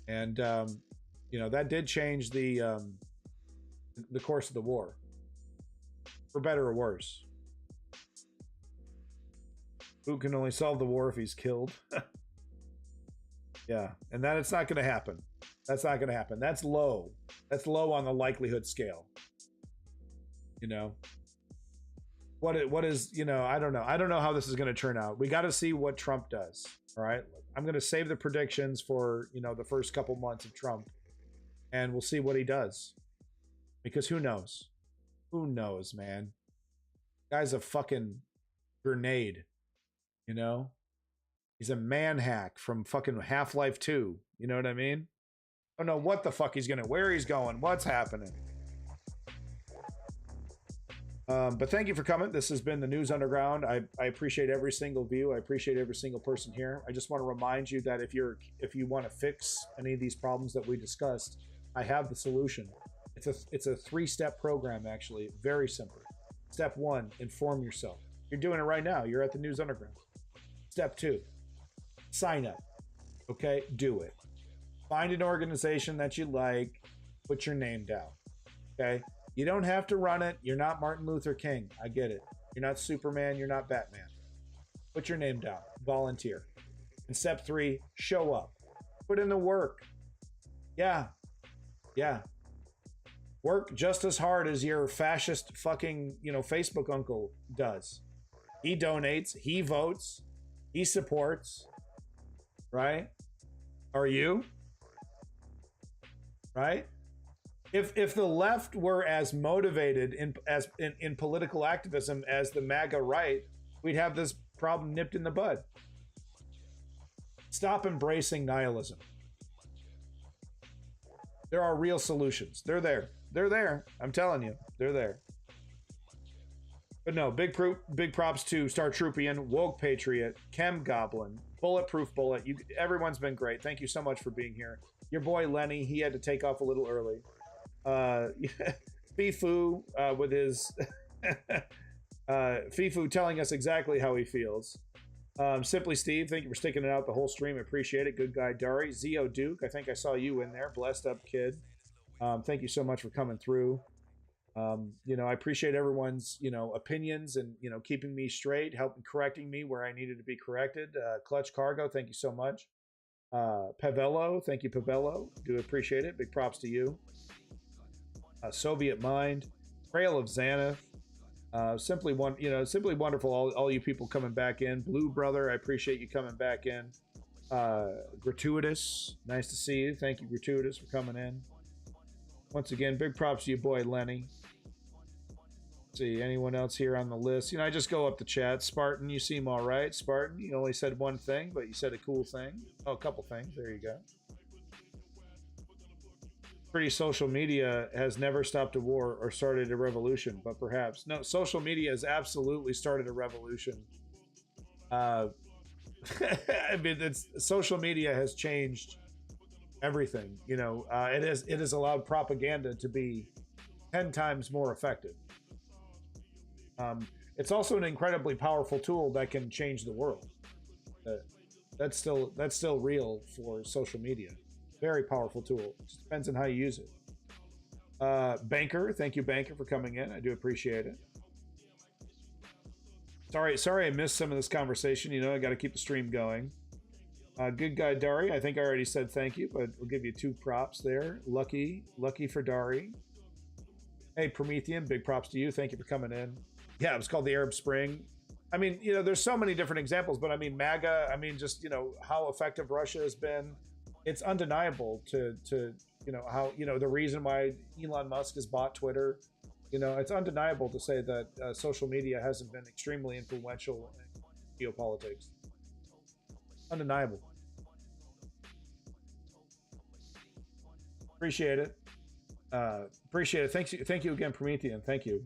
And that did change the course of the war, for better or worse. Who can only solve the war if he's killed? Yeah, and that it's not going to happen. That's not going to happen. That's low. That's low on the likelihood scale. What is, I don't know. I don't know how this is going to turn out. We got to see what Trump does. All right. I'm going to save the predictions for, the first couple months of Trump, and we'll see what he does, because who knows? Who knows, man? Guy's a fucking grenade, you know? He's a man hack from fucking Half-Life 2. You know what I mean? I don't know what the fuck he's gonna, where he's going, what's happening. But thank you for coming. This has been the News Underground. I appreciate every single view. I appreciate every single person here. I just want to remind you that if you want to fix any of these problems that we discussed, I have the solution. It's a 3-step program, actually. Very simple. Step 1, inform yourself. You're doing it right now. You're at the News Underground. Step 2, sign up. Okay, do it. Find an organization that you like. Put your name down. Okay. You don't have to run it. You're not Martin Luther King. I get it. You're not Superman. You're not Batman. Put your name down. Volunteer. And step 3, show up. Put in the work. Yeah. Yeah. Work just as hard as your fascist fucking, Facebook uncle does. He donates. He votes. He supports. Right? Are you? Right? If the left were as motivated in political activism as the MAGA right, we'd have this problem nipped in the bud. Stop embracing nihilism. There are real solutions. They're there. They're there. I'm telling you, they're there. But no, big props to Star Troopian, Woke Patriot, Chem Goblin, Bulletproof Bullet. Everyone's been great. Thank you so much for being here. Your boy Lenny, he had to take off a little early. Fifu with his Fifu telling us exactly how he feels. Simply Steve, thank you for sticking it out the whole stream. Appreciate it. Good guy Dari. Zio Duke, I think I saw you in there. Blessed up kid. Thank you so much for coming through. I appreciate everyone's opinions and keeping me straight, helping correcting me where I needed to be corrected. Clutch Cargo, thank you so much. Pavello, thank you, Pavello. Do appreciate it. Big props to you. Soviet Mind, Trail of Xanath, simply wonderful. All you people coming back in. Blue Brother, I appreciate you coming back in. Gratuitous, nice to see you. Thank you, Gratuitous, for coming in. Once again, big props to you, boy Lenny. Let's see anyone else here on the list? I just go up the chat. Spartan, you seem all right. Spartan, you only said one thing, but you said a cool thing. Oh, a couple things. There you go. Pretty social media has never stopped a war or started a revolution, but perhaps. No, social media has absolutely started a revolution. I mean, social media has changed everything. It has allowed propaganda to be 10 times more effective. It's also an incredibly powerful tool that can change the world. That's still real for social media. Very powerful tool. It just depends on how you use it. Banker, thank you, Banker, for coming in. I do appreciate it. Sorry I missed some of this conversation. I got to keep the stream going. Good guy Dari, I think I already said thank you, but we'll give you 2 props there. Lucky for Dari. Hey, Promethean, big props to you. Thank you for coming in. Yeah, it was called the Arab Spring. I mean, there's so many different examples, but I mean, MAGA, just, how effective Russia has been. It's undeniable to how, the reason why Elon Musk has bought Twitter, it's undeniable to say that social media hasn't been extremely influential in geopolitics. Undeniable. Appreciate it. Appreciate it. Thank you again, Promethean. Thank you.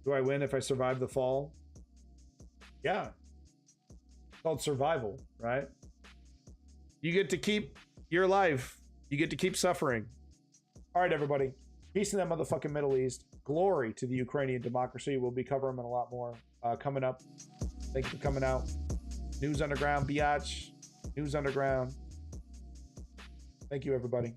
Do I win if I survive the fall? Yeah. It's called survival, right? You get to keep your life. You get to keep suffering. All right, everybody. Peace in that motherfucking Middle East. Glory to the Ukrainian democracy. We'll be covering them a lot more coming up. Thank you for coming out. News Underground, biatch. News Underground. Thank you, everybody.